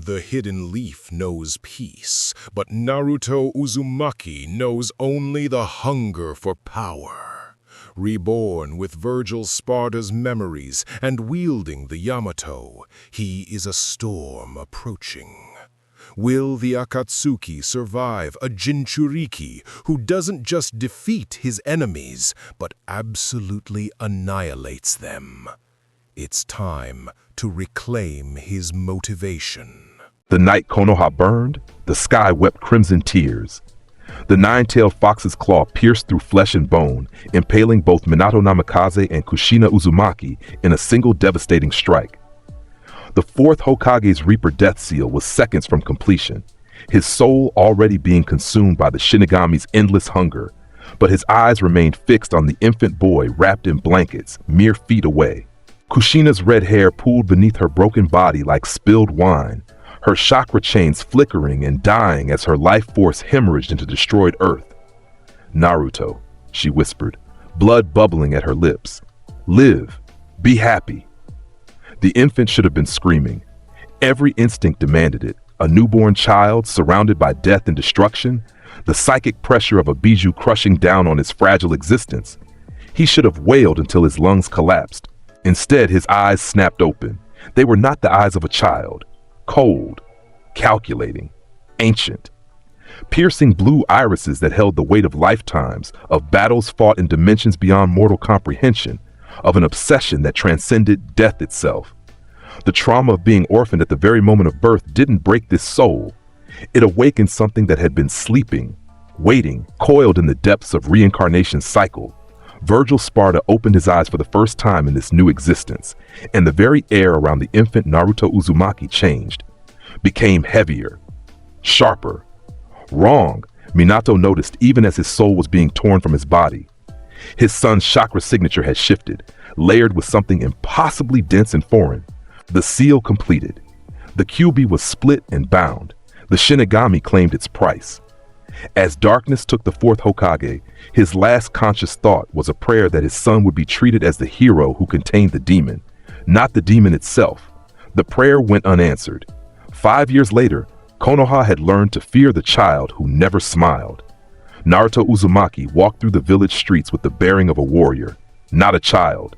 The hidden leaf knows peace, but Naruto Uzumaki knows only the hunger for power. Reborn with Vergil Sparda's memories and wielding the Yamato, he is a storm approaching. Will the Akatsuki survive a Jinchuriki who doesn't just defeat his enemies, but absolutely annihilates them? It's time to reclaim his motivation. The night Konoha burned, the sky wept crimson tears. The nine-tailed fox's claw pierced through flesh and bone, impaling both Minato Namikaze and Kushina Uzumaki in a single devastating strike. The fourth Hokage's Reaper death seal was seconds from completion, his soul already being consumed by the Shinigami's endless hunger, but his eyes remained fixed on the infant boy wrapped in blankets, mere feet away. Kushina's red hair pooled beneath her broken body like spilled wine, her chakra chains flickering and dying as her life force hemorrhaged into destroyed earth. "Naruto," she whispered, blood bubbling at her lips. "Live. Be happy." The infant should have been screaming. Every instinct demanded it. A newborn child surrounded by death and destruction, the psychic pressure of a bijou crushing down on his fragile existence. He should have wailed until his lungs collapsed. Instead, his eyes snapped open. They were not the eyes of a child. Cold, calculating, ancient. Piercing blue irises that held the weight of lifetimes, of battles fought in dimensions beyond mortal comprehension, of an obsession that transcended death itself. The trauma of being orphaned at the very moment of birth didn't break this soul. It awakened something that had been sleeping, waiting, coiled in the depths of reincarnation's cycle. Vergil Sparda opened his eyes for the first time in this new existence, and the very air around the infant Naruto Uzumaki changed, became heavier, sharper. Wrong, Minato noticed even as his soul was being torn from his body. His son's chakra signature had shifted, layered with something impossibly dense and foreign. The seal completed. The Kyuubi was split and bound. The Shinigami claimed its price. As darkness took the fourth Hokage, his last conscious thought was a prayer that his son would be treated as the hero who contained the demon, not the demon itself. The prayer went unanswered. 5 years later, Konoha had learned to fear the child who never smiled. Naruto Uzumaki walked through the village streets with the bearing of a warrior, not a child.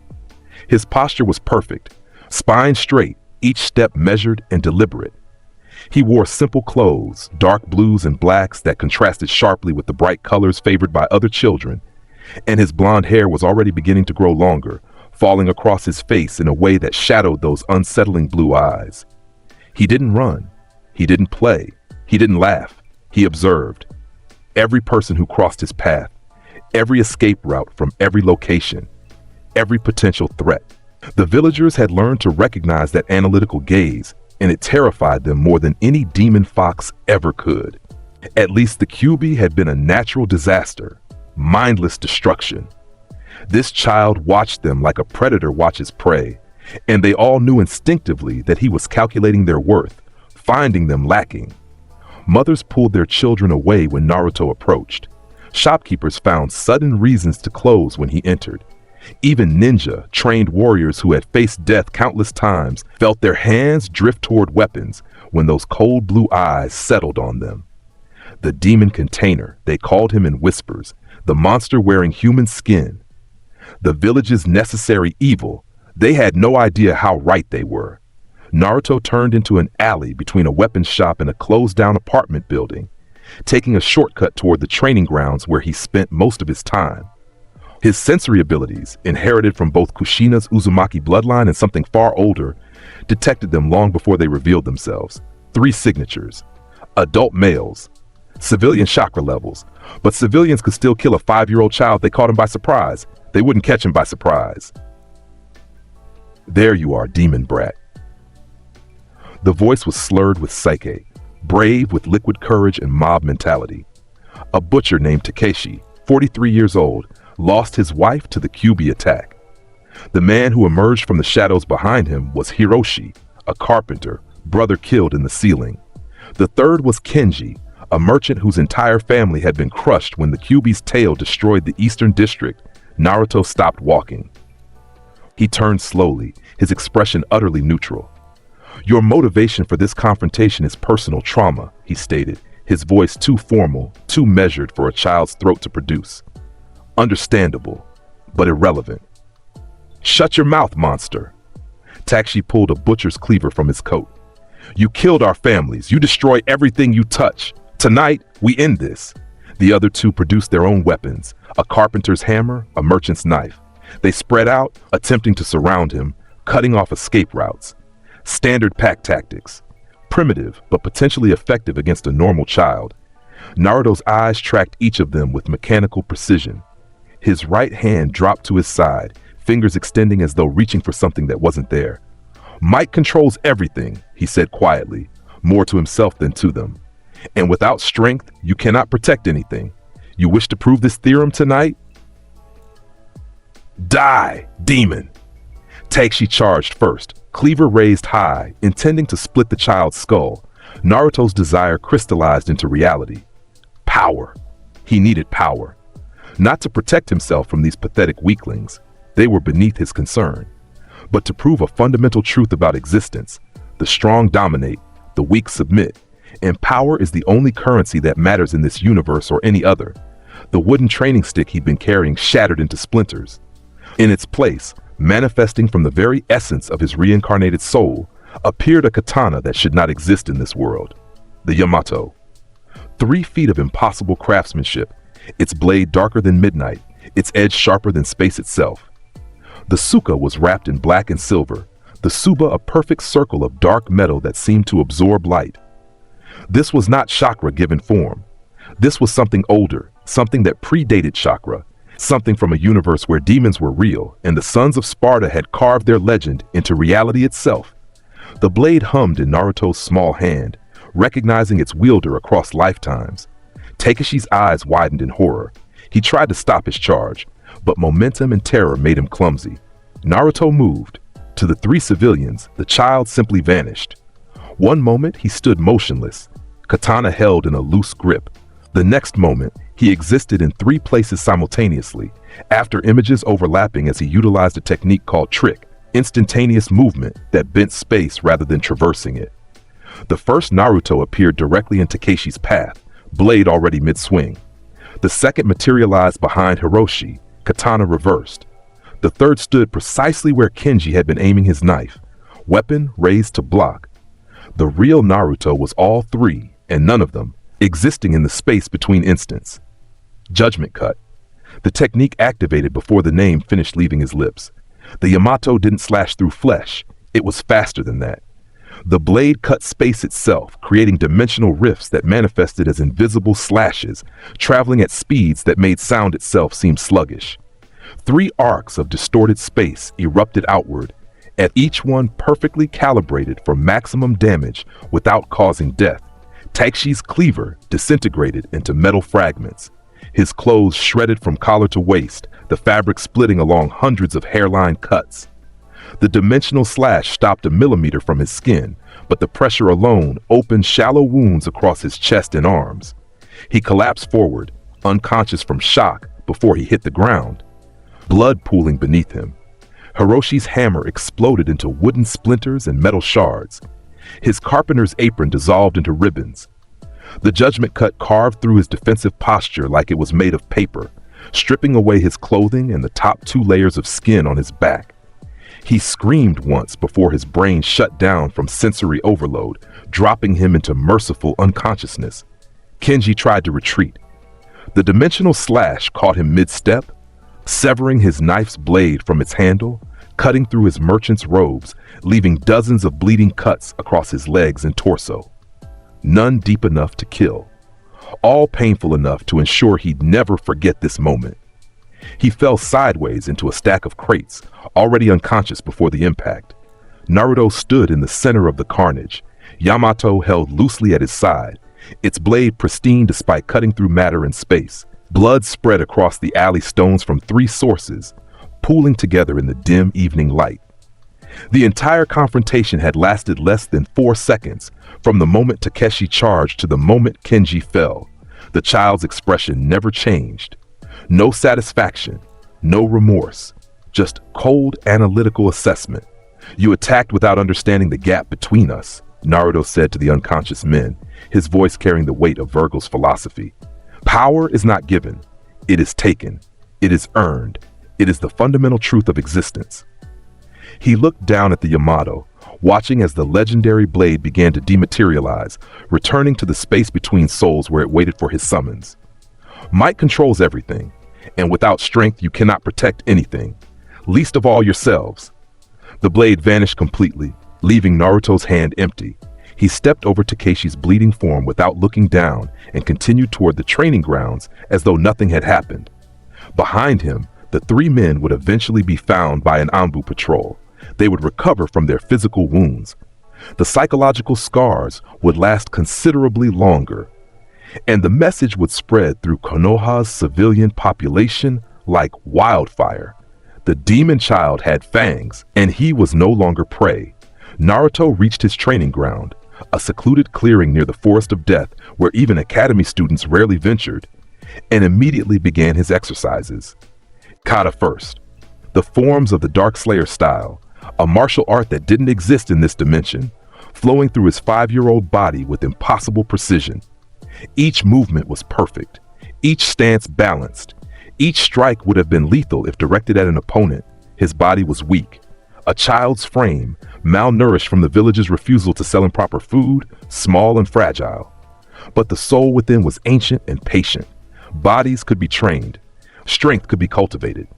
His posture was perfect, spine straight, each step measured and deliberate. He wore simple clothes, dark blues and blacks that contrasted sharply with the bright colors favored by other children, and his blonde hair was already beginning to grow longer, falling across his face in a way that shadowed those unsettling blue eyes. He didn't run. He didn't play. He didn't laugh. He observed. Every person who crossed his path, every escape route from every location, every potential threat. The villagers had learned to recognize that analytical gaze, and it terrified them more than any demon fox ever could. At least the Kyuubi had been a natural disaster, mindless destruction. This child watched them like a predator watches prey, and they all knew instinctively that he was calculating their worth, finding them lacking. Mothers pulled their children away when Naruto approached. Shopkeepers found sudden reasons to close when he entered. Even ninja, trained warriors who had faced death countless times, felt their hands drift toward weapons when those cold blue eyes settled on them. The demon container, they called him in whispers, the monster wearing human skin. The village's necessary evil, they had no idea how right they were. Naruto turned into an alley between a weapons shop and a closed-down apartment building, taking a shortcut toward the training grounds where he spent most of his time. His sensory abilities, inherited from both Kushina's Uzumaki bloodline and something far older, detected them long before they revealed themselves. 3 signatures. Adult males. Civilian chakra levels. But civilians could still kill a 5-year-old child if they caught him by surprise. They wouldn't catch him by surprise. "There you are, demon brat." The voice was slurred with psyche, brave with liquid courage and mob mentality. A butcher named Takeshi, 43 years old, lost his wife to the Kyuubi attack. The man who emerged from the shadows behind him was Hiroshi, a carpenter, brother killed in the ceiling. The third was Kenji, a merchant whose entire family had been crushed when the Kyuubi's tail destroyed the eastern district. Naruto stopped walking. He turned slowly, his expression utterly neutral. Your motivation for this confrontation is personal trauma, he stated, his voice too formal, too measured for a child's throat to produce. Understandable, but irrelevant. Shut your mouth, monster. Takeshi pulled a butcher's cleaver from his coat. You killed our families. You destroy everything you touch. Tonight, we end this. The other two produced their own weapons, a carpenter's hammer, a merchant's knife. They spread out, attempting to surround him, cutting off escape routes. Standard pack tactics. Primitive, but potentially effective against a normal child. Naruto's eyes tracked each of them with mechanical precision. His right hand dropped to his side, fingers extending as though reaching for something that wasn't there. Might controls everything, he said quietly, more to himself than to them. And without strength, you cannot protect anything. You wish to prove this theorem tonight? Die, demon! Takeshi charged first, cleaver raised high, intending to split the child's skull. Naruto's desire crystallized into reality. Power. He needed power. Not to protect himself from these pathetic weaklings. They were beneath his concern. But to prove a fundamental truth about existence. The strong dominate, the weak submit, and power is the only currency that matters in this universe or any other. The wooden training stick he'd been carrying shattered into splinters. In its place, manifesting from the very essence of his reincarnated soul, appeared a katana that should not exist in this world. The Yamato. 3 feet of impossible craftsmanship, its blade darker than midnight, its edge sharper than space itself. The Suka was wrapped in black and silver, the Suba a perfect circle of dark metal that seemed to absorb light. This was not Chakra given form. This was something older, something that predated Chakra, something from a universe where demons were real and the sons of Sparda had carved their legend into reality itself. The blade hummed in Naruto's small hand, recognizing its wielder across lifetimes. Takeshi's eyes widened in horror. He tried to stop his charge, but momentum and terror made him clumsy. Naruto moved. To the 3 civilians, the child simply vanished. One moment, he stood motionless, katana held in a loose grip. The next moment, he existed in 3 places simultaneously, after images overlapping as he utilized a technique called trick, instantaneous movement that bent space rather than traversing it. The first Naruto appeared directly in Takeshi's path, blade already mid-swing. The second materialized behind Hiroshi, katana reversed. The third stood precisely where Kenji had been aiming his knife, weapon raised to block. The real Naruto was all 3, and none of them, existing in the space between instants. Judgment cut. The technique activated before the name finished leaving his lips. The Yamato didn't slash through flesh, it was faster than that. The blade cut space itself, creating dimensional rifts that manifested as invisible slashes, traveling at speeds that made sound itself seem sluggish. 3 arcs of distorted space erupted outward, at each one perfectly calibrated for maximum damage without causing death. Takeshi's cleaver disintegrated into metal fragments. His clothes shredded from collar to waist, the fabric splitting along hundreds of hairline cuts. The dimensional slash stopped a millimeter from his skin, but the pressure alone opened shallow wounds across his chest and arms. He collapsed forward, unconscious from shock, before he hit the ground. Blood pooling beneath him. Hiroshi's hammer exploded into wooden splinters and metal shards. His carpenter's apron dissolved into ribbons. The judgment cut carved through his defensive posture like it was made of paper, stripping away his clothing and the top 2 layers of skin on his back. He screamed once before his brain shut down from sensory overload, dropping him into merciful unconsciousness. Kenji tried to retreat. The dimensional slash caught him mid-step, severing his knife's blade from its handle, cutting through his merchant's robes, leaving dozens of bleeding cuts across his legs and torso. None deep enough to kill. All painful enough to ensure he'd never forget this moment. He fell sideways into a stack of crates, already unconscious before the impact. Naruto stood in the center of the carnage, Yamato held loosely at his side, its blade pristine despite cutting through matter and space. Blood spread across the alley stones from 3 sources, pooling together in the dim evening light. The entire confrontation had lasted less than 4 seconds, from the moment Takeshi charged to the moment Kenji fell. The child's expression never changed. No satisfaction, no remorse, just cold analytical assessment. You attacked without understanding the gap between us, Naruto said to the unconscious men, his voice carrying the weight of Vergil's philosophy. Power is not given. It is taken. It is earned. It is the fundamental truth of existence. He looked down at the Yamato, watching as the legendary blade began to dematerialize, returning to the space between souls where it waited for his summons. Might controls everything, and without strength you cannot protect anything, least of all yourselves. The blade vanished completely, leaving Naruto's hand empty. He stepped over Takeshi's bleeding form without looking down and continued toward the training grounds as though nothing had happened. Behind him, the three men would eventually be found by an Anbu patrol. They would recover from their physical wounds. The psychological scars would last considerably longer, and the message would spread through Konoha's civilian population like wildfire. The demon child had fangs, and he was no longer prey. Naruto reached his training ground, a secluded clearing near the Forest of Death where even academy students rarely ventured, and immediately began his exercises. Kata first. The forms of the Dark Slayer style, a martial art that didn't exist in this dimension, flowing through his 5-year-old body with impossible precision. Each movement was perfect, each stance balanced. Each strike would have been lethal if directed at an opponent. His body was weak, a child's frame, malnourished from the village's refusal to sell him proper food, small and fragile. But the soul within was ancient and patient. Bodies could be trained. Strength could be cultivated.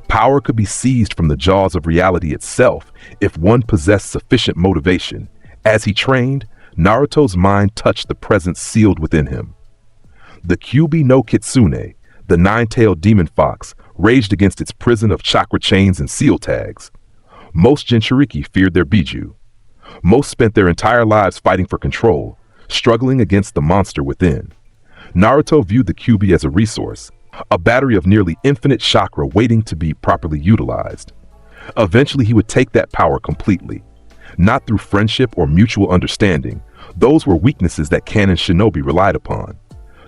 Power could be seized from the jaws of reality itself if one possessed sufficient motivation. As he trained, Naruto's mind touched the presence sealed within him. The Kyuubi no Kitsune, the nine-tailed demon fox, raged against its prison of chakra chains and seal tags. Most Jinchuriki feared their Biju. Most spent their entire lives fighting for control, struggling against the monster within. Naruto viewed the Kyuubi as a resource, a battery of nearly infinite chakra waiting to be properly utilized. Eventually he would take that power completely, not through friendship or mutual understanding. Those were weaknesses that canon shinobi relied upon.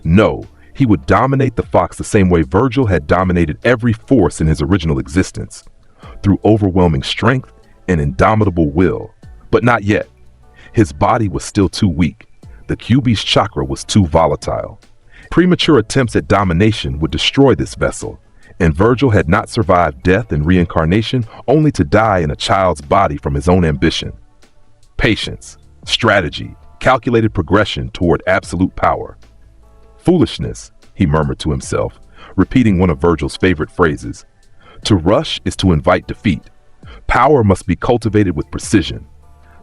No, he would dominate the fox the same way Vergil had dominated every force in his original existence, through overwhelming strength and indomitable will. But not yet. His body was still too weak. The Kyuubi's chakra was too volatile. Premature attempts at domination would destroy this vessel, and Vergil had not survived death and reincarnation only to die in a child's body from his own ambition. Patience, strategy, calculated progression toward absolute power. Foolishness, he murmured to himself, repeating one of Vergil's favorite phrases. To rush is to invite defeat. Power must be cultivated with precision.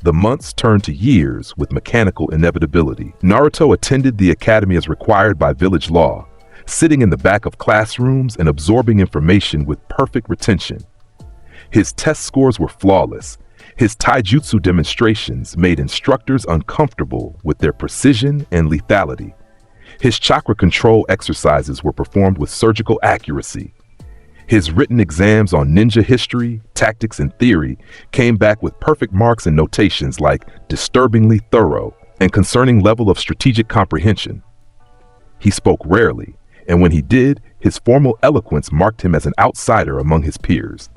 The months turned to years with mechanical inevitability. Naruto attended the academy as required by village law, sitting in the back of classrooms and absorbing information with perfect retention. His test scores were flawless. His taijutsu demonstrations made instructors uncomfortable with their precision and lethality. His chakra control exercises were performed with surgical accuracy. His written exams on ninja history, tactics, and theory came back with perfect marks and notations like disturbingly thorough and concerning level of strategic comprehension. He spoke rarely, and when he did, his formal eloquence marked him as an outsider among his peers.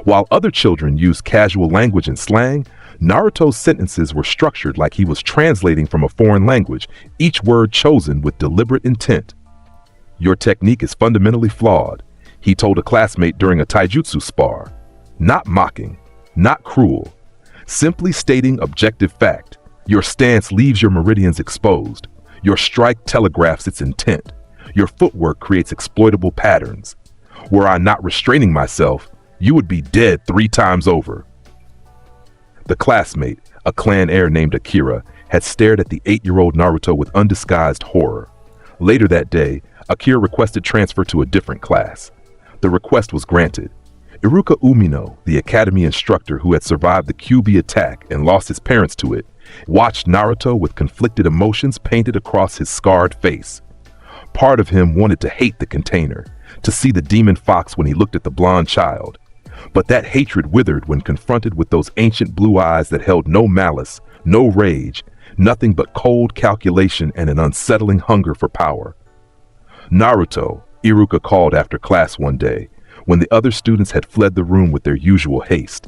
While other children used casual language and slang, Naruto's sentences were structured like he was translating from a foreign language, each word chosen with deliberate intent. Your technique is fundamentally flawed, he told a classmate during a taijutsu spar. Not mocking, not cruel, simply stating objective fact. Your stance leaves your meridians exposed. Your strike telegraphs its intent. Your footwork creates exploitable patterns. Were I not restraining myself, you would be dead 3 times over. The classmate, a clan heir named Akira, had stared at the 8-year-old Naruto with undisguised horror. Later that day, Akira requested transfer to a different class. The request was granted. Iruka Umino, the academy instructor who had survived the Kyuubi attack and lost his parents to it, watched Naruto with conflicted emotions painted across his scarred face. Part of him wanted to hate the container, to see the demon fox when he looked at the blonde child. But that hatred withered when confronted with those ancient blue eyes that held no malice, no rage, nothing but cold calculation and an unsettling hunger for power. Naruto, Iruka called after class one day, when the other students had fled the room with their usual haste.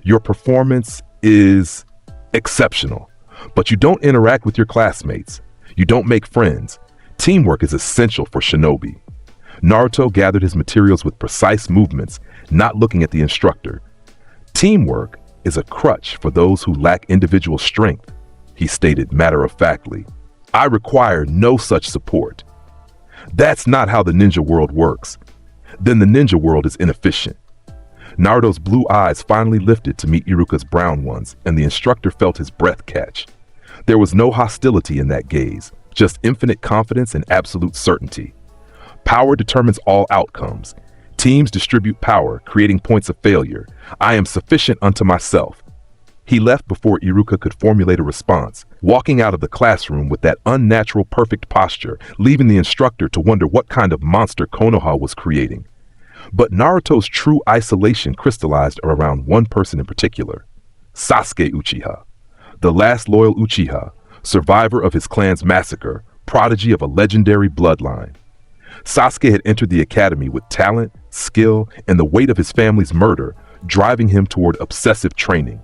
Your performance is exceptional, but you don't interact with your classmates. You don't make friends. Teamwork is essential for shinobi. Naruto gathered his materials with precise movements, not looking at the instructor. Teamwork is a crutch for those who lack individual strength, he stated matter-of-factly. I require no such support. That's not how the ninja world works. Then the ninja world is inefficient. Naruto's blue eyes finally lifted to meet Iruka's brown ones, and the instructor felt his breath catch. There was no hostility in that gaze, just infinite confidence and absolute certainty. Power determines all outcomes. Teams distribute power, creating points of failure. I am sufficient unto myself. He left before Iruka could formulate a response, walking out of the classroom with that unnatural perfect posture, leaving the instructor to wonder what kind of monster Konoha was creating. But Naruto's true isolation crystallized around one person in particular, Sasuke Uchiha, the last loyal Uchiha, survivor of his clan's massacre, prodigy of a legendary bloodline. Sasuke had entered the academy with talent, skill, and the weight of his family's murder, driving him toward obsessive training.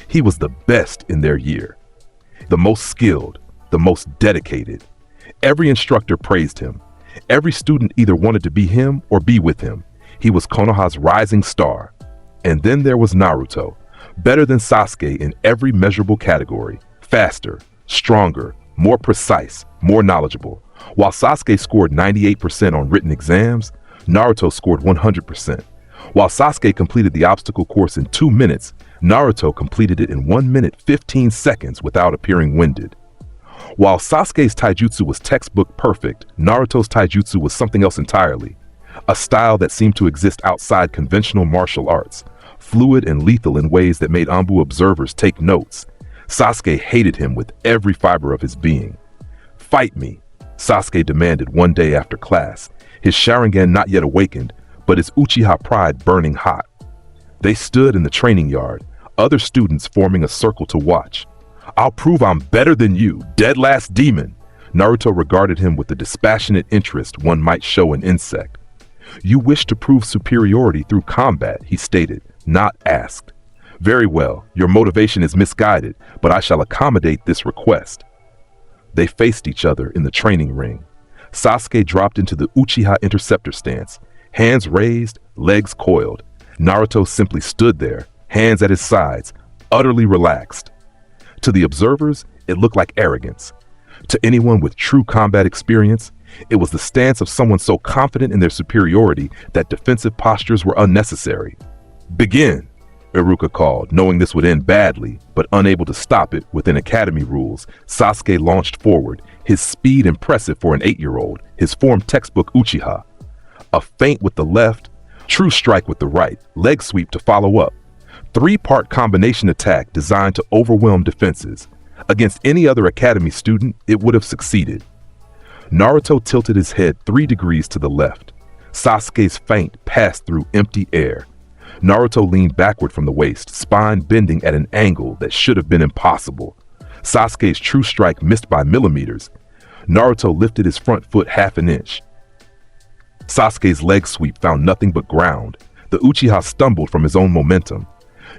He was the best in their year, the most skilled, the most dedicated. Every instructor praised him. Every student either wanted to be him or be with him. He was Konoha's rising star. And then there was Naruto, better than Sasuke in every measurable category, faster, stronger, more precise, more knowledgeable. While Sasuke scored 98% on written exams, Naruto scored 100%. While Sasuke completed the obstacle course in 2 minutes, Naruto completed it in 1 minute 15 seconds without appearing winded. While Sasuke's taijutsu was textbook perfect, Naruto's taijutsu was something else entirely. A style that seemed to exist outside conventional martial arts, fluid and lethal in ways that made Anbu observers take notes. Sasuke hated him with every fiber of his being. Fight me, Sasuke demanded one day after class, his Sharingan not yet awakened, but his Uchiha pride burning hot. They stood in the training yard, other students forming a circle to watch. I'll prove I'm better than you, dead last demon. Naruto regarded him with the dispassionate interest one might show an insect. You wish to prove superiority through combat, he stated, not asked. Very well, your motivation is misguided, but I shall accommodate this request. They faced each other in the training ring. Sasuke dropped into the Uchiha interceptor stance, hands raised, legs coiled. Naruto simply stood there, hands at his sides, utterly relaxed. To the observers, it looked like arrogance. To anyone with true combat experience, it was the stance of someone so confident in their superiority that defensive postures were unnecessary. Begin, Iruka called, knowing this would end badly, but unable to stop it within academy rules. Sasuke launched forward, his speed impressive for an 8-year-old, his form textbook Uchiha. A feint with the left, true strike with the right, leg sweep to follow up. 3-part combination attack designed to overwhelm defenses. Against any other academy student, it would have succeeded. Naruto tilted his head 3 degrees to the left. Sasuke's feint passed through empty air. Naruto leaned backward from the waist, spine bending at an angle that should have been impossible. Sasuke's true strike missed by millimeters. Naruto lifted his front foot half an inch. Sasuke's leg sweep found nothing but ground. The Uchiha stumbled from his own momentum.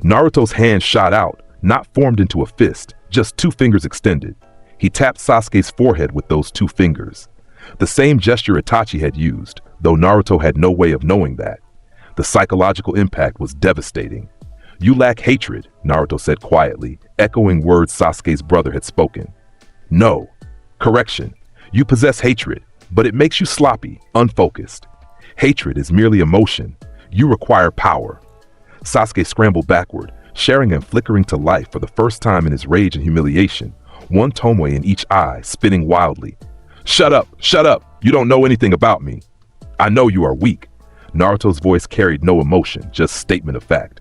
Naruto's hand shot out, not formed into a fist, just 2 fingers extended. He tapped Sasuke's forehead with those 2 fingers. The same gesture Itachi had used, though Naruto had no way of knowing that. The psychological impact was devastating. You lack hatred, Naruto said quietly, echoing words Sasuke's brother had spoken. No. Correction. You possess hatred, but it makes you sloppy, unfocused. Hatred is merely emotion. You require power. Sasuke scrambled backward, Sharingan flickering to life for the first time in his rage and humiliation, one tomoe in each eye, spinning wildly. Shut up! Shut up! You don't know anything about me. I know you are weak. Naruto's voice carried no emotion, just statement of fact.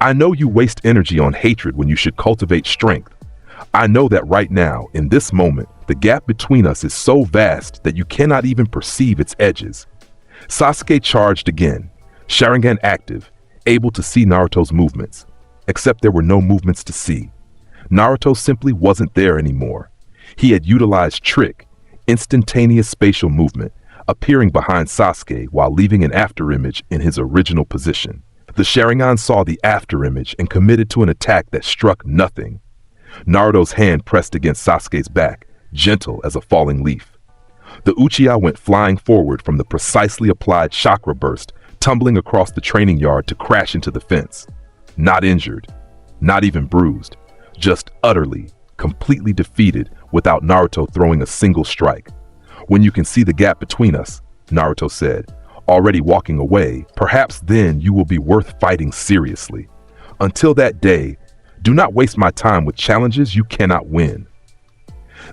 I know you waste energy on hatred when you should cultivate strength. I know that right now, in this moment, the gap between us is so vast that you cannot even perceive its edges. Sasuke charged again, Sharingan active, able to see Naruto's movements. Except there were no movements to see. Naruto simply wasn't there anymore. He had utilized trick, instantaneous spatial movement, appearing behind Sasuke while leaving an afterimage in his original position. The Sharingan saw the afterimage and committed to an attack that struck nothing. Naruto's hand pressed against Sasuke's back, gentle as a falling leaf. The Uchiha went flying forward from the precisely applied chakra burst, tumbling across the training yard to crash into the fence. Not injured, not even bruised, just utterly, completely defeated without Naruto throwing a single strike. "When you can see the gap between us," Naruto said, already walking away, "perhaps then you will be worth fighting seriously. Until that day, do not waste my time with challenges you cannot win."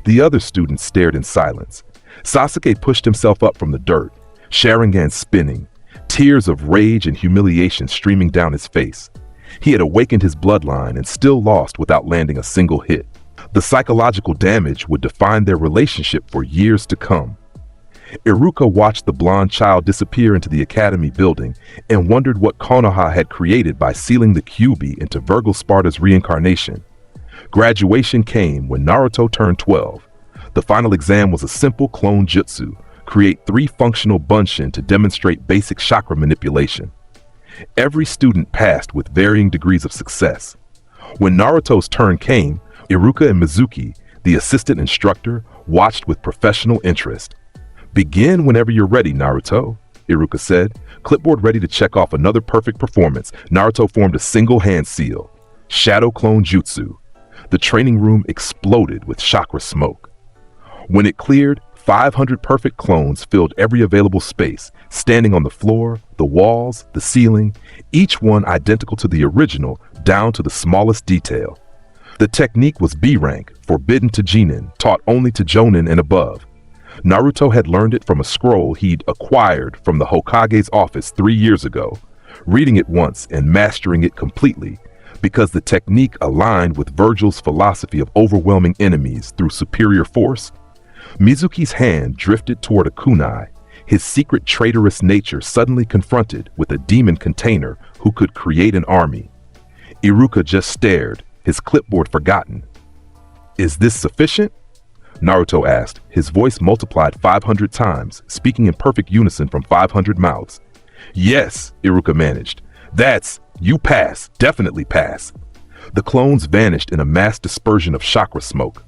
The other students stared in silence. Sasuke pushed himself up from the dirt, Sharingan spinning, tears of rage and humiliation streaming down his face. He had awakened his bloodline and still lost without landing a single hit. The psychological damage would define their relationship for years to come. Iruka watched the blonde child disappear into the academy building and wondered what Konoha had created by sealing the Kyuubi into Vergil Sparda's reincarnation. Graduation came when Naruto turned 12. The final exam was a simple clone jutsu, create 3 functional bunshin to demonstrate basic chakra manipulation. Every student passed with varying degrees of success. When Naruto's turn came, Iruka and Mizuki, the assistant instructor, watched with professional interest. "Begin whenever you're ready, Naruto," Iruka said. Clipboard ready to check off another perfect performance, Naruto formed a single hand seal. Shadow Clone Jutsu. The training room exploded with chakra smoke. When it cleared, 500 perfect clones filled every available space, standing on the floor, the walls, the ceiling, each one identical to the original, down to the smallest detail. The technique was B rank, forbidden to Genin, taught only to Jonin and above. Naruto had learned it from a scroll he'd acquired from the Hokage's office 3 years ago, reading it once and mastering it completely, because the technique aligned with Vergil's philosophy of overwhelming enemies through superior force. Mizuki's hand drifted toward a kunai, his secret traitorous nature suddenly confronted with a demon container who could create an army. Iruka just stared, his clipboard forgotten. "Is this sufficient?" Naruto asked, his voice multiplied 500 times, speaking in perfect unison from 500 mouths. "Yes," Iruka managed. You pass, definitely pass." The clones vanished in a mass dispersion of chakra smoke.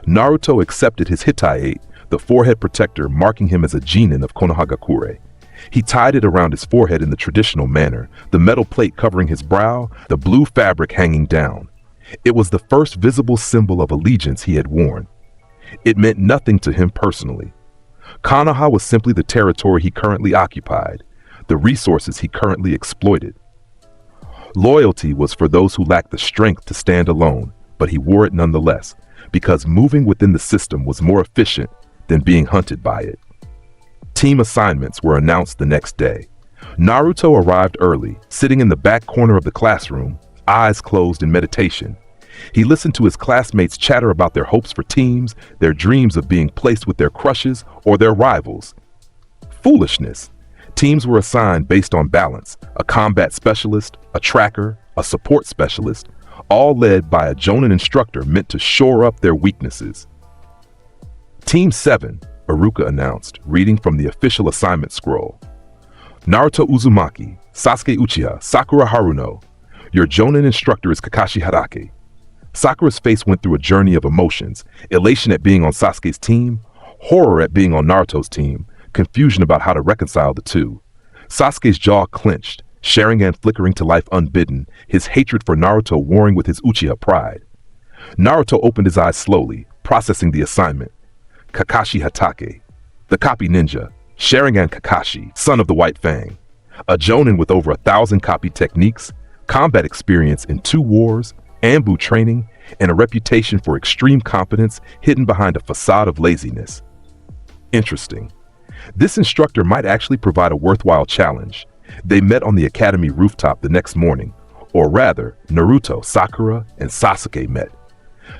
Naruto accepted his Hitaiate, the forehead protector marking him as a genin of Konohagakure. He tied it around his forehead in the traditional manner, the metal plate covering his brow, the blue fabric hanging down. It was the first visible symbol of allegiance he had worn. It meant nothing to him personally. Konoha was simply the territory he currently occupied, the resources he currently exploited. Loyalty was for those who lacked the strength to stand alone, but he wore it nonetheless, because moving within the system was more efficient than being hunted by it. Team assignments were announced the next day. Naruto arrived early, sitting in the back corner of the classroom, eyes closed in meditation. He listened to his classmates chatter about their hopes for teams, their dreams of being placed with their crushes or their rivals. Foolishness. Teams were assigned based on balance, a combat specialist, a tracker, a support specialist, all led by a Jonin instructor meant to shore up their weaknesses. Team 7, Iruka announced, reading from the official assignment scroll. "Naruto Uzumaki, Sasuke Uchiha, Sakura Haruno. Your Jonin instructor is Kakashi Hadake." Sakura's face went through a journey of emotions, elation at being on Sasuke's team, horror at being on Naruto's team, confusion about how to reconcile the two. Sasuke's jaw clenched, Sharingan flickering to life unbidden, his hatred for Naruto warring with his Uchiha pride. Naruto opened his eyes slowly, processing the assignment. Kakashi Hatake, the copy ninja, Sharingan Kakashi, son of the White Fang. A Jonin with over 1,000 copy techniques, combat experience in 2 wars, Anbu training, and a reputation for extreme competence hidden behind a facade of laziness. Interesting. This instructor might actually provide a worthwhile challenge. They met on the academy rooftop the next morning, or rather, Naruto, Sakura, and Sasuke met.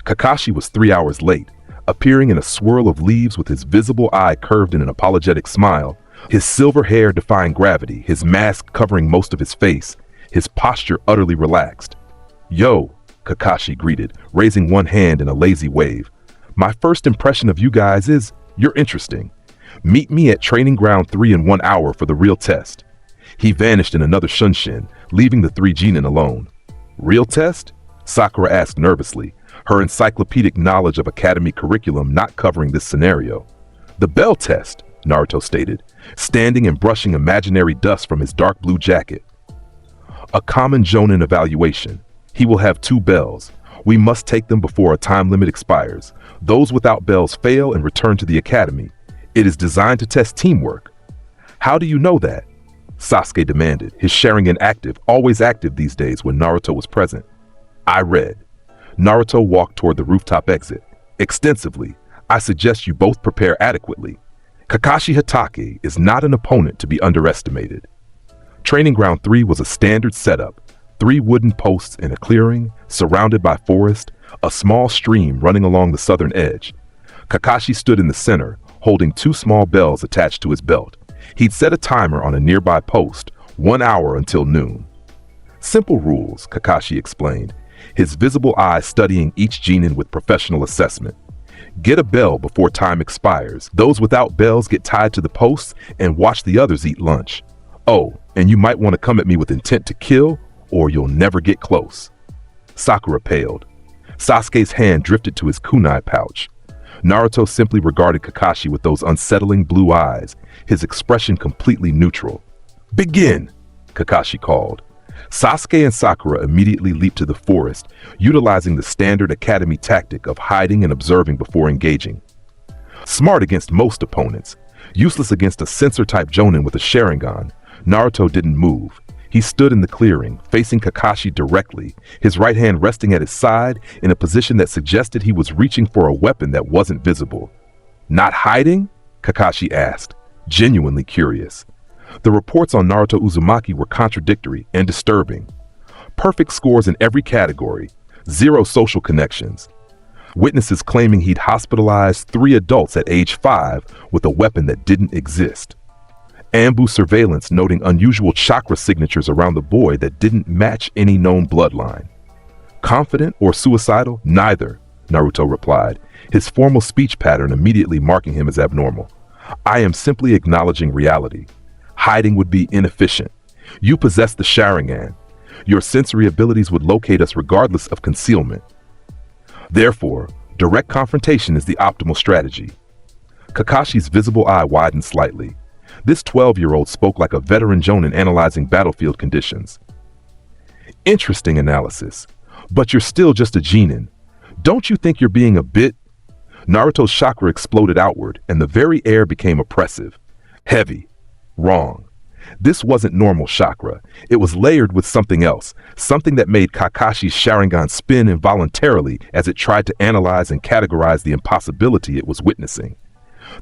Kakashi was 3 hours late, appearing in a swirl of leaves with his visible eye curved in an apologetic smile, his silver hair defying gravity, his mask covering most of his face, his posture utterly relaxed. "Yo," Kakashi greeted, raising one hand in a lazy wave. "My first impression of you guys is, you're interesting. Meet me at Training Ground 3 in 1 hour for the real test." He vanished in another shunshin, leaving the three genin alone. Real test? Sakura asked nervously, her encyclopedic knowledge of academy curriculum not covering this scenario. The bell test, Naruto stated, standing and brushing imaginary dust from his dark blue jacket. A common jonin evaluation. He will have 2 bells. We must take them before a time limit expires. Those without bells fail and return to the academy. It is designed to test teamwork. How do you know that? Sasuke demanded, his Sharingan active, always active these days when Naruto was present. I read. Naruto walked toward the rooftop exit. Extensively, I suggest you both prepare adequately. Kakashi Hatake is not an opponent to be underestimated. Training Ground 3 was a standard setup. 3 wooden posts in a clearing, surrounded by forest, a small stream running along the southern edge. Kakashi stood in the center, holding 2 small bells attached to his belt. He'd set a timer on a nearby post, 1 hour until noon. Simple rules, Kakashi explained, his visible eye studying each genin with professional assessment. Get a bell before time expires. Those without bells get tied to the posts and watch the others eat lunch. Oh, and you might want to come at me with intent to kill, or you'll never get close. Sakura paled. Sasuke's hand drifted to his kunai pouch. Naruto simply regarded Kakashi with those unsettling blue eyes, his expression completely neutral. Begin, Kakashi called. Sasuke and Sakura immediately leaped to the forest, utilizing the standard academy tactic of hiding and observing before engaging. Smart against most opponents, useless against a sensor-type jonin with a Sharingan, Naruto didn't move. He stood in the clearing, facing Kakashi directly, his right hand resting at his side in a position that suggested he was reaching for a weapon that wasn't visible. Not hiding? Kakashi asked, genuinely curious. The reports on Naruto Uzumaki were contradictory and disturbing. Perfect scores in every category, 0 social connections. Witnesses claiming he'd hospitalized 3 adults at age 5 with a weapon that didn't exist. Ambush surveillance noting unusual chakra signatures around the boy that didn't match any known bloodline. Confident or suicidal? Neither, Naruto replied, his formal speech pattern immediately marking him as abnormal. I am simply acknowledging reality. Hiding would be inefficient. You possess the Sharingan. Your sensory abilities would locate us regardless of concealment. Therefore, direct confrontation is the optimal strategy. Kakashi's visible eye widened slightly. This 12-year-old spoke like a veteran jonin analyzing battlefield conditions. Interesting analysis, but you're still just a genin. Don't you think you're being a bit? Naruto's chakra exploded outward, and the very air became oppressive. Heavy. Wrong. This wasn't normal chakra. It was layered with something else, something that made Kakashi's Sharingan spin involuntarily as it tried to analyze and categorize the impossibility it was witnessing.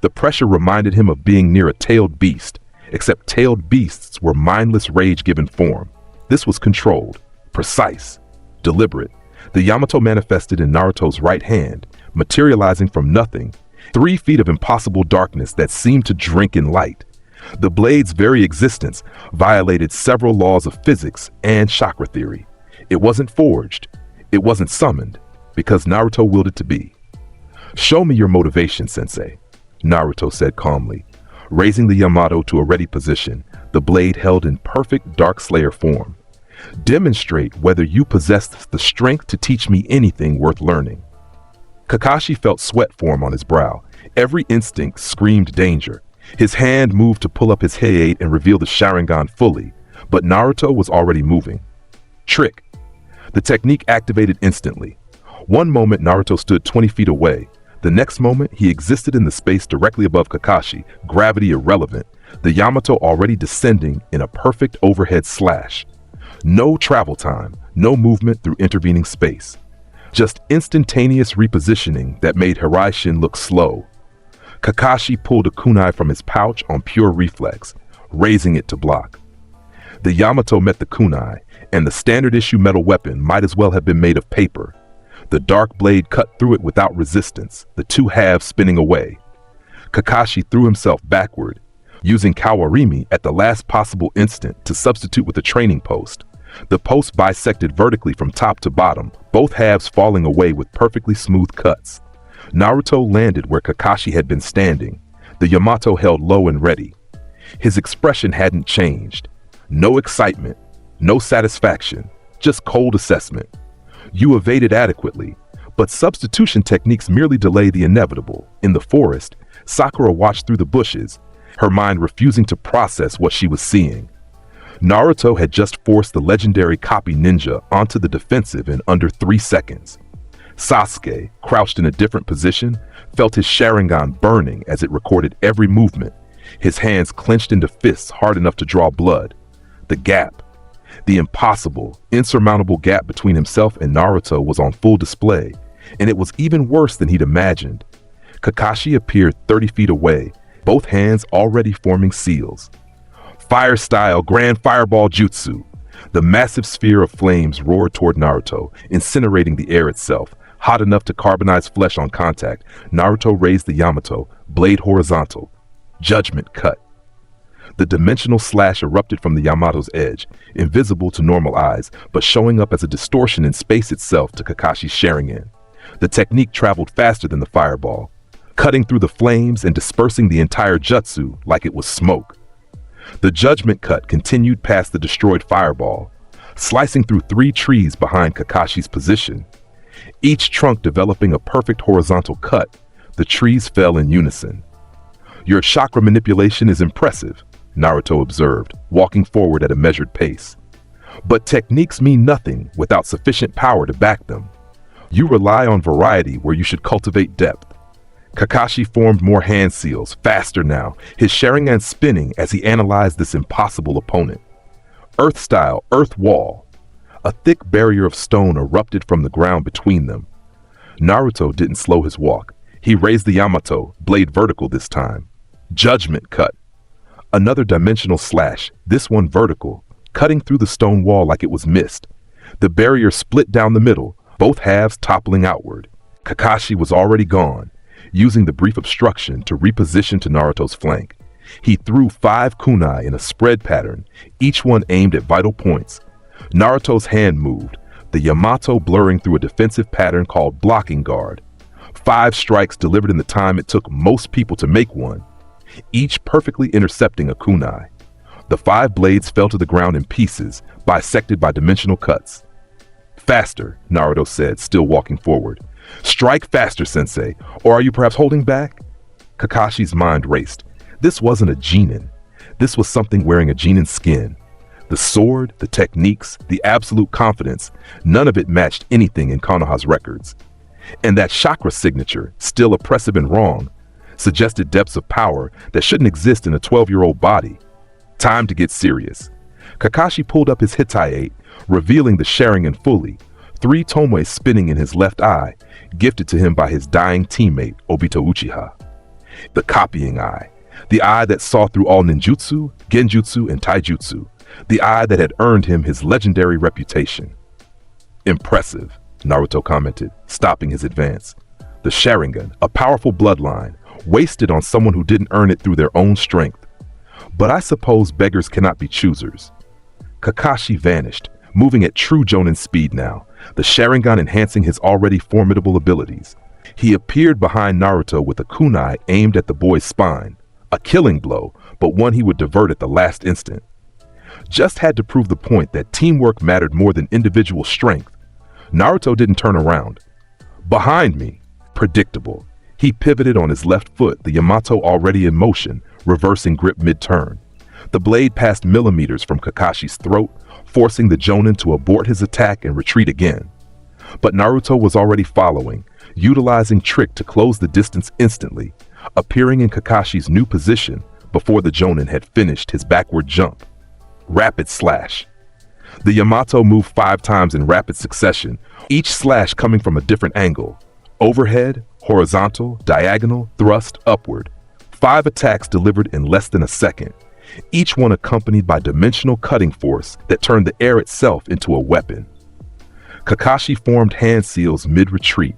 The pressure reminded him of being near a tailed beast, except tailed beasts were mindless rage given form. This was controlled, precise, deliberate. The Yamato manifested in Naruto's right hand, materializing from nothing, 3 feet of impossible darkness that seemed to drink in light. The blade's very existence violated several laws of physics and chakra theory. It wasn't forged, it wasn't summoned, because Naruto willed it to be. Show me your motivation, sensei, Naruto said calmly, raising the Yamato to a ready position, the blade held in perfect Dark Slayer form. Demonstrate whether you possess the strength to teach me anything worth learning. Kakashi felt sweat form on his brow. Every instinct screamed danger. His hand moved to pull up his height and reveal the Sharingan fully, but Naruto was already moving. Trick. The technique activated instantly. One moment Naruto stood 20 feet away. The next moment he existed in the space directly above Kakashi, gravity irrelevant, the Yamato already descending in a perfect overhead slash. No travel time, no movement through intervening space. Just instantaneous repositioning that made Hiraishin look slow. Kakashi pulled a kunai from his pouch on pure reflex, raising it to block. The Yamato met the kunai, and the standard issue metal weapon might as well have been made of paper. The dark blade cut through it without resistance, the 2 halves spinning away. Kakashi threw himself backward, using Kawarimi at the last possible instant to substitute with a training post. The post bisected vertically from top to bottom, both halves falling away with perfectly smooth cuts. Naruto landed where Kakashi had been standing, the Yamato held low and ready. His expression hadn't changed. No excitement, no satisfaction, just cold assessment. You evaded adequately, but substitution techniques merely delay the inevitable. In the forest, Sakura watched through the bushes, her mind refusing to process what she was seeing. Naruto had just forced the legendary copy ninja onto the defensive in under 3 seconds. Sasuke, crouched in a different position, felt his Sharingan burning as it recorded every movement, his hands clenched into fists hard enough to draw blood. The gap, the impossible, insurmountable gap between himself and Naruto was on full display, and it was even worse than he'd imagined. Kakashi appeared 30 feet away, both hands already forming seals. Fire-style Grand Fireball Jutsu. The massive sphere of flames roared toward Naruto, incinerating the air itself, hot enough to carbonize flesh on contact. Naruto raised the Yamato, blade horizontal. Judgment cut. The dimensional slash erupted from the Yamato's edge, invisible to normal eyes, but showing up as a distortion in space itself to Kakashi's Sharingan. The technique traveled faster than the fireball, cutting through the flames and dispersing the entire jutsu like it was smoke. The judgment cut continued past the destroyed fireball, slicing through 3 trees behind Kakashi's position. Each trunk developing a perfect horizontal cut, the trees fell in unison. Your chakra manipulation is impressive, Naruto observed, walking forward at a measured pace. But techniques mean nothing without sufficient power to back them. You rely on variety where you should cultivate depth. Kakashi formed more hand seals, faster now, his Sharingan spinning as he analyzed this impossible opponent. Earth-style, earth wall. A thick barrier of stone erupted from the ground between them. Naruto didn't slow his walk. He raised the Yamato, blade vertical this time. Judgment cut. Another dimensional slash, this one vertical, cutting through the stone wall like it was mist. The barrier split down the middle, both halves toppling outward. Kakashi was already gone, using the brief obstruction to reposition to Naruto's flank. He threw 5 kunai in a spread pattern, each one aimed at vital points. Naruto's hand moved, the Yamato blurring through a defensive pattern called blocking guard. 5 strikes delivered in the time it took most people to make one, each perfectly intercepting a kunai. The 5 blades fell to the ground in pieces, bisected by dimensional cuts. Faster, Naruto said, still walking forward. Strike faster, sensei, or are you perhaps holding back? Kakashi's mind raced. This wasn't a genin. This was something wearing a genin's skin. The sword, the techniques, the absolute confidence, none of it matched anything in Konoha's records. And that chakra signature, still oppressive and wrong, suggested depths of power that shouldn't exist in a 12-year-old body. Time to get serious. Kakashi pulled up his Hittite, revealing the Sharingan fully, 3 tomoe spinning in his left eye, gifted to him by his dying teammate, Obito Uchiha. The copying eye. The eye that saw through all ninjutsu, genjutsu, and taijutsu. The eye that had earned him his legendary reputation. Impressive, Naruto commented, stopping his advance. The Sharingan, a powerful bloodline, wasted on someone who didn't earn it through their own strength. But I suppose beggars cannot be choosers. Kakashi vanished, moving at true Jonin speed now, the Sharingan enhancing his already formidable abilities. He appeared behind Naruto with a kunai aimed at the boy's spine. A killing blow, but one he would divert at the last instant. Just had to prove the point that teamwork mattered more than individual strength. Naruto didn't turn around. Behind me. Predictable. He pivoted on his left foot, the Yamato already in motion, reversing grip mid-turn. The blade passed millimeters from Kakashi's throat, forcing the Jonin to abort his attack and retreat again. But Naruto was already following, utilizing trick to close the distance instantly, appearing in Kakashi's new position before the Jonin had finished his backward jump. Rapid slash. The Yamato moved 5 times in rapid succession, each slash coming from a different angle. Overhead, horizontal, diagonal, thrust, upward. 5 attacks delivered in less than a second, each one accompanied by dimensional cutting force that turned the air itself into a weapon. Kakashi formed hand seals mid-retreat,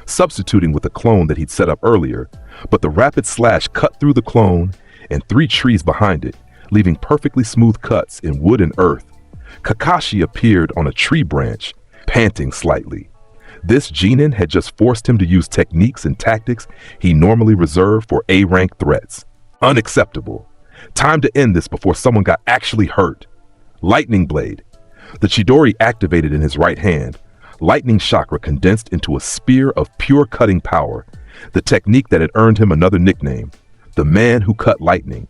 substituting with a clone that he'd set up earlier, but the rapid slash cut through the clone and 3 trees behind it, leaving perfectly smooth cuts in wood and earth. Kakashi appeared on a tree branch, panting slightly. This genin had just forced him to use techniques and tactics he normally reserved for A-rank threats. Unacceptable. Time to end this before someone got actually hurt. Lightning blade. The Chidori activated in his right hand. Lightning chakra condensed into a spear of pure cutting power, the technique that had earned him another nickname, the man who cut lightning.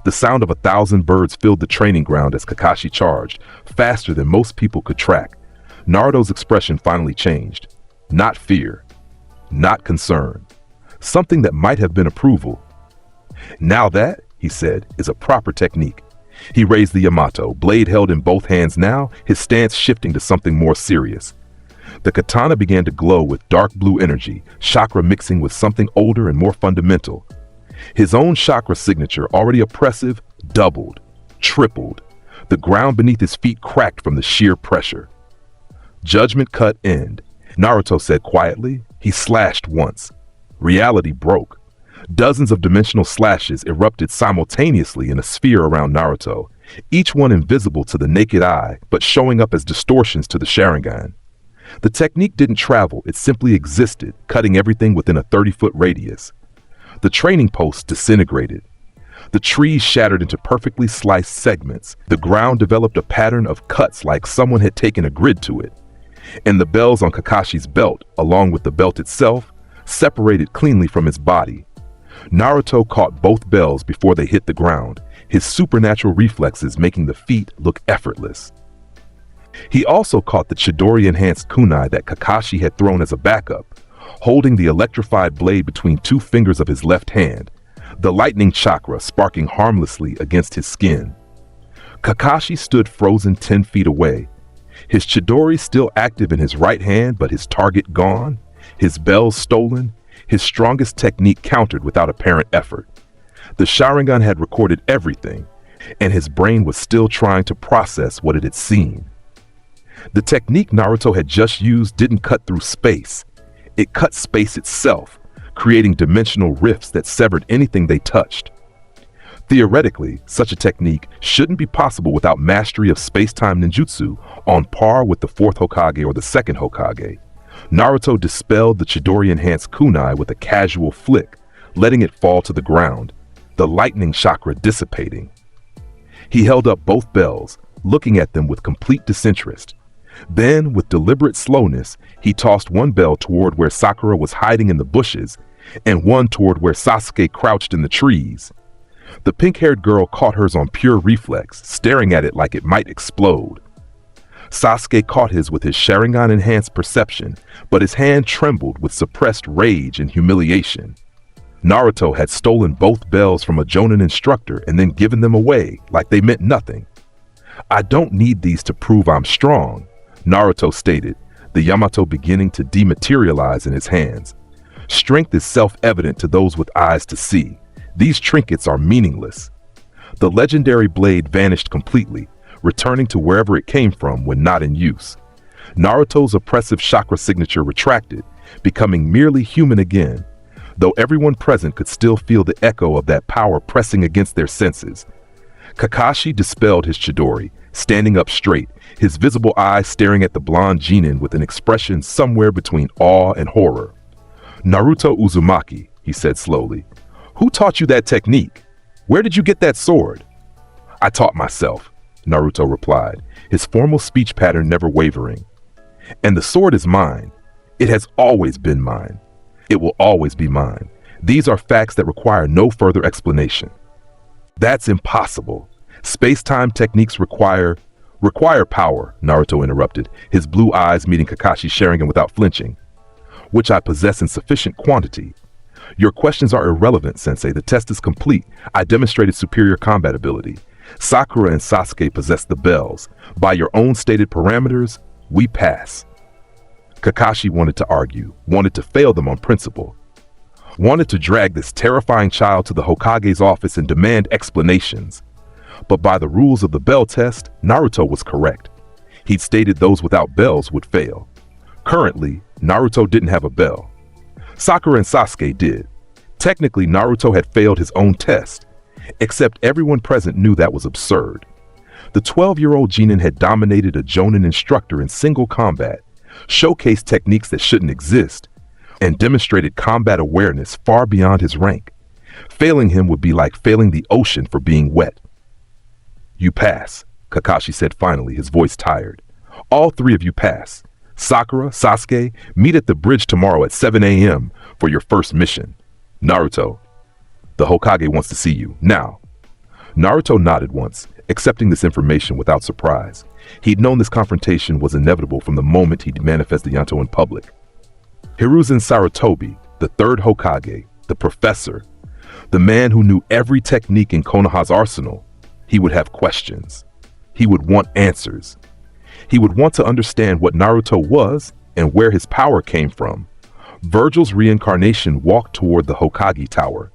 The sound of 1,000 birds filled the training ground as Kakashi charged, faster than most people could track. Naruto's expression finally changed. Not fear. Not concern. Something that might have been approval. Now that, he said, is a proper technique. He raised the Yamato, blade held in both hands now, his stance shifting to something more serious. The katana began to glow with dark blue energy, chakra mixing with something older and more fundamental. His own chakra signature, already oppressive, doubled, tripled. The ground beneath his feet cracked from the sheer pressure. Judgment cut end, Naruto said quietly. He slashed once. Reality broke. Dozens of dimensional slashes erupted simultaneously in a sphere around Naruto, each one invisible to the naked eye, but showing up as distortions to the Sharingan. The technique didn't travel, it simply existed, cutting everything within a 30-foot radius. The training post disintegrated. The trees shattered into perfectly sliced segments. The ground developed a pattern of cuts like someone had taken a grid to it. And the bells on Kakashi's belt, along with the belt itself, separated cleanly from his body. Naruto caught both bells before they hit the ground, his supernatural reflexes making the feat look effortless. He also caught the Chidori-enhanced kunai that Kakashi had thrown as a backup, holding the electrified blade between two fingers of his left hand, the lightning chakra sparking harmlessly against his skin. Kakashi stood frozen 10 feet away, his Chidori still active in his right hand but his target gone, his bells stolen, his strongest technique countered without apparent effort. The Sharingan had recorded everything, and his brain was still trying to process what it had seen. The technique Naruto had just used didn't cut through space. It cut space itself, creating dimensional rifts that severed anything they touched. Theoretically, such a technique shouldn't be possible without mastery of space-time ninjutsu on par with the 4th Hokage or the 2nd Hokage. Naruto dispelled the Chidori-enhanced kunai with a casual flick, letting it fall to the ground, the lightning chakra dissipating. He held up both bells, looking at them with complete disinterest. Then, with deliberate slowness, he tossed one bell toward where Sakura was hiding in the bushes, and one toward where Sasuke crouched in the trees. The pink-haired girl caught hers on pure reflex, staring at it like it might explode. Sasuke caught his with his Sharingan-enhanced perception, but his hand trembled with suppressed rage and humiliation. Naruto had stolen both bells from a Jonin instructor and then given them away like they meant nothing. "I don't need these to prove I'm strong," Naruto stated, the Yamato beginning to dematerialize in his hands. "Strength is self-evident to those with eyes to see. These trinkets are meaningless." The legendary blade vanished completely, returning to wherever it came from when not in use. Naruto's oppressive chakra signature retracted, becoming merely human again, though everyone present could still feel the echo of that power pressing against their senses. Kakashi dispelled his Chidori, standing up straight, his visible eyes staring at the blonde genin with an expression somewhere between awe and horror. "Naruto Uzumaki," he said slowly. "Who taught you that technique? Where did you get that sword?" "I taught myself," Naruto replied, his formal speech pattern never wavering. "And the sword is mine. It has always been mine. It will always be mine. These are facts that require no further explanation." "That's impossible. Space-time techniques require power," Naruto interrupted, his blue eyes meeting Kakashi's Sharingan without flinching. "Which I possess in sufficient quantity. Your questions are irrelevant, Sensei. The test is complete. I demonstrated superior combat ability. Sakura and Sasuke possess the bells. By your own stated parameters, we pass." Kakashi wanted to argue, wanted to fail them on principle, wanted to drag this terrifying child to the Hokage's office and demand explanations. But by the rules of the bell test, Naruto was correct. He'd stated those without bells would fail. Currently, Naruto didn't have a bell. Sakura and Sasuke did. Technically, Naruto had failed his own test, except everyone present knew that was absurd. The 12-year-old genin had dominated a Jonin instructor in single combat, showcased techniques that shouldn't exist, and demonstrated combat awareness far beyond his rank. Failing him would be like failing the ocean for being wet. "You pass," Kakashi said finally, his voice tired. All three of you pass. Sakura, Sasuke, meet at the bridge tomorrow at 7 a.m. for your first mission. Naruto, the Hokage wants to see you, now. Naruto nodded once, accepting this information without surprise. He'd known this confrontation was inevitable from the moment he'd manifested Yamato in public. Hiruzen Sarutobi, the third Hokage, the professor, the man who knew every technique in Konoha's arsenal, he would have questions. He would want answers. He would want to understand what Naruto was and where his power came from. Vergil's reincarnation walked toward the Hokage Tower,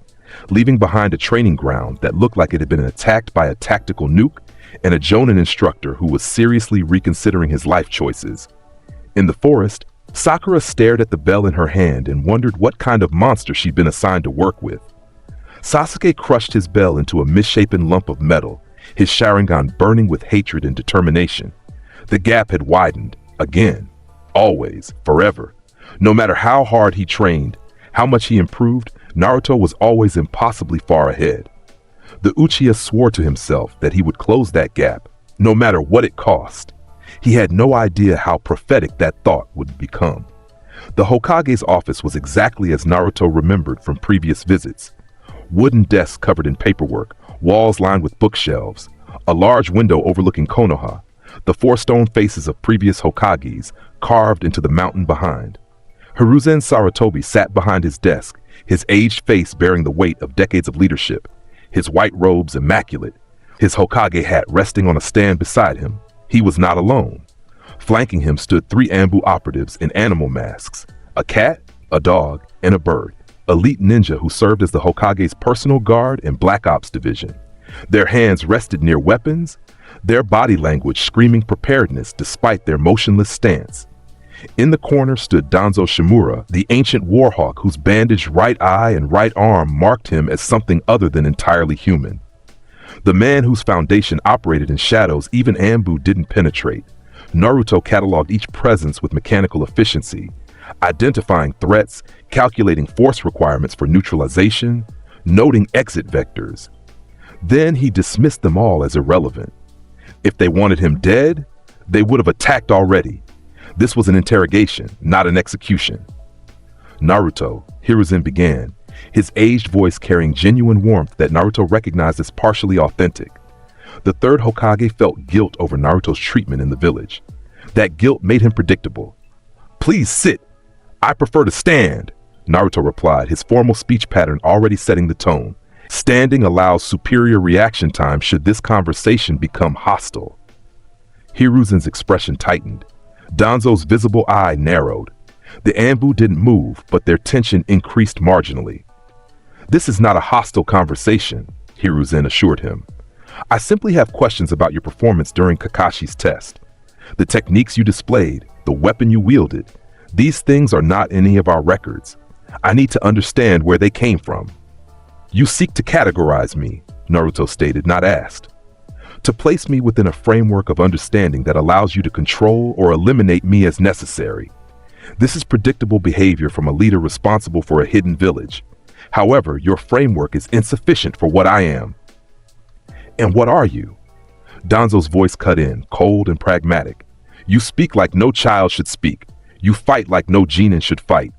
leaving behind a training ground that looked like it had been attacked by a tactical nuke and a Jonin instructor who was seriously reconsidering his life choices. In the forest, Sakura stared at the bell in her hand and wondered what kind of monster she'd been assigned to work with. Sasuke crushed his bell into a misshapen lump of metal, his Sharingan burning with hatred and determination. The gap had widened, again, always, forever. No matter how hard he trained, how much he improved, Naruto was always impossibly far ahead. The Uchiha swore to himself that he would close that gap, no matter what it cost. He had no idea how prophetic that thought would become. The Hokage's office was exactly as Naruto remembered from previous visits. Wooden desks covered in paperwork, walls lined with bookshelves, a large window overlooking Konoha, the four stone faces of previous Hokages carved into the mountain behind. Hiruzen Sarutobi sat behind his desk, his aged face bearing the weight of decades of leadership, his white robes immaculate, his Hokage hat resting on a stand beside him. He was not alone. Flanking him stood three Anbu operatives in animal masks, a cat, a dog, and a bird, elite ninja who served as the Hokage's personal guard and Black Ops division. Their hands rested near weapons, their body language screaming preparedness despite their motionless stance. In the corner stood Danzo Shimura, the ancient warhawk whose bandaged right eye and right arm marked him as something other than entirely human. The man whose foundation operated in shadows even Anbu didn't penetrate. Naruto cataloged each presence with mechanical efficiency, identifying threats, calculating force requirements for neutralization, noting exit vectors. Then he dismissed them all as irrelevant. If they wanted him dead, they would have attacked already. This was an interrogation, not an execution. Naruto, Hiruzen began, his aged voice carrying genuine warmth that Naruto recognized as partially authentic. The third Hokage felt guilt over Naruto's treatment in the village. That guilt made him predictable. "Please sit. I prefer to stand," Naruto replied, his formal speech pattern already setting the tone. Standing allows superior reaction time should this conversation become hostile. Hiruzen's expression tightened. Danzo's visible eye narrowed. The Anbu didn't move, but their tension increased marginally. "This is not a hostile conversation," Hiruzen assured him. "I simply have questions about your performance during Kakashi's test. The techniques you displayed, the weapon you wielded, these things are not in any of our records. I need to understand where they came from." "You seek to categorize me," Naruto stated, not asked. "To place me within a framework of understanding that allows you to control or eliminate me as necessary. This is predictable behavior from a leader responsible for a hidden village. However, your framework is insufficient for what I am." "And what are you?" Danzo's voice cut in, cold and pragmatic. "You speak like no child should speak. You fight like no genin should fight.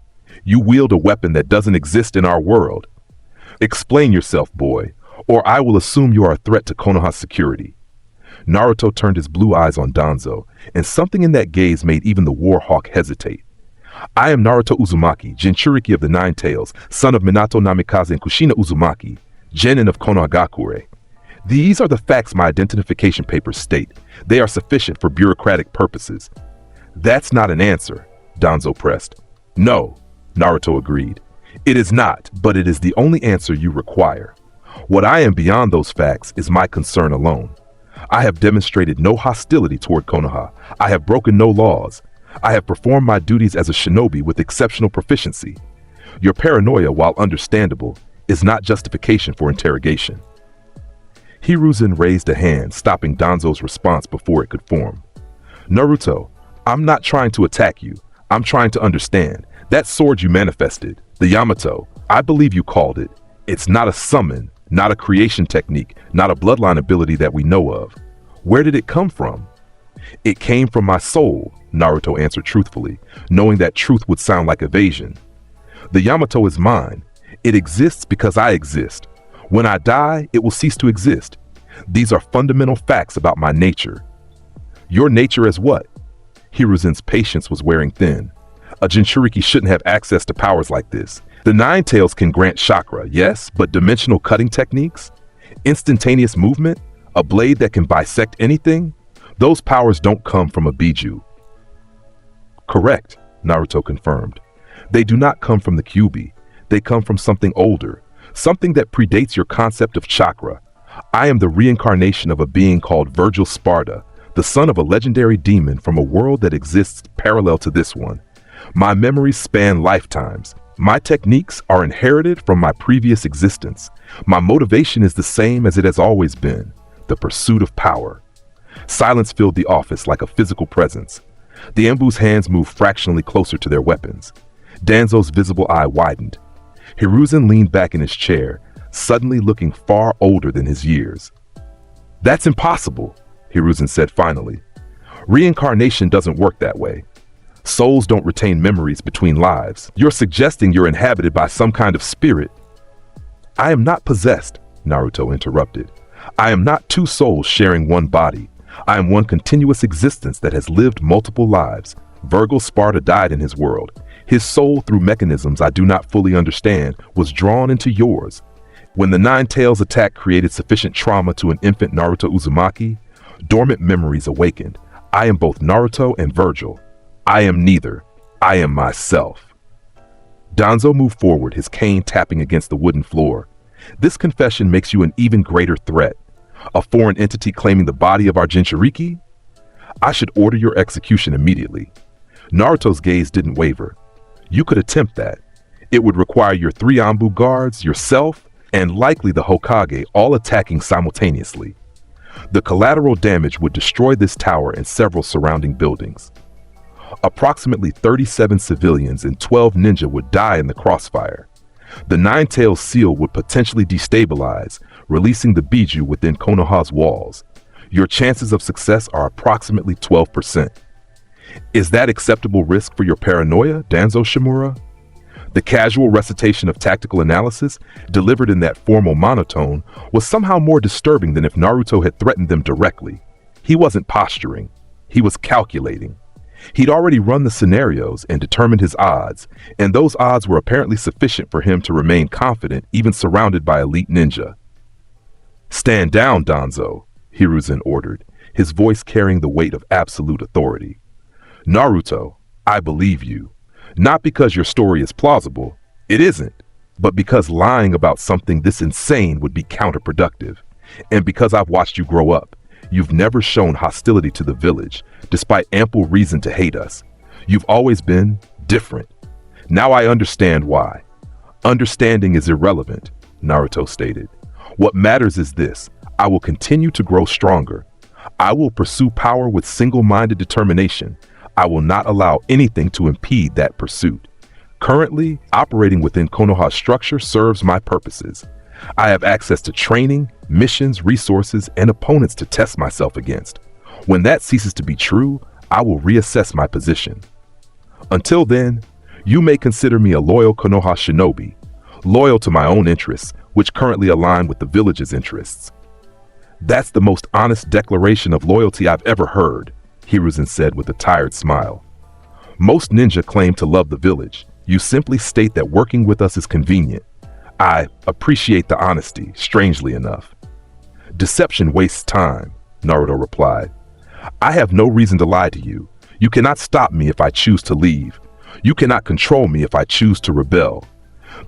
You wield a weapon that doesn't exist in our world. Explain yourself, boy, or I will assume you are a threat to Konoha's security." Naruto turned his blue eyes on Danzo, and something in that gaze made even the Warhawk hesitate. "I am Naruto Uzumaki, Jinchuriki of the Nine Tails, son of Minato Namikaze and Kushina Uzumaki, genin of Konohagakure. These are the facts my identification papers state. They are sufficient for bureaucratic purposes." "That's not an answer," Danzo pressed. "No," Naruto agreed. "It is not, but it is the only answer you require. What I am beyond those facts is my concern alone. I have demonstrated no hostility toward Konoha. I have broken no laws. I have performed my duties as a shinobi with exceptional proficiency. Your paranoia, while understandable, is not justification for interrogation." Hiruzen raised a hand, stopping Danzo's response before it could form. "Naruto, I'm not trying to attack you. I'm trying to understand. That sword you manifested, the Yamato, I believe you called it. It's not a summon, not a creation technique, not a bloodline ability that we know of. Where did it come from? It came from my soul, Naruto answered truthfully, knowing that truth would sound like evasion. The Yamato is mine. It exists because I exist. When I die, it will cease to exist. These are fundamental facts about my nature. Your nature as what? Hiruzen's patience was wearing thin. A Jinchuriki shouldn't have access to powers like this. The Nine Tails can grant chakra, yes, but dimensional cutting techniques? Instantaneous movement? A blade that can bisect anything? Those powers don't come from a Biju. Correct, Naruto confirmed. They do not come from the Kyuubi. They come from something older, something that predates your concept of chakra. I am the reincarnation of a being called Vergil Sparda, the son of a legendary demon from a world that exists parallel to this one. My memories span lifetimes. My techniques are inherited from my previous existence. My motivation is the same as it has always been, the pursuit of power. Silence filled the office like a physical presence. The Embu's hands moved fractionally closer to their weapons. Danzo's visible eye widened. Hiruzen leaned back in his chair, suddenly looking far older than his years. That's impossible, Hiruzen said finally. Reincarnation doesn't work that way. Souls don't retain memories between lives. You're suggesting you're inhabited by some kind of spirit. I am not possessed, Naruto interrupted. I am not two souls sharing one body. I am one continuous existence that has lived multiple lives. Vergil Sparda died in his world. His soul, through mechanisms I do not fully understand, was drawn into yours. When the Nine Tails attack created sufficient trauma to an infant Naruto Uzumaki, dormant memories awakened. I am both Naruto and Vergil. I am neither. I am myself. Danzo moved forward, his cane tapping against the wooden floor. This confession makes you an even greater threat. A foreign entity claiming the body of our Jinchuriki? I should order your execution immediately. Naruto's gaze didn't waver. You could attempt that. It would require your 3 Anbu guards, yourself, and likely the Hokage all attacking simultaneously. The collateral damage would destroy this tower and several surrounding buildings. Approximately 37 civilians and 12 ninja would die in the crossfire. The Nine Tails seal would potentially destabilize, releasing the Biju within Konoha's walls. Your chances of success are approximately 12%. Is that acceptable risk for your paranoia, Danzo Shimura? The casual recitation of tactical analysis, delivered in that formal monotone, was somehow more disturbing than if Naruto had threatened them directly. He wasn't posturing. He was calculating. He'd already run the scenarios and determined his odds, and those odds were apparently sufficient for him to remain confident even surrounded by elite ninja. Stand down, Danzo, Hiruzen ordered, his voice carrying the weight of absolute authority. Naruto, I believe you. Not because your story is plausible, it isn't, but because lying about something this insane would be counterproductive, and because I've watched you grow up. You've never shown hostility to the village, despite ample reason to hate us. You've always been different. Now I understand why. Understanding is irrelevant, Naruto stated. What matters is this: I will continue to grow stronger. I will pursue power with single-minded determination. I will not allow anything to impede that pursuit. Currently, operating within Konoha's structure serves my purposes. I have access to training, missions, resources, and opponents to test myself against. When that ceases to be true, I will reassess my position. Until then, you may consider me a loyal Konoha shinobi, loyal to my own interests, which currently align with the village's interests. That's the most honest declaration of loyalty I've ever heard, Hiruzen said with a tired smile. Most ninja claim to love the village. You simply state that working with us is convenient. I appreciate the honesty, strangely enough. Deception wastes time, Naruto replied. I have no reason to lie to you. You cannot stop me if I choose to leave. You cannot control me if I choose to rebel.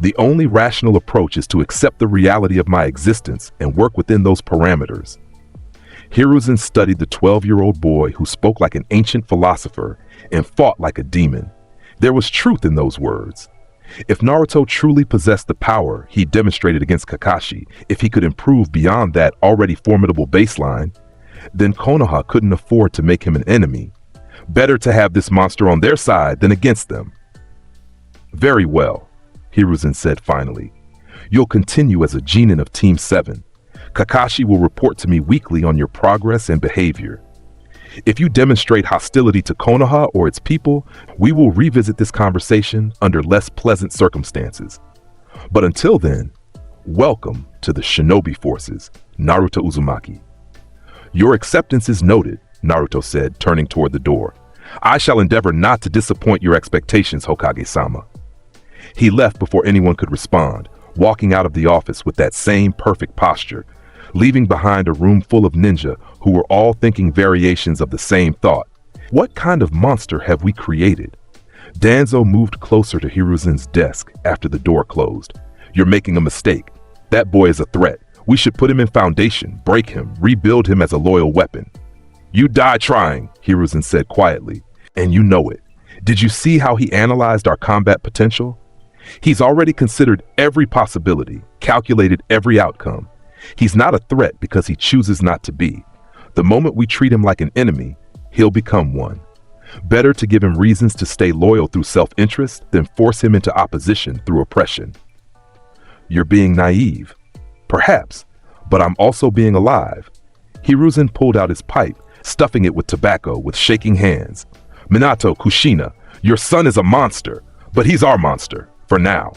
The only rational approach is to accept the reality of my existence and work within those parameters. Hiruzen studied the 12-year-old boy who spoke like an ancient philosopher and fought like a demon. There was truth in those words. If Naruto truly possessed the power he demonstrated against Kakashi, if he could improve beyond that already formidable baseline, then Konoha couldn't afford to make him an enemy. Better to have this monster on their side than against them. Very well, Hiruzen said finally. You'll continue as a genin of Team 7. Kakashi will report to me weekly on your progress and behavior. If you demonstrate hostility to Konoha or its people, we will revisit this conversation under less pleasant circumstances. But until then, welcome to the Shinobi Forces, Naruto Uzumaki. Your acceptance is noted, Naruto said, turning toward the door. I shall endeavor not to disappoint your expectations, Hokage-sama. He left before anyone could respond, walking out of the office with that same perfect posture, leaving behind a room full of ninja who were all thinking variations of the same thought. What kind of monster have we created? Danzo moved closer to Hiruzen's desk after the door closed. You're making a mistake. That boy is a threat. We should put him in foundation, break him, rebuild him as a loyal weapon. You die trying, Hiruzen said quietly, and you know it. Did you see how he analyzed our combat potential? He's already considered every possibility, calculated every outcome. He's not a threat because he chooses not to be. The moment we treat him like an enemy, he'll become one. Better to give him reasons to stay loyal through self-interest than force him into opposition through oppression. You're being naive. Perhaps, but I'm also being alive. Hiruzen pulled out his pipe, stuffing it with tobacco with shaking hands. Minato, Kushina, your son is a monster, but he's our monster, for now.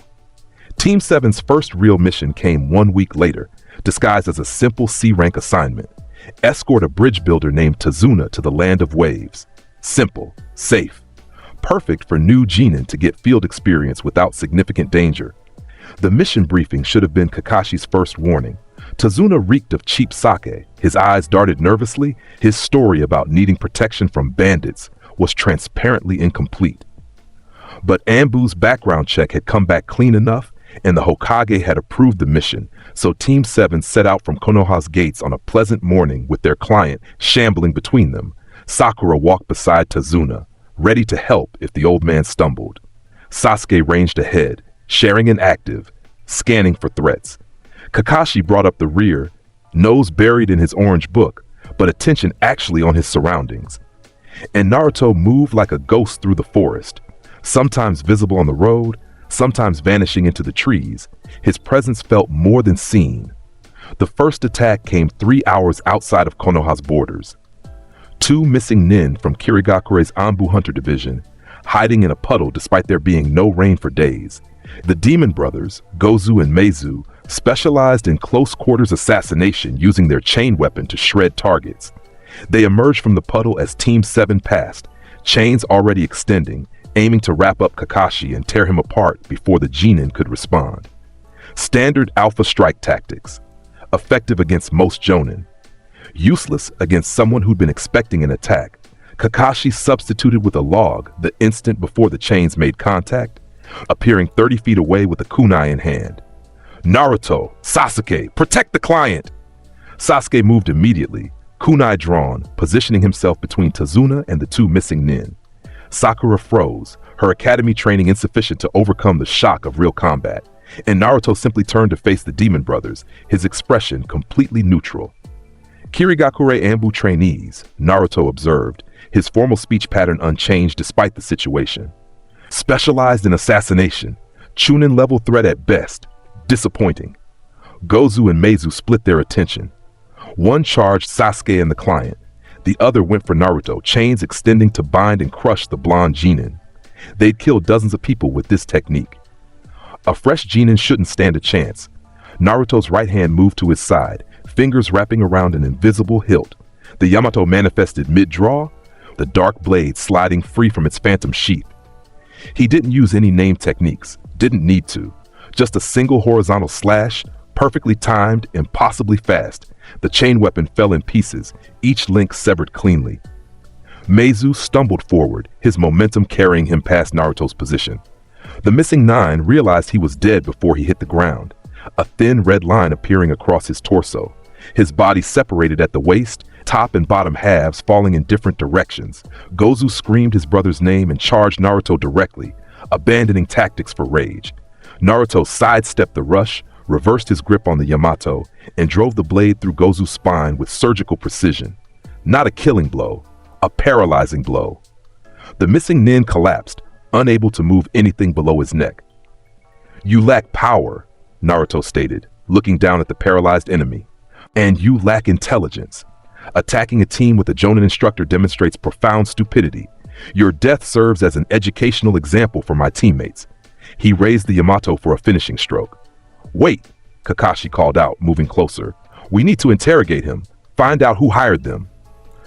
Team 7's first real mission came 1 week later, disguised as a simple C-rank assignment. Escort a bridge builder named Tazuna to the Land of Waves. Simple, safe, perfect for new genin to get field experience without significant danger. The mission briefing should have been Kakashi's first warning. Tazuna reeked of cheap sake, his eyes darted nervously, his story about needing protection from bandits was transparently incomplete. But Anbu's background check had come back clean enough, and the Hokage had approved the mission, so Team 7 set out from Konoha's gates on a pleasant morning with their client shambling between them. Sakura walked beside Tazuna, ready to help if the old man stumbled. Sasuke ranged ahead, sharing an active, scanning for threats. Kakashi brought up the rear, nose buried in his orange book, but attention actually on his surroundings. And Naruto moved like a ghost through the forest, sometimes visible on the road, sometimes vanishing into the trees. His presence felt more than seen. The first attack came 3 hours outside of Konoha's borders. 2 missing nin from Kirigakure's Anbu Hunter Division, hiding in a puddle despite there being no rain for days. The Demon Brothers, Gozu and Meizu, specialized in close-quarters assassination using their chain weapon to shred targets. They emerged from the puddle as Team 7 passed, chains already extending, aiming to wrap up Kakashi and tear him apart before the genin could respond. Standard alpha strike tactics, effective against most jonin. Useless against someone who'd been expecting an attack. Kakashi substituted with a log the instant before the chains made contact, appearing 30 feet away with a kunai in hand. Naruto, Sasuke, protect the client! Sasuke moved immediately, kunai drawn, positioning himself between Tazuna and the 2 missing nin. Sakura froze, her academy training insufficient to overcome the shock of real combat, and Naruto simply turned to face the Demon Brothers, his expression completely neutral. Kirigakure Anbu trainees, Naruto observed, his formal speech pattern unchanged despite the situation. Specialized in assassination, Chunin-level threat at best, disappointing. Gozu and Meizu split their attention. One charged Sasuke and the client. The other went for Naruto, chains extending to bind and crush the blonde genin. They'd killed dozens of people with this technique. A fresh genin shouldn't stand a chance. Naruto's right hand moved to his side, fingers wrapping around an invisible hilt. The Yamato manifested mid-draw, the dark blade sliding free from its phantom sheath. He didn't use any name techniques, didn't need to. Just a single horizontal slash, perfectly timed, impossibly fast. The chain weapon fell in pieces, each link severed cleanly. Meizu stumbled forward, his momentum carrying him past Naruto's position. The missing 9 realized he was dead before he hit the ground, a thin red line appearing across his torso. His body separated at the waist, top and bottom halves falling in different directions. Gozu screamed his brother's name and charged Naruto directly, abandoning tactics for rage. Naruto sidestepped the rush, reversed his grip on the Yamato, and drove the blade through Gozu's spine with surgical precision. Not a killing blow, a paralyzing blow. The missing nin collapsed, unable to move anything below his neck. "You lack power," Naruto stated, looking down at the paralyzed enemy. And you lack intelligence. Attacking a team with a Jonin instructor demonstrates profound stupidity. Your death serves as an educational example for my teammates. He raised the Yamato for a finishing stroke. Wait, Kakashi called out, moving closer. We need to interrogate him. Find out who hired them.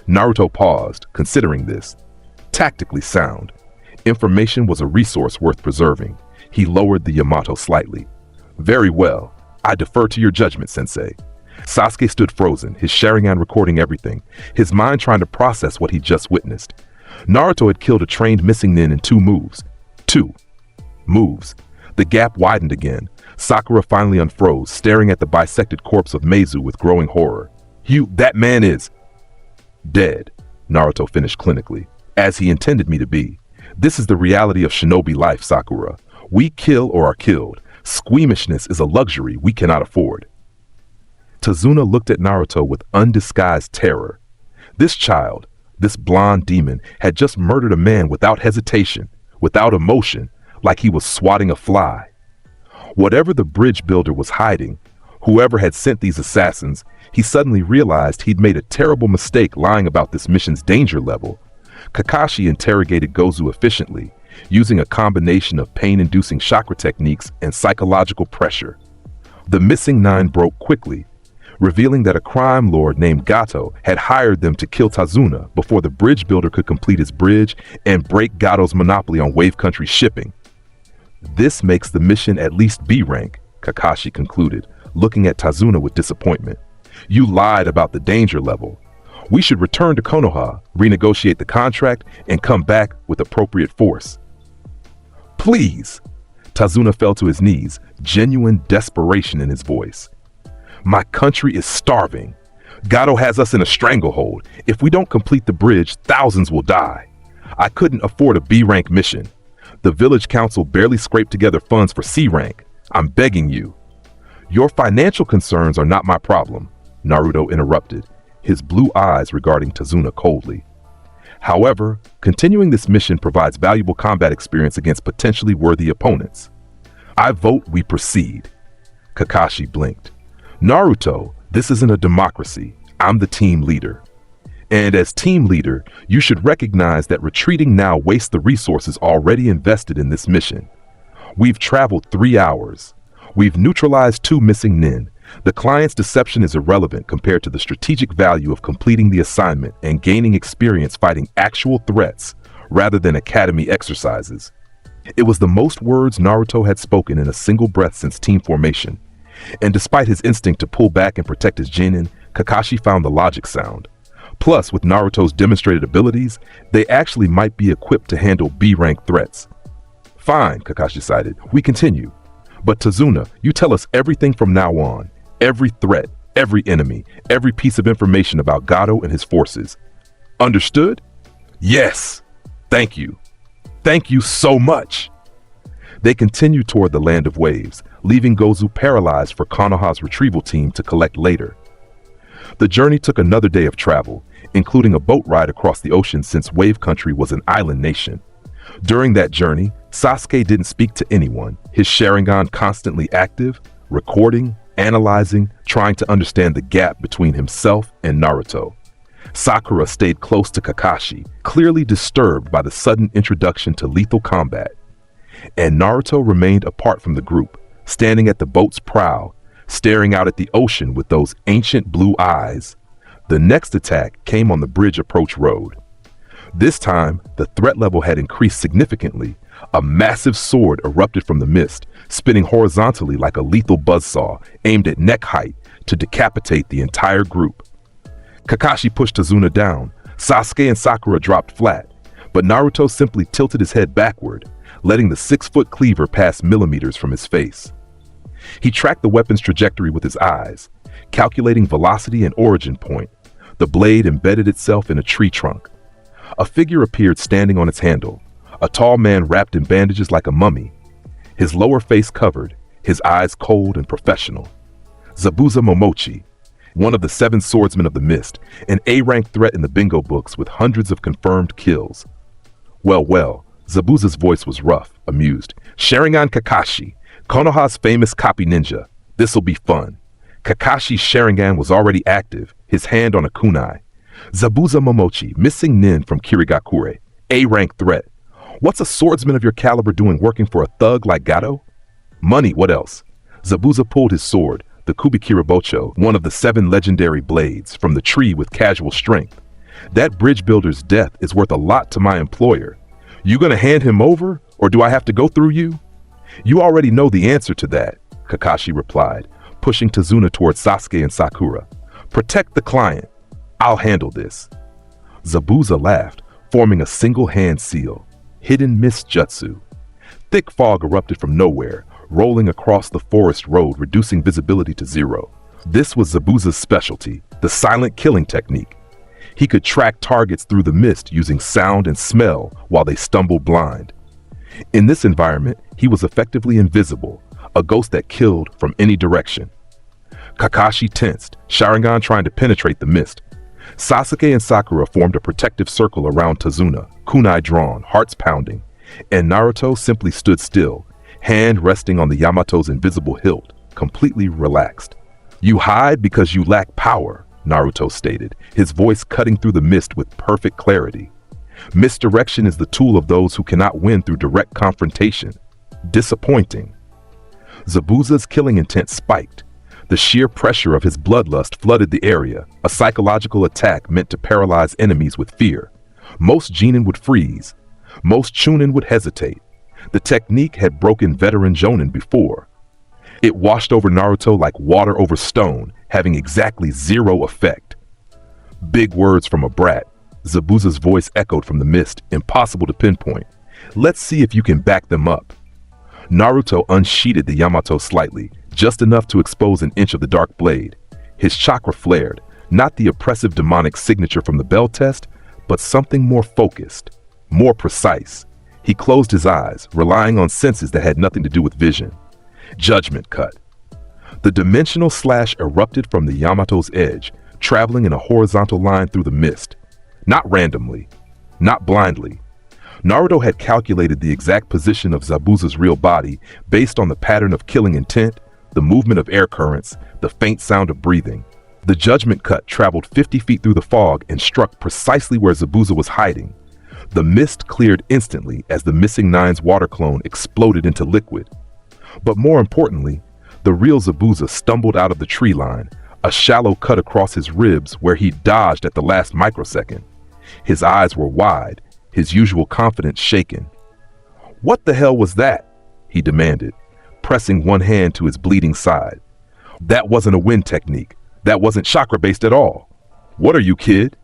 Naruto paused, considering this. Tactically sound. Information was a resource worth preserving. He lowered the Yamato slightly. Very well. I defer to your judgment, Sensei. Sasuke stood frozen, his Sharingan recording everything, his mind trying to process what he just witnessed. Naruto had killed a trained missing nin in 2 moves. 2 moves. The gap widened again. Sakura finally unfroze, staring at the bisected corpse of Meizu with growing horror. That man is dead, Naruto finished clinically, as he intended me to be. This is the reality of shinobi life, Sakura. We kill or are killed. Squeamishness is a luxury we cannot afford. Tazuna looked at Naruto with undisguised terror. This child, this blonde demon, had just murdered a man without hesitation, without emotion, like he was swatting a fly. Whatever the bridge builder was hiding, whoever had sent these assassins, he suddenly realized he'd made a terrible mistake lying about this mission's danger level. Kakashi interrogated Gozu efficiently, using a combination of pain-inducing chakra techniques and psychological pressure. The missing 9 broke quickly, revealing that a crime lord named Gato had hired them to kill Tazuna before the bridge builder could complete his bridge and break Gato's monopoly on Wave Country shipping. This makes the mission at least B rank, Kakashi concluded, looking at Tazuna with disappointment. You lied about the danger level. We should return to Konoha, renegotiate the contract, and come back with appropriate force. Please! Tazuna fell to his knees, genuine desperation in his voice. My country is starving. Gato has us in a stranglehold. If we don't complete the bridge, thousands will die. I couldn't afford a B-rank mission. The village council barely scraped together funds for C rank. I'm begging you. Your financial concerns are not my problem, Naruto interrupted, his blue eyes regarding Tazuna coldly. However, continuing this mission provides valuable combat experience against potentially worthy opponents. I vote we proceed. Kakashi blinked. Naruto, this isn't a democracy. I'm the team leader. And as team leader, you should recognize that retreating now wastes the resources already invested in this mission. We've traveled 3 hours. We've neutralized 2 missing nin. The client's deception is irrelevant compared to the strategic value of completing the assignment and gaining experience fighting actual threats rather than academy exercises. It was the most words Naruto had spoken in a single breath since team formation. And despite his instinct to pull back and protect his genin, Kakashi found the logic sound. Plus, with Naruto's demonstrated abilities, they actually might be equipped to handle B-rank threats. Fine, Kakashi decided. We continue. But Tazuna, you tell us everything from now on. Every threat, every enemy, every piece of information about Gato and his forces. Understood? Yes. Thank you. Thank you so much. They continued toward the Land of Waves, leaving Gozu paralyzed for Konoha's retrieval team to collect later. The journey took another day of travel, including a boat ride across the ocean since Wave Country was an island nation. During that journey, Sasuke didn't speak to anyone, his Sharingan constantly active, recording, analyzing, trying to understand the gap between himself and Naruto. Sakura stayed close to Kakashi, clearly disturbed by the sudden introduction to lethal combat. And Naruto remained apart from the group, standing at the boat's prow, staring out at the ocean with those ancient blue eyes. The next attack came on the bridge approach road. This time, the threat level had increased significantly. A massive sword erupted from the mist, spinning horizontally like a lethal buzzsaw, aimed at neck height to decapitate the entire group. Kakashi pushed Tazuna down. Sasuke and Sakura dropped flat, but Naruto simply tilted his head backward, letting the 6-foot cleaver pass millimeters from his face. He tracked the weapon's trajectory with his eyes, calculating velocity and origin point. The blade embedded itself in a tree trunk. A figure appeared standing on its handle, a tall man wrapped in bandages like a mummy, his lower face covered, his eyes cold and professional. Zabuza Momochi, one of the 7 swordsmen of the mist, an A-rank threat in the bingo books with hundreds of confirmed kills. Well, Zabuza's voice was rough, amused. Sharingan Kakashi, Konoha's famous copy ninja. This'll be fun. Kakashi's Sharingan was already active, his hand on a kunai. Zabuza Momochi, missing nin from Kirigakure. A-rank threat. What's a swordsman of your caliber doing working for a thug like Gato? Money, what else? Zabuza pulled his sword, the Kubikirabocho, one of the 7 legendary blades, from the tree with casual strength. That bridge builder's death is worth a lot to my employer. You gonna hand him over, or do I have to go through you? You already know the answer to that, Kakashi replied, pushing Tazuna towards Sasuke and Sakura. Protect the client. I'll handle this. Zabuza laughed, forming a single hand seal. Hidden mist jutsu. Thick fog erupted from nowhere, rolling across the forest road, reducing visibility to 0. This was Zabuza's specialty, the silent killing technique. He could track targets through the mist using sound and smell while they stumbled blind. In this environment, he was effectively invisible, a ghost that killed from any direction. Kakashi tensed, Sharingan trying to penetrate the mist. Sasuke and Sakura formed a protective circle around Tazuna, kunai drawn, hearts pounding, and Naruto simply stood still, hand resting on the Yamato's invisible hilt, completely relaxed. You hide because you lack power, Naruto stated, his voice cutting through the mist with perfect clarity. Misdirection is the tool of those who cannot win through direct confrontation. Disappointing. Zabuza's killing intent spiked. The sheer pressure of his bloodlust flooded the area, a psychological attack meant to paralyze enemies with fear. Most genin would freeze. Most chunin would hesitate. The technique had broken veteran jonin before. It washed over Naruto like water over stone, having exactly 0 effect. Big words from a brat. Zabuza's voice echoed from the mist, impossible to pinpoint. Let's see if you can back them up. Naruto unsheathed the Yamato slightly, just enough to expose an inch of the dark blade. His chakra flared, not the oppressive demonic signature from the bell test, but something more focused, more precise. He closed his eyes, relying on senses that had nothing to do with vision. Judgment cut. The dimensional slash erupted from the Yamato's edge, traveling in a horizontal line through the mist. Not randomly, not blindly. Naruto had calculated the exact position of Zabuza's real body based on the pattern of killing intent, the movement of air currents, the faint sound of breathing. The judgment cut traveled 50 feet through the fog and struck precisely where Zabuza was hiding. The mist cleared instantly as the missing nine's water clone exploded into liquid. But more importantly, the real Zabuza stumbled out of the tree line, a shallow cut across his ribs where he dodged at the last microsecond. His eyes were wide, his usual confidence shaken. "What the hell was that?" he demanded, pressing one hand to his bleeding side. "That wasn't a wind technique. That wasn't chakra-based at all. What are you, kid?"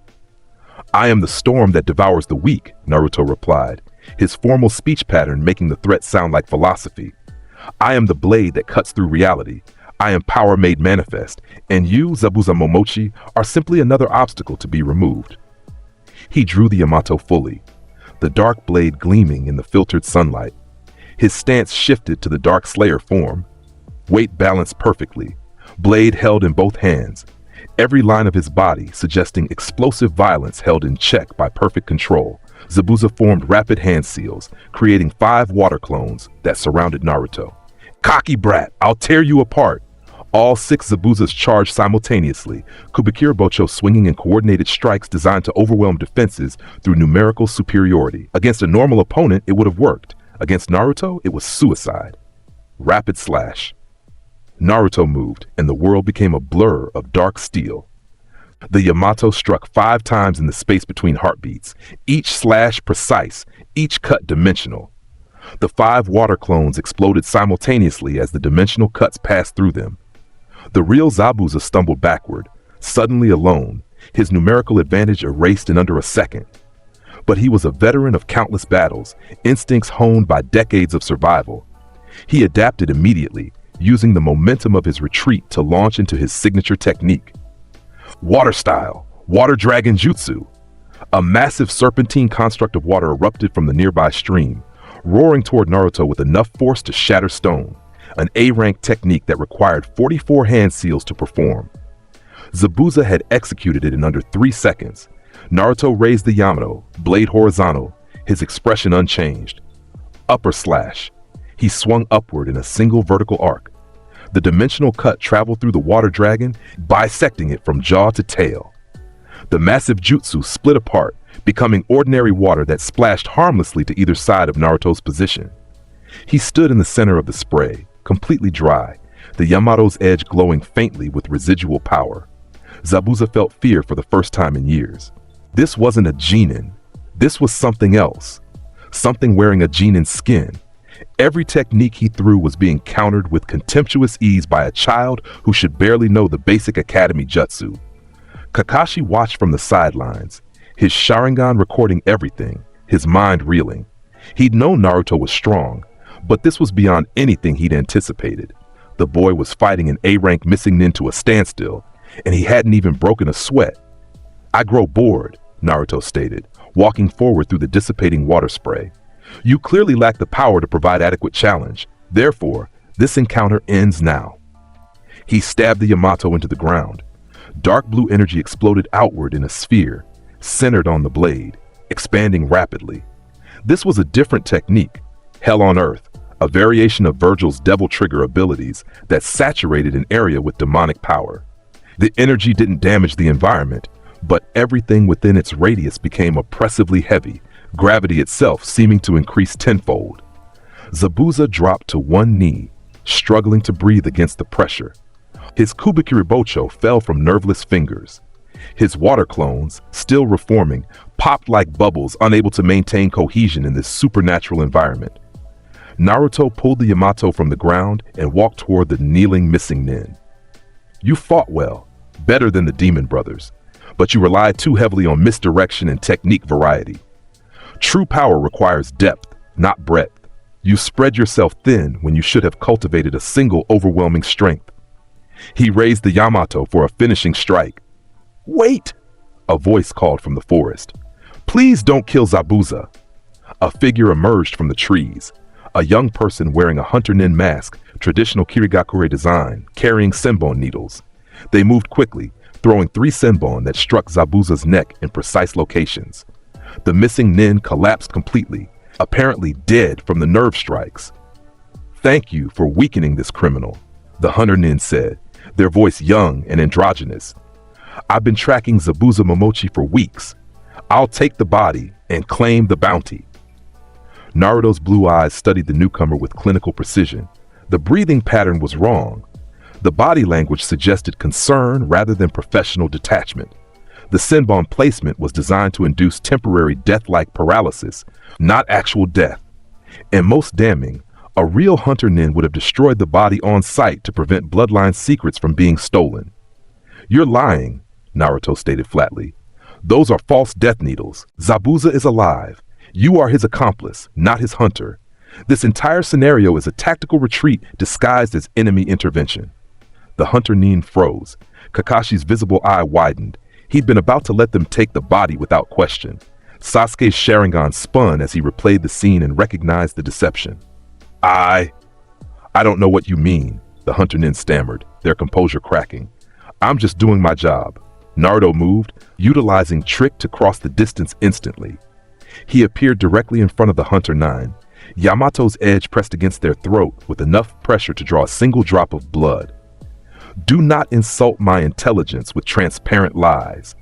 "I am the storm that devours the weak," Naruto replied, his formal speech pattern making the threat sound like philosophy. "I am the blade that cuts through reality. I am power made manifest, and you, Zabuza Momochi, are simply another obstacle to be removed." He drew the Yamato fully, the dark blade gleaming in the filtered sunlight. His stance shifted to the Dark Slayer form. Weight balanced perfectly, blade held in both hands, every line of his body suggesting explosive violence held in check by perfect control. Zabuza formed rapid hand seals, creating 5 water clones that surrounded Naruto. "Cocky brat, I'll tear you apart." All 6 Zabuzas charged simultaneously, Kubikirabocho swinging in coordinated strikes designed to overwhelm defenses through numerical superiority. Against a normal opponent, it would have worked. Against Naruto, it was suicide. Rapid slash. Naruto moved, and the world became a blur of dark steel. The Yamato struck 5 times in the space between heartbeats, each slash precise, each cut dimensional. The 5 water clones exploded simultaneously as the dimensional cuts passed through them. The real Zabuza stumbled backward, suddenly alone, his numerical advantage erased in under a second. But he was a veteran of countless battles, instincts honed by decades of survival. He adapted immediately, using the momentum of his retreat to launch into his signature technique. Water style, water dragon jutsu. A massive serpentine construct of water erupted from the nearby stream, roaring toward Naruto with enough force to shatter stone. An A-rank technique that required 44 hand seals to perform. Zabuza had executed it in under 3 seconds. Naruto raised the Yamato, blade horizontal, his expression unchanged. Upper slash. He swung upward in a single vertical arc. The dimensional cut traveled through the water dragon, bisecting it from jaw to tail. The massive jutsu split apart, becoming ordinary water that splashed harmlessly to either side of Naruto's position. He stood in the center of the spray, completely dry, the Yamato's edge glowing faintly with residual power. Zabuza felt fear for the first time in years. This wasn't a genin. This was something else. Something wearing a genin's skin. Every technique he threw was being countered with contemptuous ease by a child who should barely know the basic academy jutsu. Kakashi watched from the sidelines, his Sharingan recording everything, his mind reeling. He'd known Naruto was strong, but this was beyond anything he'd anticipated. The boy was fighting an A-rank missing nin to a standstill, and he hadn't even broken a sweat. "I grow bored," Naruto stated, walking forward through the dissipating water spray. "You clearly lack the power to provide adequate challenge. Therefore, this encounter ends now." He stabbed the Yamato into the ground. Dark blue energy exploded outward in a sphere, centered on the blade, expanding rapidly. This was a different technique, Hell on Earth, a variation of Vergil's devil trigger abilities that saturated an area with demonic power. The energy didn't damage the environment, but everything within its radius became oppressively heavy, gravity itself seeming to increase tenfold. Zabuza dropped to one knee, struggling to breathe against the pressure. His Kubikiribocho fell from nerveless fingers. His water clones, still reforming, popped like bubbles, unable to maintain cohesion in this supernatural environment. Naruto pulled the Yamato from the ground and walked toward the kneeling missing nin. "You fought well, better than the Demon Brothers, but you relied too heavily on misdirection and technique variety. True power requires depth, not breadth. You spread yourself thin when you should have cultivated a single overwhelming strength." He raised the Yamato for a finishing strike. "Wait!" a voice called from the forest. "Please don't kill Zabuza." A figure emerged from the trees, a young person wearing a hunter-nin mask, traditional Kirigakure design, carrying senbon needles. They moved quickly, throwing 3 senbon that struck Zabuza's neck in precise locations. The missing nin collapsed completely, apparently dead from the nerve strikes. "Thank you for weakening this criminal," the hunter nin said, their voice young and androgynous. "I've been tracking Zabuza Momochi for weeks. I'll take the body and claim the bounty." Naruto's blue eyes studied the newcomer with clinical precision. The breathing pattern was wrong. The body language suggested concern rather than professional detachment. The senbon placement was designed to induce temporary death-like paralysis, not actual death. And most damning, a real hunter nin would have destroyed the body on site to prevent bloodline secrets from being stolen. "You're lying," Naruto stated flatly. "Those are false death needles. Zabuza is alive. You are his accomplice, not his hunter. This entire scenario is a tactical retreat disguised as enemy intervention." The hunter nin froze. Kakashi's visible eye widened. He'd been about to let them take the body without question. Sasuke's Sharingan spun as he replayed the scene and recognized the deception. I don't know what you mean," the hunter nin stammered, their composure cracking. "I'm just doing my job." Naruto moved, utilizing trick to cross the distance instantly. He appeared directly in front of the hunter nin. Yamato's edge pressed against their throat with enough pressure to draw a single drop of blood. "Do not insult my intelligence with transparent lies.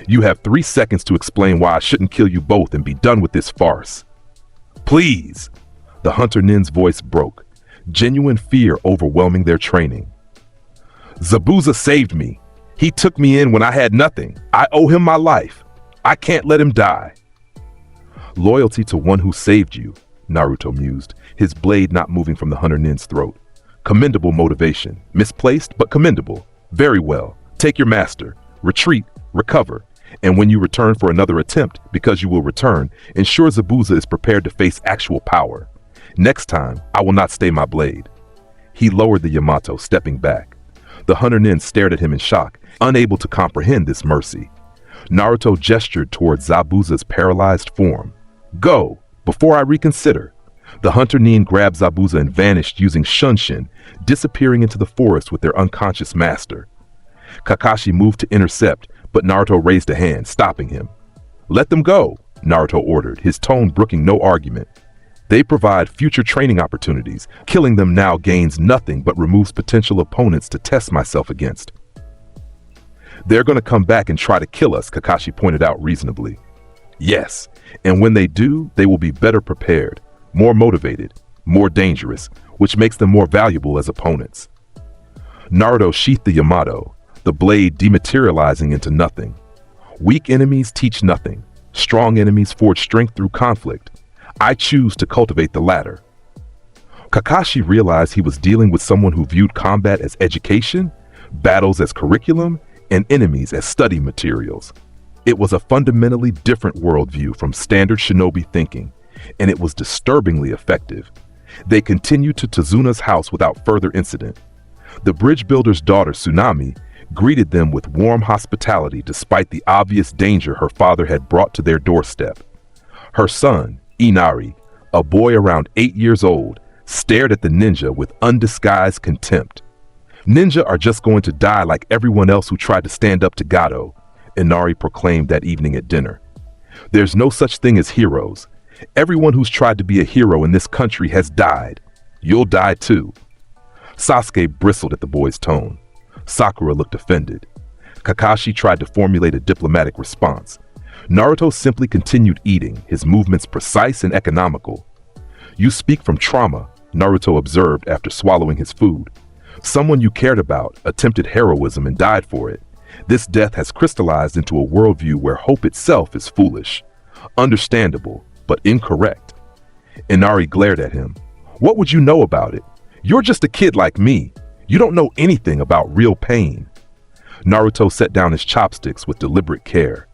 You have 3 seconds to explain why I shouldn't kill you both and be done with this farce." "Please!" The hunter nin's voice broke, genuine fear overwhelming their training. "Zabuza saved me. He took me in when I had nothing. I owe him my life. I can't let him die." "Loyalty to one who saved you," Naruto mused, his blade not moving from the hunter nin's throat. "Commendable motivation. Misplaced, but commendable. Very well. Take your master. Retreat, recover, and when you return for another attempt, because you will return, ensure Zabuza is prepared to face actual power. Next time, I will not stay my blade." He lowered the Yamato, stepping back. The hunter nin stared at him in shock, unable to comprehend this mercy. Naruto gestured toward Zabuza's paralyzed form. "Go, before I reconsider." The hunter nin grabbed Zabuza and vanished using Shunshin, disappearing into the forest with their unconscious master. Kakashi moved to intercept, but Naruto raised a hand, stopping him. "Let them go," Naruto ordered, his tone brooking no argument. They provide future training opportunities. Killing them now gains nothing but removes potential opponents to test myself against. They're going to come back and try to kill us, Kakashi pointed out reasonably. Yes, and when they do, they will be better prepared, more motivated, more dangerous, which makes them more valuable as opponents. Naruto sheathed the Yamato, the blade dematerializing into nothing. Weak enemies teach nothing. Strong enemies forge strength through conflict. I choose to cultivate the latter. Kakashi realized he was dealing with someone who viewed combat as education, battles as curriculum, and enemies as study materials. It was a fundamentally different worldview from standard shinobi thinking, and it was disturbingly effective. They continued to Tazuna's house without further incident. The bridge builder's daughter, Tsunami, greeted them with warm hospitality despite the obvious danger her father had brought to their doorstep. Her son, Inari, a boy around 8 years old, stared at the ninja with undisguised contempt. Ninja are just going to die like everyone else who tried to stand up to Gato, Inari proclaimed that evening at dinner. There's no such thing as heroes. Everyone who's tried to be a hero in this country has died. You'll die too. Sasuke bristled at the boy's tone. Sakura looked offended. Kakashi tried to formulate a diplomatic response. Naruto simply continued eating, his movements precise and economical. You speak from trauma, Naruto observed after swallowing his food. Someone you cared about attempted heroism and died for it. This death has crystallized into a worldview where hope itself is foolish. Understandable, but incorrect. Inari glared at him. What would you know about it? You're just a kid like me. You don't know anything about real pain. Naruto set down his chopsticks with deliberate care.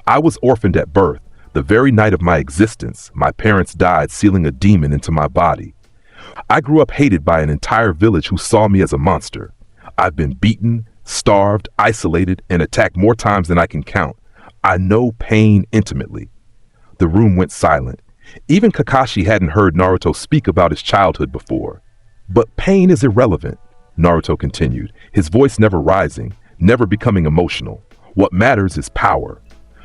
I was orphaned at birth. The very night of my existence, my parents died sealing a demon into my body. I grew up hated by an entire village who saw me as a monster. I've been beaten, starved, isolated, and attacked more times than I can count. I know pain intimately. The room went silent. Even Kakashi hadn't heard Naruto speak about his childhood before. But pain is irrelevant, Naruto continued, his voice never rising, never becoming emotional. What matters is power.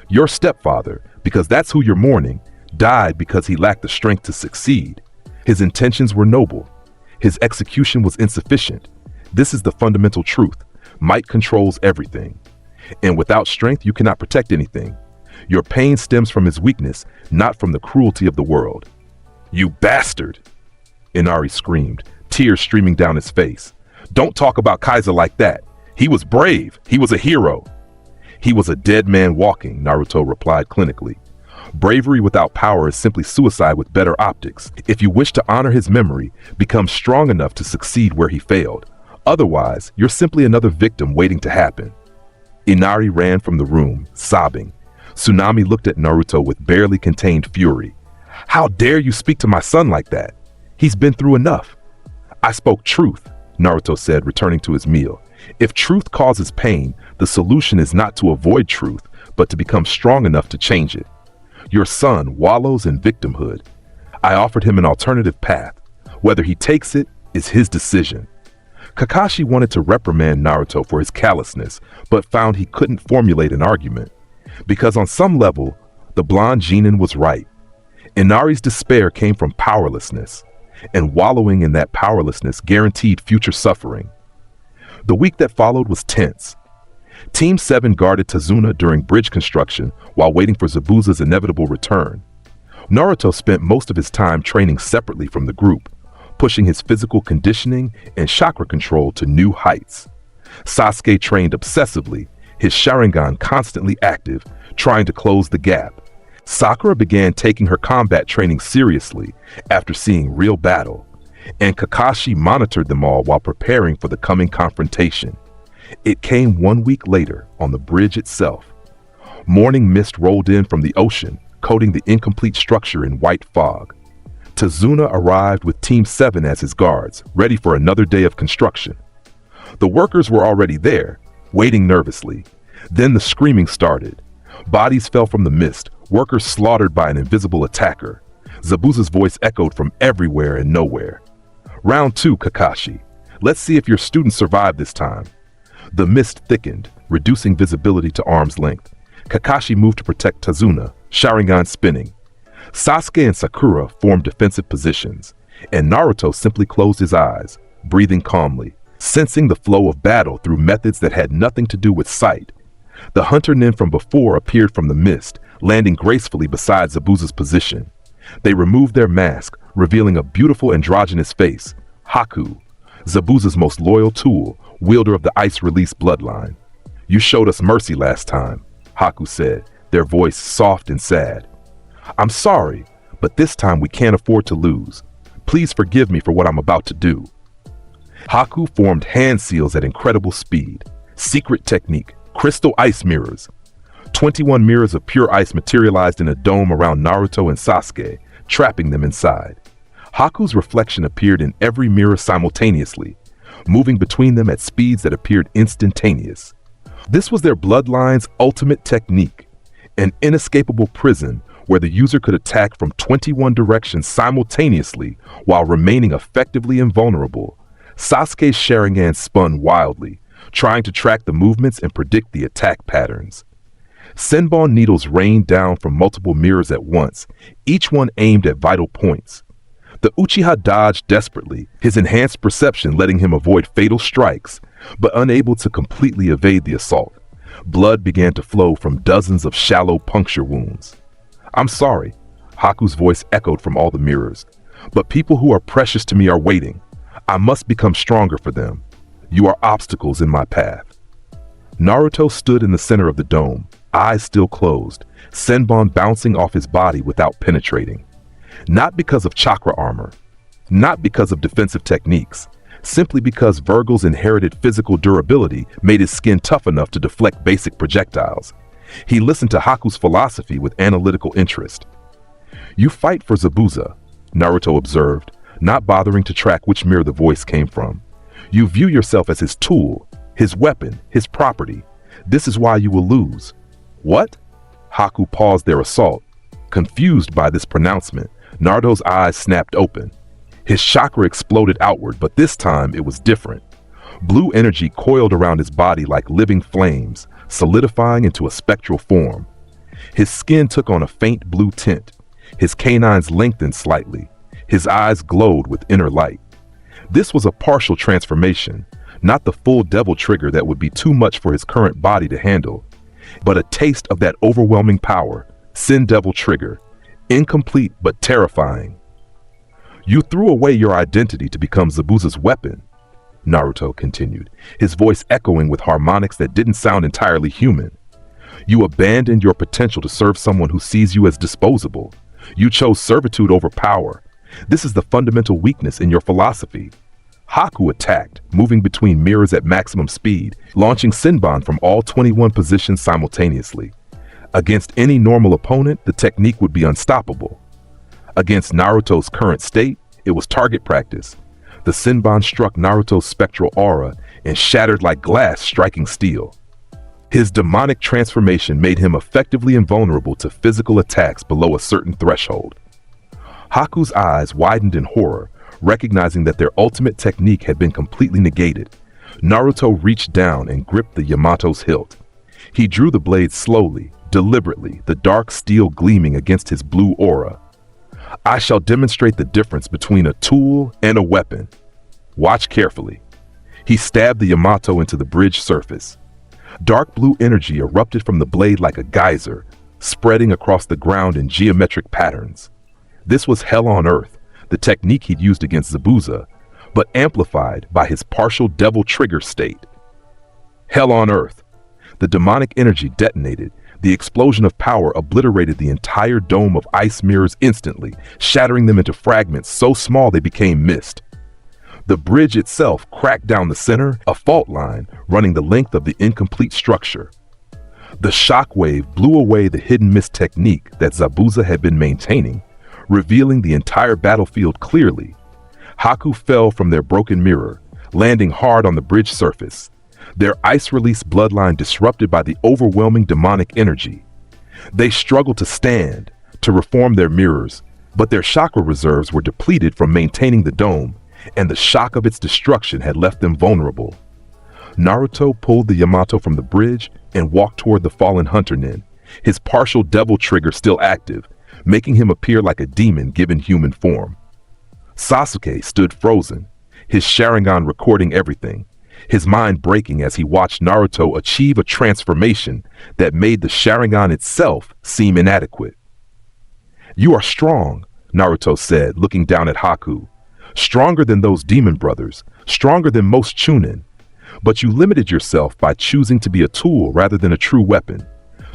Your stepfather, because that's who you're mourning, died because he lacked the strength to succeed. His intentions were noble. His execution was insufficient. This is the fundamental truth. Might controls everything. And without strength, you cannot protect anything. Your pain stems from his weakness, not from the cruelty of the world. You bastard! Inari screamed, tears streaming down his face. Don't talk about Kaiser like that. He was brave. He was a hero. He was a dead man walking, Naruto replied clinically. Bravery without power is simply suicide with better optics. If you wish to honor his memory, become strong enough to succeed where he failed. Otherwise, you're simply another victim waiting to happen. Inari ran from the room, sobbing. Tsunami looked at Naruto with barely contained fury. How dare you speak to my son like that? He's been through enough. I spoke truth, Naruto said, returning to his meal. If truth causes pain, the solution is not to avoid truth, but to become strong enough to change it. Your son wallows in victimhood. I offered him an alternative path. Whether he takes it is his decision. Kakashi wanted to reprimand Naruto for his callousness, but found he couldn't formulate an argument. Because on some level, the blonde genin was right. Inari's despair came from powerlessness, and wallowing in that powerlessness guaranteed future suffering. The week that followed was tense. Team 7 guarded Tazuna during bridge construction while waiting for Zabuza's inevitable return. Naruto spent most of his time training separately from the group, pushing his physical conditioning and chakra control to new heights. Sasuke trained obsessively, his Sharingan constantly active, trying to close the gap. Sakura began taking her combat training seriously after seeing real battle, and Kakashi monitored them all while preparing for the coming confrontation. It came 1 week later on the bridge itself. Morning mist rolled in from the ocean, coating the incomplete structure in white fog. Tazuna arrived with Team 7 as his guards, ready for another day of construction. The workers were already there, waiting nervously. Then the screaming started. Bodies fell from the mist, workers slaughtered by an invisible attacker. Zabuza's voice echoed from everywhere and nowhere. Round 2, Kakashi. Let's see if your students survive this time. The mist thickened, reducing visibility to arm's length. Kakashi moved to protect Tazuna, Sharingan spinning. Sasuke and Sakura formed defensive positions, and Naruto simply closed his eyes, breathing calmly, sensing the flow of battle through methods that had nothing to do with sight. The hunter nin from before appeared from the mist, landing gracefully beside Zabuza's position. They removed their mask, revealing a beautiful androgynous face, Haku, Zabuza's most loyal tool, wielder of the ice-release bloodline. "You showed us mercy last time," Haku said, their voice soft and sad. "I'm sorry, but this time we can't afford to lose. Please forgive me for what I'm about to do." Haku formed hand seals at incredible speed. Secret technique, crystal ice mirrors. 21 mirrors of pure ice materialized in a dome around Naruto and Sasuke, trapping them inside. Haku's reflection appeared in every mirror simultaneously, moving between them at speeds that appeared instantaneous. This was their bloodline's ultimate technique, an inescapable prison where the user could attack from 21 directions simultaneously while remaining effectively invulnerable. Sasuke's Sharingan spun wildly, trying to track the movements and predict the attack patterns. Senbon needles rained down from multiple mirrors at once, each one aimed at vital points. The Uchiha dodged desperately, his enhanced perception letting him avoid fatal strikes, but unable to completely evade the assault. Blood began to flow from dozens of shallow puncture wounds. "I'm sorry," Haku's voice echoed from all the mirrors, "but people who are precious to me are waiting. I must become stronger for them. You are obstacles in my path." Naruto stood in the center of the dome, eyes still closed, Senbon bouncing off his body without penetrating. Not because of chakra armor, not because of defensive techniques, simply because Vergil's inherited physical durability made his skin tough enough to deflect basic projectiles. He listened to Haku's philosophy with analytical interest. "You fight for Zabuza," Naruto observed, not bothering to track which mirror the voice came from. "You view yourself as his tool, his weapon, his property. This is why you will lose." "What?" Haku paused their assault. Confused by this pronouncement, Naruto's eyes snapped open. His chakra exploded outward, but this time it was different. Blue energy coiled around his body like living flames, solidifying into a spectral form. His skin took on a faint blue tint. His canines lengthened slightly. His eyes glowed with inner light. This was a partial transformation, not the full devil trigger that would be too much for his current body to handle, but a taste of that overwhelming power, Sin Devil Trigger, incomplete but terrifying. "You threw away your identity to become Zabuza's weapon," Naruto continued, his voice echoing with harmonics that didn't sound entirely human. "You abandoned your potential to serve someone who sees you as disposable. You chose servitude over power. This is the fundamental weakness in your philosophy." Haku attacked, moving between mirrors at maximum speed, launching Senbon from all 21 positions simultaneously. Against any normal opponent, the technique would be unstoppable. Against Naruto's current state, it was target practice. The Senbon struck Naruto's spectral aura and shattered like glass striking steel. His demonic transformation made him effectively invulnerable to physical attacks below a certain threshold. Haku's eyes widened in horror, recognizing that their ultimate technique had been completely negated. Naruto reached down and gripped the Yamato's hilt. He drew the blade slowly, deliberately, the dark steel gleaming against his blue aura. "I shall demonstrate the difference between a tool and a weapon. Watch carefully." He stabbed the Yamato into the bridge surface. Dark blue energy erupted from the blade like a geyser, spreading across the ground in geometric patterns. This was hell on earth, the technique he'd used against Zabuza, but amplified by his partial devil trigger state. Hell on earth. The demonic energy detonated. The explosion of power obliterated the entire dome of ice mirrors instantly, shattering them into fragments so small they became mist. The bridge itself cracked down the center, a fault line running the length of the incomplete structure. The shockwave blew away the hidden mist technique that Zabuza had been maintaining, revealing the entire battlefield clearly. Haku fell from their broken mirror, landing hard on the bridge surface, their ice-release bloodline disrupted by the overwhelming demonic energy. They struggled to stand, to reform their mirrors, but their chakra reserves were depleted from maintaining the dome, and the shock of its destruction had left them vulnerable. Naruto pulled the Yamato from the bridge and walked toward the fallen hunter nin, his partial devil trigger still active, making him appear like a demon given human form. Sasuke stood frozen, his Sharingan recording everything, his mind breaking as he watched Naruto achieve a transformation that made the Sharingan itself seem inadequate. "You are strong," Naruto said, looking down at Haku. "Stronger than those demon brothers, stronger than most Chunin. But you limited yourself by choosing to be a tool rather than a true weapon.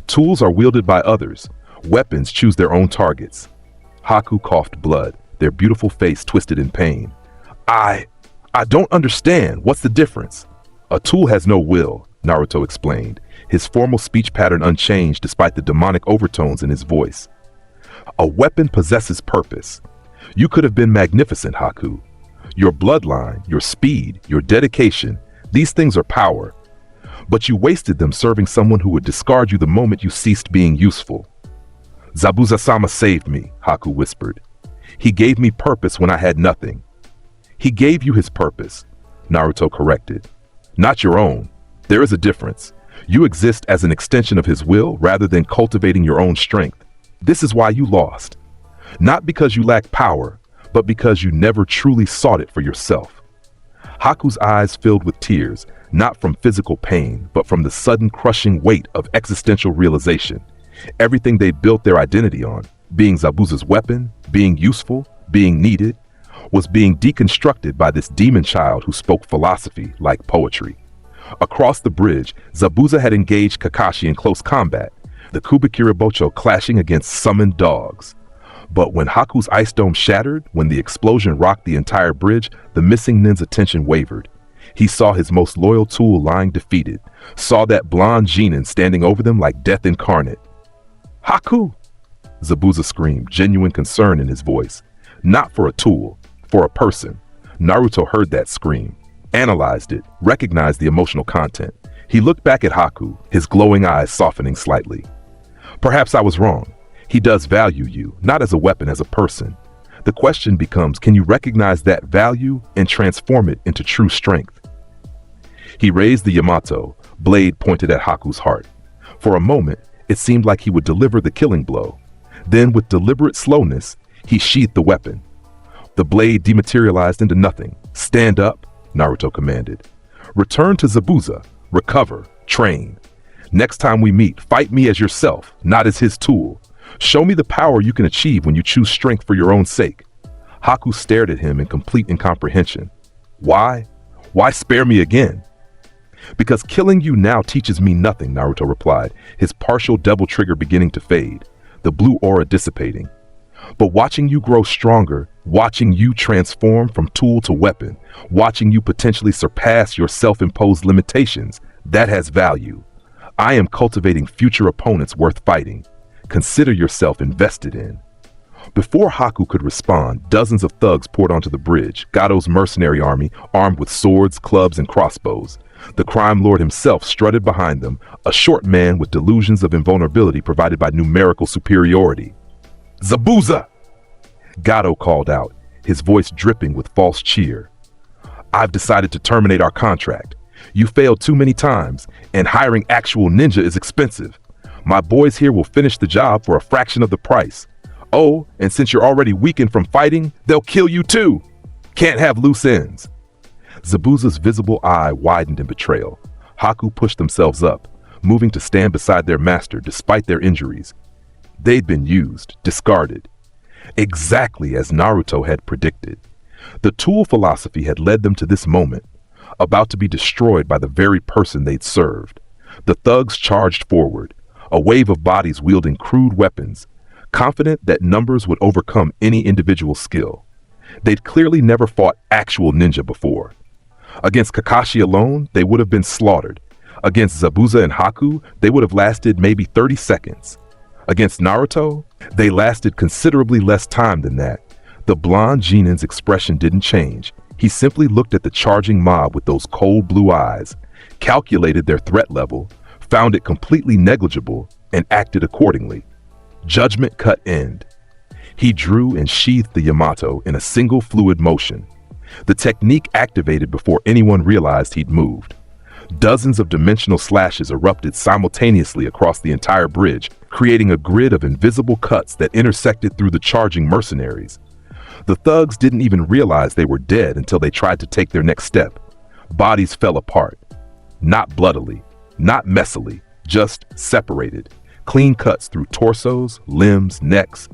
Tools are wielded by others. Weapons choose their own targets." Haku coughed blood, their beautiful face twisted in pain. I don't understand. What's the difference?" "A tool has no will," Naruto explained, his formal speech pattern unchanged despite the demonic overtones in his voice. "A weapon possesses purpose. You could have been magnificent, Haku. Your bloodline, your speed, your dedication, these things are power. But you wasted them serving someone who would discard you the moment you ceased being useful." "Zabuza-sama saved me," Haku whispered. "He gave me purpose when I had nothing." "He gave you his purpose," Naruto corrected. "Not your own. There is a difference. You exist as an extension of his will rather than cultivating your own strength. This is why you lost. Not because you lack power, but because you never truly sought it for yourself." Haku's eyes filled with tears, not from physical pain, but from the sudden crushing weight of existential realization. Everything they built their identity on, being Zabuza's weapon, being useful, being needed, was being deconstructed by this demon child who spoke philosophy like poetry. Across the bridge, Zabuza had engaged Kakashi in close combat, the Kubikiribocho clashing against summoned dogs. But when Haku's ice dome shattered, when the explosion rocked the entire bridge, the missing nin's attention wavered. He saw his most loyal tool lying defeated, saw that blonde genin standing over them like death incarnate. "Haku!" Zabuza screamed, genuine concern in his voice. Not for a tool, for a person. Naruto heard that scream, analyzed it, recognized the emotional content. He looked back at Haku, his glowing eyes softening slightly. "Perhaps I was wrong. He does value you, not as a weapon, as a person. The question becomes, can you recognize that value and transform it into true strength?" He raised the Yamato, blade pointed at Haku's heart. For a moment, it seemed like he would deliver the killing blow. Then, with deliberate slowness, he sheathed the weapon. The blade dematerialized into nothing. "Stand up," Naruto commanded. "Return to Zabuza. Recover. Train. Next time we meet, fight me as yourself, not as his tool. Show me the power you can achieve when you choose strength for your own sake." Haku stared at him in complete incomprehension. "Why? Why spare me again?" "Because killing you now teaches me nothing," Naruto replied, his partial devil trigger beginning to fade, the blue aura dissipating. "But watching you grow stronger, watching you transform from tool to weapon, watching you potentially surpass your self-imposed limitations, that has value. I am cultivating future opponents worth fighting. Consider yourself invested in." Before Haku could respond, dozens of thugs poured onto the bridge, Gado's mercenary army, armed with swords, clubs, and crossbows. The crime lord himself strutted behind them, a short man with delusions of invulnerability provided by numerical superiority. "Zabuza!" Gado called out, his voice dripping with false cheer. "I've decided to terminate our contract. You failed too many times, and hiring actual ninja is expensive. My boys here will finish the job for a fraction of the price. Oh, and since you're already weakened from fighting, they'll kill you too. Can't have loose ends." Zabuza's visible eye widened in betrayal. Haku pushed themselves up, moving to stand beside their master despite their injuries. They'd been used, discarded. Exactly as Naruto had predicted. The tool philosophy had led them to this moment, about to be destroyed by the very person they'd served. The thugs charged forward, a wave of bodies wielding crude weapons, confident that numbers would overcome any individual skill. They'd clearly never fought actual ninja before. Against Kakashi alone, they would have been slaughtered. Against Zabuza and Haku, they would have lasted maybe 30 seconds. Against Naruto, they lasted considerably less time than that. The blonde genin's expression didn't change. He simply looked at the charging mob with those cold blue eyes, calculated their threat level, found it completely negligible, and acted accordingly. Judgment cut end. He drew and sheathed the Yamato in a single fluid motion. The technique activated before anyone realized he'd moved. Dozens of dimensional slashes erupted simultaneously across the entire bridge, creating a grid of invisible cuts that intersected through the charging mercenaries. The thugs didn't even realize they were dead until they tried to take their next step. Bodies fell apart. Not bloodily, not messily, just separated. Clean cuts through torsos, limbs, necks.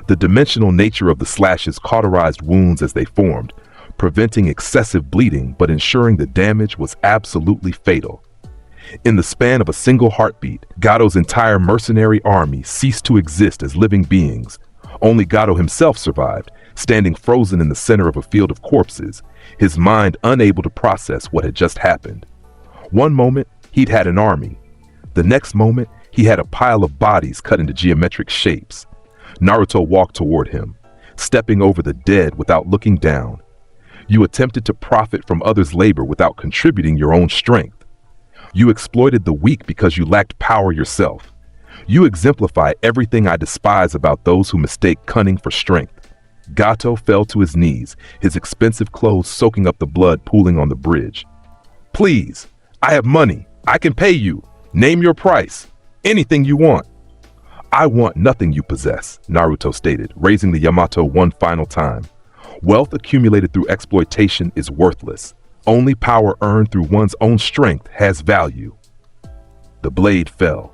The dimensional nature of the slashes cauterized wounds as they formed, preventing excessive bleeding but ensuring the damage was absolutely fatal. In the span of a single heartbeat, Gato's entire mercenary army ceased to exist as living beings. Only Gato himself survived, standing frozen in the center of a field of corpses, his mind unable to process what had just happened. One moment, he'd had an army. The next moment, he had a pile of bodies cut into geometric shapes. Naruto walked toward him, stepping over the dead without looking down. You attempted to profit from others' labor without contributing your own strength. You exploited the weak because you lacked power yourself. You exemplify everything I despise about those who mistake cunning for strength. Gato fell to his knees, his expensive clothes soaking up the blood pooling on the bridge. Please, I have money. I can pay you. Name your price. Anything you want. I want nothing you possess, Naruto stated, raising the Yamato one final time. Wealth accumulated through exploitation is worthless. Only power earned through one's own strength has value. The blade fell.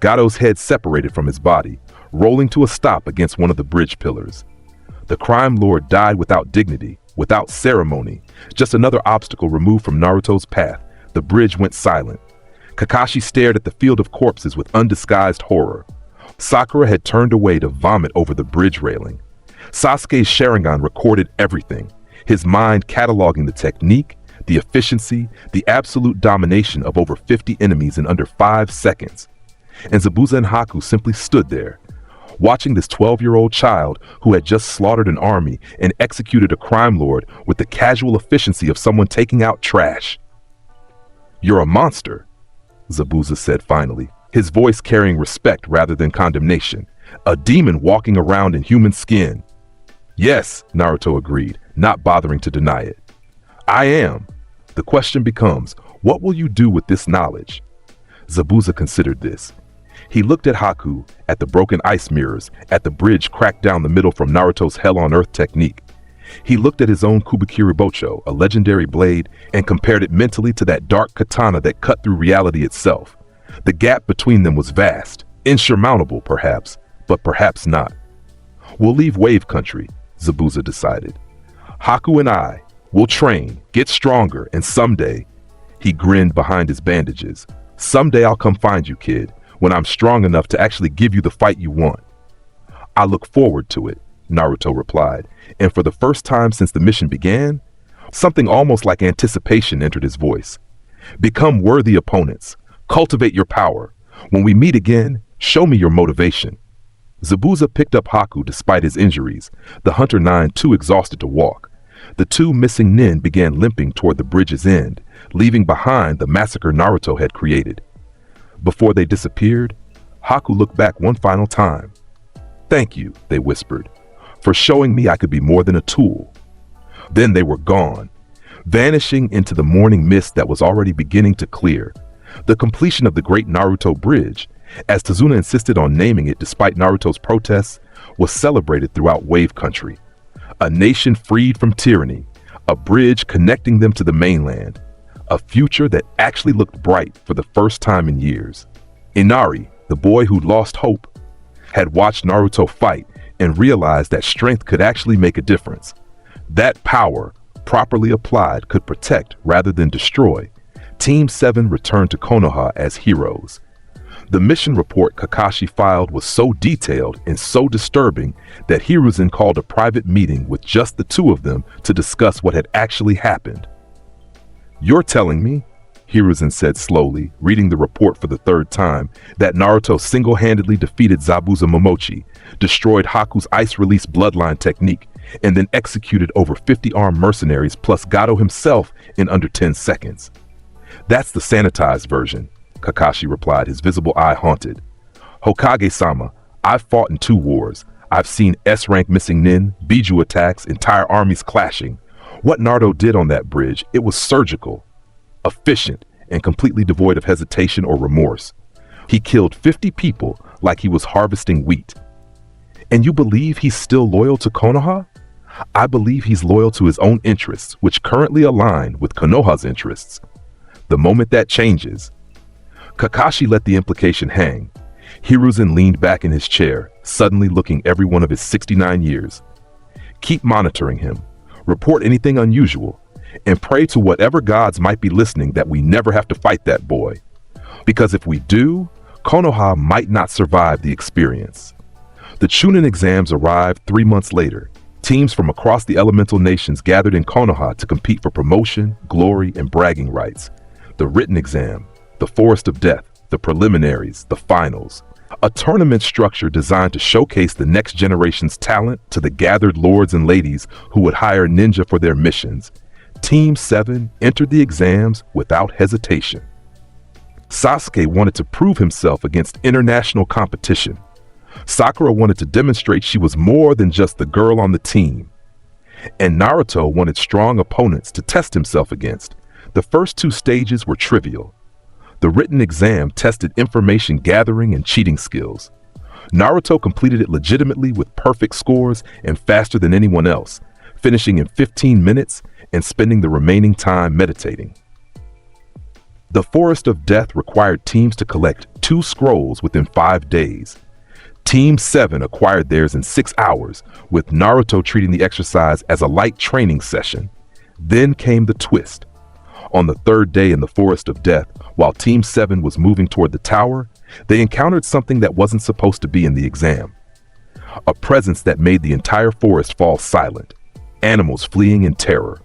Gato's head separated from his body, rolling to a stop against one of the bridge pillars. The crime lord died without dignity, without ceremony, just another obstacle removed from Naruto's path. The bridge went silent. Kakashi stared at the field of corpses with undisguised horror. Sakura had turned away to vomit over the bridge railing. Sasuke's Sharingan recorded everything, his mind cataloging the technique, the efficiency, the absolute domination of over 50 enemies in under 5 seconds. And Zabuza and Haku simply stood there, watching this 12-year-old child who had just slaughtered an army and executed a crime lord with the casual efficiency of someone taking out trash. "You're a monster," Zabuza said finally, his voice carrying respect rather than condemnation. "A demon walking around in human skin." "Yes," Naruto agreed, not bothering to deny it. "I am. The question becomes, what will you do with this knowledge?" Zabuza considered this. He looked at Haku, at the broken ice mirrors, at the bridge cracked down the middle from Naruto's Hell on Earth technique. He looked at his own Kubikiri Bocho, a legendary blade, and compared it mentally to that dark katana that cut through reality itself. The gap between them was vast, insurmountable perhaps, but perhaps not. "We'll leave Wave Country," Zabuza decided. "Haku and I will train, get stronger, and someday," he grinned behind his bandages, "someday I'll come find you, kid, when I'm strong enough to actually give you the fight you want." "I look forward to it," Naruto replied, and for the first time since the mission began, something almost like anticipation entered his voice. "Become worthy opponents. Cultivate your power. When we meet again, show me your motivation." Zabuza picked up Haku despite his injuries, the Hunter 9 too exhausted to walk. The two missing nin began limping toward the bridge's end, leaving behind the massacre Naruto had created. Before they disappeared, Haku looked back one final time. "Thank you," they whispered, "for showing me I could be more than a tool." Then they were gone, vanishing into the morning mist that was already beginning to clear. The completion of the Great Naruto Bridge, as Tazuna insisted on naming it despite Naruto's protests, was celebrated throughout Wave Country. A nation freed from tyranny, a bridge connecting them to the mainland, a future that actually looked bright for the first time in years. Inari, the boy who'd lost hope, had watched Naruto fight and realized that strength could actually make a difference. That power, properly applied, could protect rather than destroy. Team 7 returned to Konoha as heroes. The mission report Kakashi filed was so detailed and so disturbing that Hiruzen called a private meeting with just the two of them to discuss what had actually happened. "You're telling me," Hiruzen said slowly, reading the report for the third time, "that Naruto single-handedly defeated Zabuza Momochi, destroyed Haku's ice-release bloodline technique, and then executed over 50 armed mercenaries plus Gato himself in under 10 seconds. "That's the sanitized version," Kakashi replied, his visible eye haunted. "Hokage-sama, I've fought in 2 wars. I've seen S-rank missing nin, Biju attacks, entire armies clashing. What Naruto did on that bridge, it was surgical, efficient, and completely devoid of hesitation or remorse. He killed 50 people like he was harvesting wheat. And you believe he's still loyal to Konoha? I believe he's loyal to his own interests, which currently align with Konoha's interests. The moment that changes, Kakashi let the implication hang. Hiruzen leaned back in his chair, suddenly looking every one of his 69 years. Keep monitoring him, report anything unusual, and pray to whatever gods might be listening that we never have to fight that boy. Because if we do, Konoha might not survive the experience. The Chunin exams arrived 3 months later. Teams from across the elemental nations gathered in Konoha to compete for promotion, glory, and bragging rights. The written exam, the Forest of Death, the preliminaries, the finals. A tournament structure designed to showcase the next generation's talent to the gathered lords and ladies who would hire ninja for their missions. Team 7 entered the exams without hesitation. Sasuke wanted to prove himself against international competition. Sakura wanted to demonstrate she was more than just the girl on the team. And Naruto wanted strong opponents to test himself against. The first 2 stages were trivial. The written exam tested information gathering and cheating skills. Naruto completed it legitimately with perfect scores and faster than anyone else, finishing in 15 minutes and spending the remaining time meditating. The Forest of Death required teams to collect 2 scrolls within 5 days. Team 7 acquired theirs in 6 hours, with Naruto treating the exercise as a light training session. Then came the twist. On the 3rd day in the Forest of Death, while Team 7 was moving toward the tower, they encountered something that wasn't supposed to be in the exam. A presence that made the entire forest fall silent, animals fleeing in terror.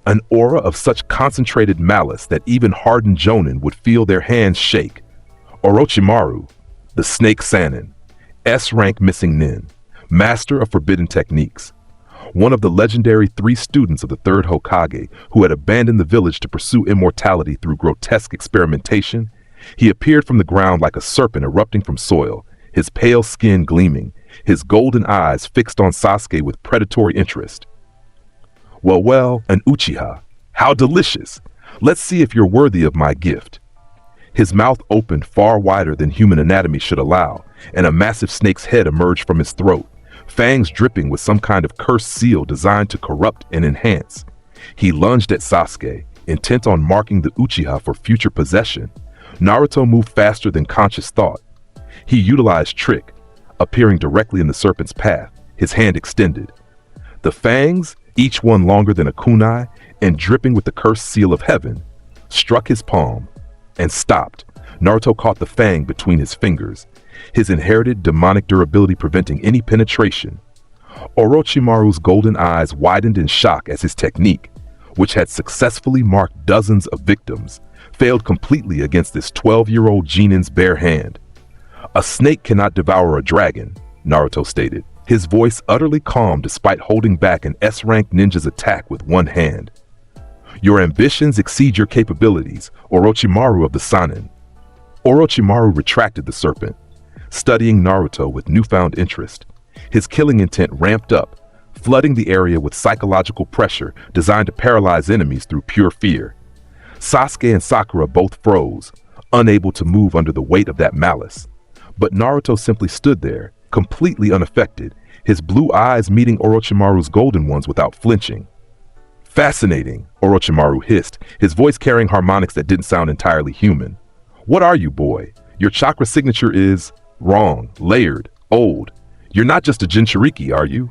An aura of such concentrated malice that even hardened jonin would feel their hands shake. Orochimaru, the Snake Sannin, S-rank missing nin, master of forbidden techniques. One of the legendary 3 students of the 3rd Hokage who had abandoned the village to pursue immortality through grotesque experimentation, he appeared from the ground like a serpent erupting from soil, his pale skin gleaming, his golden eyes fixed on Sasuke with predatory interest. Well, an Uchiha. How delicious! Let's see if you're worthy of my gift. His mouth opened far wider than human anatomy should allow, and a massive snake's head emerged from his throat, fangs dripping with some kind of cursed seal designed to corrupt and enhance. He lunged at Sasuke, intent on marking the Uchiha for future possession. Naruto moved faster than conscious thought. He utilized Trick, appearing directly in the serpent's path, his hand extended. The fangs, each one longer than a kunai and dripping with the cursed seal of heaven, struck his palm and stopped. Naruto caught the fang between his fingers, his inherited demonic durability preventing any penetration. Orochimaru's golden eyes widened in shock as his technique, which had successfully marked dozens of victims, failed completely against this 12-year-old genin's bare hand. A snake cannot devour a dragon, Naruto stated, his voice utterly calm despite holding back an S-rank ninja's attack with one hand. Your ambitions exceed your capabilities, Orochimaru of the Sannin. Orochimaru retracted the serpent, studying Naruto with newfound interest. His killing intent ramped up, flooding the area with psychological pressure designed to paralyze enemies through pure fear. Sasuke and Sakura both froze, unable to move under the weight of that malice. But Naruto simply stood there, completely unaffected, his blue eyes meeting Orochimaru's golden ones without flinching. Fascinating, Orochimaru hissed, his voice carrying harmonics that didn't sound entirely human. What are you, boy? Your chakra signature is wrong, layered, old. You're not just a Jinchuriki, are you?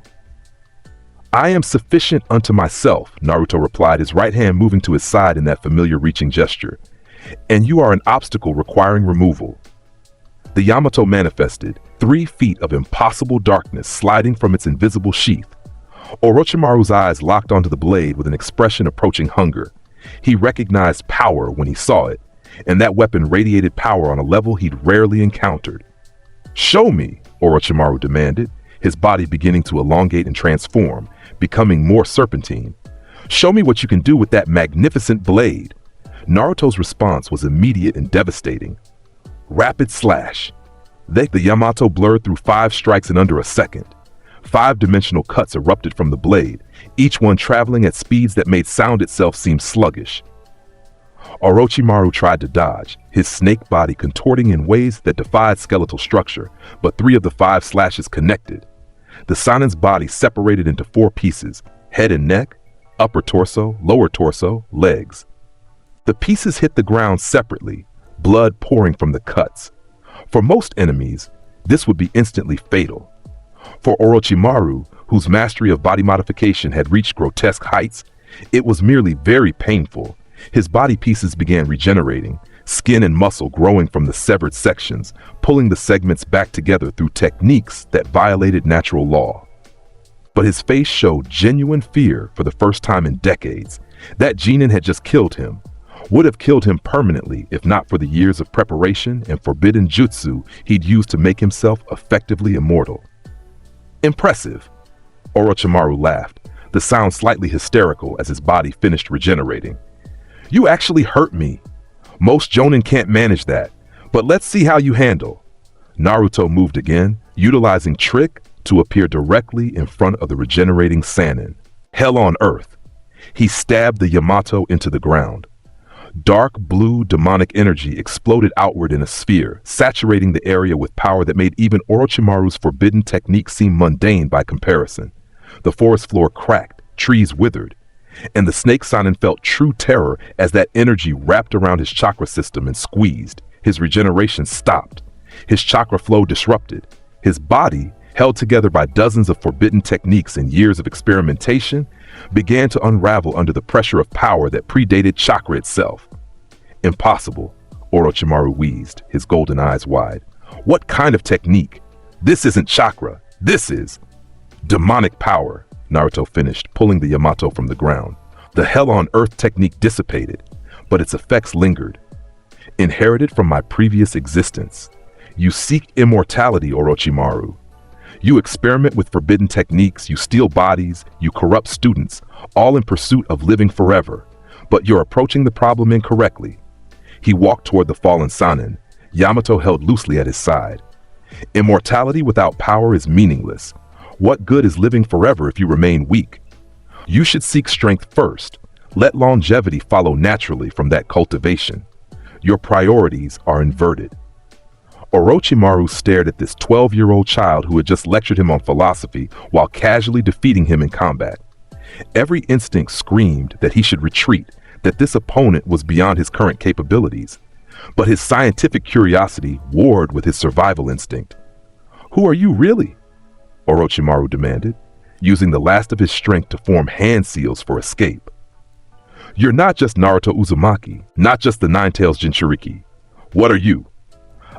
I am sufficient unto myself, Naruto replied, his right hand moving to his side in that familiar reaching gesture. And you are an obstacle requiring removal. The Yamato manifested, 3 feet of impossible darkness sliding from its invisible sheath. Orochimaru's eyes locked onto the blade with an expression approaching hunger. He recognized power when he saw it, and that weapon radiated power on a level he'd rarely encountered. Show me, Orochimaru demanded, his body beginning to elongate and transform, becoming more serpentine. Show me what you can do with that magnificent blade. Naruto's response was immediate and devastating. Rapid slash. The Yamato blurred through 5 strikes in under a second. 5-dimensional cuts erupted from the blade, each one traveling at speeds that made sound itself seem sluggish. Orochimaru tried to dodge, his snake body contorting in ways that defied skeletal structure, but 3 of the 5 slashes connected. The Sanin's body separated into 4 pieces: head and neck, upper torso, lower torso, legs. The pieces hit the ground separately, blood pouring from the cuts. For most enemies, this would be instantly fatal. For Orochimaru, whose mastery of body modification had reached grotesque heights, it was merely very painful. His body pieces began regenerating, skin and muscle growing from the severed sections, pulling the segments back together through techniques that violated natural law. But his face showed genuine fear for the first time in decades. That genin had just killed him, would have killed him permanently if not for the years of preparation and forbidden jutsu he'd used to make himself effectively immortal. Impressive. Orochimaru laughed, the sound slightly hysterical as his body finished regenerating. You actually hurt me. Most jonin can't manage that, but let's see how you handle. Naruto moved again, utilizing trick to appear directly in front of the regenerating Sannin. Hell on earth. He stabbed the Yamato into the ground. Dark blue demonic energy exploded outward in a sphere, saturating the area with power that made even Orochimaru's forbidden technique seem mundane by comparison. The forest floor cracked, trees withered, and the snake Sannin felt true terror as that energy wrapped around his chakra system and squeezed. His regeneration stopped. His chakra flow disrupted. His body, held together by dozens of forbidden techniques and years of experimentation, began to unravel under the pressure of power that predated chakra itself. Impossible, Orochimaru wheezed, his golden eyes wide. What kind of technique? This isn't chakra. This is demonic power, Naruto finished, pulling the Yamato from the ground. The hell on earth technique dissipated, but its effects lingered. Inherited from my previous existence. You seek immortality, Orochimaru. You experiment with forbidden techniques, you steal bodies, you corrupt students, all in pursuit of living forever. But you're approaching the problem incorrectly. He walked toward the fallen Sannin, Yamato held loosely at his side. Immortality without power is meaningless. What good is living forever if you remain weak? You should seek strength first. Let longevity follow naturally from that cultivation. Your priorities are inverted. Orochimaru stared at this 12-year-old child who had just lectured him on philosophy while casually defeating him in combat. Every instinct screamed that he should retreat, that this opponent was beyond his current capabilities. But his scientific curiosity warred with his survival instinct. Who are you really? Orochimaru demanded, using the last of his strength to form hand seals for escape. You're not just Naruto Uzumaki, not just the Nine-Tails Jinchuriki. What are you?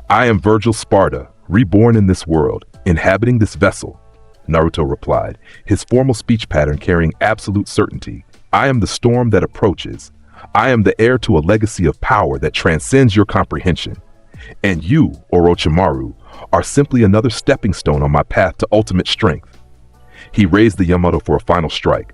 I am Vergil Sparda, reborn in this world, inhabiting this vessel, Naruto replied, his formal speech pattern carrying absolute certainty. I am the storm that approaches. I am the heir to a legacy of power that transcends your comprehension. And you, Orochimaru, are simply another stepping stone on my path to ultimate strength. He raised the Yamato for a final strike.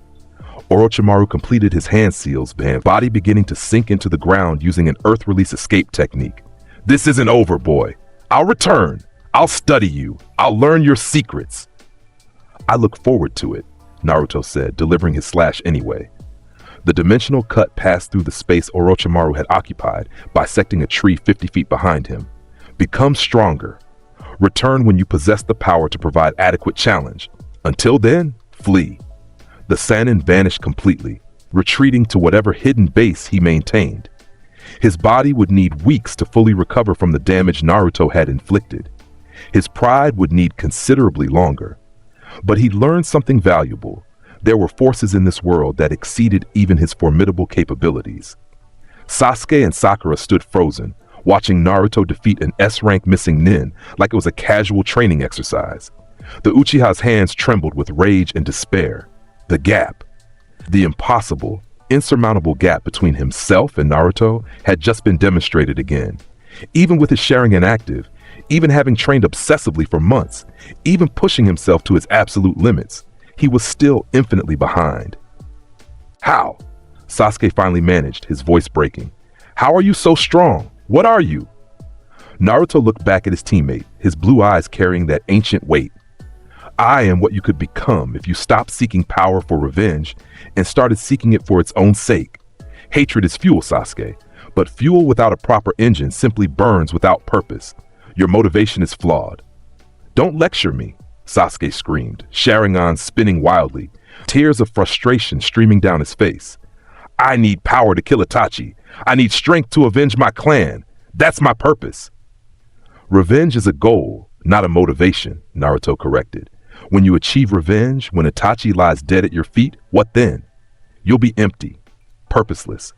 Orochimaru completed his hand seals, body beginning to sink into the ground using an earth release escape technique. This isn't over, boy. I'll return. I'll study you. I'll learn your secrets. I look forward to it, Naruto said, delivering his slash anyway. The dimensional cut passed through the space Orochimaru had occupied, bisecting a tree 50 feet behind him. Become stronger. Return when you possess the power to provide adequate challenge. Until then, flee. The Sannin vanished completely, retreating to whatever hidden base he maintained. His body would need weeks to fully recover from the damage Naruto had inflicted. His pride would need considerably longer. But he'd learned something valuable. There were forces in this world that exceeded even his formidable capabilities. Sasuke and Sakura stood frozen, watching Naruto defeat an S-rank missing nin like it was a casual training exercise. The Uchiha's hands trembled with rage and despair. The gap. The impossible, insurmountable gap between himself and Naruto had just been demonstrated again. Even with his Sharingan active, even having trained obsessively for months, even pushing himself to his absolute limits, he was still infinitely behind. How? Sasuke finally managed, his voice breaking. How are you so strong? What are you? Naruto looked back at his teammate, his blue eyes carrying that ancient weight. I am what you could become if you stopped seeking power for revenge and started seeking it for its own sake. Hatred is fuel, Sasuke, But fuel without a proper engine simply burns without purpose. Your motivation is flawed. "Don't lecture me," Sasuke screamed, Sharingan spinning wildly, tears of frustration streaming down his face. "I need power to kill Itachi. I need strength to avenge my clan. That's my purpose." "Revenge is a goal, not a motivation," Naruto corrected. "When you achieve revenge, when Itachi lies dead at your feet, what then? You'll be empty, purposeless.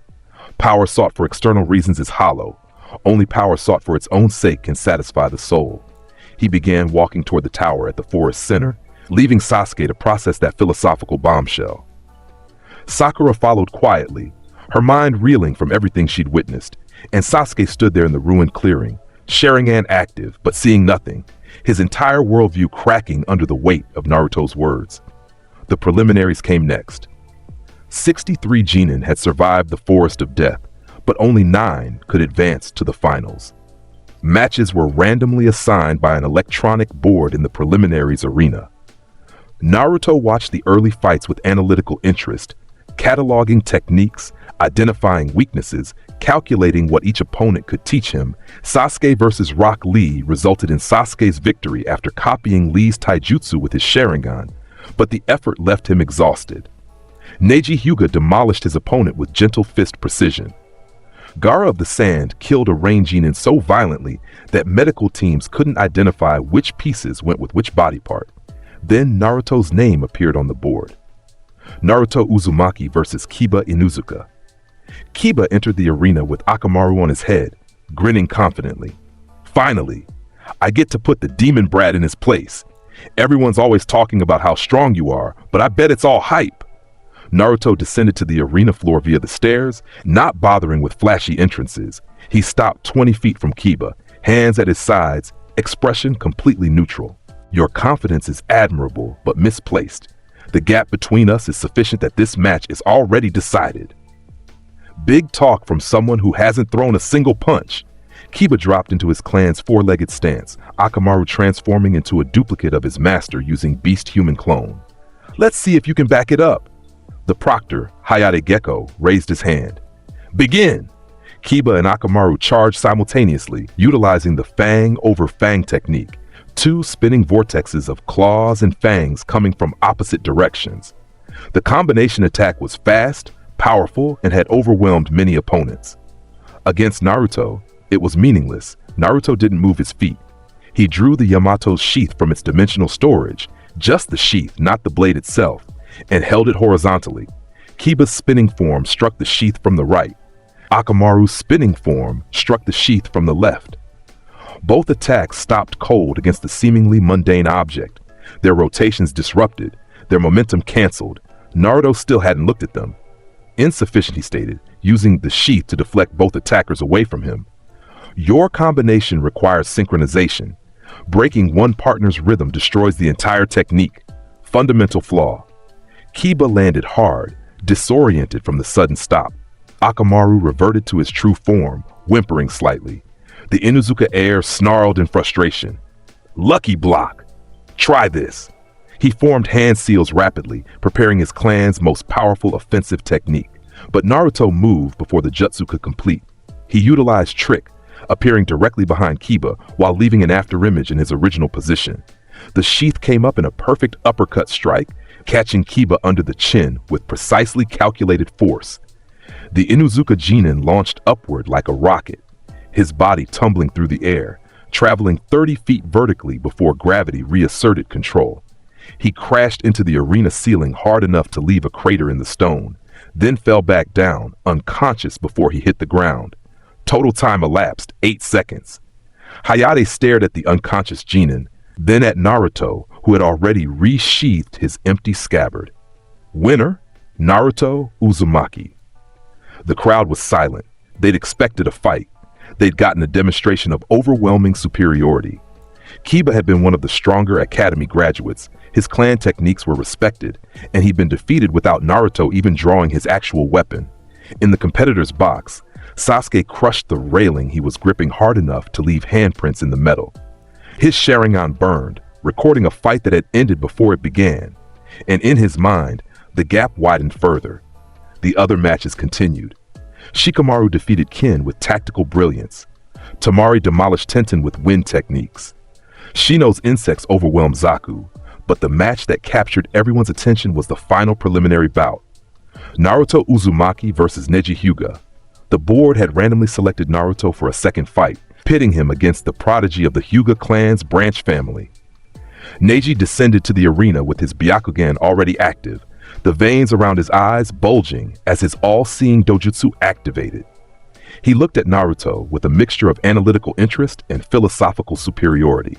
Power sought for external reasons is hollow. Only power sought for its own sake can satisfy the soul." He began walking toward the tower at the forest center, leaving Sasuke to process that philosophical bombshell. Sakura followed quietly, her mind reeling from everything she'd witnessed, and Sasuke stood there in the ruined clearing, Sharingan active, but seeing nothing, his entire worldview cracking under the weight of Naruto's words. The preliminaries came next. 63 genin had survived the forest of death, but only 9 could advance to the finals. Matches were randomly assigned by an electronic board in the preliminaries arena. Naruto watched the early fights with analytical interest, cataloging techniques, identifying weaknesses, calculating what each opponent could teach him. Sasuke versus Rock Lee resulted in Sasuke's victory after copying Lee's taijutsu with his Sharingan, but the effort left him exhausted. Neji Hyuga demolished his opponent with gentle fist precision. Gaara of the Sand killed a rain genin so violently that medical teams couldn't identify which pieces went with which body part. Then Naruto's name appeared on the board. Naruto Uzumaki versus Kiba Inuzuka. Kiba entered the arena with Akamaru on his head, grinning confidently. "Finally, I get to put the demon brat in his place. Everyone's always talking about how strong you are, but I bet it's all hype." Naruto descended to the arena floor via the stairs, not bothering with flashy entrances. He stopped 20 feet from Kiba, hands at his sides, expression completely neutral. "Your confidence is admirable, but misplaced. The gap between us is sufficient that this match is already decided." Big talk from someone who hasn't thrown a single punch. Kiba dropped into his clan's four-legged stance, Akamaru transforming into a duplicate of his master using Beast Human Clone. "Let's see if you can back it up." The proctor, Hayate Gecko, raised his hand. "Begin!" Kiba and Akamaru charged simultaneously, utilizing the fang over fang technique, 2 spinning vortexes of claws and fangs coming from opposite directions. The combination attack was fast, powerful, and had overwhelmed many opponents. Against Naruto, it was meaningless. Naruto didn't move his feet. He drew the Yamato's sheath from its dimensional storage, just the sheath, not the blade itself, and held it horizontally. Kiba's spinning form struck the sheath from the right. Akamaru's spinning form struck the sheath from the left. Both attacks stopped cold against the seemingly mundane object, their rotations disrupted, their momentum canceled. Naruto still hadn't looked at them. Insufficient, he stated, using the sheath to deflect both attackers away from him. Your combination requires synchronization. Breaking one partner's rhythm destroys the entire technique. Fundamental flaw. Kiba landed hard, disoriented from the sudden stop. Akamaru reverted to his true form, whimpering slightly. The Inuzuka heir snarled in frustration. "Lucky block! Try this!" He formed hand seals rapidly, preparing his clan's most powerful offensive technique. But Naruto moved before the jutsu could complete. He utilized Trick, appearing directly behind Kiba while leaving an afterimage in his original position. The sheath came up in a perfect uppercut strike, catching Kiba under the chin with precisely calculated force. The Inuzuka genin launched upward like a rocket, his body tumbling through the air, traveling 30 feet vertically before gravity reasserted control. He crashed into the arena ceiling hard enough to leave a crater in the stone, then fell back down, unconscious before he hit the ground. Total time elapsed 8 seconds. Hayate stared at the unconscious genin, then at Naruto, who had already resheathed his empty scabbard. Winner, Naruto Uzumaki. The crowd was silent. They'd expected a fight. They'd gotten a demonstration of overwhelming superiority. Kiba had been one of the stronger academy graduates. His clan techniques were respected, and he'd been defeated without Naruto even drawing his actual weapon. In the competitor's box, Sasuke crushed the railing he was gripping hard enough to leave handprints in the metal. His Sharingan burned, recording a fight that had ended before it began. And in his mind, the gap widened further. The other matches continued. Shikamaru defeated Ken with tactical brilliance. Tamari demolished Tenten with wind techniques. Shino's insects overwhelmed Zaku, but the match that captured everyone's attention was the final preliminary bout. Naruto Uzumaki versus Neji Hyuga. The board had randomly selected Naruto for a second fight, pitting him against the prodigy of the Hyuga clan's branch family. Neji descended to the arena with his Byakugan already active, the veins around his eyes bulging as his all-seeing dojutsu activated. He looked at Naruto with a mixture of analytical interest and philosophical superiority.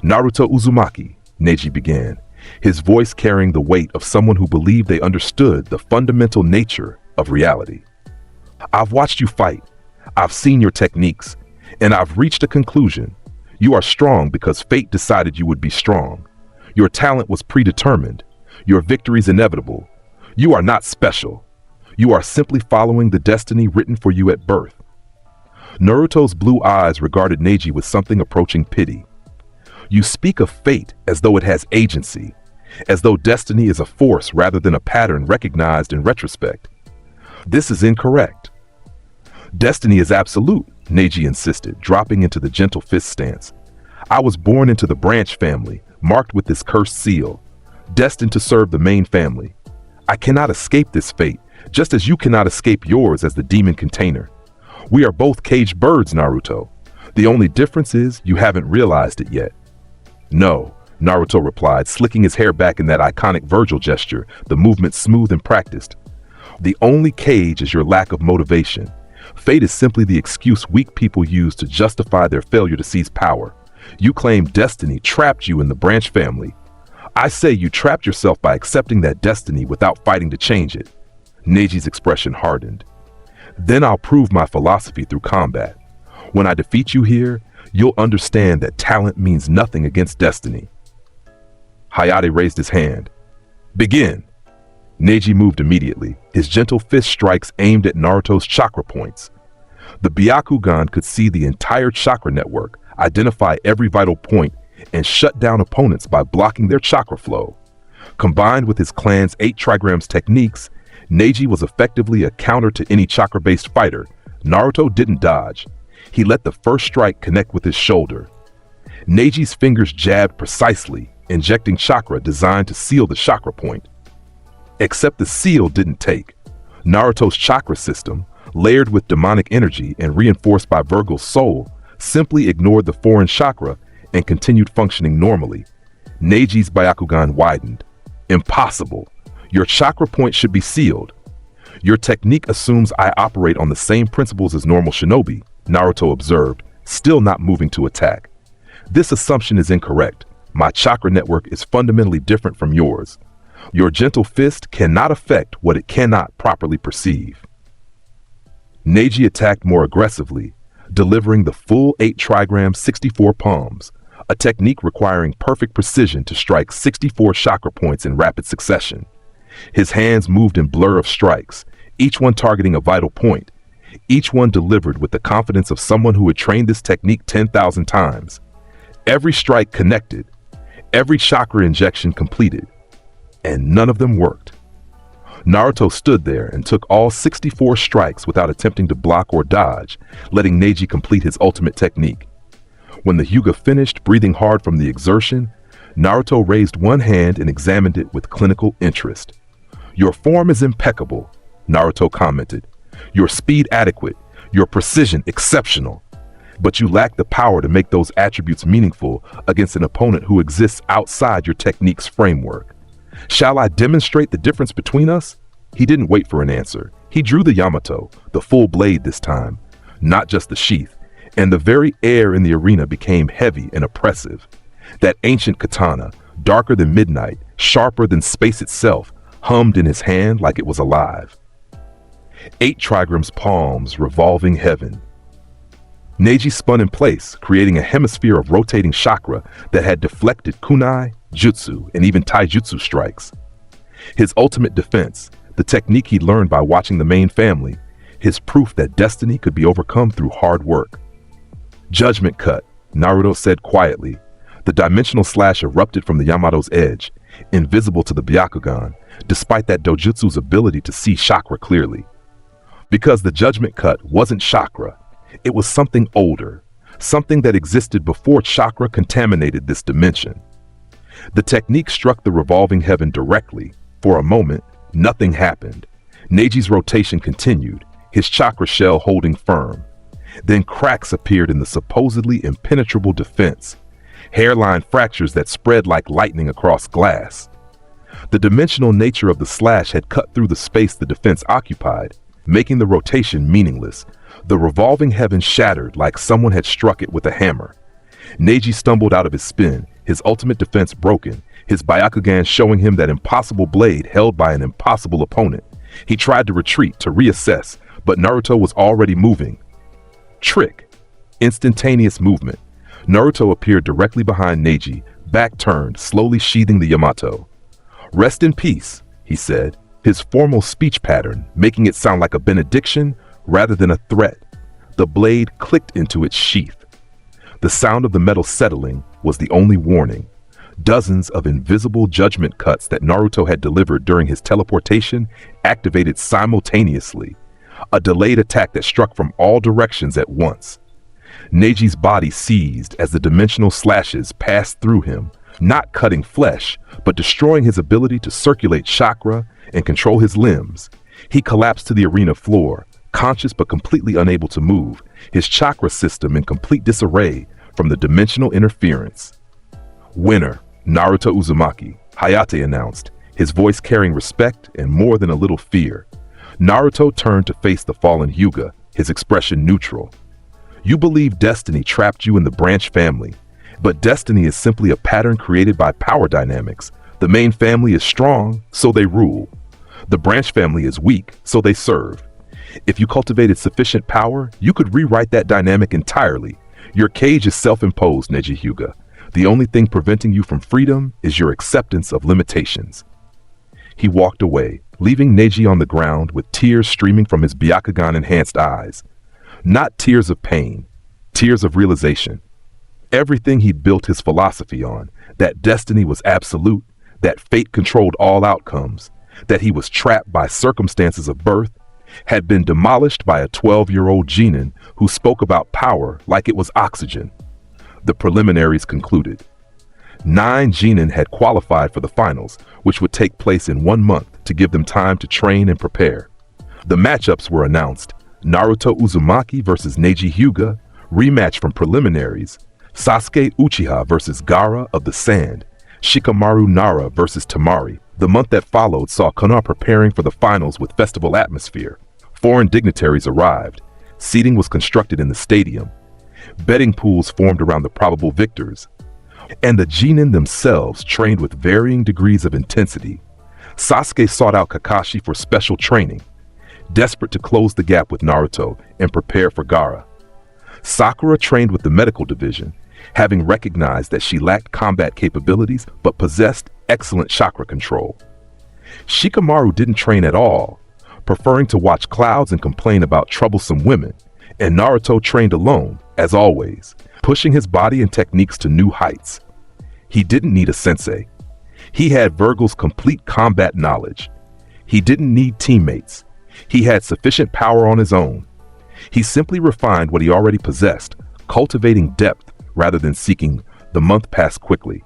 "Naruto Uzumaki," Neji began, his voice carrying the weight of someone who believed they understood the fundamental nature of reality. "I've watched you fight, I've seen your techniques, and I've reached a conclusion. You are strong because fate decided you would be strong. Your talent was predetermined. Your victory's inevitable. You are not special. You are simply following the destiny written for you at birth." Naruto's blue eyes regarded Neji with something approaching pity. "You speak of fate as though it has agency, as though destiny is a force rather than a pattern recognized in retrospect. This is incorrect." "Destiny is absolute," Neji insisted, dropping into the gentle fist stance. "I was born into the branch family, marked with this cursed seal, destined to serve the main family. I cannot escape this fate, just as you cannot escape yours as the demon container. We are both caged birds, Naruto. The only difference is you haven't realized it yet." "No," Naruto replied, slicking his hair back in that iconic Vergil gesture, the movement smooth and practiced. "The only cage is your lack of motivation. Fate is simply the excuse weak people use to justify their failure to seize power. You claim destiny trapped you in the branch family. I say you trapped yourself by accepting that destiny without fighting to change it." Neji's expression hardened. "Then I'll prove my philosophy through combat. When I defeat you here, you'll understand that talent means nothing against destiny." Hayate raised his hand. "Begin." Neji moved immediately, his gentle fist strikes aimed at Naruto's chakra points. The Byakugan could see the entire chakra network, identify every vital point, and shut down opponents by blocking their chakra flow. Combined with his clan's 8 trigrams techniques, Neji was effectively a counter to any chakra-based fighter. Naruto didn't dodge. He let the first strike connect with his shoulder. Neji's fingers jabbed precisely, injecting chakra designed to seal the chakra point. Except the seal didn't take. Naruto's chakra system, layered with demonic energy and reinforced by Vergil's soul, simply ignored the foreign chakra and continued functioning normally. Neji's Byakugan widened. "Impossible. Your chakra point should be sealed. Your technique assumes I operate on the same principles as normal shinobi," Naruto observed, still not moving to attack. "This assumption is incorrect. My chakra network is fundamentally different from yours. Your gentle fist cannot affect what it cannot properly perceive." Neji attacked more aggressively, delivering the full 8 trigrams 64 palms, a technique requiring perfect precision to strike 64 chakra points in rapid succession. His hands moved in blur of strikes, each one targeting a vital point, each one delivered with the confidence of someone who had trained this technique 10,000 times. Every strike connected, every chakra injection completed, and none of them worked. Naruto stood there and took all 64 strikes without attempting to block or dodge, letting Neji complete his ultimate technique. When the Hyuga finished, breathing hard from the exertion, Naruto raised one hand and examined it with clinical interest. "Your form is impeccable," Naruto commented. "Your speed adequate, your precision exceptional. But you lack the power to make those attributes meaningful against an opponent who exists outside your technique's framework. Shall I demonstrate the difference between us?" He didn't wait for an answer. He drew the Yamato, the full blade this time, not just the sheath, and the very air in the arena became heavy and oppressive. That ancient katana, darker than midnight, sharper than space itself, hummed in his hand like it was alive. 8 trigrams palms, revolving heaven. Neji spun in place, creating a hemisphere of rotating chakra that had deflected kunai, jutsu, and even taijutsu strikes. His ultimate defense, the technique he learned by watching the main family, his proof that destiny could be overcome through hard work. "Judgment cut," Naruto said quietly. The dimensional slash erupted from the Yamato's edge, invisible to the Byakugan, despite that dojutsu's ability to see chakra clearly. Because the judgment cut wasn't chakra. It was something older, something that existed before chakra contaminated this dimension. The technique struck the revolving heaven directly. For a moment, nothing happened. Neji's rotation continued, his chakra shell holding firm. Then cracks appeared in the supposedly impenetrable defense, hairline fractures that spread like lightning across glass. The dimensional nature of the slash had cut through the space the defense occupied, making the rotation meaningless. The revolving heaven shattered like someone had struck it with a hammer. Neji stumbled out of his spin, his ultimate defense broken, his Byakugan showing him that impossible blade held by an impossible opponent. He tried to retreat, to reassess, but Naruto was already moving. Trick. Instantaneous movement. Naruto appeared directly behind Neji, back turned, slowly sheathing the Yamato. "Rest in peace," he said, his formal speech pattern making it sound like a benediction rather than a threat. The blade clicked into its sheath. The sound of the metal settling was the only warning. Dozens of invisible judgment cuts that Naruto had delivered during his teleportation activated simultaneously, a delayed attack that struck from all directions at once. Neji's body seized as the dimensional slashes passed through him, not cutting flesh, but destroying his ability to circulate chakra and control his limbs. He collapsed to the arena floor, conscious but completely unable to move, his chakra system in complete disarray from the dimensional interference. "Winner, Naruto Uzumaki," Hayate announced, his voice carrying respect and more than a little fear. Naruto turned to face the fallen Hyuga, his expression neutral. "You believe destiny trapped you in the branch family, but destiny is simply a pattern created by power dynamics. The main family is strong, so they rule. The branch family is weak, so they serve. If you cultivated sufficient power, you could rewrite that dynamic entirely. Your cage is self-imposed, Neji Hyuga. The only thing preventing you from freedom is your acceptance of limitations." He walked away, leaving Neji on the ground with tears streaming from his Byakugan-enhanced eyes. Not tears of pain, tears of realization. Everything he'd built his philosophy on, that destiny was absolute, that fate controlled all outcomes, that he was trapped by circumstances of birth, had been demolished by a 12-year-old genin who spoke about power like it was oxygen. The preliminaries concluded. 9 genin had qualified for the finals, which would take place in 1 month to give them time to train and prepare. The matchups were announced: Naruto Uzumaki versus Neji Hyuga, rematch from preliminaries; Sasuke Uchiha versus Gaara of the Sand; Shikamaru Nara versus Temari. The month that followed saw Konoha preparing for the finals with festival atmosphere. Foreign dignitaries arrived. Seating was constructed in the stadium. Betting pools formed around the probable victors. And the genin themselves trained with varying degrees of intensity. Sasuke sought out Kakashi for special training, desperate to close the gap with Naruto and prepare for Gaara. Sakura trained with the medical division, having recognized that she lacked combat capabilities but possessed excellent chakra control. Shikamaru didn't train at all, preferring to watch clouds and complain about troublesome women, and Naruto trained alone, as always, pushing his body and techniques to new heights. He didn't need a sensei. He had Vergil's complete combat knowledge. He didn't need teammates. He had sufficient power on his own. He simply refined what he already possessed, cultivating depth rather than seeking. The month passed quickly.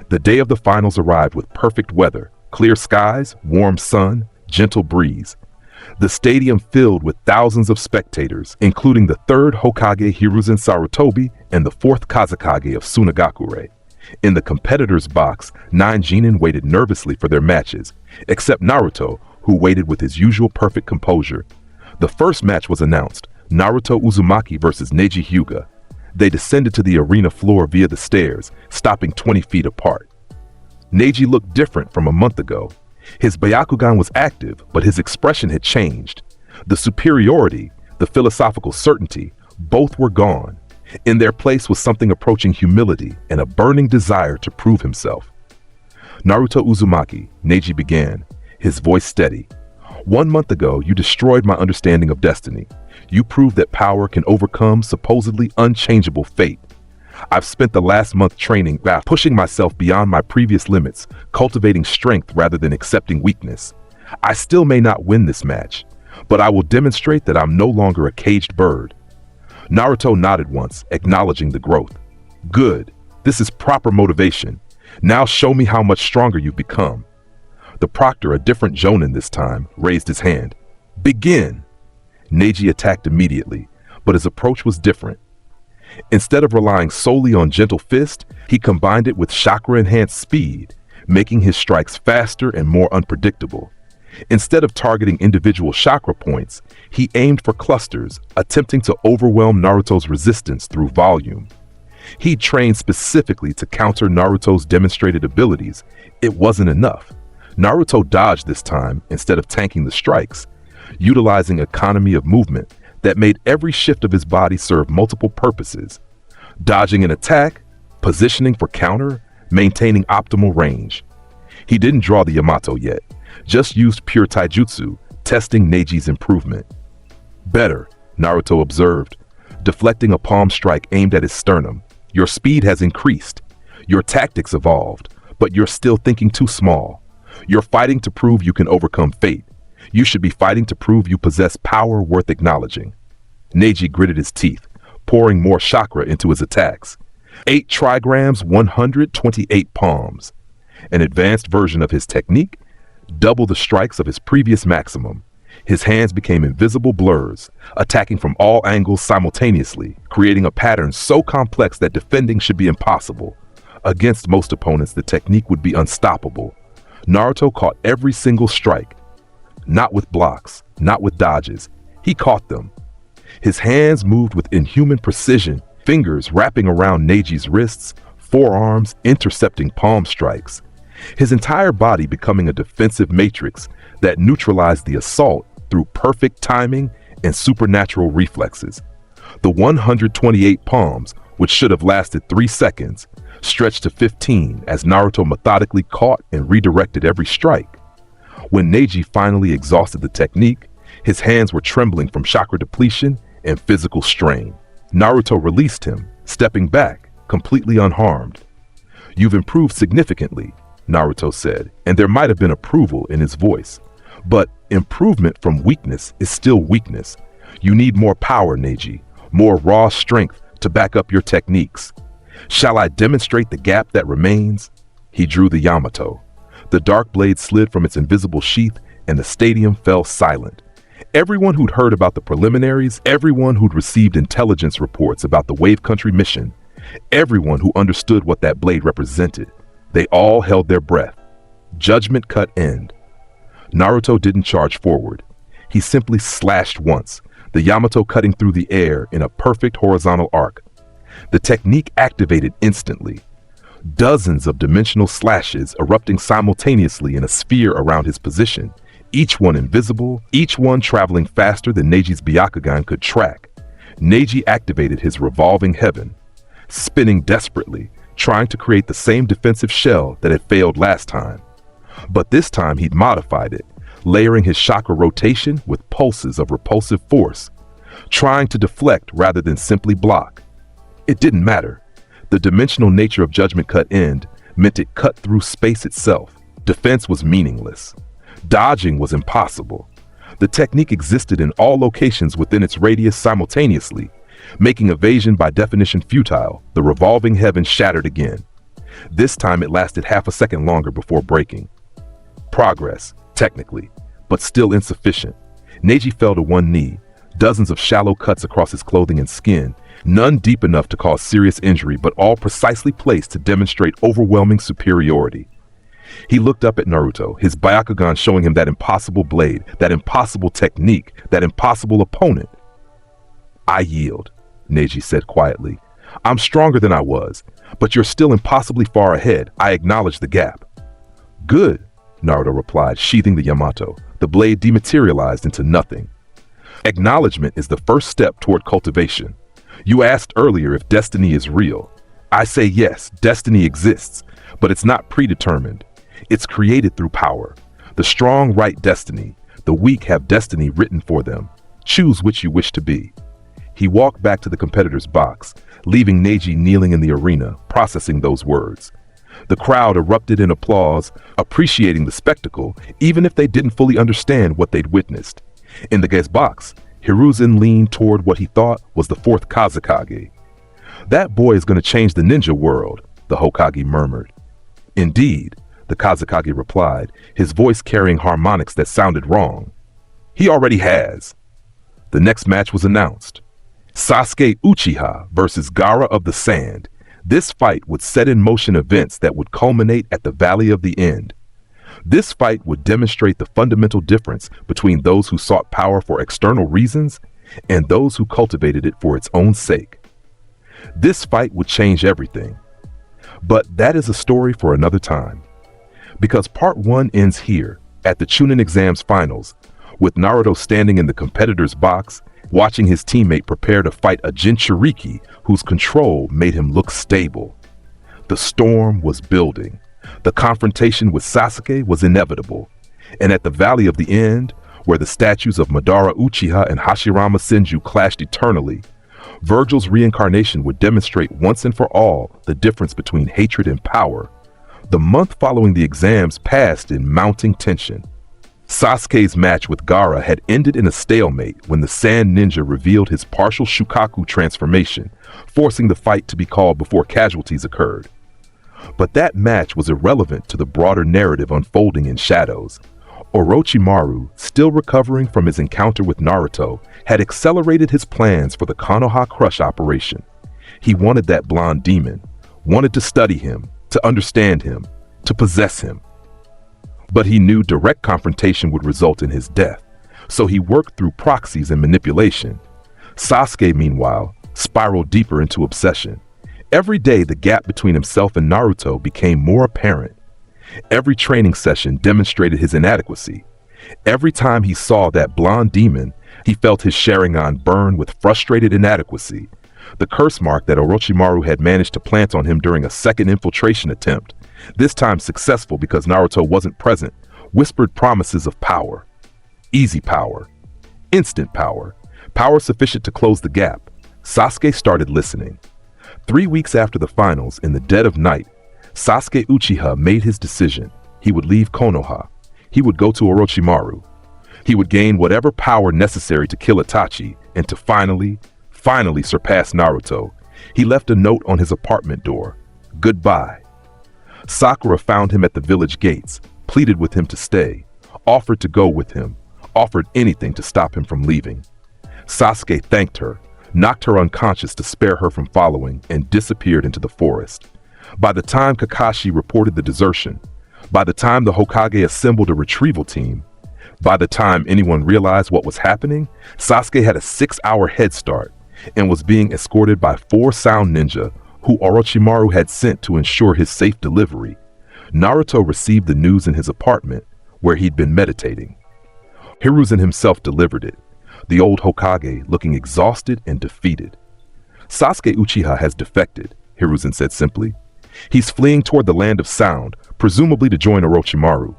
The day of the finals arrived with perfect weather, clear skies, warm sun, gentle breeze. The stadium filled with thousands of spectators, including the 3rd Hokage Hiruzen Sarutobi and the 4th Kazekage of Sunagakure. In the competitors' box, 9 genin waited nervously for their matches, except Naruto, who waited with his usual perfect composure. The first match was announced: Naruto Uzumaki versus Neji Hyuga. They descended to the arena floor via the stairs, stopping 20 feet apart. Neji looked different from a month ago. His Byakugan was active, but his expression had changed. The superiority, the philosophical certainty, both were gone. In their place was something approaching humility and a burning desire to prove himself. "Naruto Uzumaki," Neji began, his voice steady. "1 month ago, you destroyed my understanding of destiny. You proved that power can overcome supposedly unchangeable fate. I've spent the last month training, pushing myself beyond my previous limits, cultivating strength rather than accepting weakness. I still may not win this match, But I will demonstrate that I'm no longer a caged bird. Naruto nodded once, acknowledging the growth. Good. This is proper motivation. Now show me how much stronger you've become. The proctor, a different jonin this time, raised his hand. Begin! Neji attacked immediately, but his approach was different. Instead of relying solely on gentle fist, he combined it with chakra-enhanced speed, making his strikes faster and more unpredictable. Instead of targeting individual chakra points, he aimed for clusters, attempting to overwhelm Naruto's resistance through volume. He trained specifically to counter Naruto's demonstrated abilities. It wasn't enough. Naruto dodged this time instead of tanking the strikes, utilizing economy of movement that made every shift of his body serve multiple purposes. Dodging an attack, positioning for counter, maintaining optimal range. He didn't draw the Yamato yet, just used pure taijutsu, testing Neji's improvement. Better, Naruto observed, deflecting a palm strike aimed at his sternum. Your speed has increased. Your tactics evolved, but you're still thinking too small. You're fighting to prove you can overcome fate. You should be fighting to prove you possess power worth acknowledging. Neji gritted his teeth, pouring more chakra into his attacks. 8 trigrams, 128 palms. An advanced version of his technique, double the strikes of his previous maximum. His hands became invisible blurs, attacking from all angles simultaneously, creating a pattern so complex that defending should be impossible. Against most opponents, the technique would be unstoppable. Naruto caught every single strike. Not with blocks, not with dodges. He caught them. His hands moved with inhuman precision, fingers wrapping around Neji's wrists, forearms intercepting palm strikes. His entire body becoming a defensive matrix that neutralized the assault through perfect timing and supernatural reflexes. The 128 palms, which should have lasted 3 seconds, stretched to 15 as Naruto methodically caught and redirected every strike. When Neji finally exhausted the technique, his hands were trembling from chakra depletion and physical strain. Naruto released him, stepping back, completely unharmed. You've improved significantly, Naruto said, and there might have been approval in his voice. But improvement from weakness is still weakness. You need more power, Neji, more raw strength to back up your techniques. Shall I demonstrate the gap that remains? He drew the Yamato. The dark blade slid from its invisible sheath and the stadium fell silent. Everyone who'd heard about the preliminaries, everyone who'd received intelligence reports about the Wave Country mission, everyone who understood what that blade represented, they all held their breath. Judgment cut end. Naruto didn't charge forward. He simply slashed once, the Yamato cutting through the air in a perfect horizontal arc. The technique activated instantly. Dozens of dimensional slashes erupting simultaneously in a sphere around his position, each one invisible, each one traveling faster than Neji's Byakugan could track. Neji activated his revolving heaven, spinning desperately, trying to create the same defensive shell that had failed last time. But this time he'd modified it, layering his chakra rotation with pulses of repulsive force, trying to deflect rather than simply block. It didn't matter. The dimensional nature of Judgment Cut End meant it cut through space itself. Defense was meaningless. Dodging was impossible. The technique existed in all locations within its radius simultaneously, making evasion by definition futile. The revolving heaven shattered again. This time it lasted half a second longer before breaking. Progress, technically, but still insufficient. Neji fell to one knee, dozens of shallow cuts across his clothing and skin, none deep enough to cause serious injury, but all precisely placed to demonstrate overwhelming superiority. He looked up at Naruto, his Byakugan showing him that impossible blade, that impossible technique, that impossible opponent. I yield, Neji said quietly. I'm stronger than I was, but you're still impossibly far ahead. I acknowledge the gap. Good, Naruto replied, sheathing the Yamato. The blade dematerialized into nothing. Acknowledgement is the first step toward cultivation. You asked earlier if destiny is real. I say yes, destiny exists, but it's not predetermined. It's created through power. The strong write destiny. The weak have destiny written for them. Choose which you wish to be. He walked back to the competitor's box, leaving Neji kneeling in the arena, processing those words. The crowd erupted in applause, appreciating the spectacle, even if they didn't fully understand what they'd witnessed. In the guest box, Hiruzen leaned toward what he thought was the fourth Kazekage. "That boy is going to change the ninja world," the Hokage murmured. "Indeed," the Kazekage replied, his voice carrying harmonics that sounded wrong. "He already has." The next match was announced. Sasuke Uchiha versus Gaara of the Sand. This fight would set in motion events that would culminate at the Valley of the End. This fight would demonstrate the fundamental difference between those who sought power for external reasons and those who cultivated it for its own sake. This fight would change everything. But that is a story for another time. Because part 1 ends here, at the Chunin exams finals, with Naruto standing in the competitor's box, watching his teammate prepare to fight a Jinchuriki whose control made him look stable. The storm was building. The confrontation with Sasuke was inevitable. And at the Valley of the End, where the statues of Madara Uchiha and Hashirama Senju clashed eternally, Vergil's reincarnation would demonstrate once and for all the difference between hatred and power. The month following the exams passed in mounting tension. Sasuke's match with Gaara had ended in a stalemate when the Sand Ninja revealed his partial Shukaku transformation, forcing the fight to be called before casualties occurred. But that match was irrelevant to the broader narrative unfolding in shadows. Orochimaru, still recovering from his encounter with Naruto, had accelerated his plans for the Konoha Crush operation. He wanted that blonde demon, wanted to study him, to understand him, to possess him. But he knew direct confrontation would result in his death, so he worked through proxies and manipulation. Sasuke, meanwhile, spiraled deeper into obsession. Every day, the gap between himself and Naruto became more apparent. Every training session demonstrated his inadequacy. Every time he saw that blonde demon, he felt his Sharingan burn with frustrated inadequacy. The curse mark that Orochimaru had managed to plant on him during a second infiltration attempt, this time successful because Naruto wasn't present, whispered promises of power. Easy power. Instant power. Power sufficient to close the gap. Sasuke started listening. 3 weeks after the finals, in the dead of night, Sasuke Uchiha made his decision. He would leave Konoha. He would go to Orochimaru. He would gain whatever power necessary to kill Itachi and to finally surpass Naruto. He left a note on his apartment door. Goodbye. Sakura found him at the village gates, pleaded with him to stay, offered to go with him, offered anything to stop him from leaving. Sasuke thanked her, knocked her unconscious to spare her from following, and disappeared into the forest. By the time Kakashi reported the desertion, by the time the Hokage assembled a retrieval team, by the time anyone realized what was happening, Sasuke had a 6-hour head start and was being escorted by 4 sound ninja who Orochimaru had sent to ensure his safe delivery. Naruto received the news in his apartment, where he'd been meditating. Hiruzen himself delivered it, the old Hokage looking exhausted and defeated. Sasuke Uchiha has defected, Hiruzen said simply. He's fleeing toward the land of sound, presumably to join Orochimaru.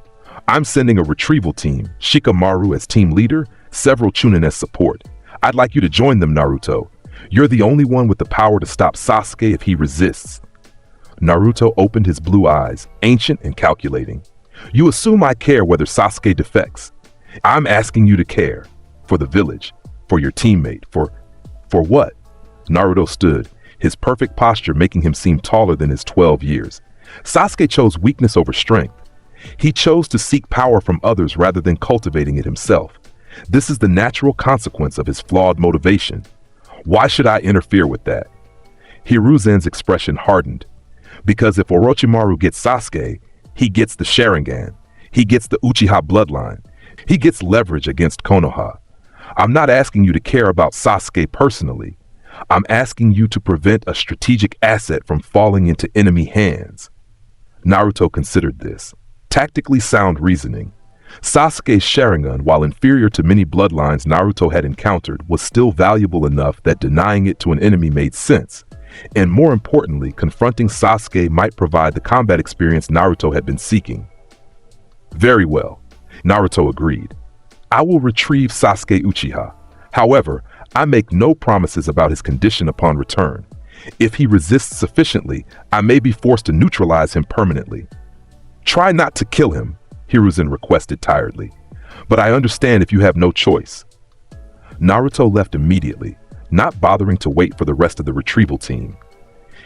I'm sending a retrieval team, Shikamaru as team leader, several Chunin as support. I'd like you to join them, Naruto. You're the only one with the power to stop Sasuke if he resists. Naruto opened his blue eyes, ancient and calculating. You assume I care whether Sasuke defects. I'm asking you to care. For the village. For your teammate. For what? Naruto stood, his perfect posture making him seem taller than his 12 years. Sasuke chose weakness over strength. He chose to seek power from others rather than cultivating it himself. This is the natural consequence of his flawed motivation. Why should I interfere with that? Hiruzen's expression hardened. Because if Orochimaru gets Sasuke, he gets the Sharingan. He gets the Uchiha bloodline. He gets leverage against Konoha. I'm not asking you to care about Sasuke personally. I'm asking you to prevent a strategic asset from falling into enemy hands. Naruto considered this. Tactically sound reasoning. Sasuke's Sharingan, while inferior to many bloodlines Naruto had encountered, was still valuable enough that denying it to an enemy made sense. And more importantly, confronting Sasuke might provide the combat experience Naruto had been seeking. Very well, Naruto agreed. I will retrieve Sasuke Uchiha. However, I make no promises about his condition upon return. If he resists sufficiently, I may be forced to neutralize him permanently. Try not to kill him, Hiruzen requested tiredly. But I understand if you have no choice. Naruto left immediately, not bothering to wait for the rest of the retrieval team.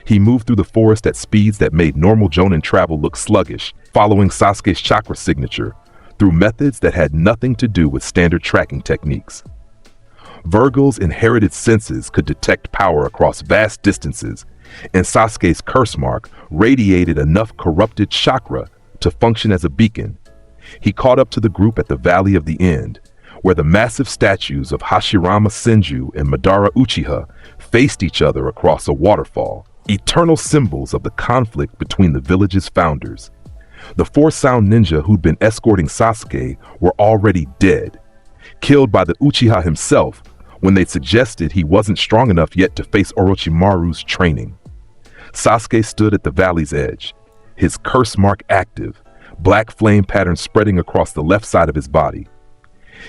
He moved through the forest at speeds that made normal Jonin travel look sluggish, following Sasuke's chakra signature, through methods that had nothing to do with standard tracking techniques. Vergil's inherited senses could detect power across vast distances, and Sasuke's curse mark radiated enough corrupted chakra to function as a beacon. He caught up to the group at the Valley of the End, where the massive statues of Hashirama Senju and Madara Uchiha faced each other across a waterfall, eternal symbols of the conflict between the village's founders. The four sound ninja who'd been escorting Sasuke were already dead, killed by the Uchiha himself when they suggested he wasn't strong enough yet to face Orochimaru's training. Sasuke stood at the valley's edge, his curse mark active, black flame patterns spreading across the left side of his body.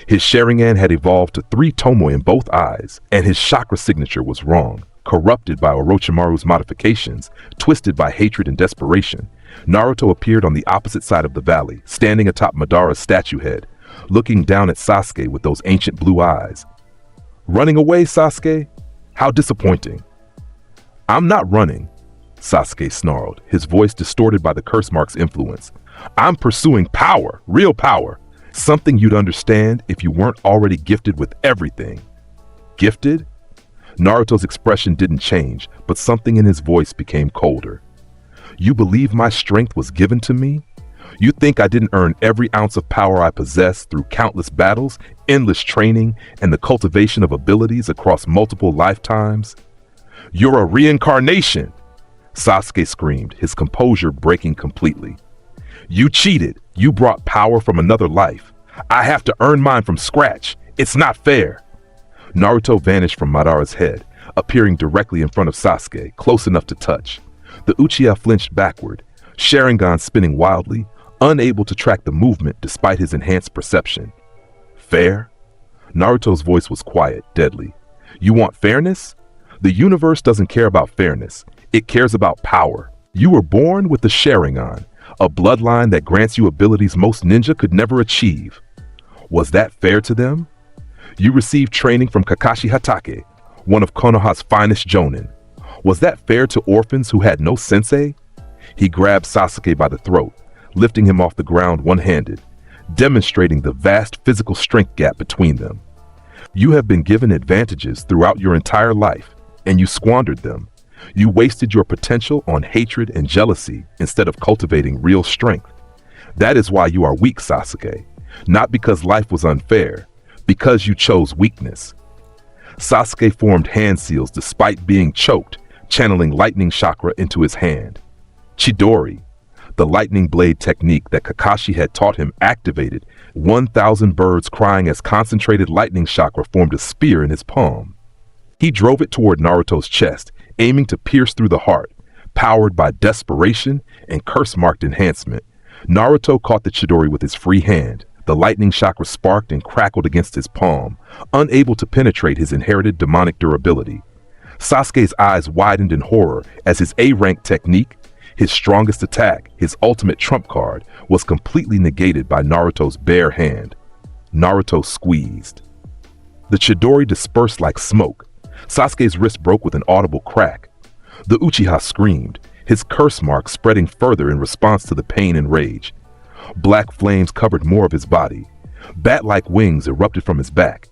His Sharingan had evolved to 3 tomoe in both eyes, and his chakra signature was wrong, corrupted by Orochimaru's modifications, twisted by hatred and desperation. Naruto appeared on the opposite side of the valley, standing atop Madara's statue head, looking down at Sasuke with those ancient blue eyes. Running away, Sasuke? How disappointing. I'm not running, Sasuke snarled, his voice distorted by the curse mark's influence. I'm pursuing power, real power, something you'd understand if you weren't already gifted with everything. Gifted? Naruto's expression didn't change, but something in his voice became colder. You believe my strength was given to me? You think I didn't earn every ounce of power I possess through countless battles, endless training, and the cultivation of abilities across multiple lifetimes? You're a reincarnation! Sasuke screamed, his composure breaking completely. You cheated. You brought power from another life. I have to earn mine from scratch. It's not fair. Naruto vanished from Madara's head, appearing directly in front of Sasuke, close enough to touch. The Uchiha flinched backward, Sharingan spinning wildly, unable to track the movement despite his enhanced perception. Fair? Naruto's voice was quiet, deadly. You want fairness? The universe doesn't care about fairness. It cares about power. You were born with the Sharingan, a bloodline that grants you abilities most ninja could never achieve. Was that fair to them? You received training from Kakashi Hatake, one of Konoha's finest jonin. Was that fair to orphans who had no sensei? He grabbed Sasuke by the throat, lifting him off the ground one-handed, demonstrating the vast physical strength gap between them. You have been given advantages throughout your entire life, and you squandered them. You wasted your potential on hatred and jealousy instead of cultivating real strength. That is why you are weak, Sasuke. Not because life was unfair, because you chose weakness. Sasuke formed hand seals despite being choked, channeling lightning chakra into his hand. Chidori, the lightning blade technique that Kakashi had taught him, activated 1,000 birds crying as concentrated lightning chakra formed a spear in his palm. He drove it toward Naruto's chest, aiming to pierce through the heart. Powered by desperation and curse-marked enhancement, Naruto caught the Chidori with his free hand. The lightning chakra sparked and crackled against his palm, unable to penetrate his inherited demonic durability. Sasuke's eyes widened in horror as his A-rank technique, his strongest attack, his ultimate trump card, was completely negated by Naruto's bare hand. Naruto squeezed. The Chidori dispersed like smoke. Sasuke's wrist broke with an audible crack. The Uchiha screamed, his curse mark spreading further in response to the pain and rage. Black flames covered more of his body. Bat-like wings erupted from his back.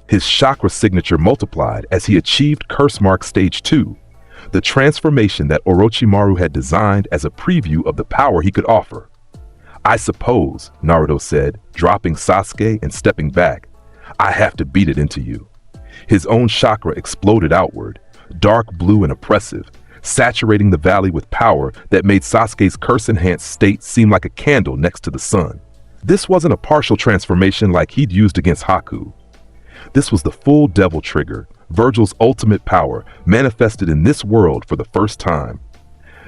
His chakra signature multiplied as he achieved Curse Mark Stage 2, the transformation that Orochimaru had designed as a preview of the power he could offer. I suppose, Naruto said, dropping Sasuke and stepping back, I have to beat it into you. His own chakra exploded outward, dark blue and oppressive, saturating the valley with power that made Sasuke's curse-enhanced state seem like a candle next to the sun. This wasn't a partial transformation like he'd used against Haku. This was the full devil trigger, Vergil's ultimate power, manifested in this world for the first time.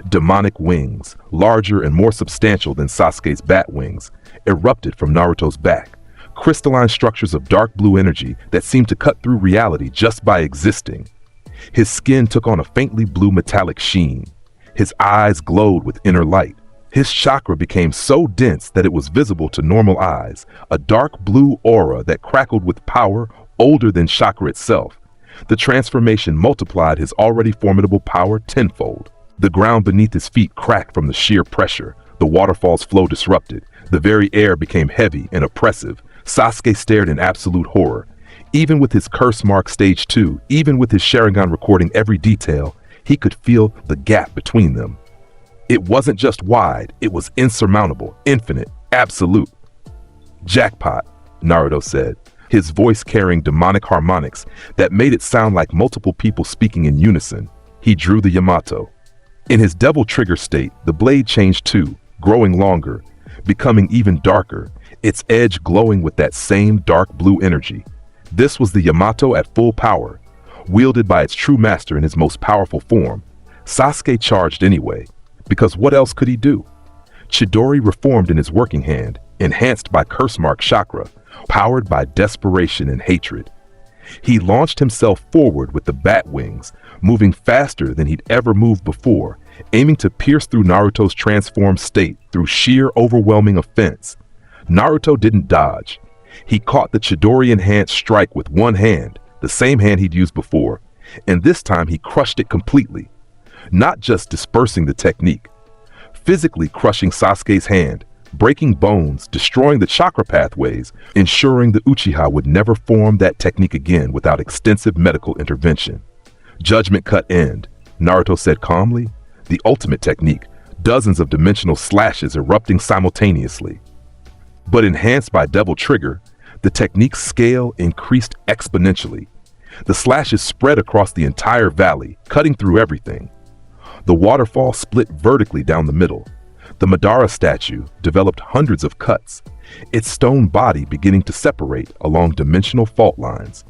Demonic wings, larger and more substantial than Sasuke's bat wings, erupted from Naruto's back, crystalline structures of dark blue energy that seemed to cut through reality just by existing. His skin took on a faintly blue metallic sheen. His eyes glowed with inner light. His chakra became so dense that it was visible to normal eyes, a dark blue aura that crackled with power older than chakra itself. The transformation multiplied his already formidable power tenfold. The ground beneath his feet cracked from the sheer pressure. The waterfall's flow disrupted. The very air became heavy and oppressive. Sasuke stared in absolute horror. Even with his curse mark stage 2, even with his Sharingan recording every detail, he could feel the gap between them. It wasn't just wide, it was insurmountable, infinite, absolute. Jackpot, Naruto said, his voice carrying demonic harmonics that made it sound like multiple people speaking in unison. He drew the Yamato. In his devil trigger state, the blade changed too, growing longer, becoming even darker, its edge glowing with that same dark blue energy. This was the Yamato at full power, wielded by its true master in his most powerful form. Sasuke charged anyway, because what else could he do? Chidori reformed in his working hand, enhanced by curse mark chakra, powered by desperation and hatred. He launched himself forward with the bat wings, moving faster than he'd ever moved before, aiming to pierce through Naruto's transformed state through sheer overwhelming offense. Naruto didn't dodge. He caught the Chidori-enhanced strike with one hand, the same hand he'd used before, and this time he crushed it completely. Not just dispersing the technique, physically crushing Sasuke's hand, breaking bones, destroying the chakra pathways, ensuring the Uchiha would never form that technique again without extensive medical intervention. Judgment cut end, Naruto said calmly. The ultimate technique, dozens of dimensional slashes erupting simultaneously. But enhanced by Devil Trigger, the technique's scale increased exponentially. The slashes spread across the entire valley, cutting through everything. The waterfall split vertically down the middle. The Madara statue developed hundreds of cuts, its stone body beginning to separate along dimensional fault lines.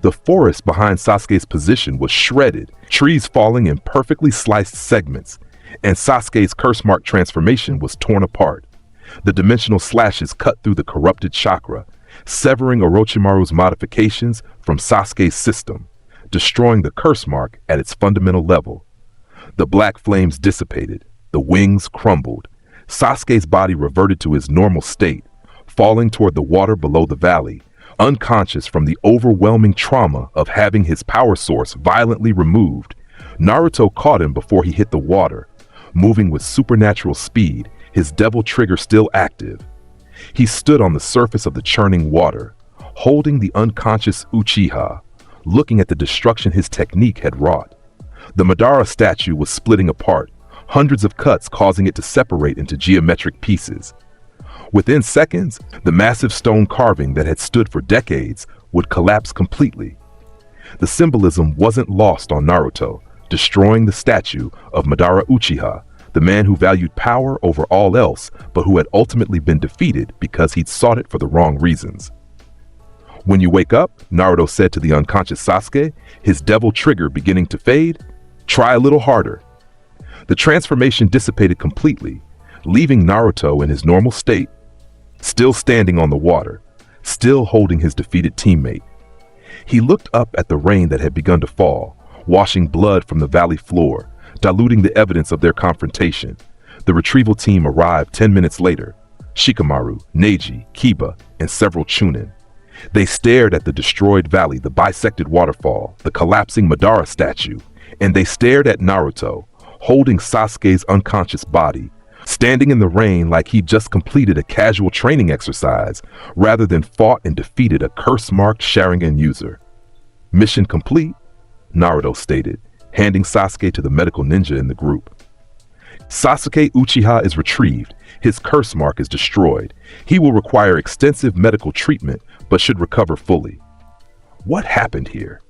The forest behind Sasuke's position was shredded, trees falling in perfectly sliced segments, and Sasuke's curse mark transformation was torn apart. The dimensional slashes cut through the corrupted chakra, severing Orochimaru's modifications from Sasuke's system, destroying the curse mark at its fundamental level. The black flames dissipated, the wings crumbled. Sasuke's body reverted to his normal state, falling toward the water below the valley, unconscious from the overwhelming trauma of having his power source violently removed. Naruto caught him before he hit the water, moving with supernatural speed, his devil trigger still active. He stood on the surface of the churning water, holding the unconscious Uchiha, looking at the destruction his technique had wrought. The Madara statue was splitting apart, hundreds of cuts causing it to separate into geometric pieces. Within seconds, the massive stone carving that had stood for decades would collapse completely. The symbolism wasn't lost on Naruto, destroying the statue of Madara Uchiha, the man who valued power over all else, but who had ultimately been defeated because he'd sought it for the wrong reasons. When you wake up, Naruto said to the unconscious Sasuke, his devil trigger beginning to fade, try a little harder. The transformation dissipated completely, leaving Naruto in his normal state, still standing on the water, still holding his defeated teammate. He looked up at the rain that had begun to fall, washing blood from the valley floor, diluting the evidence of their confrontation. The retrieval team arrived 10 minutes later. Shikamaru, Neji, Kiba, and several Chunin. They stared at the destroyed valley, the bisected waterfall, the collapsing Madara statue, and they stared at Naruto, holding Sasuke's unconscious body, standing in the rain like he'd just completed a casual training exercise rather than fought and defeated a curse-marked Sharingan user. Mission complete, Naruto stated, handing Sasuke to the medical ninja in the group. Sasuke Uchiha is retrieved. His curse mark is destroyed. He will require extensive medical treatment, but should recover fully. What happened here?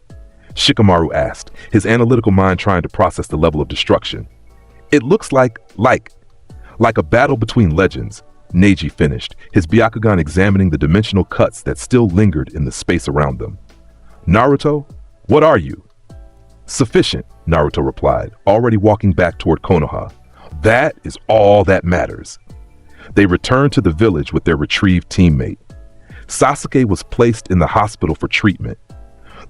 Shikamaru asked, his analytical mind trying to process the level of destruction. It looks like a battle between legends, Neji finished, his Byakugan examining the dimensional cuts that still lingered in the space around them. Naruto, what are you? Sufficient, Naruto replied, already walking back toward Konoha. That is all that matters. They returned to the village with their retrieved teammate. Sasuke was placed in the hospital for treatment.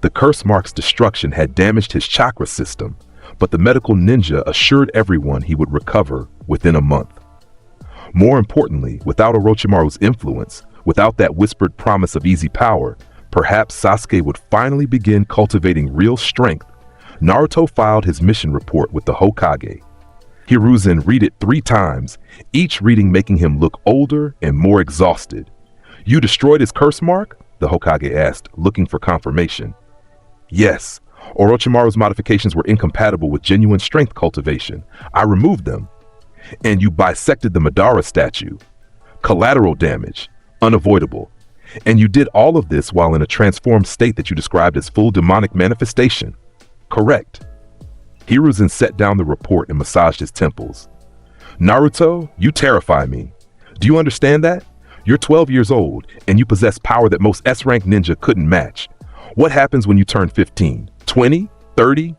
The curse mark's destruction had damaged his chakra system, but the medical ninja assured everyone he would recover within a month. More importantly, without Orochimaru's influence, without that whispered promise of easy power, perhaps Sasuke would finally begin cultivating real strength. Naruto filed his mission report with the Hokage. Hiruzen read it 3 times, each reading making him look older and more exhausted. "You destroyed his curse mark?" the Hokage asked, looking for confirmation. "Yes, Orochimaru's modifications were incompatible with genuine strength cultivation. I removed them." "And you bisected the Madara statue. Collateral damage, unavoidable. And you did all of this while in a transformed state that you described as full demonic manifestation." "Correct." Hiruzen set down the report and massaged his temples. "Naruto, you terrify me. Do you understand that? You're 12 years old, and you possess power that most S-rank ninja couldn't match. What happens when you turn 15, 20, 30?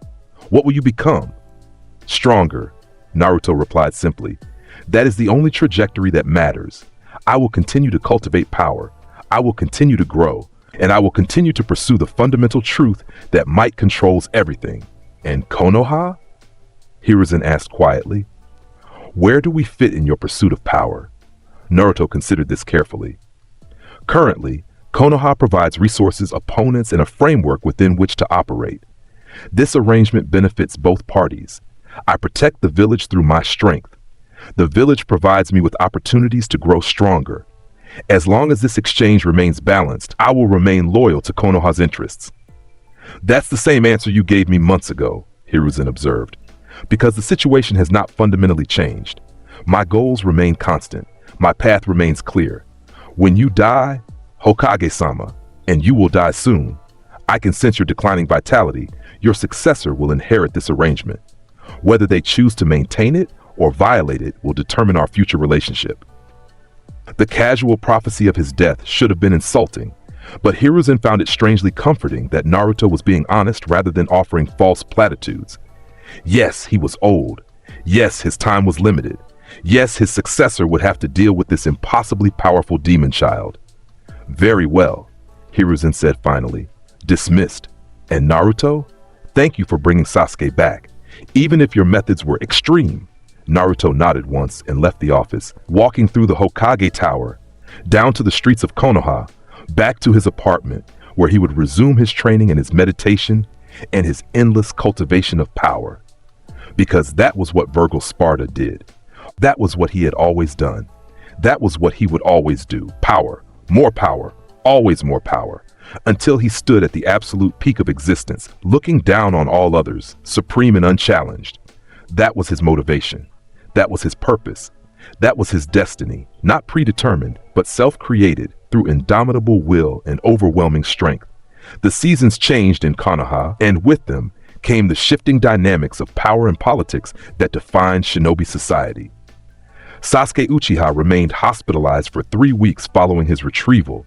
What will you become?" "Stronger," Naruto replied simply. "That is the only trajectory that matters. I will continue to cultivate power. I will continue to grow, and I will continue to pursue the fundamental truth that might controls everything." "And Konoha?" Hiruzen asked quietly. "Where do we fit in your pursuit of power?" Naruto considered this carefully. "Currently, Konoha provides resources, opponents, and a framework within which to operate. This arrangement benefits both parties. I protect the village through my strength. The village provides me with opportunities to grow stronger. As long as this exchange remains balanced, I will remain loyal to Konoha's interests." "That's the same answer you gave me months ago," Hiruzen observed, "because the situation has not fundamentally changed. My goals remain constant. My path remains clear. When you die, Hokage-sama, and you will die soon, I can sense your declining vitality. Your successor will inherit this arrangement. Whether they choose to maintain it or violate it will determine our future relationship." The casual prophecy of his death should have been insulting, but Hiruzen found it strangely comforting that Naruto was being honest rather than offering false platitudes. Yes, he was old. Yes, his time was limited. Yes, his successor would have to deal with this impossibly powerful demon child. "Very well," Hiruzen said finally. "Dismissed. And Naruto, thank you for bringing Sasuke back. Even if your methods were extreme." Naruto nodded once and left the office, walking through the Hokage Tower, down to the streets of Konoha, back to his apartment, where he would resume his training and his meditation and his endless cultivation of power. Because that was what Vergil Sparda did. That was what he had always done. That was what he would always do. Power, always more power, until he stood at the absolute peak of existence, looking down on all others, supreme and unchallenged. That was his motivation. That was his purpose. That was his destiny, not predetermined, but self-created through indomitable will and overwhelming strength. The seasons changed in Konoha, and with them came the shifting dynamics of power and politics that defined shinobi society. Sasuke Uchiha remained hospitalized for 3 weeks following his retrieval,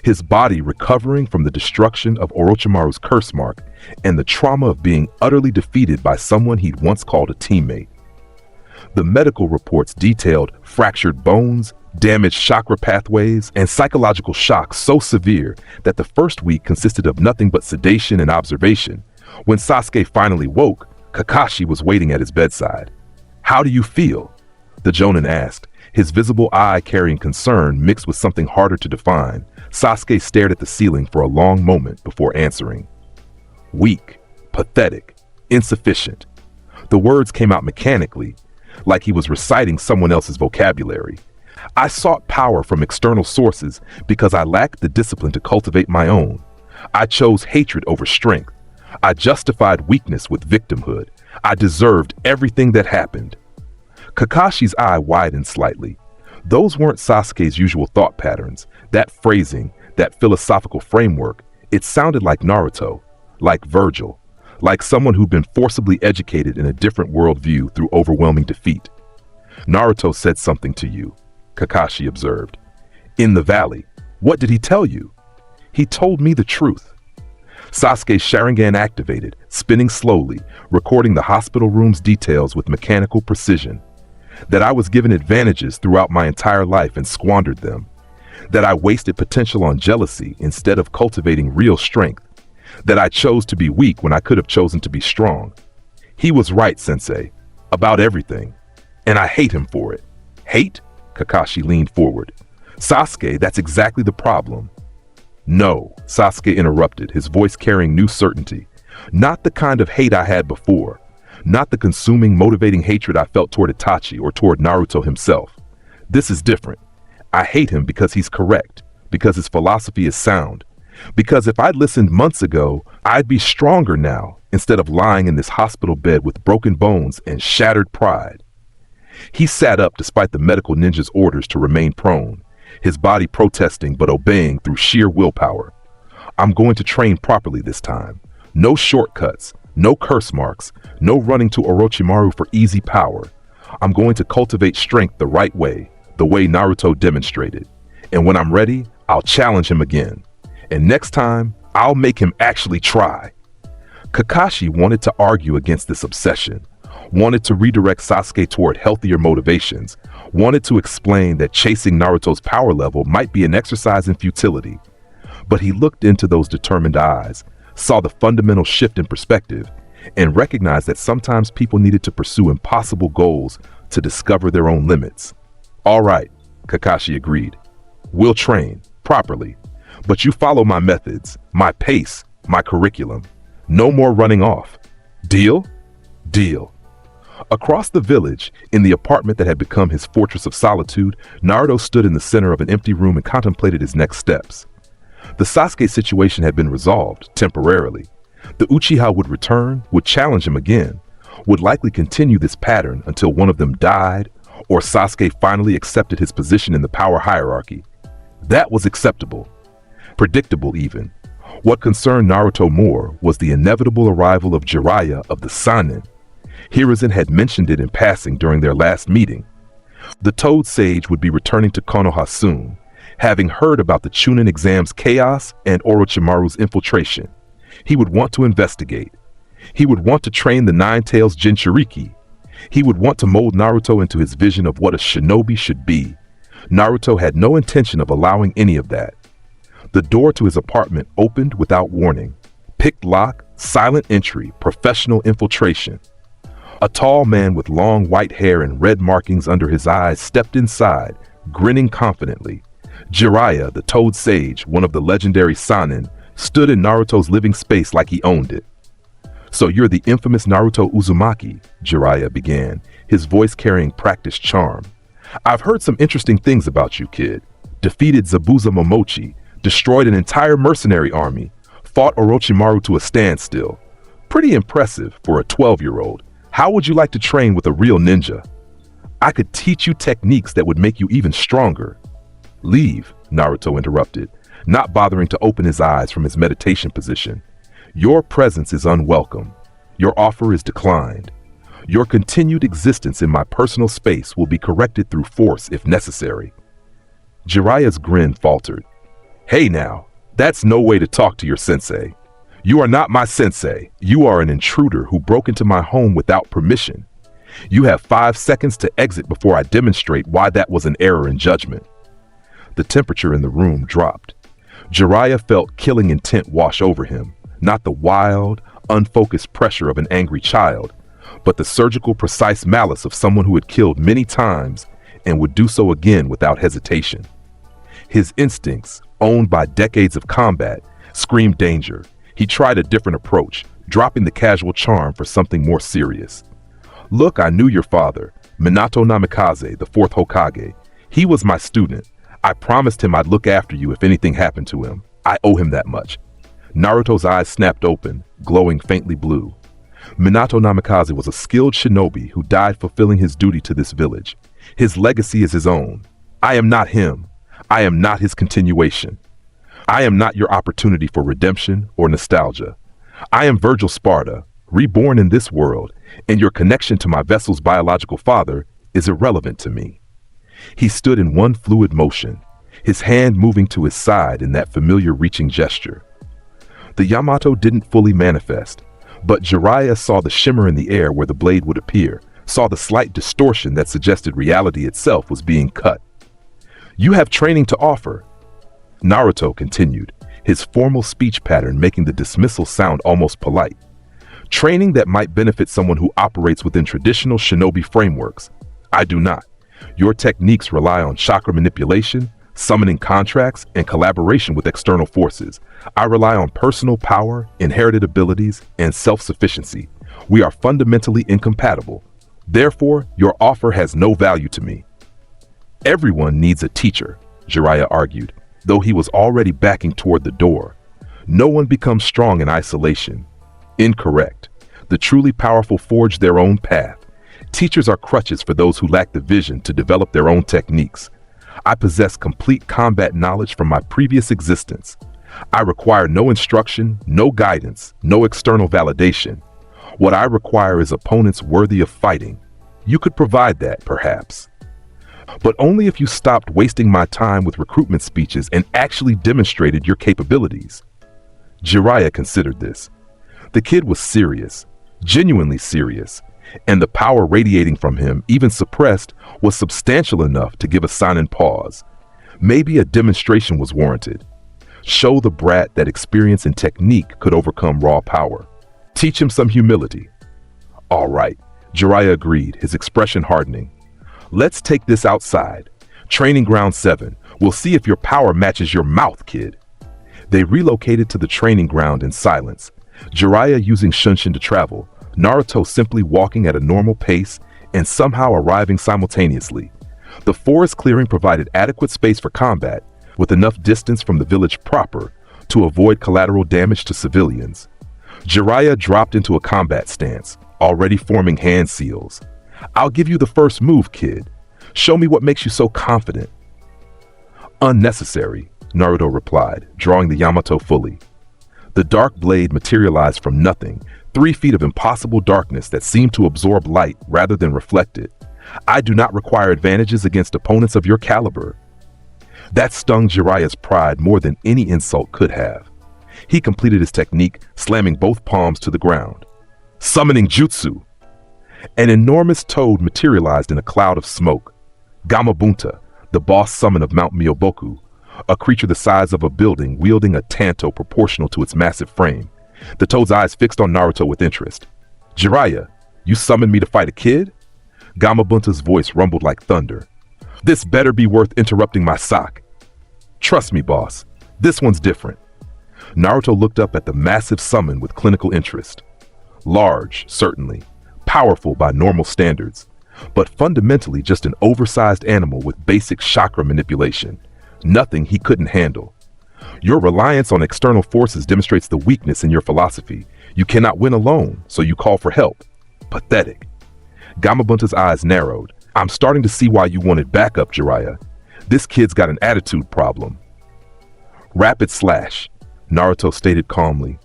his body recovering from the destruction of Orochimaru's curse mark and the trauma of being utterly defeated by someone he'd once called a teammate. The medical reports detailed fractured bones, damaged chakra pathways, and psychological shock so severe that the first week consisted of nothing but sedation and observation. When Sasuke finally woke, Kakashi was waiting at his bedside. "How do you feel?" the Jonin asked, his visible eye carrying concern mixed with something harder to define. Sasuke stared at the ceiling for a long moment before answering. "Weak, pathetic, insufficient." The words came out mechanically, like he was reciting someone else's vocabulary. "I sought power from external sources because I lacked the discipline to cultivate my own. I chose hatred over strength. I justified weakness with victimhood. I deserved everything that happened." Kakashi's eye widened slightly. Those weren't Sasuke's usual thought patterns. That phrasing, that philosophical framework, it sounded like Naruto, like Vergil, like someone who'd been forcibly educated in a different worldview through overwhelming defeat. "Naruto said something to you," Kakashi observed. "In the valley. What did he tell you?" "He told me the truth." Sasuke's Sharingan activated, spinning slowly, recording the hospital room's details with mechanical precision. "That I was given advantages throughout my entire life and squandered them. That I wasted potential on jealousy instead of cultivating real strength. That I chose to be weak when I could have chosen to be strong. He was right, Sensei, about everything. And I hate him for it." "Hate?" Kakashi leaned forward. Sasuke, that's exactly the problem. No, Sasuke interrupted, his voice carrying new certainty. Not the kind of hate I had before. Not the consuming, motivating hatred I felt toward Itachi or toward Naruto himself. This is different. I hate him because he's correct, because his philosophy is sound, because if I'd listened months ago, I'd be stronger now instead of lying in this hospital bed with broken bones and shattered pride. He sat up despite the medical ninja's orders to remain prone, his body protesting but obeying through sheer willpower. I'm going to train properly this time. No shortcuts, no curse marks, no running to Orochimaru for easy power. I'm going to cultivate strength the right way, the way Naruto demonstrated. And when I'm ready, I'll challenge him again. And next time, I'll make him actually try. Kakashi wanted to argue against this obsession, wanted to redirect Sasuke toward healthier motivations, wanted to explain that chasing Naruto's power level might be an exercise in futility. But he looked into those determined eyes, saw the fundamental shift in perspective, and recognized that sometimes people needed to pursue impossible goals to discover their own limits. All right, Kakashi agreed. We'll train, properly. But you follow my methods, my pace, my curriculum. No more running off. Deal? Deal. Across the village, in the apartment that had become his fortress of solitude, Naruto stood in the center of an empty room and contemplated his next steps. The Sasuke situation had been resolved, temporarily. The Uchiha would return, would challenge him again, would likely continue this pattern until one of them died, or Sasuke finally accepted his position in the power hierarchy. That was acceptable. Predictable even. What concerned Naruto more was the inevitable arrival of Jiraiya of the Sannin. Hiruzen had mentioned it in passing during their last meeting. The Toad Sage would be returning to Konoha soon, having heard about the Chunin exam's chaos and Orochimaru's infiltration. He would want to investigate. He would want to train the Nine-Tails Jinchuriki. He would want to mold Naruto into his vision of what a shinobi should be. Naruto had no intention of allowing any of that. The door to his apartment opened without warning. Picked lock, silent entry, professional infiltration. A tall man with long white hair and red markings under his eyes stepped inside, grinning confidently. Jiraiya, the Toad Sage, one of the legendary Sannin, stood in Naruto's living space like he owned it. So you're the infamous Naruto Uzumaki, Jiraiya began, his voice carrying practiced charm. I've heard some interesting things about you, kid. Defeated Zabuza Momochi, destroyed an entire mercenary army, fought Orochimaru to a standstill. Pretty impressive for a 12-year-old. How would you like to train with a real ninja? I could teach you techniques that would make you even stronger. Leave, Naruto interrupted, not bothering to open his eyes from his meditation position. Your presence is unwelcome. Your offer is declined. Your continued existence in my personal space will be corrected through force if necessary. Jiraiya's grin faltered. Hey now, that's no way to talk to your sensei. You are not my sensei. You are an intruder who broke into my home without permission. You have 5 seconds to exit before I demonstrate why that was an error in judgment. The temperature in the room dropped. Jiraiya felt killing intent wash over him, not the wild, unfocused pressure of an angry child, but the surgical, precise malice of someone who had killed many times and would do so again without hesitation. His instincts, owned by decades of combat, screamed danger. He tried a different approach, dropping the casual charm for something more serious. Look, I knew your father, Minato Namikaze, the 4th Hokage. He was my student. I promised him I'd look after you if anything happened to him. I owe him that much. Naruto's eyes snapped open, glowing faintly blue. Minato Namikaze was a skilled shinobi who died fulfilling his duty to this village. His legacy is his own. I am not him. I am not his continuation. I am not your opportunity for redemption or nostalgia. I am Vergil Sparda, reborn in this world, and your connection to my vessel's biological father is irrelevant to me. He stood in one fluid motion, his hand moving to his side in that familiar reaching gesture. The Yamato didn't fully manifest, but Jiraiya saw the shimmer in the air where the blade would appear, saw the slight distortion that suggested reality itself was being cut. You have training to offer. Naruto continued, his formal speech pattern making the dismissal sound almost polite. Training that might benefit someone who operates within traditional shinobi frameworks. I do not. Your techniques rely on chakra manipulation, summoning contracts, and collaboration with external forces. I rely on personal power, inherited abilities, and self-sufficiency. We are fundamentally incompatible. Therefore, your offer has no value to me. Everyone needs a teacher, Jiraiya argued, though he was already backing toward the door. No one becomes strong in isolation. Incorrect. The truly powerful forge their own path. Teachers are crutches for those who lack the vision to develop their own techniques. I possess complete combat knowledge from my previous existence. I require no instruction, no guidance, no external validation. What I require is opponents worthy of fighting. You could provide that, perhaps. But only if you stopped wasting my time with recruitment speeches and actually demonstrated your capabilities. Jiraiya considered this. The kid was serious, genuinely serious, and the power radiating from him, even suppressed, was substantial enough to give a silent pause. Maybe a demonstration was warranted. Show the brat that experience and technique could overcome raw power. Teach him some humility. All right, Jiraiya agreed, his expression hardening. Let's take this outside. Training Ground 7. We'll see if your power matches your mouth, kid. They relocated to the training ground in silence. Jiraiya using Shunshin to travel, Naruto simply walking at a normal pace and somehow arriving simultaneously. The forest clearing provided adequate space for combat, with enough distance from the village proper to avoid collateral damage to civilians. Jiraiya dropped into a combat stance, already forming hand seals. I'll give you the first move, kid. Show me what makes you so confident. Unnecessary, Naruto replied, drawing the Yamato fully. The dark blade materialized from nothing, 3 feet of impossible darkness that seemed to absorb light rather than reflect it. I do not require advantages against opponents of your caliber. That stung Jiraiya's pride more than any insult could have. He completed his technique, slamming both palms to the ground. Summoning Jutsu! An enormous toad materialized in a cloud of smoke. Gamabunta, the boss summon of Mount Myoboku, a creature the size of a building wielding a tanto proportional to its massive frame. The toad's eyes fixed on Naruto with interest. Jiraiya, you summoned me to fight a kid? Gamabunta's voice rumbled like thunder. This better be worth interrupting my sock. Trust me, boss. This one's different. Naruto looked up at the massive summon with clinical interest. Large, certainly. Powerful by normal standards, but fundamentally just an oversized animal with basic chakra manipulation. Nothing he couldn't handle. Your reliance on external forces demonstrates the weakness in your philosophy. You cannot win alone, so you call for help. Pathetic. Gamabunta's eyes narrowed. I'm starting to see why you wanted backup, Jiraiya. This kid's got an attitude problem. Rapid slash, Naruto stated calmly.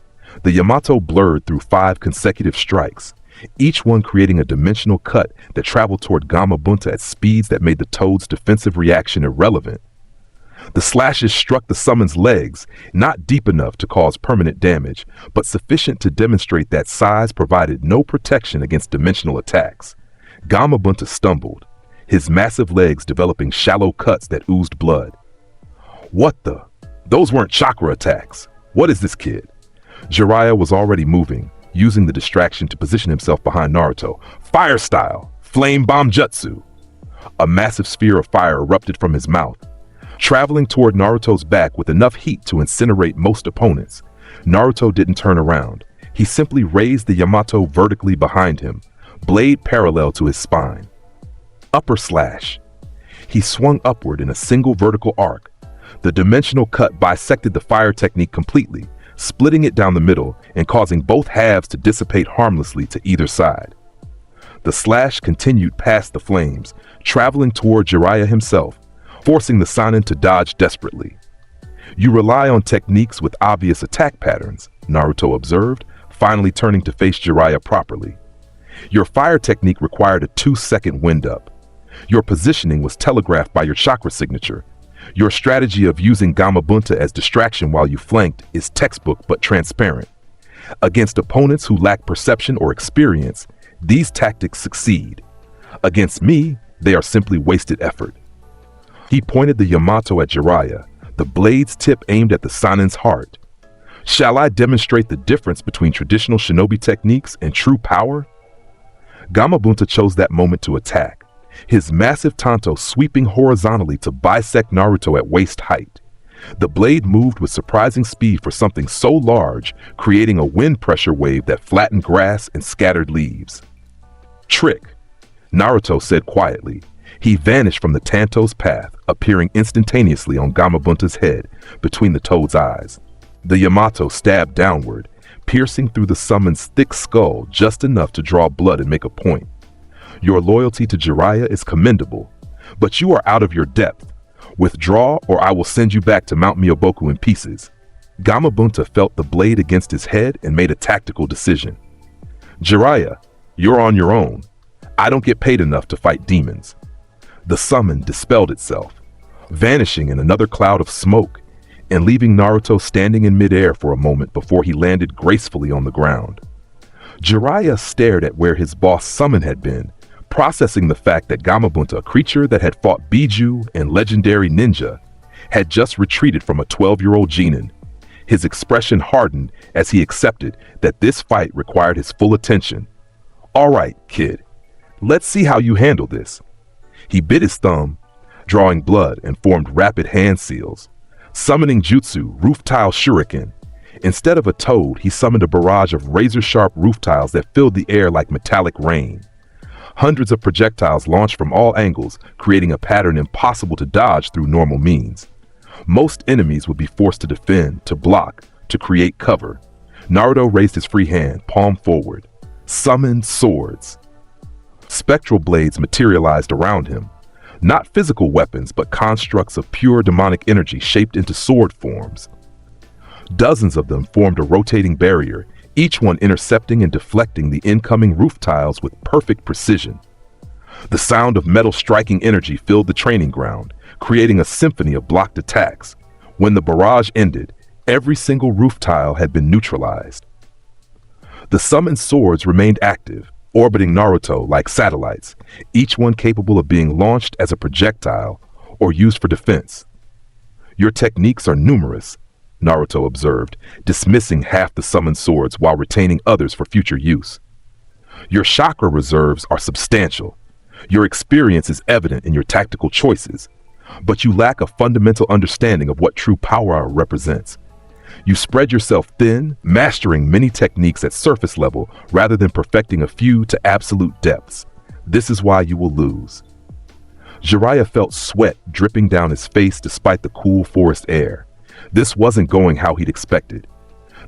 The Yamato blurred through 5 consecutive strikes, each one creating a dimensional cut that traveled toward Gamabunta at speeds that made the toad's defensive reaction irrelevant. The slashes struck the summon's legs, not deep enough to cause permanent damage, but sufficient to demonstrate that size provided no protection against dimensional attacks. Gamabunta stumbled, his massive legs developing shallow cuts that oozed blood. What the? Those weren't chakra attacks. What is this kid? Jiraiya was already moving, using the distraction to position himself behind Naruto. Fire style! Flame bomb jutsu! A massive sphere of fire erupted from his mouth, traveling toward Naruto's back with enough heat to incinerate most opponents. Naruto didn't turn around. He simply raised the Yamato vertically behind him, blade parallel to his spine. Upper slash. He swung upward in a single vertical arc. The dimensional cut bisected the fire technique completely, splitting it down the middle and causing both halves to dissipate harmlessly to either side. The slash continued past the flames, traveling toward Jiraiya himself, forcing the Sannin to dodge desperately. You rely on techniques with obvious attack patterns, Naruto observed, finally turning to face Jiraiya properly. Your fire technique required a 2-second wind-up. Your positioning was telegraphed by your chakra signature. Your strategy of using Gamabunta as distraction while you flanked is textbook but transparent. Against opponents who lack perception or experience, these tactics succeed. Against me, they are simply wasted effort. He pointed the Yamato at Jiraiya, the blade's tip aimed at the Sannin's heart. Shall I demonstrate the difference between traditional shinobi techniques and true power? Gamabunta chose that moment to attack, his massive tanto sweeping horizontally to bisect Naruto at waist height. The blade moved with surprising speed for something so large, creating a wind pressure wave that flattened grass and scattered leaves. "Trick," Naruto said quietly. He vanished from the tanto's path, appearing instantaneously on Gamabunta's head, between the toad's eyes. The Yamato stabbed downward, piercing through the summon's thick skull just enough to draw blood and make a point. "Your loyalty to Jiraiya is commendable, but you are out of your depth. Withdraw, or I will send you back to Mount Myoboku in pieces." Gamabunta felt the blade against his head and made a tactical decision. "Jiraiya, you're on your own. I don't get paid enough to fight demons." The summon dispelled itself, vanishing in another cloud of smoke and leaving Naruto standing in midair for a moment before he landed gracefully on the ground. Jiraiya stared at where his boss summon had been, processing the fact that Gamabunta, a creature that had fought Biju and legendary ninja, had just retreated from a 12-year-old genin. His expression hardened as he accepted that this fight required his full attention. "All right, kid, let's see how you handle this." He bit his thumb, drawing blood, and formed rapid hand seals. Summoning jutsu, roof tile shuriken. Instead of a toad, he summoned a barrage of razor-sharp roof tiles that filled the air like metallic rain. Hundreds of projectiles launched from all angles, creating a pattern impossible to dodge through normal means. Most enemies would be forced to defend, to block, to create cover. Naruto raised his free hand, palm forward. Summoned swords. Spectral blades materialized around him. Not physical weapons, but constructs of pure demonic energy shaped into sword forms. Dozens of them formed a rotating barrier, each one intercepting and deflecting the incoming roof tiles with perfect precision. The sound of metal striking energy filled the training ground, creating a symphony of blocked attacks. When the barrage ended, every single roof tile had been neutralized. The summoned swords remained active, orbiting Naruto like satellites, each one capable of being launched as a projectile or used for defense. "Your techniques are numerous," Naruto observed, dismissing half the summoned swords while retaining others for future use. "Your chakra reserves are substantial. Your experience is evident in your tactical choices, but you lack a fundamental understanding of what true power represents. You spread yourself thin, mastering many techniques at surface level rather than perfecting a few to absolute depths. This is why you will lose." Jiraiya felt sweat dripping down his face despite the cool forest air. This wasn't going how he'd expected.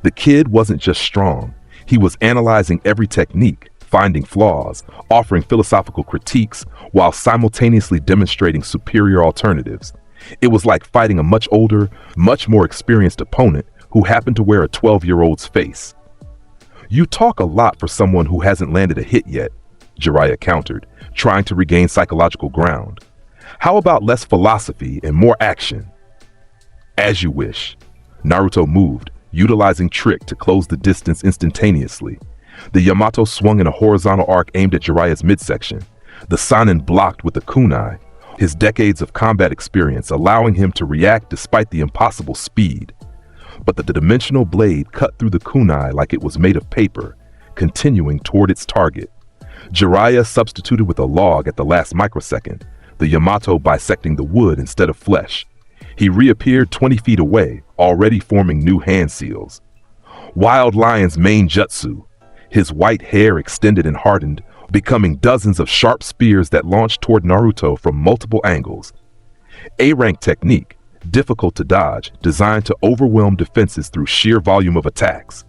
The kid wasn't just strong. He was analyzing every technique, finding flaws, offering philosophical critiques, while simultaneously demonstrating superior alternatives. It was like fighting a much older, much more experienced opponent who happened to wear a 12-year-old's face. "You talk a lot for someone who hasn't landed a hit yet," Jiraiya countered, trying to regain psychological ground. "How about less philosophy and more action?" "As you wish." Naruto moved, utilizing Trick to close the distance instantaneously. The Yamato swung in a horizontal arc aimed at Jiraiya's midsection. The Sannin blocked with a kunai, his decades of combat experience allowing him to react despite the impossible speed. But the dimensional blade cut through the kunai like it was made of paper, continuing toward its target. Jiraiya substituted with a log at the last microsecond, the Yamato bisecting the wood instead of flesh. He reappeared 20 feet away, already forming new hand seals. Wild Lion's main jutsu. His white hair extended and hardened, becoming dozens of sharp spears that launched toward Naruto from multiple angles. A-rank technique, difficult to dodge, designed to overwhelm defenses through sheer volume of attacks.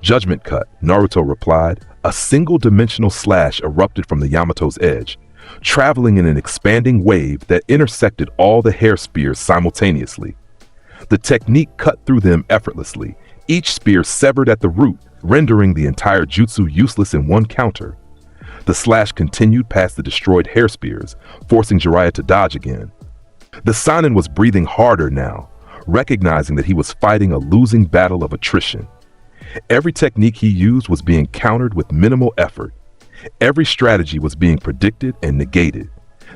"Judgment cut," Naruto replied. A single-dimensional slash erupted from the Yamato's edge, traveling in an expanding wave that intersected all the hair spears simultaneously. The technique cut through them effortlessly, each spear severed at the root, rendering the entire jutsu useless in one counter. The slash continued past the destroyed hair spears, forcing Jiraiya to dodge again. The Sannin was breathing harder now, recognizing that he was fighting a losing battle of attrition. Every technique he used was being countered with minimal effort. Every strategy was being predicted and negated.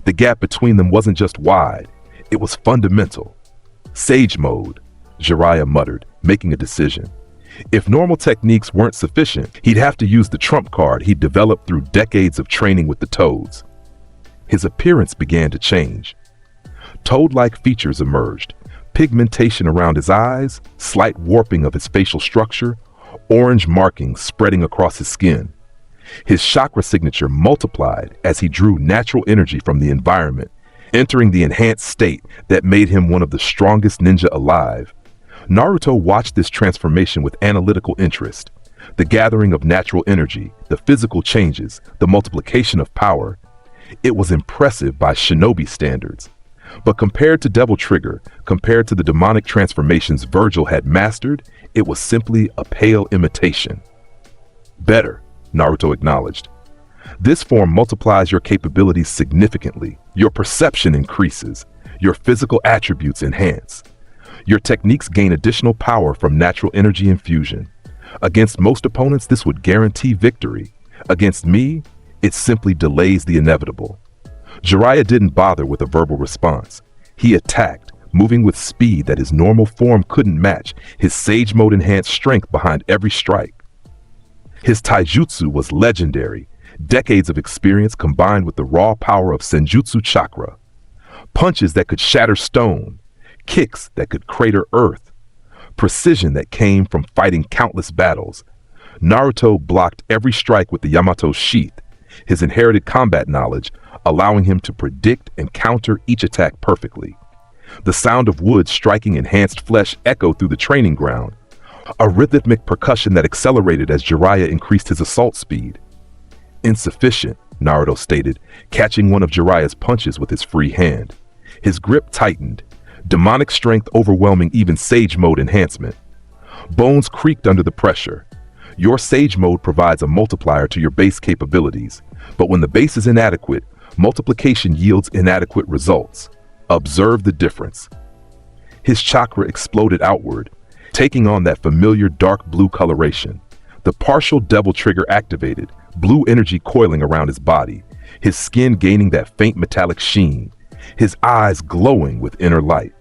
The gap between them wasn't just wide, it was fundamental. "Sage mode," Jiraiya muttered, making a decision. If normal techniques weren't sufficient, he'd have to use the trump card he'd developed through decades of training with the toads. His appearance began to change. Toad-like features emerged, pigmentation around his eyes, slight warping of his facial structure, orange markings spreading across his skin. His chakra signature multiplied as he drew natural energy from the environment, entering the enhanced state that made him one of the strongest ninja alive. Naruto watched this transformation with analytical interest. The gathering of natural energy, the physical changes, the multiplication of power. It was impressive by shinobi standards. But compared to Devil Trigger, compared to the demonic transformations Vergil had mastered, it was simply a pale imitation. Better, Naruto acknowledged. This form multiplies your capabilities significantly. Your perception increases. Your physical attributes enhance. Your techniques gain additional power from natural energy infusion. Against most opponents, this would guarantee victory. Against me, it simply delays the inevitable. Jiraiya didn't bother with a verbal response. He attacked, moving with speed that his normal form couldn't match, his Sage Mode enhanced strength behind every strike. His taijutsu was legendary, decades of experience combined with the raw power of Senjutsu Chakra. Punches that could shatter stone, kicks that could crater earth, precision that came from fighting countless battles. Naruto blocked every strike with the Yamato sheath, his inherited combat knowledge allowing him to predict and counter each attack perfectly. The sound of wood striking enhanced flesh echoed through the training ground, a rhythmic percussion that accelerated as Jiraiya increased his assault speed. Insufficient, Naruto stated, catching one of Jiraiya's punches with his free hand. His grip tightened, demonic strength overwhelming even Sage Mode enhancement. Bones creaked under the pressure. Your Sage Mode provides a multiplier to your base capabilities, but when the base is inadequate, multiplication yields inadequate results. Observe the difference. His chakra exploded outward, taking on that familiar dark blue coloration. The partial Devil Trigger activated, blue energy coiling around his body, his skin gaining that faint metallic sheen, his eyes glowing with inner light.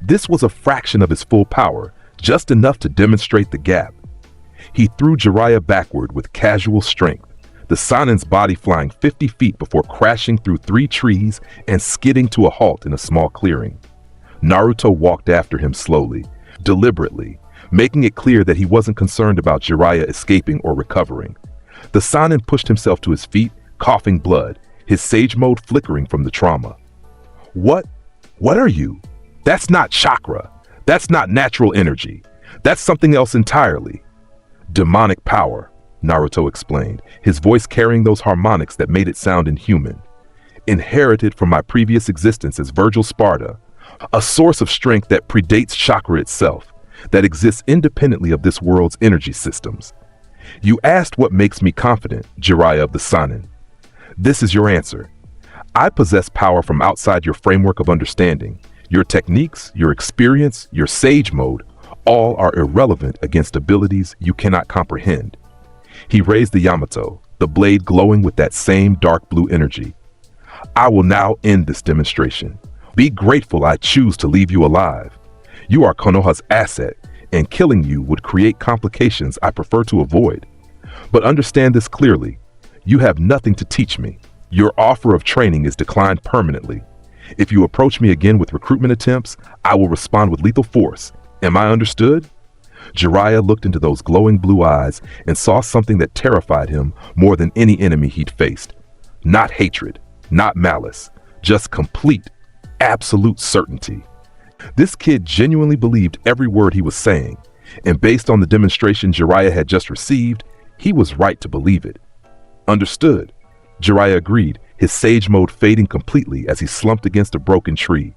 This was a fraction of his full power, just enough to demonstrate the gap. He threw Jiraiya backward with casual strength, the Sanin's body flying 50 feet before crashing through 3 trees and skidding to a halt in a small clearing. Naruto walked after him slowly, deliberately, making it clear that he wasn't concerned about Jiraiya escaping or recovering. The Sanin pushed himself to his feet, coughing blood, his Sage Mode flickering from the trauma. What are you? That's not chakra. That's not natural energy. That's something else entirely. Demonic power, Naruto explained, his voice carrying those harmonics that made it sound inhuman. Inherited from my previous existence as Vergil Sparda, a source of strength that predates chakra itself, that exists independently of this world's energy systems. You asked what makes me confident, Jiraiya of the Sanin. This is your answer. I possess power from outside your framework of understanding. Your techniques, your experience, your Sage Mode, all are irrelevant against abilities you cannot comprehend. He raised the Yamato, the blade glowing with that same dark blue energy. I will now end this demonstration. Be grateful I choose to leave you alive. You are Konoha's asset, and killing you would create complications I prefer to avoid. But understand this clearly. You have nothing to teach me. Your offer of training is declined permanently. If you approach me again with recruitment attempts, I will respond with lethal force. Am I understood? Jiraiya looked into those glowing blue eyes and saw something that terrified him more than any enemy he'd faced. Not hatred, not malice, just complete, absolute certainty. This kid genuinely believed every word he was saying, and based on the demonstration Jiraiya had just received, he was right to believe it. Understood, Jiraiya agreed, his Sage Mode fading completely as he slumped against a broken tree.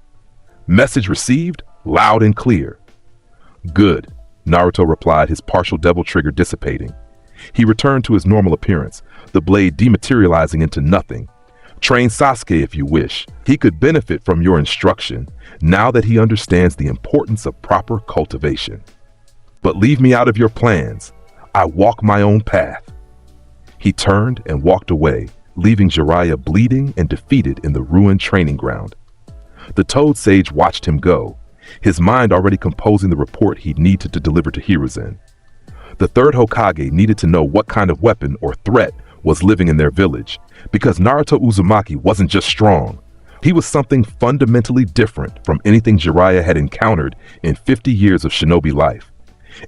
Message received, loud and clear. Good, Naruto replied, his partial Devil Trigger dissipating. He returned to his normal appearance, the blade dematerializing into nothing. Train Sasuke if you wish. He could benefit from your instruction, now that he understands the importance of proper cultivation. But leave me out of your plans. I walk my own path. He turned and walked away, leaving Jiraiya bleeding and defeated in the ruined training ground. The Toad Sage watched him go, his mind already composing the report he'd need to deliver to Hiruzen. The third Hokage needed to know what kind of weapon or threat was living in their village, because Naruto Uzumaki wasn't just strong. He was something fundamentally different from anything Jiraiya had encountered in 50 years of shinobi life.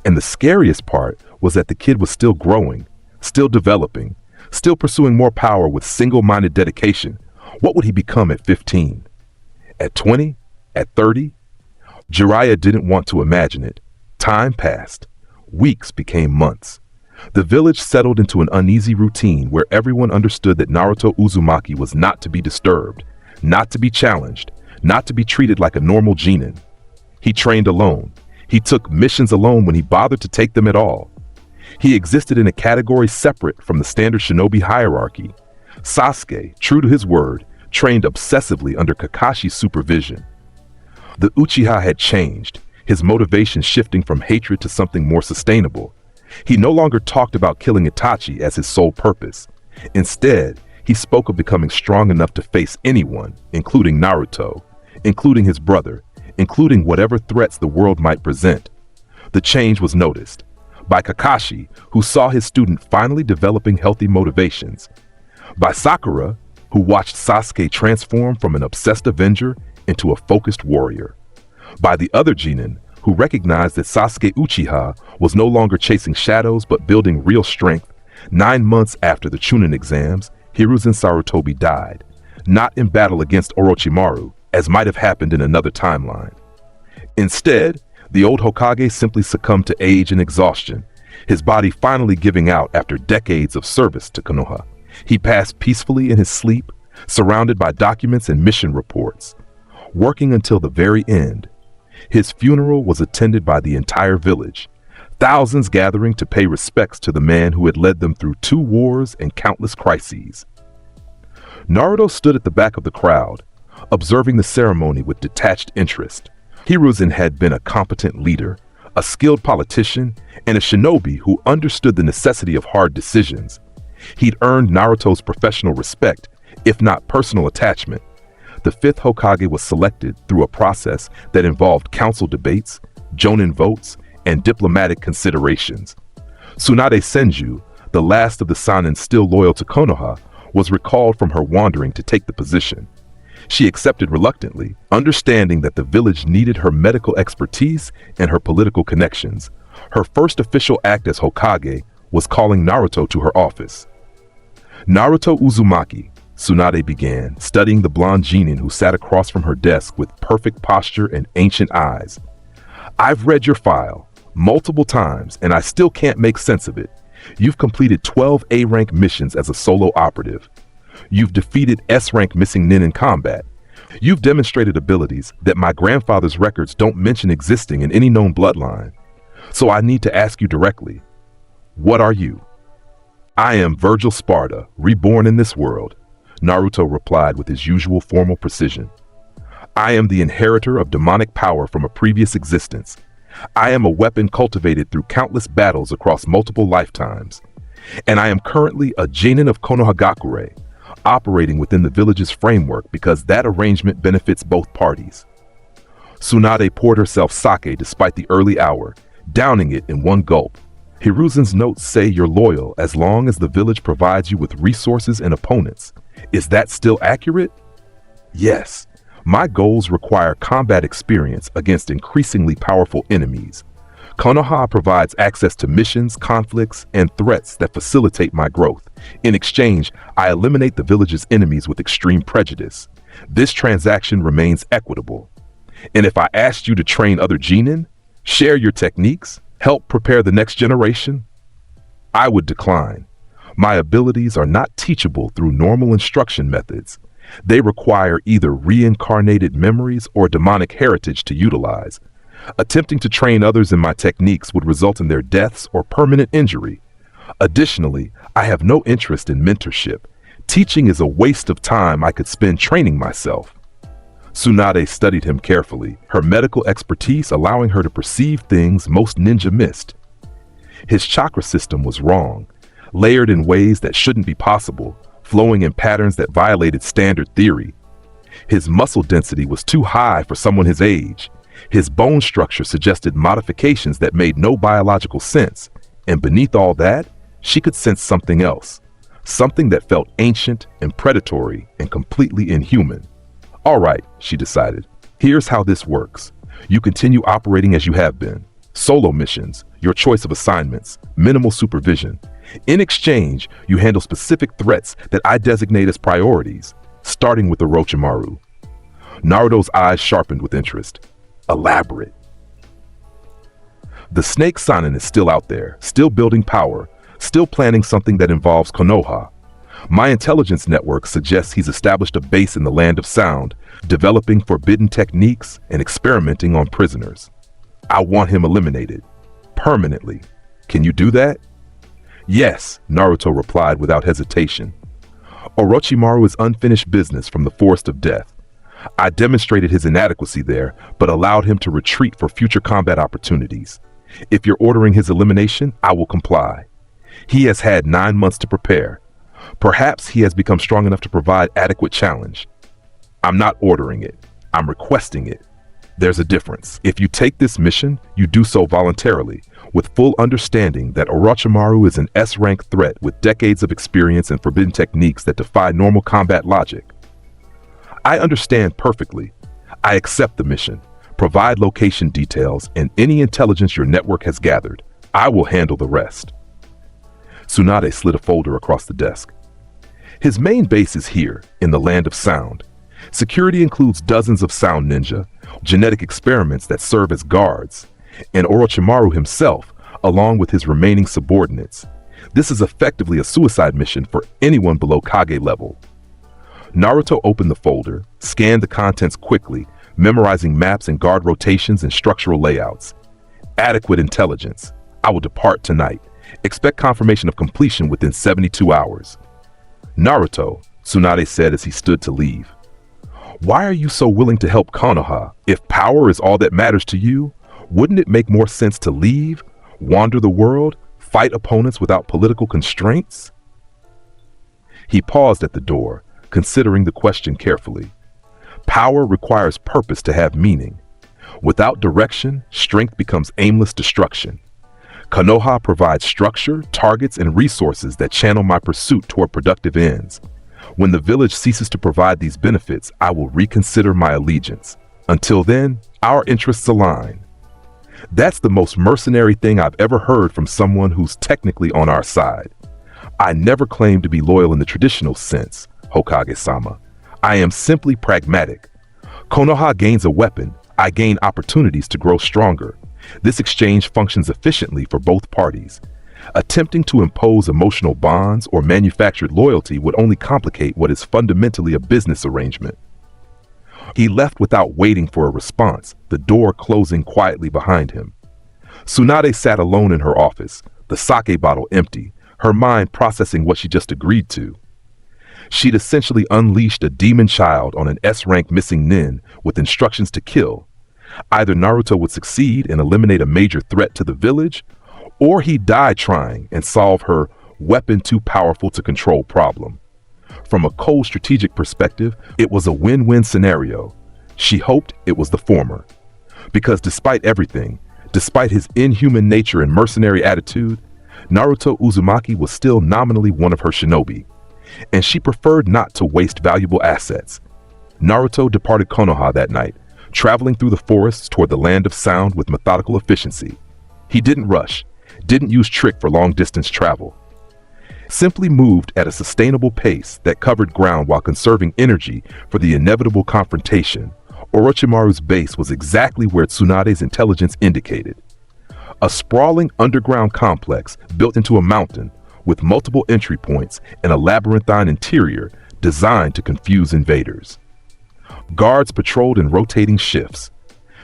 And the scariest part was that the kid was still growing, still developing, still pursuing more power with single-minded dedication. What would he become at 15? At 20? At 30? Jiraiya didn't want to imagine it. Time passed. Weeks became months. The village settled into an uneasy routine where everyone understood that Naruto Uzumaki was not to be disturbed, not to be challenged, not to be treated like a normal genin. He trained alone. He took missions alone when he bothered to take them at all. He existed in a category separate from the standard shinobi hierarchy. Sasuke, true to his word, trained obsessively under Kakashi's supervision. The Uchiha had changed, his motivation shifting from hatred to something more sustainable. He no longer talked about killing Itachi as his sole purpose. Instead, he spoke of becoming strong enough to face anyone, including Naruto, including his brother, including whatever threats the world might present. The change was noticed by Kakashi, who saw his student finally developing healthy motivations, by Sakura, who watched Sasuke transform from an obsessed avenger into a focused warrior, by the other genin, who recognized that Sasuke Uchiha was no longer chasing shadows but building real strength. 9 months after the Chunin exams, Hiruzen Sarutobi died, not in battle against Orochimaru, as might have happened in another timeline. Instead, the old Hokage simply succumbed to age and exhaustion, his body finally giving out after decades of service to Konoha. He passed peacefully in his sleep, surrounded by documents and mission reports, working until the very end. His funeral was attended by the entire village, thousands gathering to pay respects to the man who had led them through 2 wars and countless crises. Naruto stood at the back of the crowd, observing the ceremony with detached interest. Hiruzen had been a competent leader, a skilled politician, and a shinobi who understood the necessity of hard decisions. He'd earned Naruto's professional respect, if not personal attachment. The 5th Hokage was selected through a process that involved council debates, jonin votes, and diplomatic considerations. Tsunade Senju, the last of the Sanin still loyal to Konoha, was recalled from her wandering to take the position. She accepted reluctantly, understanding that the village needed her medical expertise and her political connections. Her first official act as Hokage was calling Naruto to her office. Naruto Uzumaki, Tsunade began, studying the blonde genin who sat across from her desk with perfect posture and ancient eyes. I've read your file multiple times, and I still can't make sense of it. You've completed 12 A-rank missions as a solo operative. You've defeated S-rank missing nin in combat. You've demonstrated abilities that my grandfather's records don't mention existing in any known bloodline. So I need to ask you directly, what are you? I am Vergil Sparda, reborn in this world, Naruto replied with his usual formal precision. I am the inheritor of demonic power from a previous existence. I am a weapon cultivated through countless battles across multiple lifetimes. And I am currently a genin of Konohagakure, operating within the village's framework because that arrangement benefits both parties. Tsunade poured herself sake despite the early hour, downing it in one gulp. Hiruzen's notes say you're loyal as long as the village provides you with resources and opponents. Is that still accurate? Yes. My goals require combat experience against increasingly powerful enemies. Konoha provides access to missions, conflicts, and threats that facilitate my growth. In exchange, I eliminate the village's enemies with extreme prejudice. This transaction remains equitable. And if I asked you to train other genin, share your techniques, help prepare the next generation, I would decline. My abilities are not teachable through normal instruction methods. They require either reincarnated memories or demonic heritage to utilize. Attempting to train others in my techniques would result in their deaths or permanent injury. Additionally, I have no interest in mentorship. Teaching is a waste of time I could spend training myself. Tsunade studied him carefully, her medical expertise allowing her to perceive things most ninja missed. His chakra system was wrong, layered in ways that shouldn't be possible, flowing in patterns that violated standard theory. His muscle density was too high for someone his age. His bone structure suggested modifications that made no biological sense, and beneath all that, she could sense something else. something that felt ancient and predatory and completely inhuman. All right, she decided. Here's how this works. You continue operating as you have been. Solo missions, your choice of assignments, minimal supervision. In exchange, you handle specific threats that I designate as priorities, starting with Orochimaru. Naruto's eyes sharpened with interest. Elaborate. The Snake Sanin is still out there, still building power, still planning something that involves Konoha. My intelligence network suggests he's established a base in the Land of Sound, developing forbidden techniques and experimenting on prisoners. I want him eliminated. Permanently. Can you do that? Yes, Naruto replied without hesitation. Orochimaru is unfinished business from the Forest of Death. I demonstrated his inadequacy there, but allowed him to retreat for future combat opportunities. If you're ordering his elimination, I will comply. He has had 9 months to prepare. Perhaps he has become strong enough to provide adequate challenge. I'm not ordering it. I'm requesting it. There's a difference. If you take this mission, you do so voluntarily, with full understanding that Orochimaru is an S-rank threat with decades of experience and forbidden techniques that defy normal combat logic. I understand perfectly. I accept the mission. Provide location details and any intelligence your network has gathered. I will handle the rest. Tsunade slid a folder across the desk. His main base is here, in the Land of Sound. Security includes dozens of sound ninja, genetic experiments that serve as guards, and Orochimaru himself, along with his remaining subordinates. This is effectively a suicide mission for anyone below Kage level. Naruto opened the folder, scanned the contents quickly, memorizing maps and guard rotations and structural layouts. Adequate intelligence. I will depart tonight. Expect confirmation of completion within 72 hours. Naruto, Tsunade said as he stood to leave. Why are you so willing to help Konoha? If power is all that matters to you, wouldn't it make more sense to leave, wander the world, fight opponents without political constraints? He paused at the door, considering the question carefully. Power requires purpose to have meaning. Without direction, strength becomes aimless destruction. Konoha provides structure, targets, and resources that channel my pursuit toward productive ends. When the village ceases to provide these benefits, I will reconsider my allegiance. Until then, our interests align. That's the most mercenary thing I've ever heard from someone who's technically on our side. I never claimed to be loyal in the traditional sense, Hokage-sama. I am simply pragmatic. Konoha gains a weapon, I gain opportunities to grow stronger. This exchange functions efficiently for both parties. Attempting to impose emotional bonds or manufactured loyalty would only complicate what is fundamentally a business arrangement. He left without waiting for a response, the door closing quietly behind him. Tsunade sat alone in her office, the sake bottle empty, her mind processing what she just agreed to. She'd essentially unleashed a demon child on an S-rank missing nin with instructions to kill. Either Naruto would succeed and eliminate a major threat to the village, or he'd die trying and solve her weapon too powerful to control problem. From a cold strategic perspective, it was a win-win scenario. She hoped it was the former. Because despite everything, despite his inhuman nature and mercenary attitude, Naruto Uzumaki was still nominally one of her shinobi, and she preferred not to waste valuable assets. Naruto departed Konoha that night, traveling through the forests toward the Land of Sound with methodical efficiency. He didn't rush, didn't use trick for long-distance travel. Simply moved at a sustainable pace that covered ground while conserving energy for the inevitable confrontation. Orochimaru's base was exactly where Tsunade's intelligence indicated. A sprawling underground complex built into a mountain with multiple entry points and a labyrinthine interior designed to confuse invaders. Guards patrolled in rotating shifts.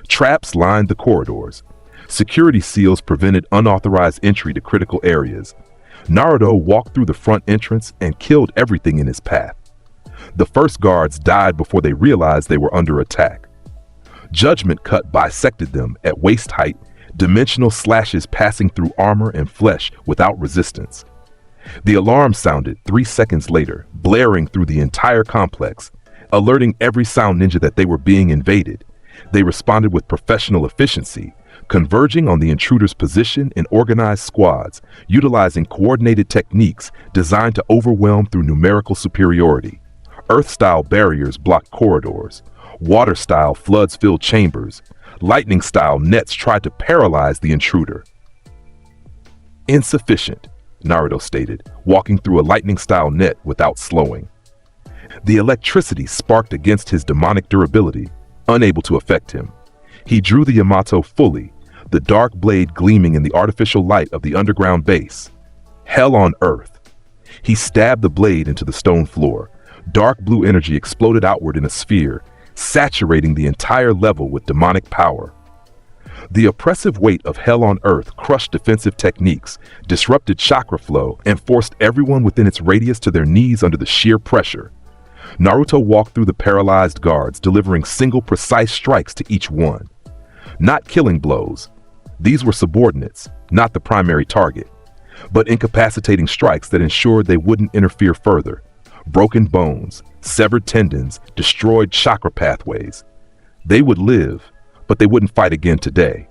Traps lined the corridors. Security seals prevented unauthorized entry to critical areas. Naruto walked through the front entrance and killed everything in his path. The first guards died before they realized they were under attack. Judgment cut bisected them at waist height, dimensional slashes passing through armor and flesh without resistance. The alarm sounded 3 seconds later, blaring through the entire complex, alerting every sound ninja that they were being invaded. They responded with professional efficiency, converging on the intruder's position in organized squads, utilizing coordinated techniques designed to overwhelm through numerical superiority. Earth-style barriers blocked corridors. Water-style floods filled chambers. Lightning-style nets tried to paralyze the intruder. Insufficient, Naruto stated, walking through a lightning-style net without slowing. The electricity sparked against his demonic durability, unable to affect him. He drew the Yamato fully, the dark blade gleaming in the artificial light of the underground base. Hell on earth. He stabbed the blade into the stone floor. Dark blue energy exploded outward in a sphere, saturating the entire level with demonic power. The oppressive weight of hell on earth crushed defensive techniques, disrupted chakra flow, and forced everyone within its radius to their knees under the sheer pressure. Naruto walked through the paralyzed guards, delivering single precise strikes to each one. Not killing blows. These were subordinates, not the primary target, but incapacitating strikes that ensured they wouldn't interfere further. Broken bones, severed tendons, destroyed chakra pathways. They would live, but they wouldn't fight again today.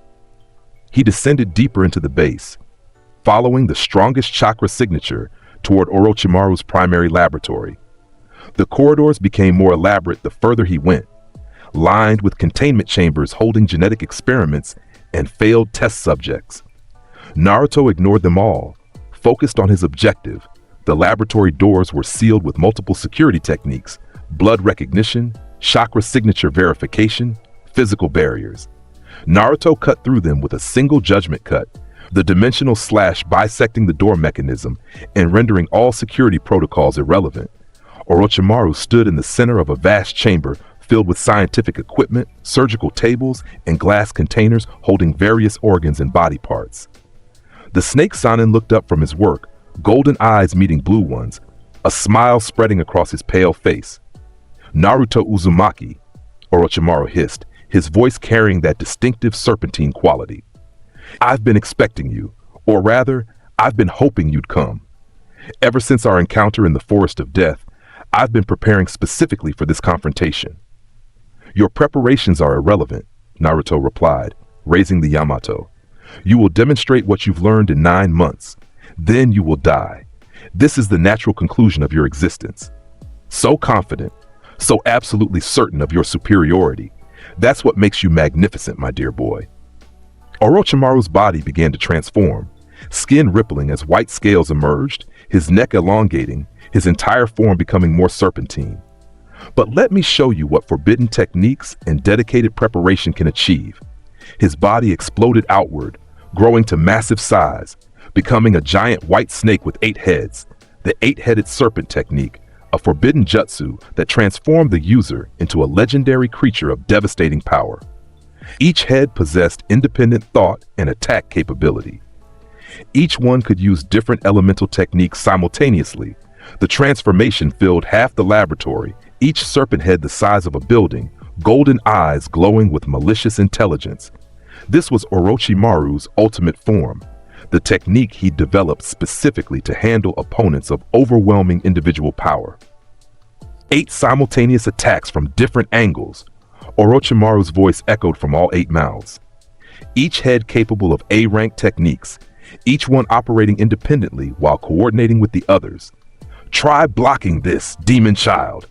He descended deeper into the base, following the strongest chakra signature toward Orochimaru's primary laboratory. The corridors became more elaborate the further he went, lined with containment chambers holding genetic experiments and failed test subjects. Naruto ignored them all, focused on his objective. The laboratory doors were sealed with multiple security techniques: blood recognition, chakra signature verification, physical barriers. Naruto cut through them with a single judgment cut, the dimensional slash bisecting the door mechanism and rendering all security protocols irrelevant. Orochimaru stood in the center of a vast chamber filled with scientific equipment, surgical tables, and glass containers holding various organs and body parts. The snake Sanin looked up from his work, golden eyes meeting blue ones, a smile spreading across his pale face. "Naruto Uzumaki," Orochimaru hissed, his voice carrying that distinctive serpentine quality. "I've been expecting you, or rather, I've been hoping you'd come. Ever since our encounter in the Forest of Death, I've been preparing specifically for this confrontation." "Your preparations are irrelevant," Naruto replied, raising the Yamato. "You will demonstrate what you've learned in 9 months. Then you will die. This is the natural conclusion of your existence. So confident, so absolutely certain of your superiority. That's what makes you magnificent, my dear boy." Orochimaru's body began to transform, skin rippling as white scales emerged, his neck elongating, his entire form becoming more serpentine. "But let me show you what forbidden techniques and dedicated preparation can achieve." His body exploded outward, growing to massive size, becoming a giant white snake with 8 heads, the 8-headed serpent technique, a forbidden jutsu that transformed the user into a legendary creature of devastating power. Each head possessed independent thought and attack capability. Each one could use different elemental techniques simultaneously. The transformation filled half the laboratory, each serpent head the size of a building, golden eyes glowing with malicious intelligence. This was Orochimaru's ultimate form, the technique he developed specifically to handle opponents of overwhelming individual power. 8 simultaneous attacks from different angles. Orochimaru's voice echoed from all 8 mouths. Each head capable of A-rank techniques, each one operating independently while coordinating with the others. "Try blocking this, demon child."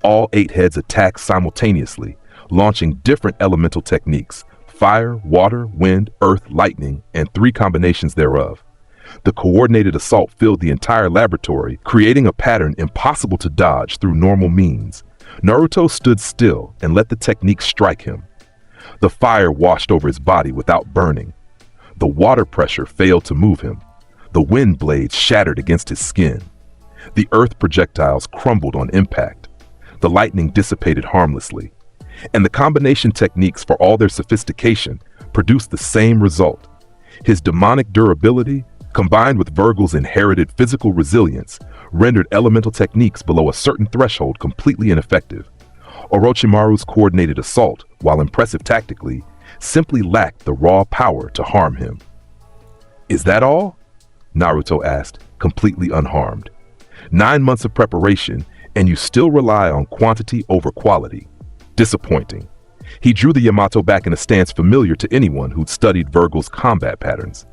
All 8 heads attacked simultaneously, launching different elemental techniques: fire, water, wind, earth, lightning, and 3 combinations thereof. The coordinated assault filled the entire laboratory, creating a pattern impossible to dodge through normal means. Naruto stood still and let the technique strike him. The fire washed over his body without burning. The water pressure failed to move him. The wind blades shattered against his skin. The earth projectiles crumbled on impact. The lightning dissipated harmlessly. And the combination techniques, for all their sophistication, produced the same result. His demonic durability, combined with Vergil's inherited physical resilience, rendered elemental techniques below a certain threshold completely ineffective. Orochimaru's coordinated assault, while impressive tactically, simply lacked the raw power to harm him. "Is that all?" Naruto asked, completely unharmed. 9 months of preparation, and you still rely on quantity over quality. Disappointing. He drew the Yamato back in a stance familiar to anyone who'd studied Vergil's combat patterns.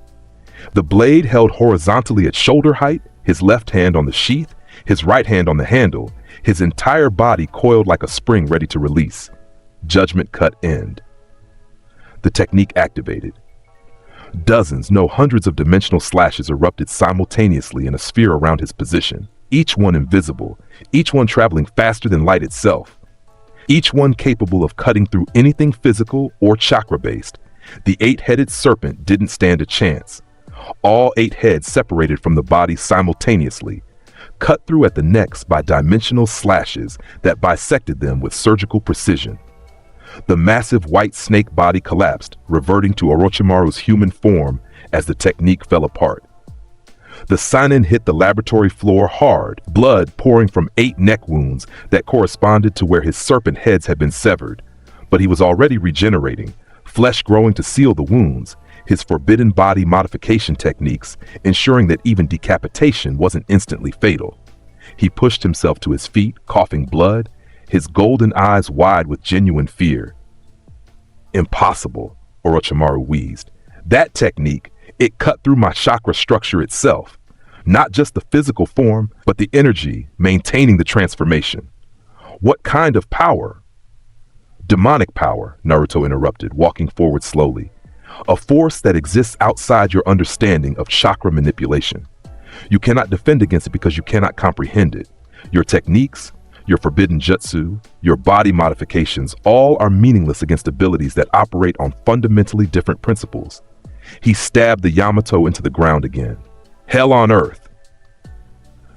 The blade held horizontally at shoulder height, his left hand on the sheath, his right hand on the handle, his entire body coiled like a spring ready to release. Judgment cut end. The technique activated. Dozens, no hundreds of dimensional slashes erupted simultaneously in a sphere around his position, each one invisible, each one traveling faster than light itself, each one capable of cutting through anything physical or chakra-based. The eight-headed serpent didn't stand a chance. All 8 heads separated from the body simultaneously, cut through at the necks by dimensional slashes that bisected them with surgical precision. The massive white snake body collapsed, reverting to Orochimaru's human form as the technique fell apart. The seinen hit the laboratory floor hard, blood pouring from 8 neck wounds that corresponded to where his serpent heads had been severed. But he was already regenerating, flesh growing to seal the wounds, his forbidden body modification techniques ensuring that even decapitation wasn't instantly fatal. He pushed himself to his feet, coughing blood, his golden eyes wide with genuine fear. Impossible, Orochimaru wheezed. That technique, it cut through my chakra structure itself. Not just the physical form, but the energy maintaining the transformation. What kind of power? Demonic power, Naruto interrupted, walking forward slowly. A force that exists outside your understanding of chakra manipulation. You cannot defend against it because you cannot comprehend it. Your techniques, your forbidden jutsu, your body modifications, all are meaningless against abilities that operate on fundamentally different principles. He stabbed the Yamato into the ground again. Hell on earth!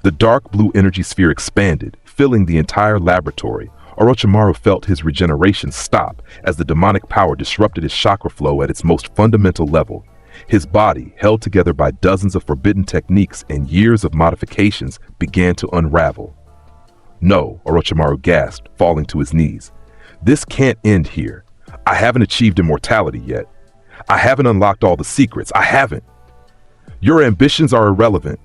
The dark blue energy sphere expanded, filling the entire laboratory. Orochimaru felt his regeneration stop as the demonic power disrupted his chakra flow at its most fundamental level. His body, held together by dozens of forbidden techniques and years of modifications, began to unravel. No, Orochimaru gasped, falling to his knees. This can't end here. I haven't achieved immortality yet. I haven't unlocked all the secrets. I haven't. Your ambitions are irrelevant,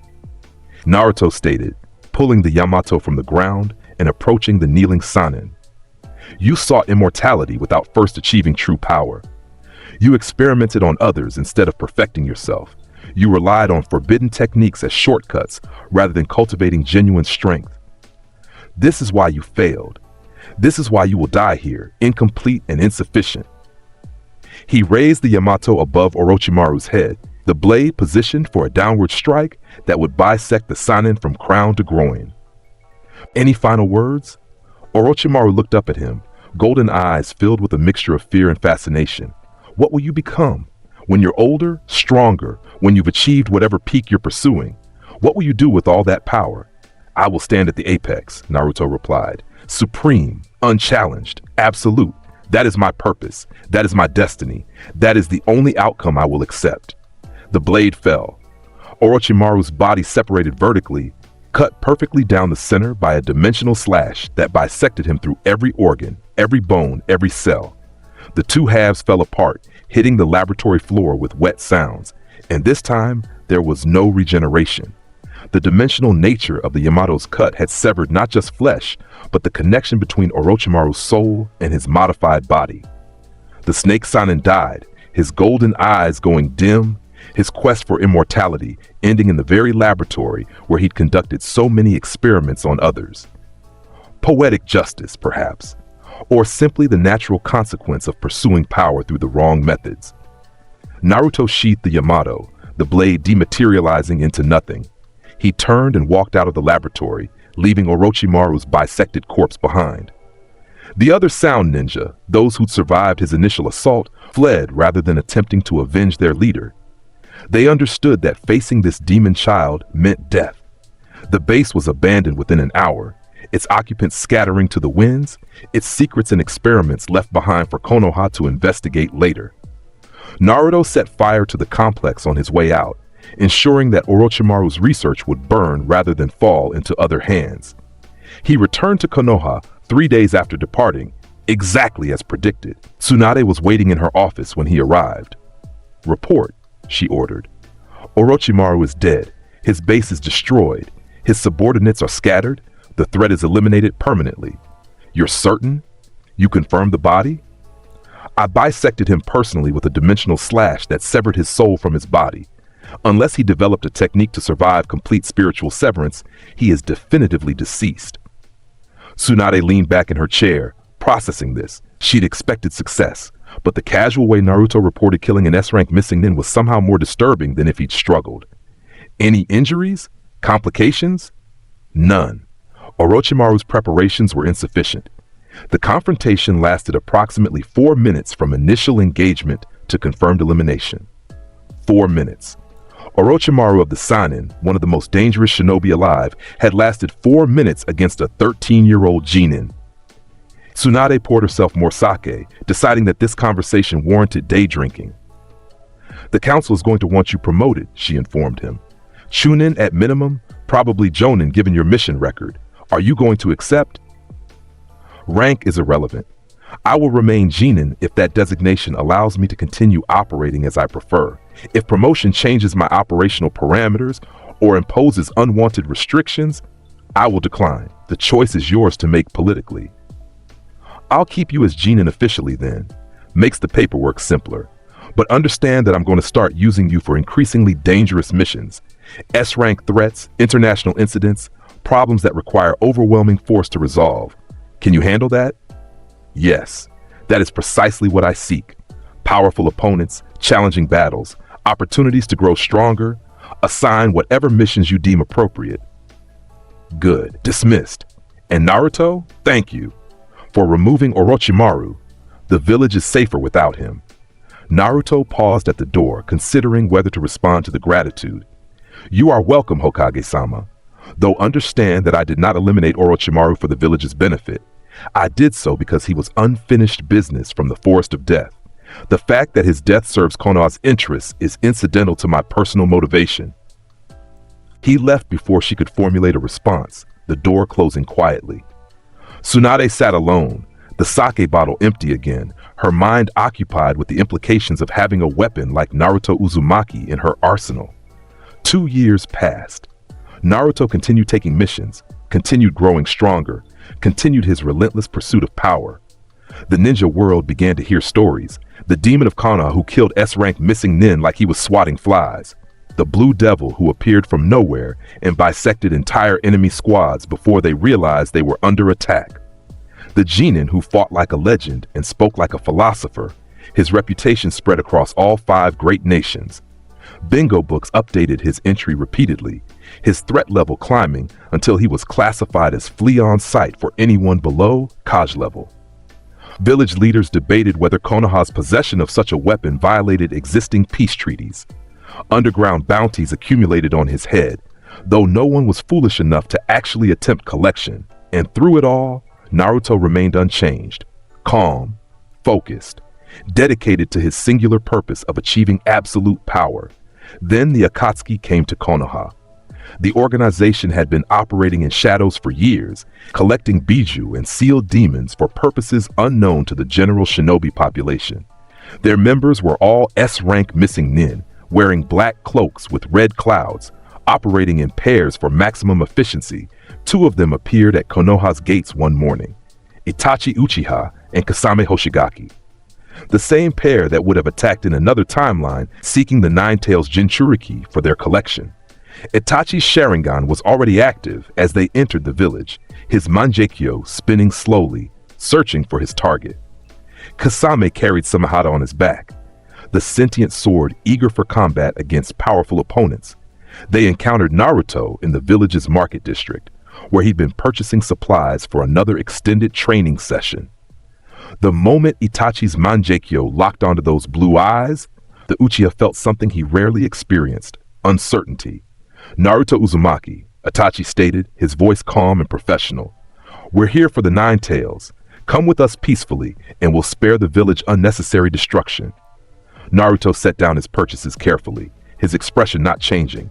Naruto stated, pulling the Yamato from the ground and approaching the kneeling seinen. You sought immortality without first achieving true power. You experimented on others instead of perfecting yourself. You relied on forbidden techniques as shortcuts rather than cultivating genuine strength. This is why you failed. This is why you will die here, incomplete and insufficient. He raised the Yamato above Orochimaru's head, the blade positioned for a downward strike that would bisect the seinen from crown to groin. Any final words? Orochimaru looked up at him, golden eyes filled with a mixture of fear and fascination. What will you become? When you're older, stronger, when you've achieved whatever peak you're pursuing? What will you do with all that power? I will stand at the apex, Naruto replied. Supreme, unchallenged, absolute. That is my purpose. That is my destiny. That is the only outcome I will accept. The blade fell. Orochimaru's body separated vertically, cut perfectly down the center by a dimensional slash that bisected him through every organ, every bone, every cell. The two halves fell apart, hitting the laboratory floor with wet sounds, and this time there was no regeneration. The dimensional nature of the Yamato's cut had severed not just flesh, but the connection between Orochimaru's soul and his modified body. The snake seinen died, his golden eyes going dim, his quest for immortality ending in the very laboratory where he'd conducted so many experiments on others. Poetic justice, perhaps, or simply the natural consequence of pursuing power through the wrong methods. Naruto sheathed the Yamato, the blade dematerializing into nothing. He turned and walked out of the laboratory, leaving Orochimaru's bisected corpse behind. The other sound ninja, those who'd survived his initial assault, fled rather than attempting to avenge their leader. They understood that facing this demon child meant death. The base was abandoned within an hour, its occupants scattering to the winds, its secrets and experiments left behind for Konoha to investigate later. Naruto set fire to the complex on his way out, ensuring that Orochimaru's research would burn rather than fall into other hands. He returned to Konoha 3 days after departing, exactly as predicted. Tsunade was waiting in her office when he arrived. Report, she ordered. Orochimaru is dead. His base is destroyed. His subordinates are scattered. The threat is eliminated permanently. You're certain? You confirmed the body? I bisected him personally with a dimensional slash that severed his soul from his body. Unless he developed a technique to survive complete spiritual severance, he is definitively deceased. Tsunade leaned back in her chair, processing this. She'd expected success, but the casual way Naruto reported killing an S-rank missing nin was somehow more disturbing than if he'd struggled. Any injuries? Complications? None. Orochimaru's preparations were insufficient. The confrontation lasted approximately 4 minutes from initial engagement to confirmed elimination. 4 minutes. Orochimaru of the Sannin, one of the most dangerous shinobi alive, had lasted 4 minutes against a 13-year-old genin. Tsunade poured herself more sake, deciding that this conversation warranted day drinking. The council is going to want you promoted, she informed him. Chunin at minimum, probably Jonin given your mission record. Are you going to accept? Rank is irrelevant. I will remain genin if that designation allows me to continue operating as I prefer. If promotion changes my operational parameters or imposes unwanted restrictions, I will decline. The choice is yours to make politically. I'll keep you as genin officially then. Makes the paperwork simpler. But understand that I'm going to start using you for increasingly dangerous missions. S-rank threats, international incidents, problems that require overwhelming force to resolve. Can you handle that? Yes, that is precisely what I seek. Powerful opponents, challenging battles, opportunities to grow stronger. Assign whatever missions you deem appropriate. Good. Dismissed. And Naruto, thank you for removing Orochimaru. The village is safer without him. Naruto paused at the door, considering whether to respond to the gratitude. You are welcome, Hokage-sama. Though understand that I did not eliminate Orochimaru for the village's benefit. I did so because he was unfinished business from the Forest of Death. The fact that his death serves Konoha's interests is incidental to my personal motivation. He left before she could formulate a response, the door closing quietly. Tsunade sat alone, the sake bottle empty again, her mind occupied with the implications of having a weapon like Naruto Uzumaki in her arsenal. 2 years passed. Naruto continued taking missions, continued growing stronger, continued his relentless pursuit of power. The ninja world began to hear stories. The demon of Konoha who killed S-rank missing nin like he was swatting flies. The blue devil who appeared from nowhere and bisected entire enemy squads before they realized they were under attack. The genin who fought like a legend and spoke like a philosopher. His reputation spread across all 5 great nations. Bingo books updated his entry repeatedly, his threat level climbing until he was classified as flee on sight for anyone below Kaj level. Village leaders debated whether Konoha's possession of such a weapon violated existing peace treaties. Underground bounties accumulated on his head, though no one was foolish enough to actually attempt collection. And through it all, Naruto remained unchanged, calm, focused, dedicated to his singular purpose of achieving absolute power. Then the Akatsuki came to Konoha. The organization had been operating in shadows for years, collecting biju and sealed demons for purposes unknown to the general shinobi population. Their members were all S-rank missing nin, wearing black cloaks with red clouds, operating in pairs for maximum efficiency. 2 of them appeared at Konoha's gates one morning, Itachi Uchiha and Kasame Hoshigaki. The same pair that would have attacked in another timeline, seeking the Nine-Tails Jinchuriki for their collection. Itachi's Sharingan was already active as they entered the village, his Mangekyou spinning slowly, searching for his target. Kasame carried Samahata on his back, the sentient sword eager for combat against powerful opponents. They encountered Naruto in the village's market district, where he'd been purchasing supplies for another extended training session. The moment Itachi's Mangekyou locked onto those blue eyes, the Uchiha felt something he rarely experienced, uncertainty. Naruto Uzumaki, Itachi stated, his voice calm and professional. We're here for the Nine-Tails. Come with us peacefully, and we'll spare the village unnecessary destruction. Naruto set down his purchases carefully, his expression not changing.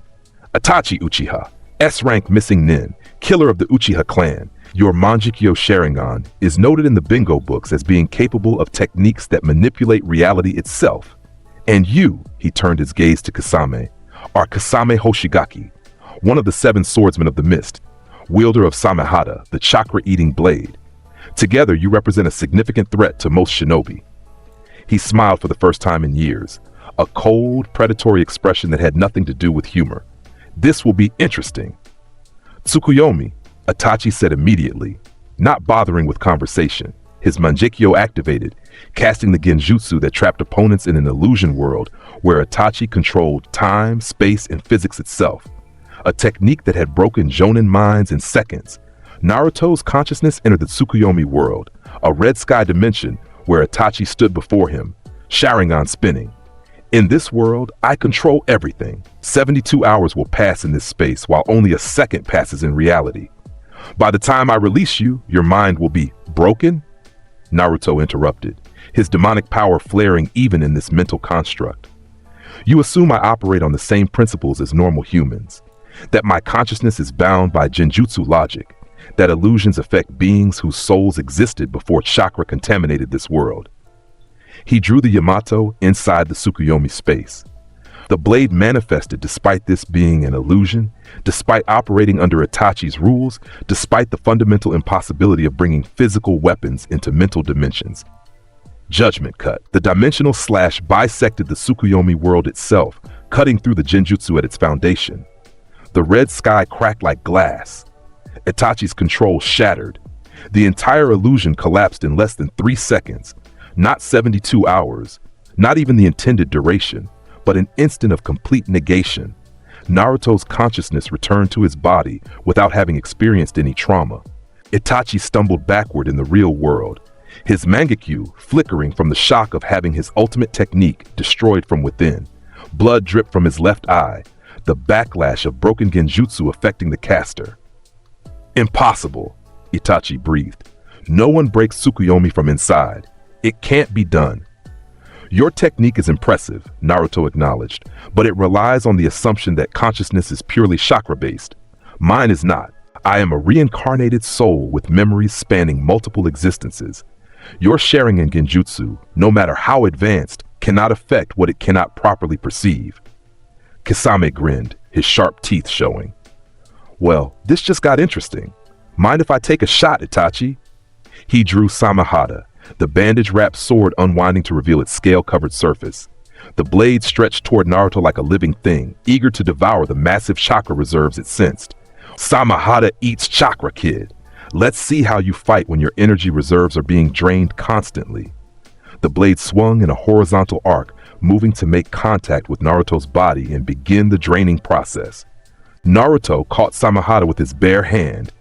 Itachi Uchiha, S-rank missing nin, killer of the Uchiha clan. Your Mangekyou Sharingan is noted in the bingo books as being capable of techniques that manipulate reality itself. And you, he turned his gaze to Kasame, are Kasame Hoshigaki, one of the 7 swordsmen of the mist, wielder of Samahata, the chakra-eating blade. Together, you represent a significant threat to most shinobi. He smiled for the first time in years, a cold, predatory expression that had nothing to do with humor. This will be interesting. Tsukuyomi, Itachi said immediately, not bothering with conversation. His Mangekyou activated, casting the genjutsu that trapped opponents in an illusion world where Itachi controlled time, space, and physics itself. A technique that had broken Jonin minds in seconds. Naruto's consciousness entered the Tsukuyomi world, a red sky dimension where Itachi stood before him, Sharingan spinning. In this world, I control everything. 72 hours will pass in this space while only a second passes in reality. By the time I release you, your mind will be broken? Naruto interrupted, his demonic power flaring even in this mental construct. You assume I operate on the same principles as normal humans, that my consciousness is bound by genjutsu logic, that illusions affect beings whose souls existed before chakra contaminated this world. He drew the Yamato inside the Tsukuyomi space. The blade manifested despite this being an illusion, despite operating under Itachi's rules, despite the fundamental impossibility of bringing physical weapons into mental dimensions. Judgment cut. The dimensional slash bisected the Tsukuyomi world itself, cutting through the genjutsu at its foundation. The red sky cracked like glass. Itachi's control shattered. The entire illusion collapsed in less than 3 seconds, not 72 hours, not even the intended duration, but an instant of complete negation. Naruto's consciousness returned to his body without having experienced any trauma. Itachi stumbled backward in the real world, his Mangekyou flickering from the shock of having his ultimate technique destroyed from within. Blood dripped from his left eye, the backlash of broken genjutsu affecting the caster. Impossible, Itachi breathed. No one breaks Tsukuyomi from inside. It can't be done. Your technique is impressive, Naruto acknowledged, but it relies on the assumption that consciousness is purely chakra-based. Mine is not. I am a reincarnated soul with memories spanning multiple existences. Your sharing in genjutsu, no matter how advanced, cannot affect what it cannot properly perceive. Kisame grinned, his sharp teeth showing. Well, this just got interesting. Mind if I take a shot, Itachi? He drew Samehada, the bandage-wrapped sword unwinding to reveal its scale-covered surface. The blade stretched toward Naruto like a living thing, eager to devour the massive chakra reserves it sensed. Samehada eats chakra, kid. Let's see how you fight when your energy reserves are being drained constantly. The blade swung in a horizontal arc, moving to make contact with Naruto's body and begin the draining process. Naruto caught Samehada with his bare hand,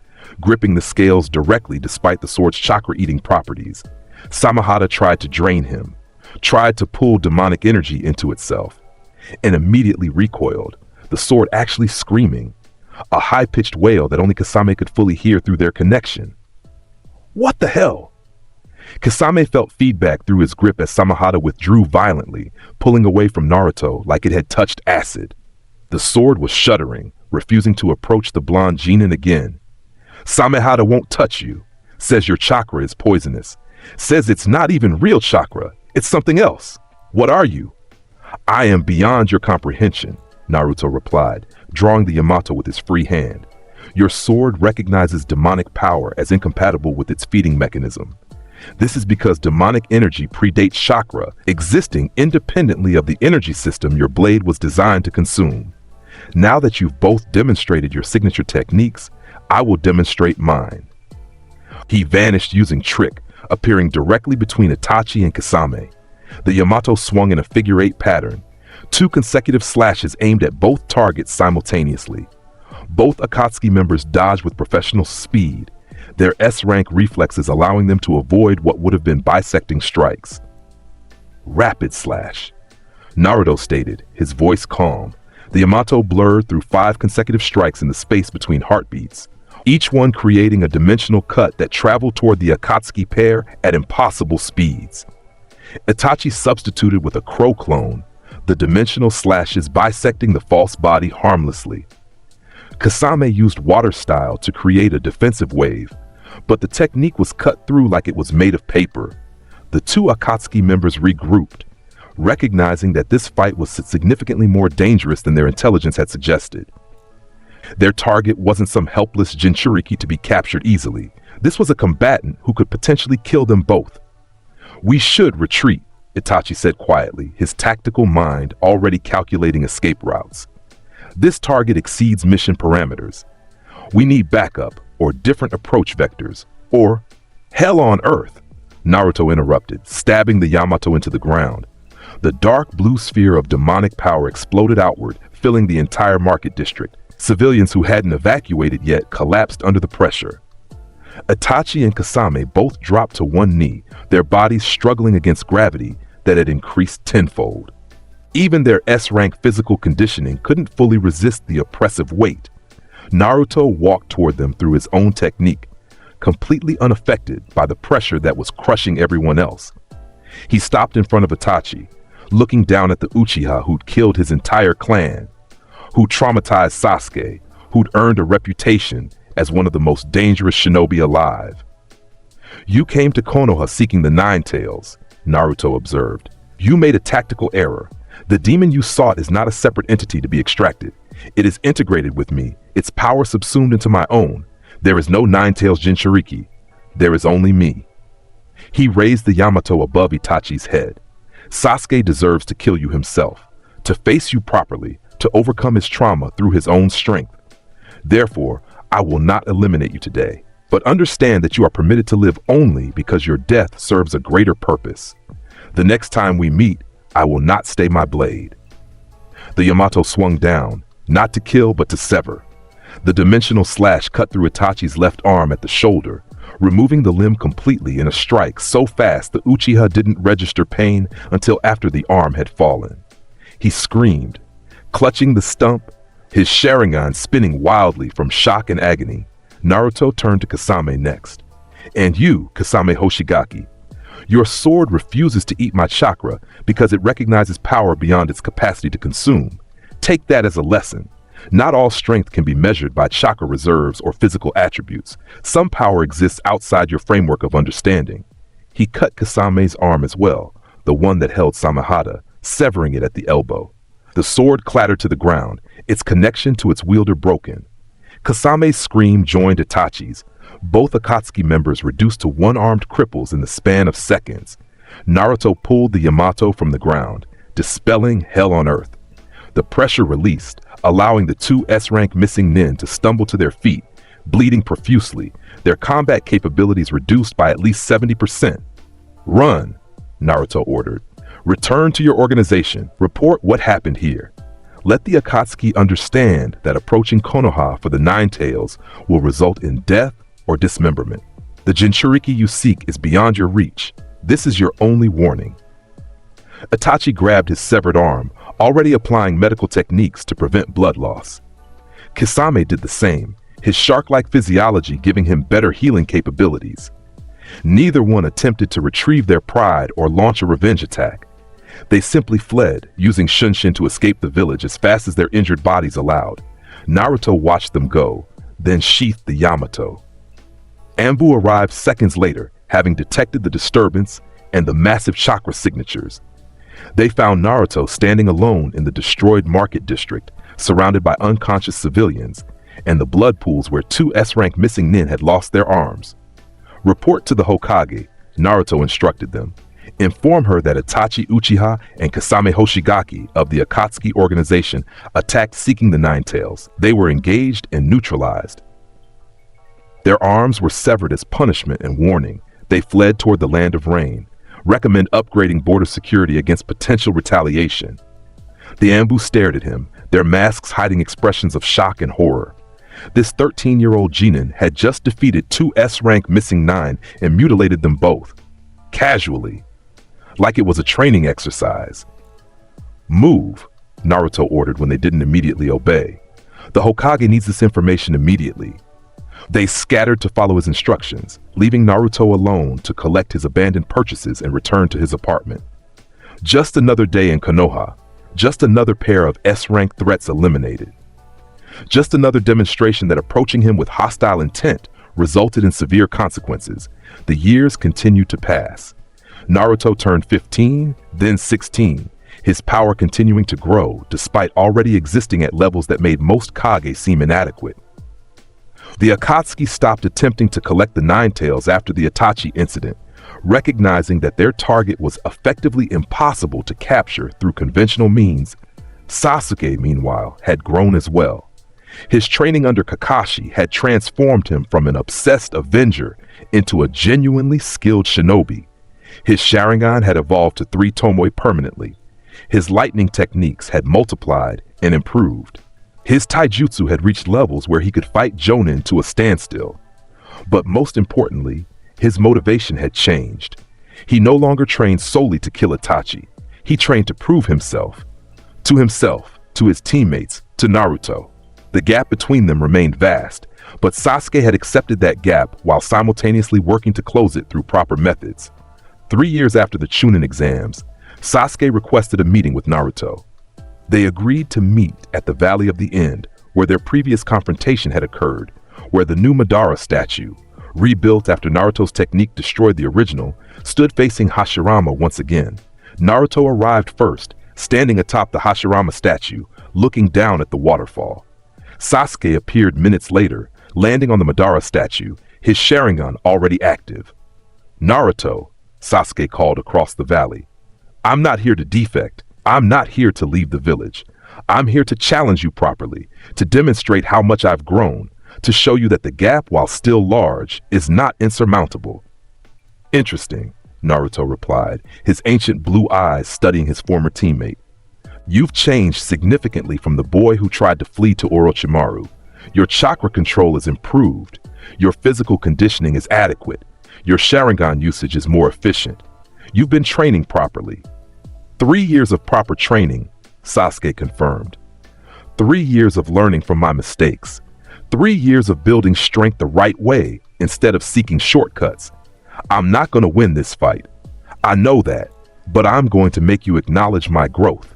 gripping the scales directly despite the sword's chakra-eating properties. Samehada tried to drain him, tried to pull demonic energy into itself, and immediately recoiled, the sword actually screaming, a high-pitched wail that only Kisame could fully hear through their connection. What the hell? Kisame felt feedback through his grip as Samehada withdrew violently, pulling away from Naruto like it had touched acid. The sword was shuddering, refusing to approach the blonde genin again. Samehada won't touch you, says your chakra is poisonous. Says it's not even real chakra, it's something else. What are you? I am beyond your comprehension, Naruto replied, drawing the Yamato with his free hand. Your sword recognizes demonic power as incompatible with its feeding mechanism. This is because demonic energy predates chakra, existing independently of the energy system your blade was designed to consume. Now that you've both demonstrated your signature techniques, I will demonstrate mine. He vanished using trick, appearing directly between Itachi and Kisame. The Yamato swung in a figure-8 pattern, 2 consecutive slashes aimed at both targets simultaneously. Both Akatsuki members dodged with professional speed, their S-rank reflexes allowing them to avoid what would have been bisecting strikes. Rapid slash, Naruto stated, his voice calm. The Yamato blurred through 5 consecutive strikes in the space between heartbeats, each one creating a dimensional cut that traveled toward the Akatsuki pair at impossible speeds. Itachi substituted with a crow clone, the dimensional slashes bisecting the false body harmlessly. Kisame used water style to create a defensive wave, but the technique was cut through like it was made of paper. The 2 Akatsuki members regrouped, recognizing that this fight was significantly more dangerous than their intelligence had suggested. Their target wasn't some helpless Jinchuriki to be captured easily. This was a combatant who could potentially kill them both. We should retreat, Itachi said quietly, his tactical mind already calculating escape routes. This target exceeds mission parameters. We need backup, or different approach vectors, or hell on earth, Naruto interrupted, stabbing the Yamato into the ground. The dark blue sphere of demonic power exploded outward, filling the entire market district. Civilians who hadn't evacuated yet collapsed under the pressure. Itachi and Kasame both dropped to one knee, their bodies struggling against gravity that had increased tenfold. Even their S-rank physical conditioning couldn't fully resist the oppressive weight. Naruto walked toward them through his own technique, completely unaffected by the pressure that was crushing everyone else. He stopped in front of Itachi, looking down at the Uchiha who'd killed his entire clan, who traumatized Sasuke, who'd earned a reputation as one of the most dangerous shinobi alive. You came to Konoha seeking the Nine Tails, Naruto observed. You made a tactical error. The demon you sought is not a separate entity to be extracted. It is integrated with me, its power subsumed into my own. There is no Nine Tails Jinchuriki. There is only me. He raised the Yamato above Itachi's head. Sasuke deserves to kill you himself, to face you properly, to overcome his trauma through his own strength. Therefore, I will not eliminate you today, but understand that you are permitted to live only because your death serves a greater purpose. The next time we meet, I will not stay my blade. The Yamato swung down, not to kill but to sever. The dimensional slash cut through Itachi's left arm at the shoulder, removing the limb completely in a strike so fast the Uchiha didn't register pain until after the arm had fallen. He screamed, clutching the stump, his Sharingan spinning wildly from shock and agony. Naruto turned to Kasame next. And you, Kasame Hoshigaki, your sword refuses to eat my chakra because it recognizes power beyond its capacity to consume. Take that as a lesson. Not all strength can be measured by chakra reserves or physical attributes. Some power exists outside your framework of understanding. He cut Kasame's arm as well, the one that held Samehada, severing it at the elbow. The sword clattered to the ground, its connection to its wielder broken. Kasame's scream joined Itachi's, both Akatsuki members reduced to one-armed cripples in the span of seconds. Naruto pulled the Yamato from the ground, dispelling hell on earth. The pressure released, allowing the two S-rank missing nin to stumble to their feet, bleeding profusely, their combat capabilities reduced by at least 70%. Run, Naruto ordered. Return to your organization. Report what happened here. Let the Akatsuki understand that approaching Konoha for the Nine Tails will result in death or dismemberment. The Jinchuriki you seek is beyond your reach. This is your only warning. Itachi grabbed his severed arm, already applying medical techniques to prevent blood loss. Kisame did the same, his shark-like physiology giving him better healing capabilities. Neither one attempted to retrieve their pride or launch a revenge attack. They simply fled, using Shunshin to escape the village as fast as their injured bodies allowed. Naruto watched them go, then sheathed the Yamato. Anbu arrived seconds later, having detected the disturbance and the massive chakra signatures. They found Naruto standing alone in the destroyed market district, surrounded by unconscious civilians, and the blood pools where two S-rank missing nin had lost their arms. Report to the Hokage, Naruto instructed them. Inform her that Itachi Uchiha and Kasame Hoshigaki of the Akatsuki organization attacked seeking the Nine Tails. They were engaged and neutralized. Their arms were severed as punishment and warning. They fled toward the land of rain. Recommend upgrading border security against potential retaliation. The Anbu stared at him, their masks hiding expressions of shock and horror. This 13-year-old Genin had just defeated two S-rank missing nine and mutilated them both. Casually. Like it was a training exercise. Move, Naruto ordered when they didn't immediately obey. The Hokage needs this information immediately. They scattered to follow his instructions, leaving Naruto alone to collect his abandoned purchases and return to his apartment. Just another day in Konoha. Just another pair of S-rank threats eliminated. Just another demonstration that approaching him with hostile intent resulted in severe consequences. The years continued to pass. Naruto turned 15, then 16, his power continuing to grow despite already existing at levels that made most Kage seem inadequate. The Akatsuki stopped attempting to collect the Nine Tails after the Itachi incident, Recognizing that their target was effectively impossible to capture through conventional means, Sasuke, meanwhile, had grown as well. His training under Kakashi had transformed him from an obsessed avenger into a genuinely skilled shinobi. His Sharingan had evolved to 3 Tomoe permanently. His lightning techniques had multiplied and improved. His taijutsu had reached levels where he could fight Jonin to a standstill. But most importantly, his motivation had changed. He no longer trained solely to kill Itachi. He trained to prove himself. To himself, to his teammates, to Naruto. The gap between them remained vast, but Sasuke had accepted that gap while simultaneously working to close it through proper methods. 3 years after the Chunin exams, Sasuke requested a meeting with Naruto. They agreed to meet at the Valley of the End, where their previous confrontation had occurred, where the new Madara statue, rebuilt after Naruto's technique destroyed the original, stood facing Hashirama once again. Naruto arrived first, standing atop the Hashirama statue, looking down at the waterfall. Sasuke appeared minutes later, landing on the Madara statue, his Sharingan already active. "Naruto," Sasuke called across the valley. "I'm not here to defect. I'm not here to leave the village. I'm here to challenge you properly, to demonstrate how much I've grown, to show you that the gap, while still large, is not insurmountable." "Interesting," Naruto replied, his ancient blue eyes studying his former teammate. "You've changed significantly from the boy who tried to flee to Orochimaru. Your chakra control is improved. Your physical conditioning is adequate. Your Sharingan usage is more efficient. You've been training properly." 3 years of proper training, Sasuke confirmed. 3 years of learning from my mistakes. 3 years of building strength the right way instead of seeking shortcuts. I'm not going to win this fight. I know that, but I'm going to make you acknowledge my growth.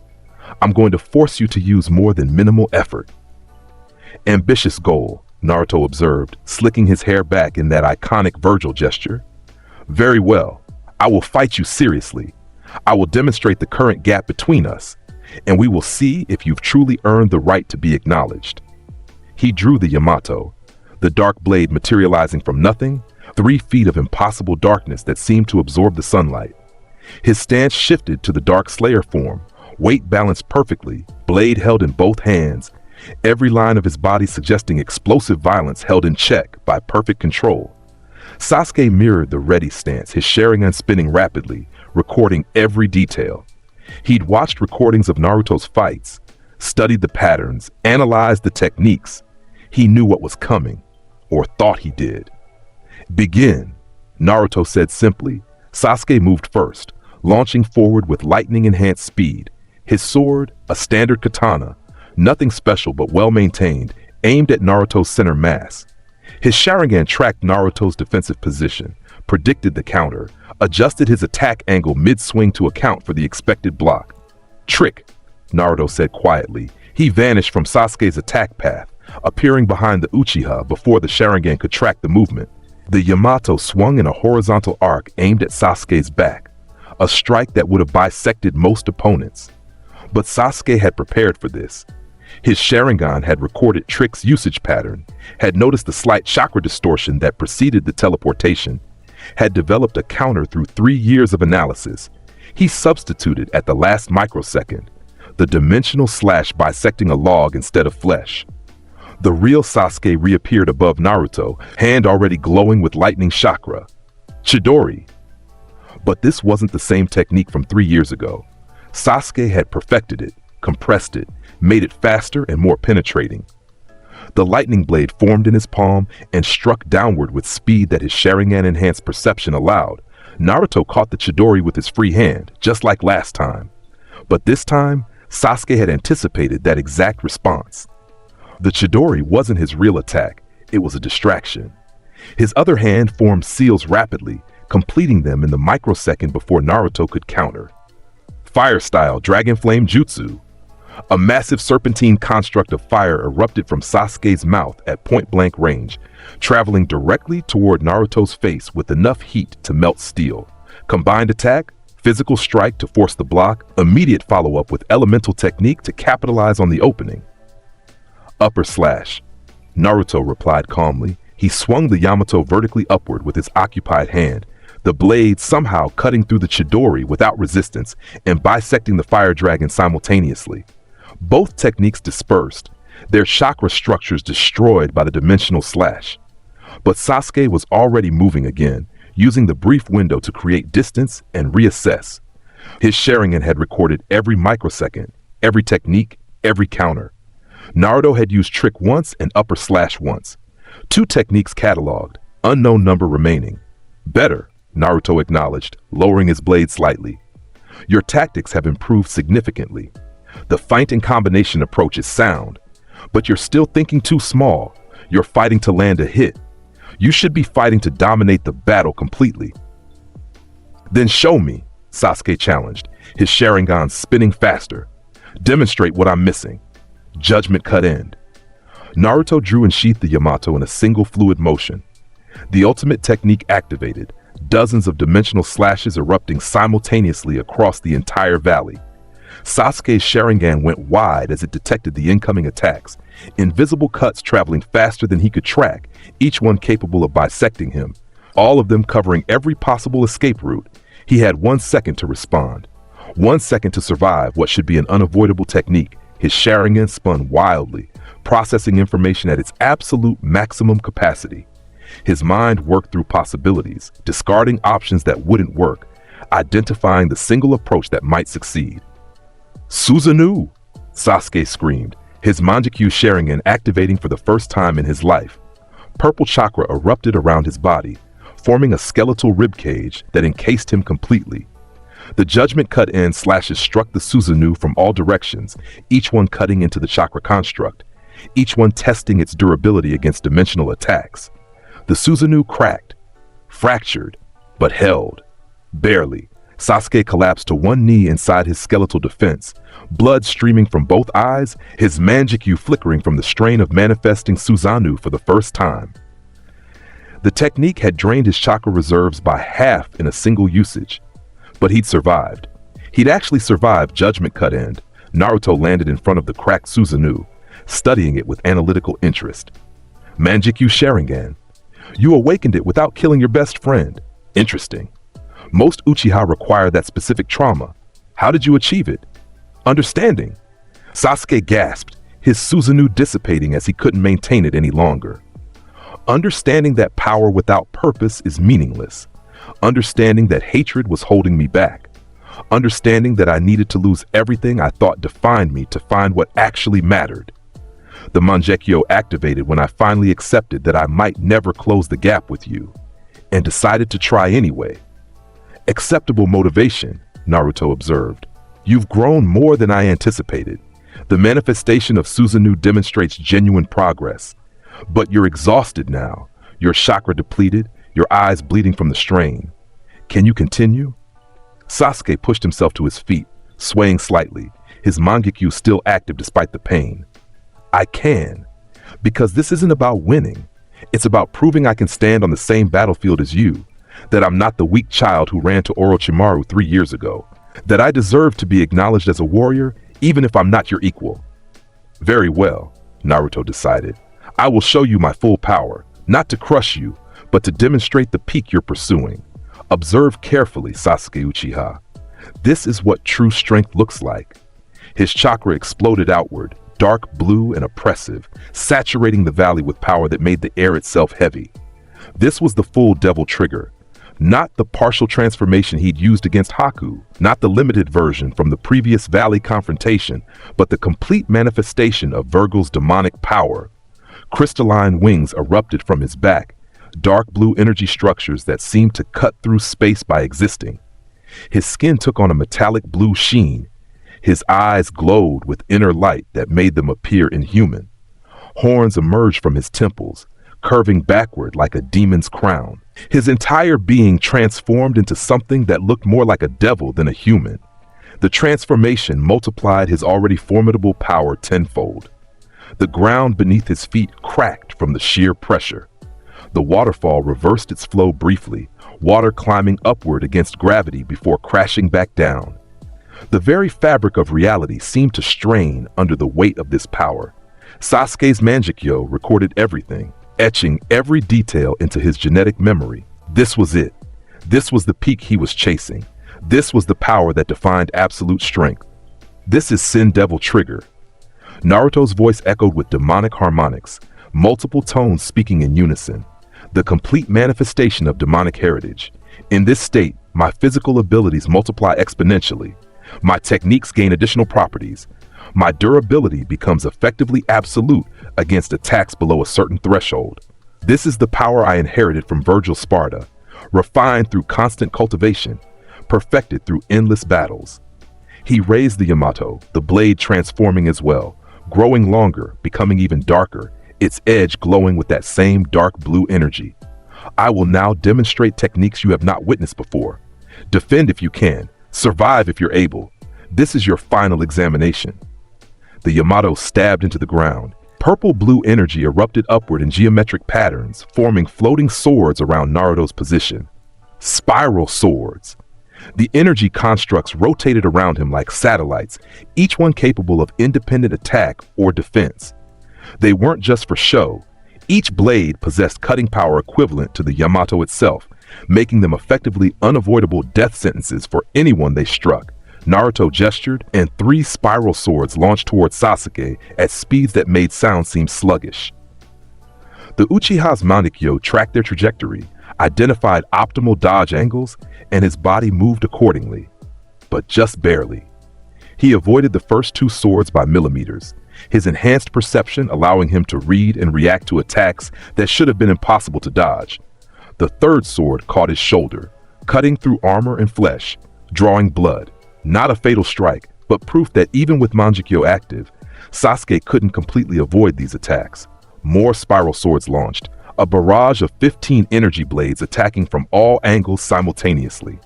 I'm going to force you to use more than minimal effort. "Ambitious goal," Naruto observed, slicking his hair back in that iconic Vergil gesture. "Very well. I will fight you seriously. I will demonstrate the current gap between us, and we will see if you've truly earned the right to be acknowledged." He drew the Yamato, the dark blade materializing from nothing, 3 feet of impossible darkness that seemed to absorb the sunlight. His stance shifted to the Dark Slayer form, weight balanced perfectly, blade held in both hands, every line of his body suggesting explosive violence held in check by perfect control. Sasuke mirrored the ready stance, his Sharingan spinning rapidly, recording every detail. He'd watched recordings of Naruto's fights, studied the patterns, analyzed the techniques. He knew what was coming, or thought he did. "Begin," Naruto said simply. Sasuke moved first, launching forward with lightning-enhanced speed. His sword, a standard katana, nothing special but well-maintained, aimed at Naruto's center mass. His Sharingan tracked Naruto's defensive position, predicted the counter, adjusted his attack angle mid-swing to account for the expected block. "Trick," Naruto said quietly. He vanished from Sasuke's attack path, appearing behind the Uchiha before the Sharingan could track the movement. The Yamato swung in a horizontal arc aimed at Sasuke's back, a strike that would have bisected most opponents. But Sasuke had prepared for this. His Sharingan had recorded Trick's usage pattern, had noticed the slight chakra distortion that preceded the teleportation, had developed a counter through 3 years of analysis. He substituted at the last microsecond, the dimensional slash bisecting a log instead of flesh. The real Sasuke reappeared above Naruto, hand already glowing with lightning chakra. Chidori. But this wasn't the same technique from 3 years ago. Sasuke had perfected it, compressed it, made it faster and more penetrating. The lightning blade formed in his palm and struck downward with speed that his Sharingan-enhanced perception allowed. Naruto caught the Chidori with his free hand, just like last time. But this time, Sasuke had anticipated that exact response. The Chidori wasn't his real attack, it was a distraction. His other hand formed seals rapidly, completing them in the microsecond before Naruto could counter. Fire-style Dragon Flame Jutsu. A massive serpentine construct of fire erupted from Sasuke's mouth at point-blank range, traveling directly toward Naruto's face with enough heat to melt steel. Combined attack, physical strike to force the block, immediate follow-up with elemental technique to capitalize on the opening. Upper slash. Naruto replied calmly. He swung the Yamato vertically upward with his occupied hand, the blade somehow cutting through the Chidori without resistance and bisecting the fire dragon simultaneously. Both techniques dispersed, their chakra structures destroyed by the dimensional slash. But Sasuke was already moving again, using the brief window to create distance and reassess. His Sharingan had recorded every microsecond, every technique, every counter. Naruto had used trick once and upper slash once. 2 techniques cataloged, unknown number remaining. Better, Naruto acknowledged, lowering his blade slightly. Your tactics have improved significantly. The feint and combination approach is sound, but you're still thinking too small. You're fighting to land a hit. You should be fighting to dominate the battle completely. Then show me, Sasuke challenged, his Sharingan spinning faster. Demonstrate what I'm missing. Judgment cut end. Naruto drew and sheathed the Yamato in a single fluid motion. The ultimate technique activated, dozens of dimensional slashes erupting simultaneously across the entire valley. Sasuke's Sharingan went wide as it detected the incoming attacks, invisible cuts traveling faster than he could track, each one capable of bisecting him, all of them covering every possible escape route. He had 1 second to respond, 1 second to survive what should be an unavoidable technique. His Sharingan spun wildly, processing information at its absolute maximum capacity. His mind worked through possibilities, discarding options that wouldn't work, identifying the single approach that might succeed. Susanoo! Sasuke screamed, his Manjikyu Sharingan activating for the first time in his life. Purple chakra erupted around his body, forming a skeletal ribcage that encased him completely. The judgment cut end slashes struck the Susanoo from all directions, each one cutting into the chakra construct, each one testing its durability against dimensional attacks. The Susanoo cracked, fractured, but held. Barely. Sasuke collapsed to one knee inside his skeletal defense, blood streaming from both eyes, his Manjikyu flickering from the strain of manifesting Susanoo for the first time. The technique had drained his chakra reserves by half in a single usage. But he'd survived. He'd actually survived Judgment Cut End. Naruto landed in front of the cracked Susanoo, studying it with analytical interest. Manjikyu Sharingan. You awakened it without killing your best friend. Interesting. Most Uchiha require that specific trauma. How did you achieve it? Understanding. Sasuke gasped, his Susanoo dissipating as he couldn't maintain it any longer. Understanding that power without purpose is meaningless. Understanding that hatred was holding me back. Understanding that I needed to lose everything I thought defined me to find what actually mattered. The Manjekyo activated when I finally accepted that I might never close the gap with you, and decided to try anyway. Acceptable motivation, Naruto observed. You've grown more than I anticipated. The manifestation of Susanoo demonstrates genuine progress. But you're exhausted now, your chakra depleted, your eyes bleeding from the strain. Can you continue? Sasuke pushed himself to his feet, swaying slightly, his Mangekyu still active despite the pain. I can, because this isn't about winning. It's about proving I can stand on the same battlefield as you, that I'm not the weak child who ran to Orochimaru 3 years ago, that I deserve to be acknowledged as a warrior even if I'm not your equal. Very well, Naruto decided. I will show you my full power, not to crush you, but to demonstrate the peak you're pursuing. Observe carefully, Sasuke Uchiha. This is what true strength looks like. His chakra exploded outward, dark blue and oppressive, saturating the valley with power that made the air itself heavy. This was the full devil trigger, not the partial transformation he'd used against Haku, not the limited version from the previous valley confrontation, but the complete manifestation of Vergil's demonic power. Crystalline wings erupted from his back, dark blue energy structures that seemed to cut through space by existing. His skin took on a metallic blue sheen. His eyes glowed with inner light that made them appear inhuman. Horns emerged from his temples, curving backward like a demon's crown. His entire being transformed into something that looked more like a devil than a human. The transformation multiplied his already formidable power tenfold. The ground beneath his feet cracked from the sheer pressure. The waterfall reversed its flow briefly, water climbing upward against gravity before crashing back down. The very fabric of reality seemed to strain under the weight of this power. Sasuke's Manjikyo recorded everything, etching every detail into his genetic memory. This was it. This was the peak he was chasing. This was the power that defined absolute strength. This is Sin Devil Trigger. Naruto's voice echoed with demonic harmonics, multiple tones speaking in unison. The complete manifestation of demonic heritage. In this state, my physical abilities multiply exponentially. My techniques gain additional properties. My durability becomes effectively absolute against attacks below a certain threshold. This is the power I inherited from Vergil Sparda, refined through constant cultivation, perfected through endless battles. He raised the Yamato, the blade transforming as well, growing longer, becoming even darker, its edge glowing with that same dark blue energy. I will now demonstrate techniques you have not witnessed before. Defend if you can, survive if you're able. This is your final examination. The Yamato stabbed into the ground. Purple-blue energy erupted upward in geometric patterns, forming floating swords around Naruto's position. Spiral swords. The energy constructs rotated around him like satellites, each one capable of independent attack or defense. They weren't just for show. Each blade possessed cutting power equivalent to the Yamato itself, making them effectively unavoidable death sentences for anyone they struck. Naruto gestured, and 3 spiral swords launched towards Sasuke at speeds that made sound seem sluggish. The Uchiha's Mangekyo tracked their trajectory, identified optimal dodge angles, and his body moved accordingly. But just barely. He avoided the first 2 swords by millimeters, his enhanced perception allowing him to read and react to attacks that should have been impossible to dodge. The 3rd sword caught his shoulder, cutting through armor and flesh, drawing blood. Not a fatal strike, but proof that even with Mangekyo active, Sasuke couldn't completely avoid these attacks. More spiral swords launched, a barrage of 15 energy blades attacking from all angles simultaneously.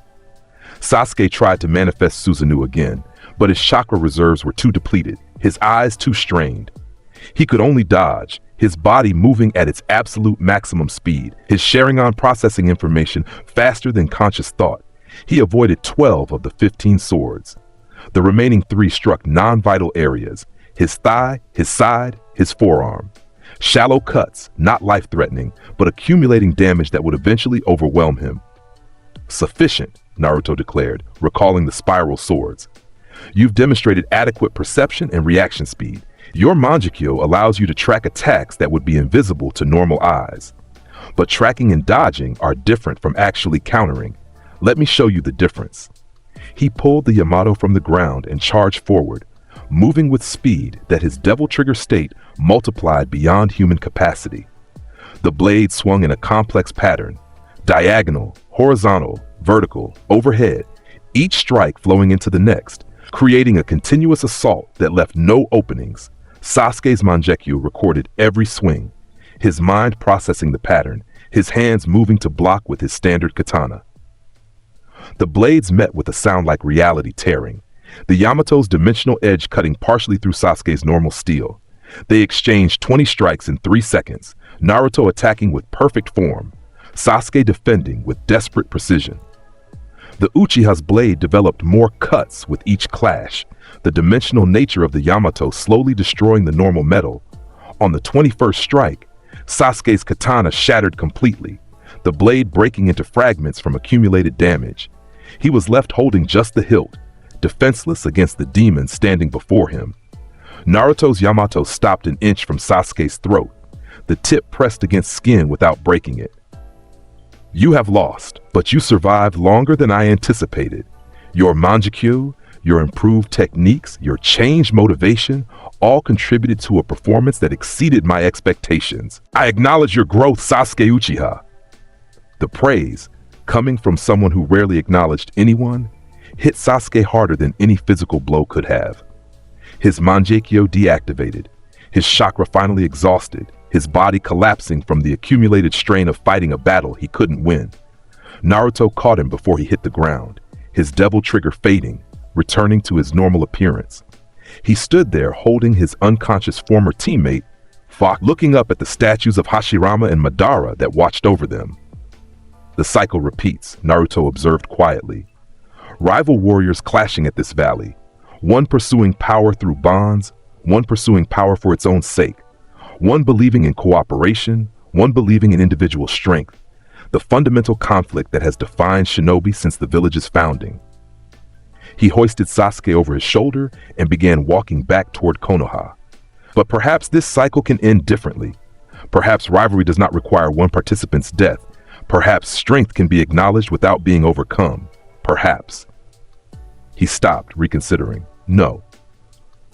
Sasuke tried to manifest Susanoo again, but his chakra reserves were too depleted, his eyes too strained. He could only dodge, his body moving at its absolute maximum speed, his Sharingan processing information faster than conscious thought. He avoided 12 of the 15 swords. The remaining 3 struck non-vital areas, his thigh, his side, his forearm. Shallow cuts, not life-threatening, but accumulating damage that would eventually overwhelm him. Sufficient, Naruto declared, recalling the spiral swords. You've demonstrated adequate perception and reaction speed. Your Mangekyo allows you to track attacks that would be invisible to normal eyes. But tracking and dodging are different from actually countering. Let me show you the difference. He pulled the Yamato from the ground and charged forward, moving with speed that his devil trigger state multiplied beyond human capacity. The blade swung in a complex pattern, diagonal, horizontal, vertical, overhead, each strike flowing into the next, creating a continuous assault that left no openings. Sasuke's Mangekyo recorded every swing, his mind processing the pattern, his hands moving to block with his standard katana. The blades met with a sound like reality tearing, the Yamato's dimensional edge cutting partially through Sasuke's normal steel. They exchanged 20 strikes in 3 seconds, Naruto attacking with perfect form, Sasuke defending with desperate precision. The Uchiha's blade developed more cuts with each clash, the dimensional nature of the Yamato slowly destroying the normal metal. On the 21st strike, Sasuke's katana shattered completely, the blade breaking into fragments from accumulated damage. He was left holding just the hilt, defenseless against the demon standing before him. Naruto's Yamato stopped an inch from Sasuke's throat, the tip pressed against skin without breaking it. You have lost, but you survived longer than I anticipated. Your Mangekyo, your improved techniques, your changed motivation, all contributed to a performance that exceeded my expectations. I acknowledge your growth, Sasuke Uchiha. The praise, coming from someone who rarely acknowledged anyone, hit Sasuke harder than any physical blow could have. His Mangekyo deactivated, his chakra finally exhausted, his body collapsing from the accumulated strain of fighting a battle he couldn't win. Naruto caught him before he hit the ground, his devil trigger fading, returning to his normal appearance. He stood there holding his unconscious former teammate, Fox, looking up at the statues of Hashirama and Madara that watched over them. The cycle repeats, Naruto observed quietly. Rival warriors clashing at this valley, one pursuing power through bonds, one pursuing power for its own sake, one believing in cooperation, one believing in individual strength. the fundamental conflict that has defined shinobi since the village's founding. He hoisted Sasuke over his shoulder and began walking back toward Konoha. But perhaps this cycle can end differently. Perhaps rivalry does not require one participant's death. Perhaps strength can be acknowledged without being overcome. Perhaps. He stopped, reconsidering. No.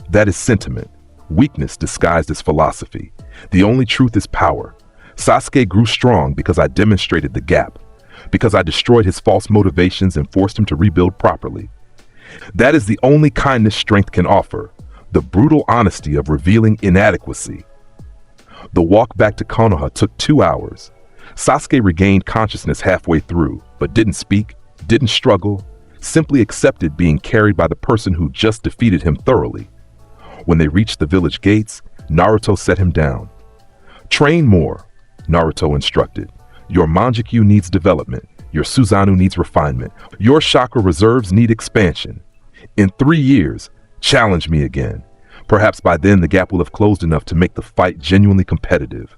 That is sentiment. Weakness disguised as philosophy. The only truth is power. Sasuke grew strong because I demonstrated the gap. Because I destroyed his false motivations and forced him to rebuild properly. That is the only kindness strength can offer. The brutal honesty of revealing inadequacy. The walk back to Konoha took 2 hours. Sasuke regained consciousness halfway through, but didn't speak, didn't struggle, simply accepted being carried by the person who just defeated him thoroughly. When they reached the village gates, Naruto set him down. Train more, Naruto instructed. Your Manjikyu needs development. Your Susanoo needs refinement. Your chakra reserves need expansion. In 3 years, challenge me again. Perhaps by then the gap will have closed enough to make the fight genuinely competitive.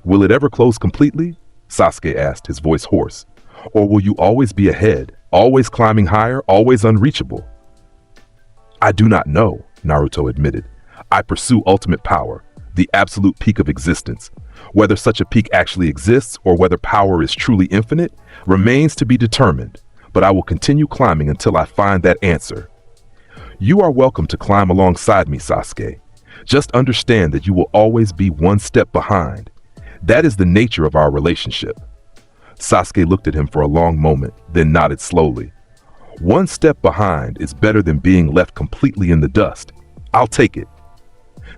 Will it ever close completely? Sasuke asked, his voice hoarse. Or will you always be ahead, always climbing higher, always unreachable? I do not know, Naruto admitted. I pursue ultimate power, the absolute peak of existence. Whether such a peak actually exists or whether power is truly infinite remains to be determined, but I will continue climbing until I find that answer. You are welcome to climb alongside me, Sasuke. Just understand that you will always be one step behind. That is the nature of our relationship. Sasuke looked at him for a long moment, then nodded slowly. One step behind is better than being left completely in the dust. I'll take it.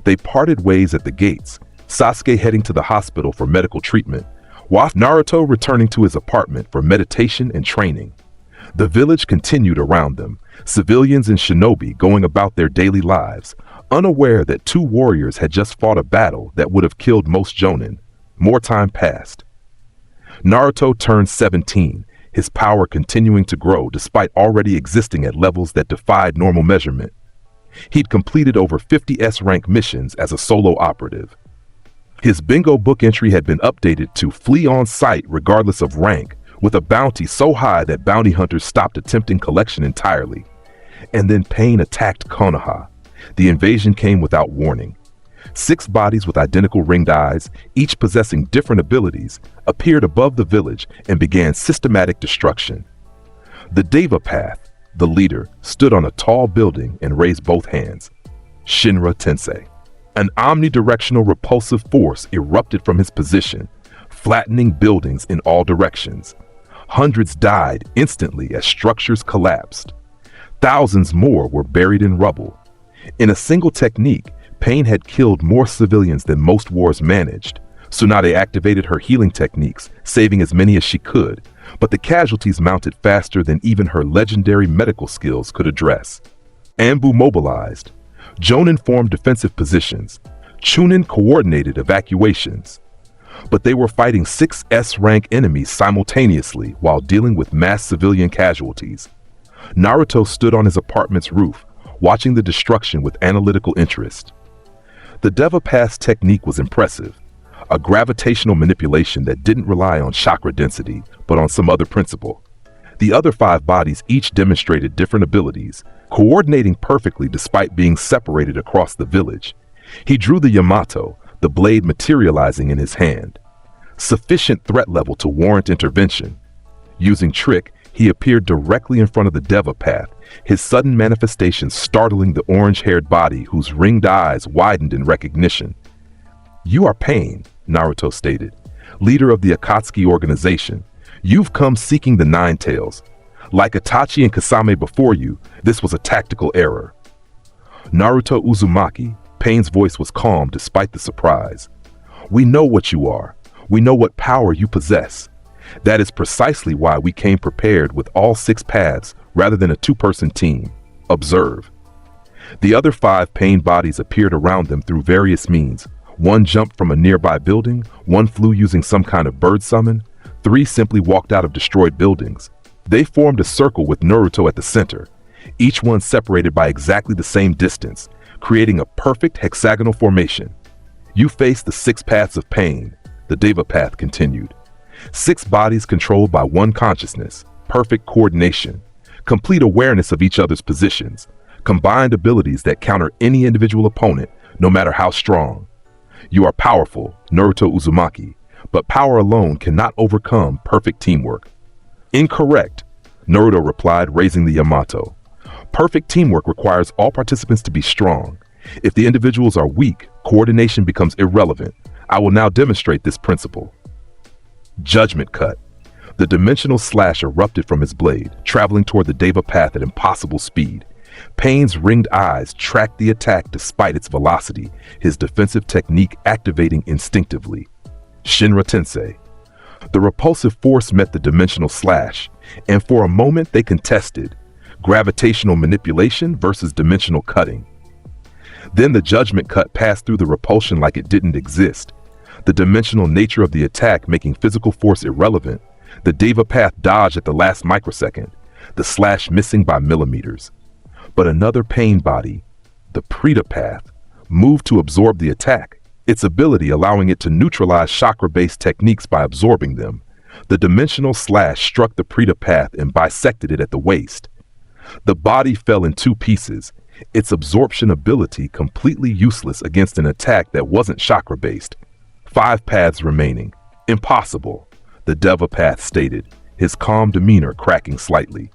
They parted ways at the gates, Sasuke heading to the hospital for medical treatment, while Naruto returning to his apartment for meditation and training. The village continued around them, civilians and shinobi going about their daily lives, unaware that 2 warriors had just fought a battle that would have killed most jonin. More time passed. Naruto turned 17, his power continuing to grow despite already existing at levels that defied normal measurement. He'd completed over 50 S-rank missions as a solo operative. His bingo book entry had been updated to flee on sight regardless of rank, with a bounty so high that bounty hunters stopped attempting collection entirely. And then Pain attacked Konoha. The invasion came without warning. 6 bodies with identical ringed eyes, each possessing different abilities, appeared above the village and began systematic destruction. The Deva Path, the leader, stood on a tall building and raised both hands. Shinra Tensei. An omnidirectional repulsive force erupted from his position, flattening buildings in all directions. Hundreds died instantly as structures collapsed. Thousands more were buried in rubble. In a single technique, Pain had killed more civilians than most wars managed. Tsunade activated her healing techniques, saving as many as she could, but the casualties mounted faster than even her legendary medical skills could address. Anbu mobilized. Jonin formed defensive positions. Chunin coordinated evacuations. But they were fighting 6 S-rank enemies simultaneously while dealing with mass civilian casualties. Naruto stood on his apartment's roof, watching the destruction with analytical interest. The Deva Pass technique was impressive, a gravitational manipulation that didn't rely on chakra density, but on some other principle. The other 5 bodies each demonstrated different abilities, coordinating perfectly despite being separated across the village. He drew the Yamato, the blade materializing in his hand. Sufficient threat level to warrant intervention. Using trick, he appeared directly in front of the Deva Path, his sudden manifestation startling the orange-haired body whose ringed eyes widened in recognition. You are Pain, Naruto stated, leader of the Akatsuki organization. You've come seeking the Nine Tails. Like Itachi and Kasame before you, this was a tactical error. Naruto Uzumaki, Pain's voice was calm despite the surprise. We know what you are. We know what power you possess. That is precisely why we came prepared with all 6 paths rather than a 2-person team. Observe. The other 5 Pain bodies appeared around them through various means. 1 jumped from a nearby building, 1 flew using some kind of bird summon, 3 simply walked out of destroyed buildings. They formed a circle with Naruto at the center, each one separated by exactly the same distance, creating a perfect hexagonal formation. You face the 6 paths of Pain, the Deva Path continued. 6 bodies controlled by one consciousness, perfect coordination, complete awareness of each other's positions, combined abilities that counter any individual opponent, no matter how strong. You are powerful, Naruto Uzumaki, but power alone cannot overcome perfect teamwork. Incorrect, Naruto replied, raising the Yamato. Perfect teamwork requires all participants to be strong. If the individuals are weak, coordination becomes irrelevant. I will now demonstrate this principle. Judgment cut. The dimensional slash erupted from his blade, traveling toward the Deva path at impossible speed. Pain's ringed eyes tracked the attack despite its velocity, his defensive technique activating instinctively. Shinra Tensei. The repulsive force met the dimensional slash, and for a moment they contested, gravitational manipulation versus dimensional cutting. Then the judgment cut passed through the repulsion like it didn't exist. The dimensional nature of the attack making physical force irrelevant, the Deva path dodged at the last microsecond, the slash missing by millimeters. But another pain body, the Preta path, moved to absorb the attack, its ability allowing it to neutralize chakra-based techniques by absorbing them. The dimensional slash struck the Preta path and bisected it at the waist. The body fell in 2 pieces, its absorption ability completely useless against an attack that wasn't chakra-based. 5 paths remaining. Impossible, the Deva path stated, his calm demeanor cracking slightly.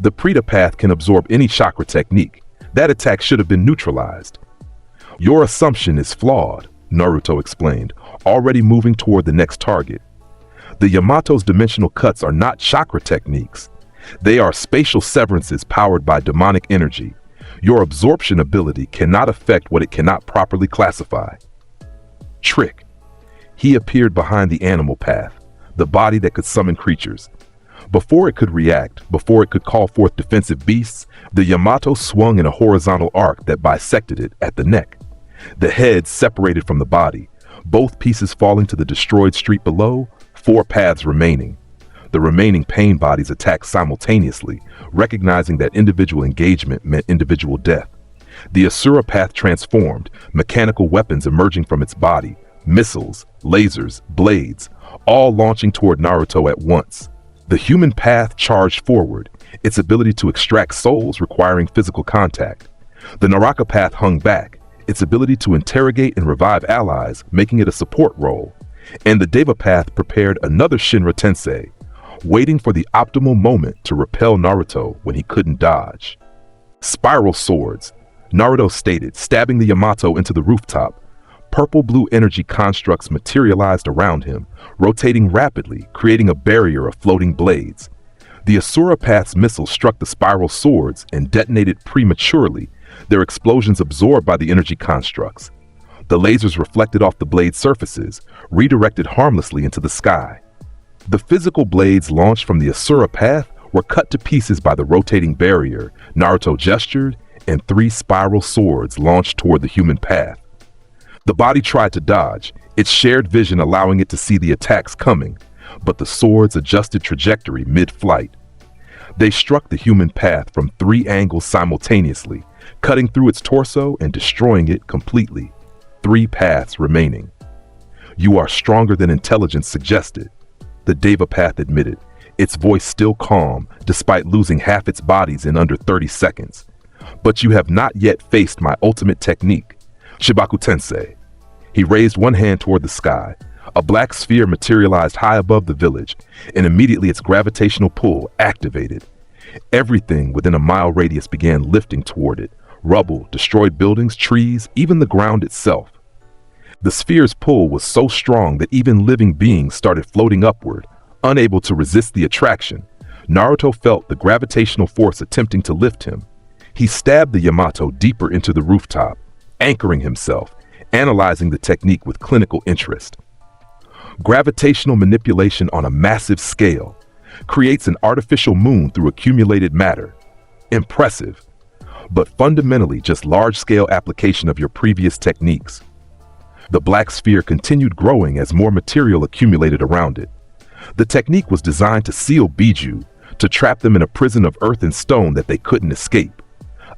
The Preta path can absorb any chakra technique. That attack should have been neutralized. Your assumption is flawed, Naruto explained, already moving toward the next target. The Yamato's dimensional cuts are not chakra techniques. They are spatial severances powered by demonic energy. Your absorption ability cannot affect what it cannot properly classify. Trick. He appeared behind the animal path, the body that could summon creatures. Before it could react, before it could call forth defensive beasts, the Yamato swung in a horizontal arc that bisected it at the neck. The head separated from the body, both pieces falling to the destroyed street below, 4 paths remaining. The remaining pain bodies attacked simultaneously, recognizing that individual engagement meant individual death. The Asura path transformed, mechanical weapons emerging from its body, missiles, lasers, blades, all launching toward Naruto at once. The human path charged forward, its ability to extract souls requiring physical contact. The Naraka path hung back, its ability to interrogate and revive allies, making it a support role. And the Deva path prepared another Shinra Tensei, waiting for the optimal moment to repel Naruto when he couldn't dodge. Spiral swords, Naruto stated, stabbing the Yamato into the rooftop. Purple-blue energy constructs materialized around him, rotating rapidly, creating a barrier of floating blades. The Asura path's missiles struck the spiral swords and detonated prematurely, their explosions absorbed by the energy constructs. The lasers reflected off the blade surfaces, redirected harmlessly into the sky. The physical blades launched from the Asura path were cut to pieces by the rotating barrier. Naruto gestured, and 3 spiral swords launched toward the human path. The body tried to dodge, its shared vision allowing it to see the attacks coming, but the swords adjusted trajectory mid-flight. They struck the human path from 3 angles simultaneously, cutting through its torso and destroying it completely. 3 paths remaining. You are stronger than intelligence suggested, the Deva path admitted, its voice still calm despite losing half its bodies in under 30 seconds. But you have not yet faced my ultimate technique, Shibaku Tensei. He raised one hand toward the sky. A black sphere materialized high above the village, and immediately its gravitational pull activated. Everything within a mile radius began lifting toward it. Rubble, destroyed buildings, trees, even the ground itself. The sphere's pull was so strong that even living beings started floating upward, unable to resist the attraction. Naruto felt the gravitational force attempting to lift him. He stabbed the Yamato deeper into the rooftop, anchoring himself, analyzing the technique with clinical interest. Gravitational manipulation on a massive scale creates an artificial moon through accumulated matter. Impressive, but fundamentally just large-scale application of your previous techniques. The black sphere continued growing as more material accumulated around it. The technique was designed to seal Biju, to trap them in a prison of earth and stone that they couldn't escape.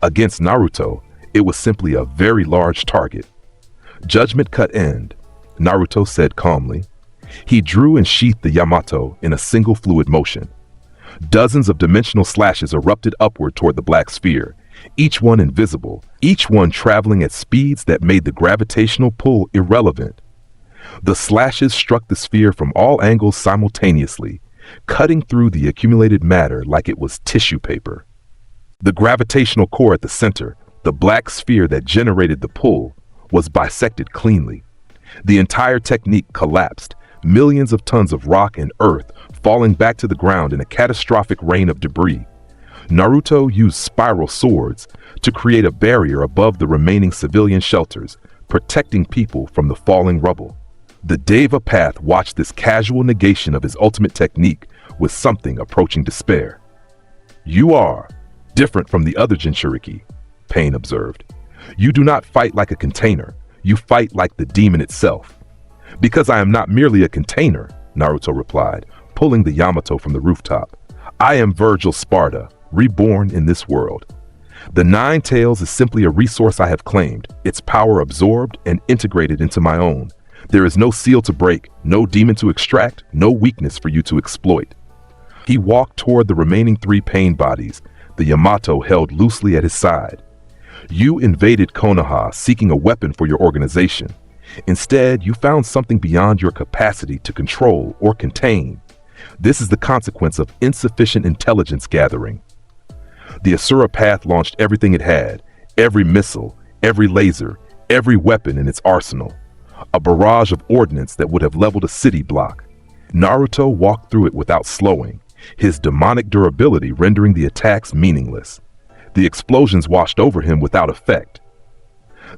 Against Naruto, it was simply a very large target. Judgment cut end, Naruto said calmly. He drew and sheathed the Yamato in a single fluid motion. Dozens of dimensional slashes erupted upward toward the black sphere, each one invisible, each one traveling at speeds that made the gravitational pull irrelevant. The slashes struck the sphere from all angles simultaneously, cutting through the accumulated matter like it was tissue paper. The gravitational core at the center, the black sphere that generated the pull, was bisected cleanly. The entire technique collapsed, millions of tons of rock and earth falling back to the ground in a catastrophic rain of debris. Naruto used spiral swords to create a barrier above the remaining civilian shelters, protecting people from the falling rubble. The Deva Path watched this casual negation of his ultimate technique with something approaching despair. "You are different from the other Jinchuriki," Pain observed. "You do not fight like a container, you fight like the demon itself." "Because I am not merely a container," Naruto replied, pulling the Yamato from the rooftop. "I am Vergil Sparda, reborn in this world. The Nine Tails is simply a resource I have claimed, its power absorbed and integrated into my own. There is no seal to break, no demon to extract, no weakness for you to exploit." He walked toward the remaining 3 pain bodies, the Yamato held loosely at his side. "You invaded Konoha seeking a weapon for your organization. Instead, you found something beyond your capacity to control or contain. This is the consequence of insufficient intelligence gathering." The Asura Path launched everything it had, every missile, every laser, every weapon in its arsenal. A barrage of ordnance that would have leveled a city block. Naruto walked through it without slowing, his demonic durability rendering the attacks meaningless. The explosions washed over him without effect.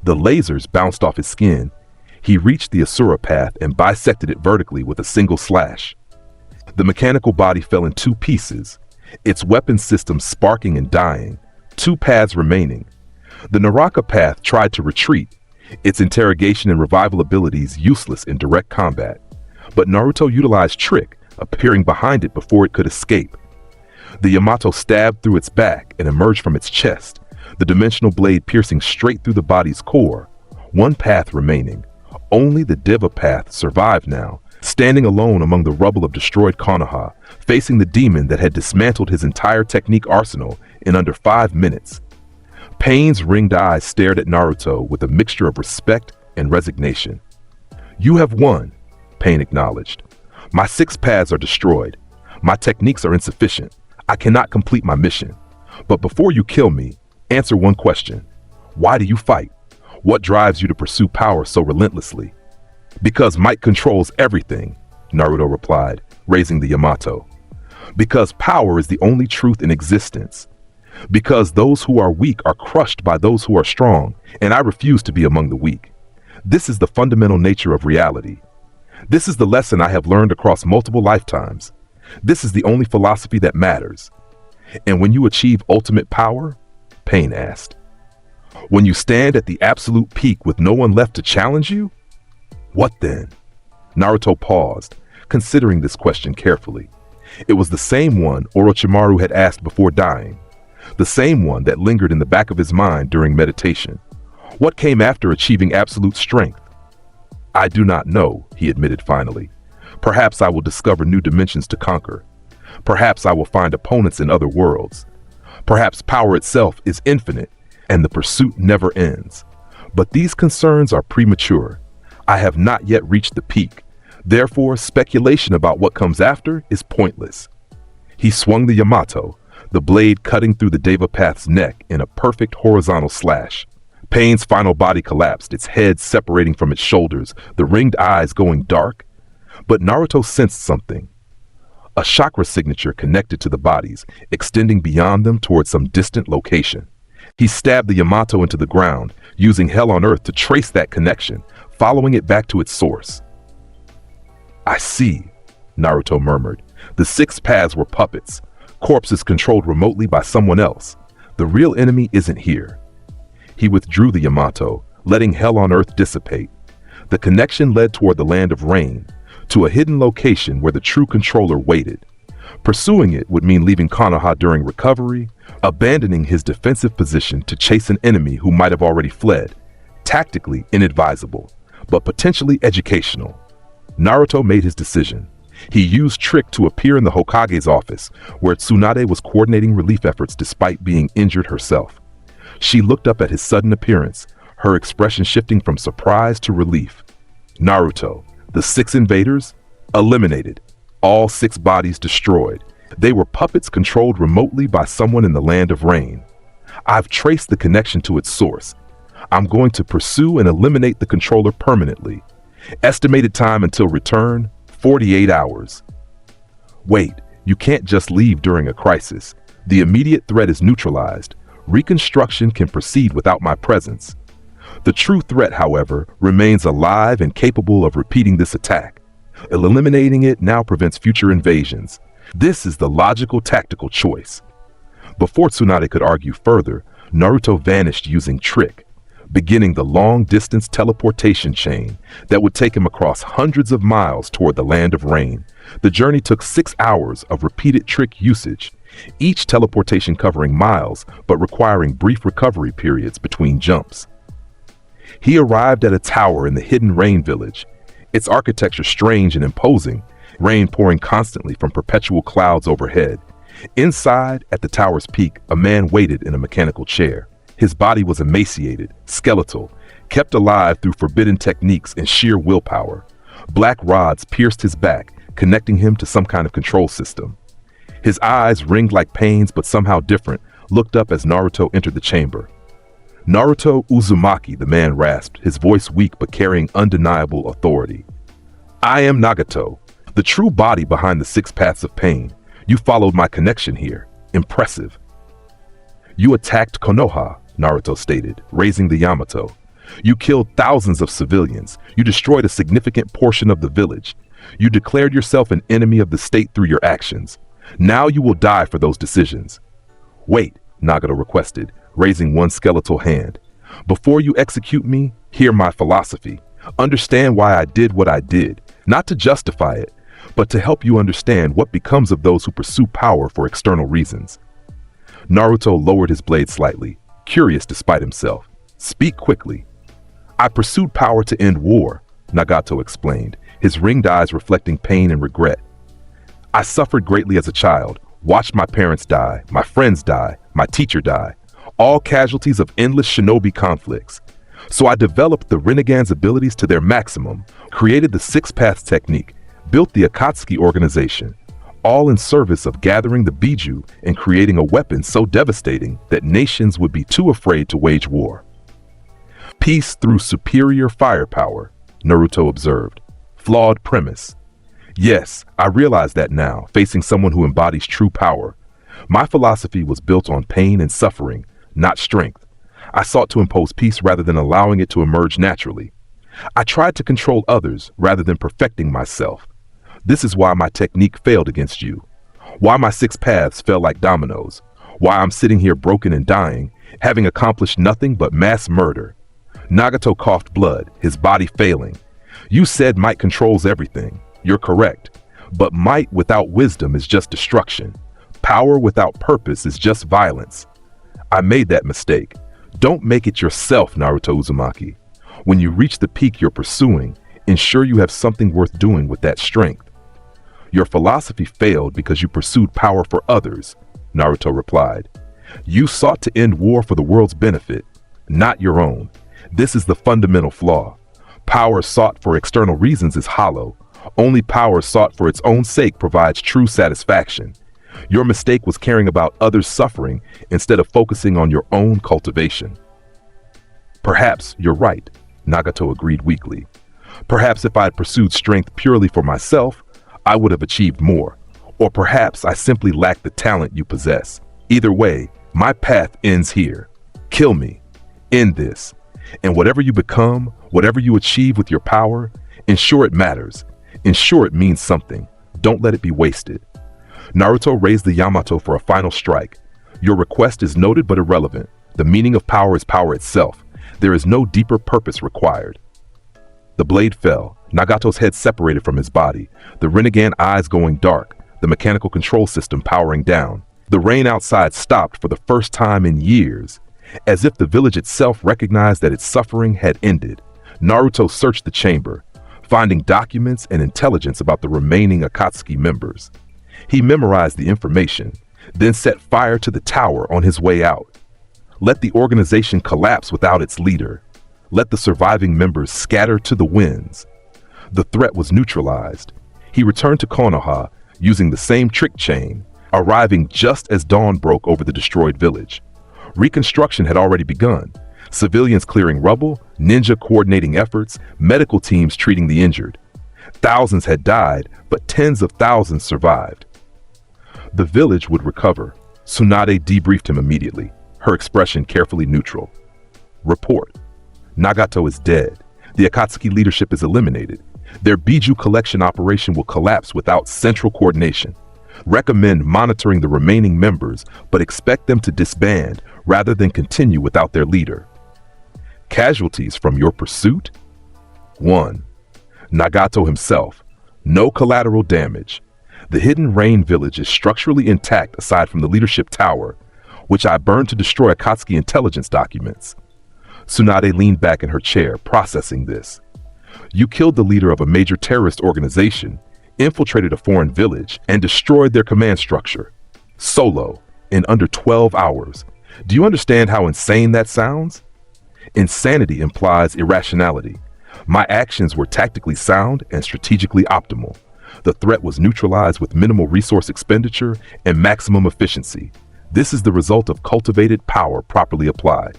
The lasers bounced off his skin. He reached the Asura Path and bisected it vertically with a single slash. The mechanical body fell in 2 pieces, its weapon system sparking and dying, 2 paths remaining. The Naraka Path tried to retreat, its interrogation and revival abilities useless in direct combat. But Naruto utilized Trick, appearing behind it before it could escape. The Yamato stabbed through its back and emerged from its chest, the dimensional blade piercing straight through the body's core. 1 path remaining. Only the Deva Path survived now, standing alone among the rubble of destroyed Konoha, facing the demon that had dismantled his entire technique arsenal in under 5 minutes. Pain's ringed eyes stared at Naruto with a mixture of respect and resignation. "You have won," Pain acknowledged. "My 6 paths are destroyed. My techniques are insufficient. I cannot complete my mission. But before you kill me, answer one question. Why do you fight? What drives you to pursue power so relentlessly?" "Because might controls everything," Naruto replied, raising the Yamato. "Because power is the only truth in existence. Because those who are weak are crushed by those who are strong, and I refuse to be among the weak. This is the fundamental nature of reality. This is the lesson I have learned across multiple lifetimes. This is the only philosophy that matters." "And when you achieve ultimate power?" Pain asked. "When you stand at the absolute peak with no one left to challenge you? What then?" Naruto paused, considering this question carefully. It was the same one Orochimaru had asked before dying. The same one that lingered in the back of his mind during meditation. What came after achieving absolute strength? "I do not know," he admitted finally. "Perhaps I will discover new dimensions to conquer. Perhaps I will find opponents in other worlds. Perhaps power itself is infinite and the pursuit never ends. But these concerns are premature. I have not yet reached the peak. Therefore, speculation about what comes after is pointless." He swung the Yamato, the blade cutting through the Deva Path's neck in a perfect horizontal slash. Pain's final body collapsed, its head separating from its shoulders, the ringed eyes going dark. But Naruto sensed something. A chakra signature connected to the bodies, extending beyond them towards some distant location. He stabbed the Yamato into the ground, using hell on earth to trace that connection, following it back to its source. "I see," Naruto murmured. The 6 paths were puppets, corpses controlled remotely by someone else. The real enemy isn't here. He withdrew the Yamato, letting hell on earth dissipate. The connection led toward the land of rain, to a hidden location where the true controller waited. Pursuing it would mean leaving Konoha during recovery, abandoning his defensive position to chase an enemy who might have already fled. Tactically inadvisable, but potentially educational. Naruto made his decision. He used trick to appear in the Hokage's office, where Tsunade was coordinating relief efforts despite being injured herself. She looked up at his sudden appearance, her expression shifting from surprise to relief. Naruto, the 6 invaders, eliminated. All 6 bodies destroyed. They were puppets controlled remotely by someone in the Land of Rain. I've traced the connection to its source. I'm going to pursue and eliminate the controller permanently. Estimated time until return, 48 hours. Wait, you can't just leave during a crisis. The immediate threat is neutralized. Reconstruction can proceed without my presence. The true threat, however, remains alive and capable of repeating this attack. Eliminating it now prevents future invasions. This is the logical tactical choice. Before Tsunade could argue further, Naruto vanished using trick, beginning the long-distance teleportation chain that would take him across hundreds of miles toward the Land of Rain. The journey took 6 hours of repeated trick usage, each teleportation covering miles but requiring brief recovery periods between jumps. He arrived at a tower in the hidden rain village, its architecture strange and imposing, rain pouring constantly from perpetual clouds overhead. Inside, at the tower's peak, a man waited in a mechanical chair. His body was emaciated, skeletal, kept alive through forbidden techniques and sheer willpower. Black rods pierced his back, connecting him to some kind of control system. His eyes, ringed like pains but somehow different, looked up as Naruto entered the chamber. Naruto Uzumaki, the man rasped, his voice weak but carrying undeniable authority. I am Nagato, the true body behind the 6 paths of pain. You followed my connection here. Impressive. You attacked Konoha, Naruto stated, raising the Yamato. You killed thousands of civilians. You destroyed a significant portion of the village. You declared yourself an enemy of the state through your actions. Now you will die for those decisions. Wait, Nagato requested, raising one skeletal hand. Before you execute me, hear my philosophy. Understand why I did what I did, not to justify it, but to help you understand what becomes of those who pursue power for external reasons. Naruto lowered his blade slightly, curious despite himself. Speak quickly. I pursued power to end war, Nagato explained, his ringed eyes reflecting pain and regret. I suffered greatly as a child, watched my parents die, my friends die, my teacher die, all casualties of endless shinobi conflicts. So I developed the Renegade's abilities to their maximum, created the 6 Paths technique, built the Akatsuki organization, all in service of gathering the Biju and creating a weapon so devastating that nations would be too afraid to wage war. Peace through superior firepower, Naruto observed. Flawed premise. Yes, I realize that now, facing someone who embodies true power. My philosophy was built on pain and suffering, not strength. I sought to impose peace rather than allowing it to emerge naturally. I tried to control others rather than perfecting myself. This is why my technique failed against you. Why my 6 paths fell like dominoes. Why I'm sitting here broken and dying, having accomplished nothing but mass murder. Nagato coughed blood, his body failing. You said might controls everything. You're correct. But might without wisdom is just destruction. Power without purpose is just violence. I made that mistake. Don't make it yourself, Naruto Uzumaki. When you reach the peak you're pursuing, ensure you have something worth doing with that strength. Your philosophy failed because you pursued power for others, Naruto replied. You sought to end war for the world's benefit, not your own. This is the fundamental flaw. Power sought for external reasons is hollow. Only power sought for its own sake provides true satisfaction. Your mistake was caring about others' suffering instead of focusing on your own cultivation. Perhaps you're right, Nagato agreed weakly. Perhaps if I had pursued strength purely for myself, I would have achieved more. Or perhaps I simply lack the talent you possess. Either way, my path ends here. Kill me. End this. And whatever you become, whatever you achieve with your power, ensure it matters. Ensure it means something. Don't let it be wasted. Naruto raised the Yamato for a final strike. Your request is noted but irrelevant. The meaning of power is power itself. There is no deeper purpose required. The blade fell. Nagato's head separated from his body, the Renegade eyes going dark, the mechanical control system powering down. The rain outside stopped for the first time in years. As if the village itself recognized that its suffering had ended, Naruto searched the chamber. finding documents and intelligence about the remaining Akatsuki members. He memorized the information, then set fire to the tower on his way out. Let the organization collapse without its leader. Let the surviving members scatter to the winds. The threat was neutralized. He returned to Konoha using the same trick chain, arriving just as dawn broke over the destroyed village. Reconstruction had already begun. Civilians clearing rubble, ninja coordinating efforts, medical teams treating the injured. Thousands had died, but tens of thousands survived. The village would recover. Tsunade debriefed him immediately, her expression carefully neutral. Report. Nagato is dead. The Akatsuki leadership is eliminated. Their Biju collection operation will collapse without central coordination. Recommend monitoring the remaining members, but expect them to disband rather than continue without their leader. Casualties from your pursuit? 1. Nagato himself. No collateral damage. The hidden rain village is structurally intact aside from the leadership tower, which I burned to destroy Akatsuki intelligence documents. Tsunade leaned back in her chair, processing this. You killed the leader of a major terrorist organization, infiltrated a foreign village, and destroyed their command structure. Solo, in under 12 hours. Do you understand how insane that sounds? Insanity implies irrationality. My actions were tactically sound and strategically optimal. The threat was neutralized with minimal resource expenditure and maximum efficiency. This is the result of cultivated power properly applied.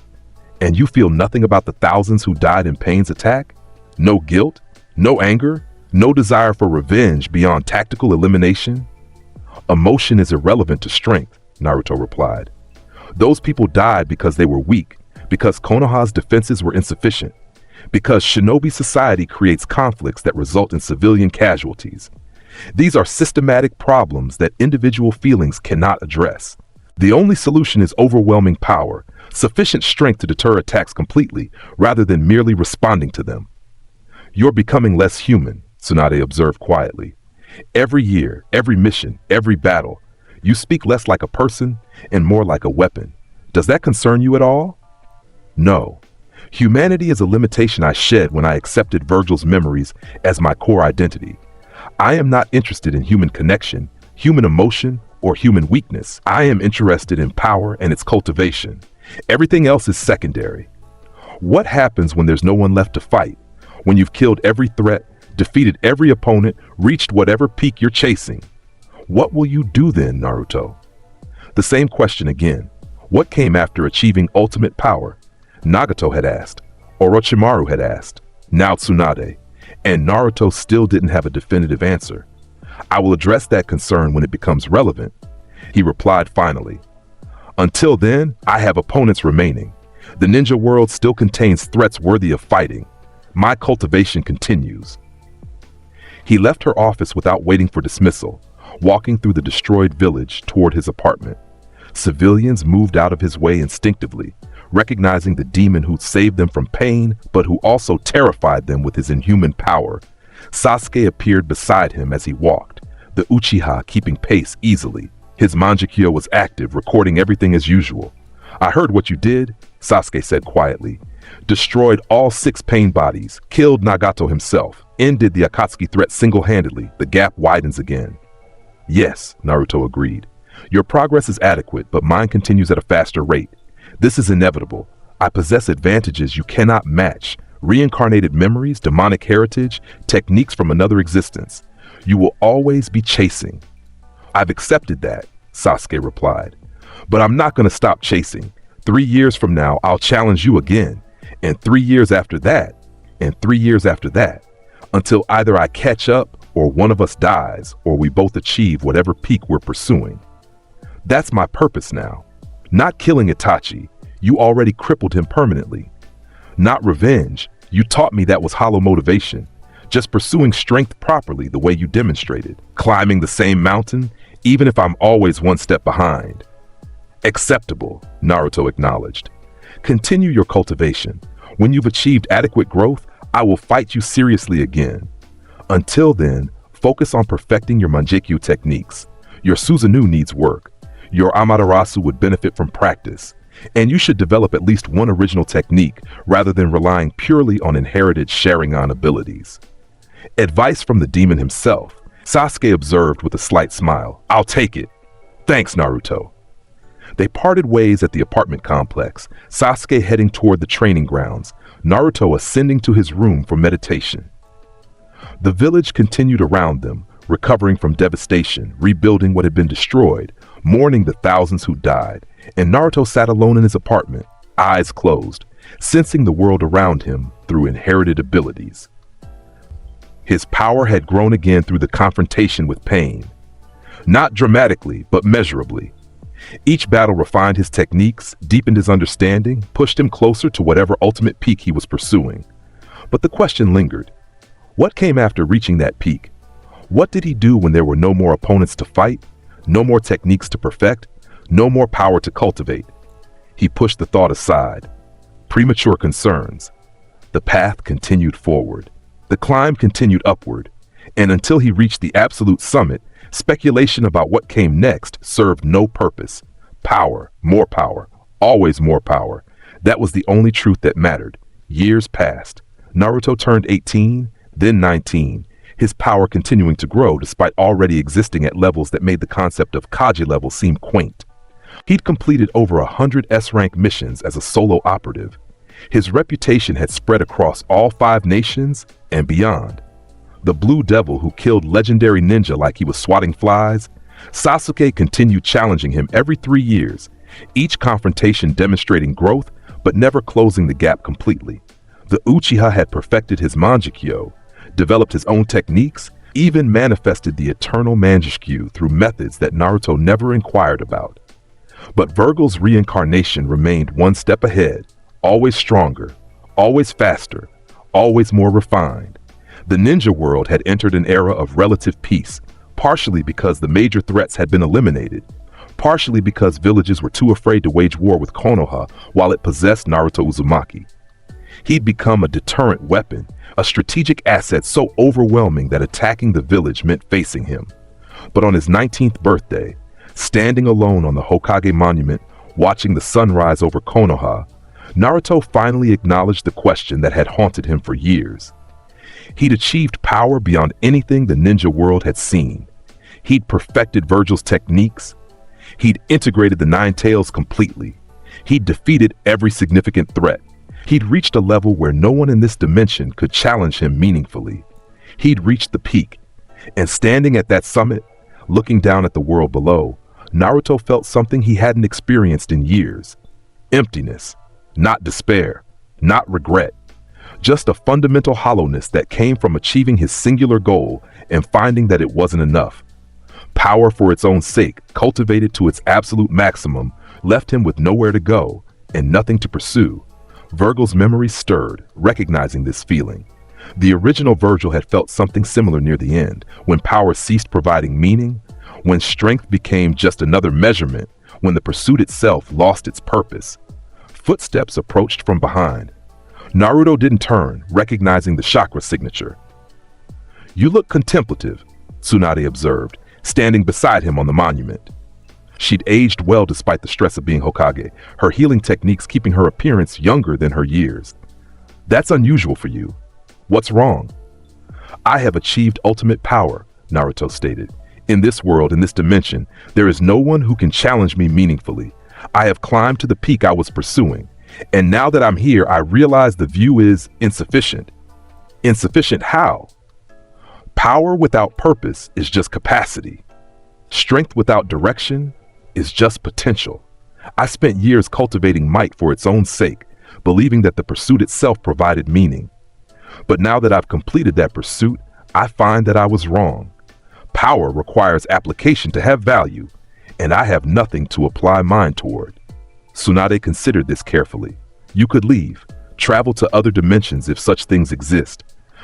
And you feel nothing about the thousands who died in Pain's attack? No guilt? No anger? No desire for revenge beyond tactical elimination? Emotion is irrelevant to strength, Naruto replied. Those people died because they were weak, because Konoha's defenses were insufficient, because shinobi society creates conflicts that result in civilian casualties. These are systematic problems that individual feelings cannot address. The only solution is overwhelming power, sufficient strength to deter attacks completely, rather than merely responding to them. You're becoming less human, Tsunade observed quietly. Every year, every mission, every battle, you speak less like a person and more like a weapon. Does that concern you at all? No. Humanity is a limitation I shed when I accepted Vergil's memories as my core identity. I am not interested in human connection, human emotion, or human weakness. I am interested in power and its cultivation. Everything else is secondary. What happens when there's no one left to fight? When you've killed every threat, defeated every opponent, reached whatever peak you're chasing? What will you do then, Naruto? The same question again. What came after achieving ultimate power? Nagato had asked. Orochimaru had asked. Now Tsunade. And Naruto still didn't have a definitive answer. I will address that concern when it becomes relevant. He replied finally. Until then, I have opponents remaining. The ninja world still contains threats worthy of fighting. My cultivation continues. He left her office without waiting for dismissal, walking through the destroyed village toward his apartment. Civilians moved out of his way instinctively, recognizing the demon who'd saved them from pain, but who also terrified them with his inhuman power. Sasuke appeared beside him as he walked, the Uchiha keeping pace easily. His Manjikyo was active, recording everything as usual. I heard what you did, Sasuke said quietly. Destroyed all 6 pain bodies, killed Nagato himself, ended the Akatsuki threat single-handedly. The gap widens again. Yes, Naruto agreed. Your progress is adequate, but mine continues at a faster rate. This is inevitable. I possess advantages you cannot match. Reincarnated memories, demonic heritage, techniques from another existence. You will always be chasing. I've accepted that, Sasuke replied. But I'm not going to stop chasing. 3 years from now, I'll challenge you again. And 3 years after that, and 3 years after that, until either I catch up or one of us dies, or we both achieve whatever peak we're pursuing. That's my purpose now. Not killing Itachi, you already crippled him permanently. Not revenge, you taught me that was hollow motivation. Just pursuing strength properly the way you demonstrated. Climbing the same mountain, even if I'm always one step behind. Acceptable, Naruto acknowledged. Continue your cultivation. When you've achieved adequate growth, I will fight you seriously again. Until then, focus on perfecting your Manjikyo techniques. Your Susanoo needs work. Your Amaterasu would benefit from practice. And you should develop at least one original technique rather than relying purely on inherited Sharingan abilities. Advice from the demon himself. Sasuke observed with a slight smile. "I'll take it. Thanks, Naruto." They parted ways at the apartment complex, Sasuke heading toward the training grounds, Naruto ascending to his room for meditation. The village continued around them, recovering from devastation, rebuilding what had been destroyed, mourning the thousands who died, and Naruto sat alone in his apartment, eyes closed, sensing the world around him through inherited abilities. His power had grown again through the confrontation with pain. Not dramatically, but measurably. Each battle refined his techniques, deepened his understanding, pushed him closer to whatever ultimate peak he was pursuing. But the question lingered. What came after reaching that peak? What did he do when there were no more opponents to fight, no more techniques to perfect, no more power to cultivate? He pushed the thought aside. Premature concerns. The path continued forward. The climb continued upward, and until he reached the absolute summit, speculation about what came next served no purpose. Power, always more power. That was the only truth that mattered. Years passed. Naruto turned 18, then 19, his power continuing to grow despite already existing at levels that made the concept of Kage level seem quaint. He'd completed over 100 S-rank missions as a solo operative. His reputation had spread across all 5 nations and beyond. The Blue Devil who killed legendary ninja like he was swatting flies, Sasuke continued challenging him every 3 years, each confrontation demonstrating growth but never closing the gap completely. The Uchiha had perfected his Manjikyo, developed his own techniques, even manifested the eternal Manjikyu through methods that Naruto never inquired about. But Vergil's reincarnation remained one step ahead, always stronger, always faster, always more refined. The ninja world had entered an era of relative peace, partially because the major threats had been eliminated, partially because villages were too afraid to wage war with Konoha while it possessed Naruto Uzumaki. He'd become a deterrent weapon, a strategic asset so overwhelming that attacking the village meant facing him. But on his 19th birthday, standing alone on the Hokage monument, watching the sunrise over Konoha, Naruto finally acknowledged the question that had haunted him for years. He'd achieved power beyond anything the ninja world had seen. He'd perfected Vergil's techniques. He'd integrated the 9 tails completely. He'd defeated every significant threat. He'd reached a level where no one in this dimension could challenge him meaningfully. He'd reached the peak, and standing at that summit, looking down at the world below, Naruto felt something he hadn't experienced in years. Emptiness, not despair, not regret, just a fundamental hollowness that came from achieving his singular goal and finding that it wasn't enough. Power for its own sake, cultivated to its absolute maximum, left him with nowhere to go and nothing to pursue. Vergil's memory stirred, recognizing this feeling. The original Vergil had felt something similar near the end, when power ceased providing meaning, when strength became just another measurement, when the pursuit itself lost its purpose. Footsteps approached from behind. Naruto didn't turn, recognizing the chakra signature. "You look contemplative," Tsunade observed, standing beside him on the monument. She'd aged well despite the stress of being Hokage, her healing techniques keeping her appearance younger than her years. "That's unusual for you. What's wrong?" "I have achieved ultimate power," Naruto stated. "In this world, in this dimension, there is no one who can challenge me meaningfully. I have climbed to the peak I was pursuing, and now that I'm here, I realize the view is insufficient." "Insufficient how?" "Power without purpose is just capacity. Strength without direction is just potential. I spent years cultivating might for its own sake, believing that the pursuit itself provided meaning. But now that I've completed that pursuit, I find that I was wrong. Power requires application to have value, and I have nothing to apply mine toward." Tsunade considered this carefully. "You could leave, travel to other dimensions if such things exist.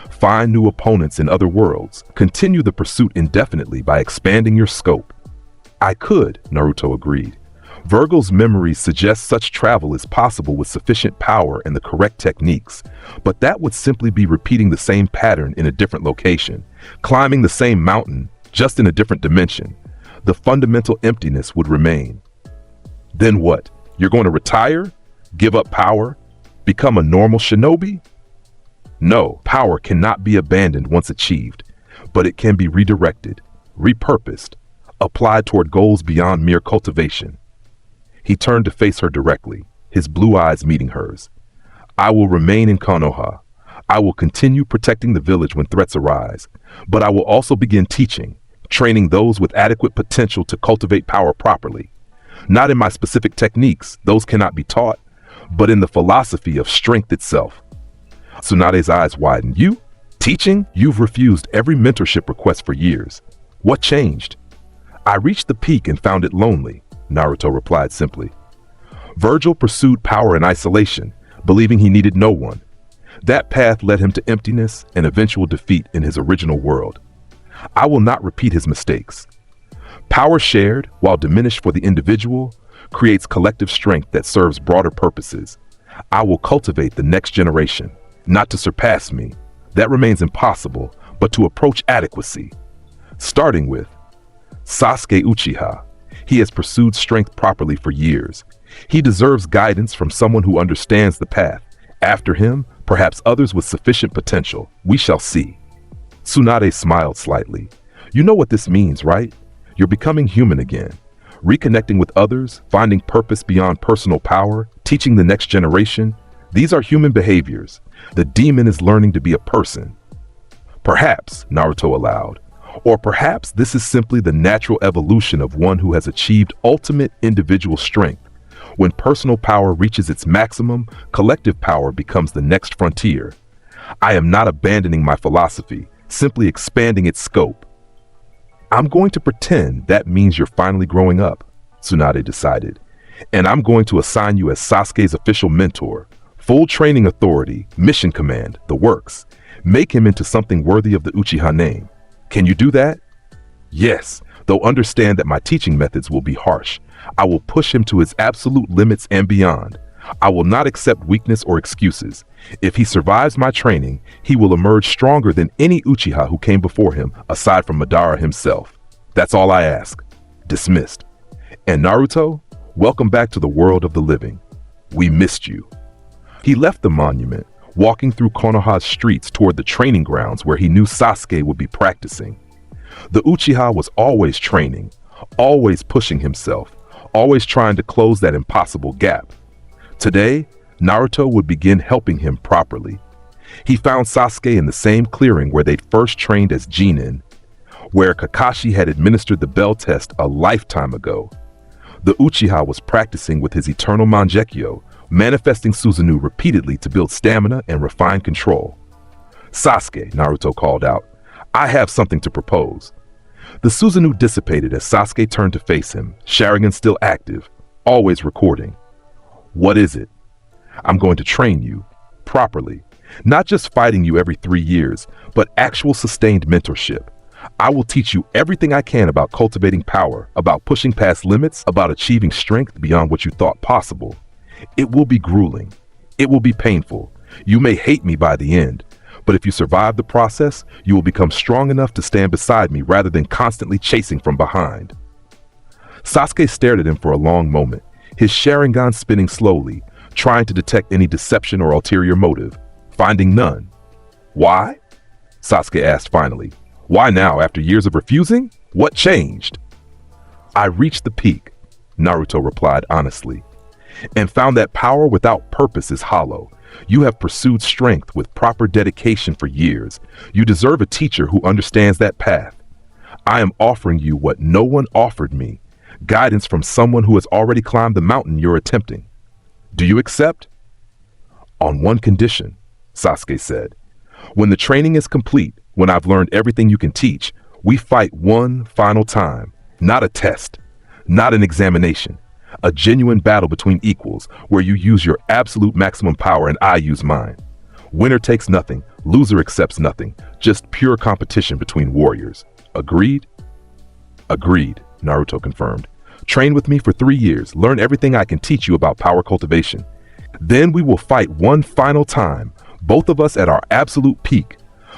Find new opponents in other worlds, continue the pursuit indefinitely by expanding your scope." "I could," Naruto agreed. Vergil's memories suggest such travel is possible with sufficient power and the correct techniques, but that would simply be repeating the same pattern in a different location, climbing the same mountain, just in a different dimension. The fundamental emptiness would remain. "Then what? You're going to retire? Give up power? Become a normal shinobi?" No, power cannot be abandoned once achieved, but it can be redirected, repurposed, applied toward goals beyond mere cultivation. He turned to face her directly, his blue eyes meeting hers. I will remain in Konoha. I will continue protecting the village when threats arise, but I will also begin teaching, training those with adequate potential to cultivate power properly. Not in my specific techniques, those cannot be taught, but in the philosophy of strength itself. Tsunade's eyes widened. You? Teaching? You've refused every mentorship request for years. What changed? I reached the peak and found it lonely, Naruto replied simply. Vergil pursued power in isolation, believing he needed no one. That path led him to emptiness and eventual defeat in his original world. I will not repeat his mistakes. Power shared, while diminished for the individual, creates collective strength that serves broader purposes. I will cultivate the next generation, not to surpass me. That remains impossible, but to approach adequacy. Starting with Sasuke Uchiha. He has pursued strength properly for years. He deserves guidance from someone who understands the path. After him, perhaps others with sufficient potential. We shall see. Tsunade smiled slightly. You know what this means, right? You're becoming human again. Reconnecting with others, finding purpose beyond personal power, teaching the next generation. These are human behaviors. The demon is learning to be a person. Perhaps, Naruto allowed. Or perhaps this is simply the natural evolution of one who has achieved ultimate individual strength. When personal power reaches its maximum, collective power becomes the next frontier. I am not abandoning my philosophy, simply expanding its scope. I'm going to pretend that means you're finally growing up, Tsunade decided. And I'm going to assign you as Sasuke's official mentor. Full training authority, mission command, the works. Make him into something worthy of the Uchiha name. Can you do that? Yes, though understand that my teaching methods will be harsh. I will push him to his absolute limits and beyond. I will not accept weakness or excuses. If he survives my training, he will emerge stronger than any Uchiha who came before him, aside from Madara himself. That's all I ask. Dismissed. And Naruto, welcome back to the world of the living. We missed you. He left the monument, walking through Konoha's streets toward the training grounds where he knew Sasuke would be practicing. The Uchiha was always training, always pushing himself, always trying to close that impossible gap. Today, Naruto would begin helping him properly. He found Sasuke in the same clearing where they'd first trained as Genin, where Kakashi had administered the bell test a lifetime ago. The Uchiha was practicing with his eternal Mangekyo, manifesting Susanoo repeatedly to build stamina and refine control. Sasuke, Naruto called out, I have something to propose. The Susanoo dissipated as Sasuke turned to face him, Sharingan still active, always recording. What is it? I'm going to train you, properly. Not just fighting you every 3 years, but actual sustained mentorship. I will teach you everything I can about cultivating power, about pushing past limits, about achieving strength beyond what you thought possible. It will be grueling. It will be painful. You may hate me by the end, but if you survive the process, you will become strong enough to stand beside me rather than constantly chasing from behind. Sasuke stared at him for a long moment, his Sharingan spinning slowly, trying to detect any deception or ulterior motive, finding none. Why? Sasuke asked finally. Why now, after years of refusing? What changed? I reached the peak, Naruto replied honestly, and found that power without purpose is hollow. You have pursued strength with proper dedication for years. You deserve a teacher who understands that path. I am offering you what no one offered me, guidance from someone who has already climbed the mountain you're attempting. Do you accept? On one condition, Sasuke said. When the training is complete, when I've learned everything you can teach, we fight one final time. Not a test, not an examination. A genuine battle between equals where you use your absolute maximum power and I use mine. Winner takes nothing, loser accepts nothing. Just pure competition between warriors. Agreed? Agreed, Naruto confirmed. Train with me for 3 years, learn everything I can teach you about power cultivation. Then we will fight one final time, both of us at our absolute peak,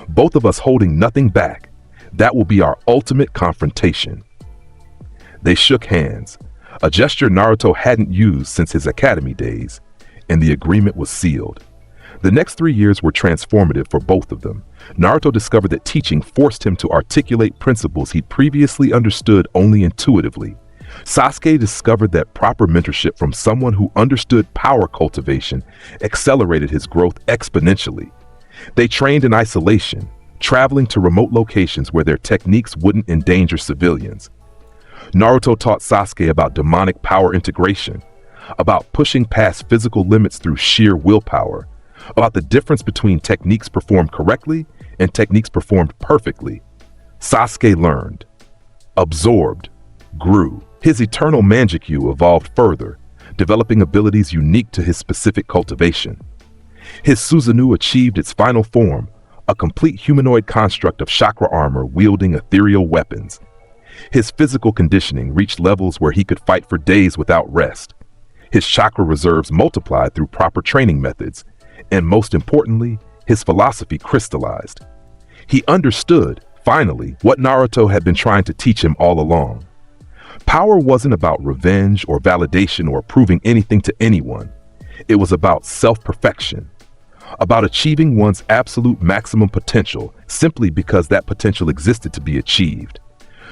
both of us holding nothing back. That will be our ultimate confrontation. They shook hands, a gesture Naruto hadn't used since his academy days, and the agreement was sealed. The next 3 years were transformative for both of them. Naruto discovered that teaching forced him to articulate principles he'd previously understood only intuitively. Sasuke discovered that proper mentorship from someone who understood power cultivation accelerated his growth exponentially. They trained in isolation, traveling to remote locations where their techniques wouldn't endanger civilians. Naruto taught Sasuke about demonic power integration, about pushing past physical limits through sheer willpower, about the difference between techniques performed correctly and techniques performed perfectly. Sasuke learned, absorbed, grew. His eternal manjikyu evolved further, developing abilities unique to his specific cultivation. His Susanoo achieved its final form, a complete humanoid construct of chakra armor wielding ethereal weapons. His physical conditioning reached levels where he could fight for days without rest. His chakra reserves multiplied through proper training methods, and most importantly, his philosophy crystallized. He understood, finally, what Naruto had been trying to teach him all along. Power wasn't about revenge or validation or proving anything to anyone. It was about self-perfection, about achieving one's absolute maximum potential simply because that potential existed to be achieved.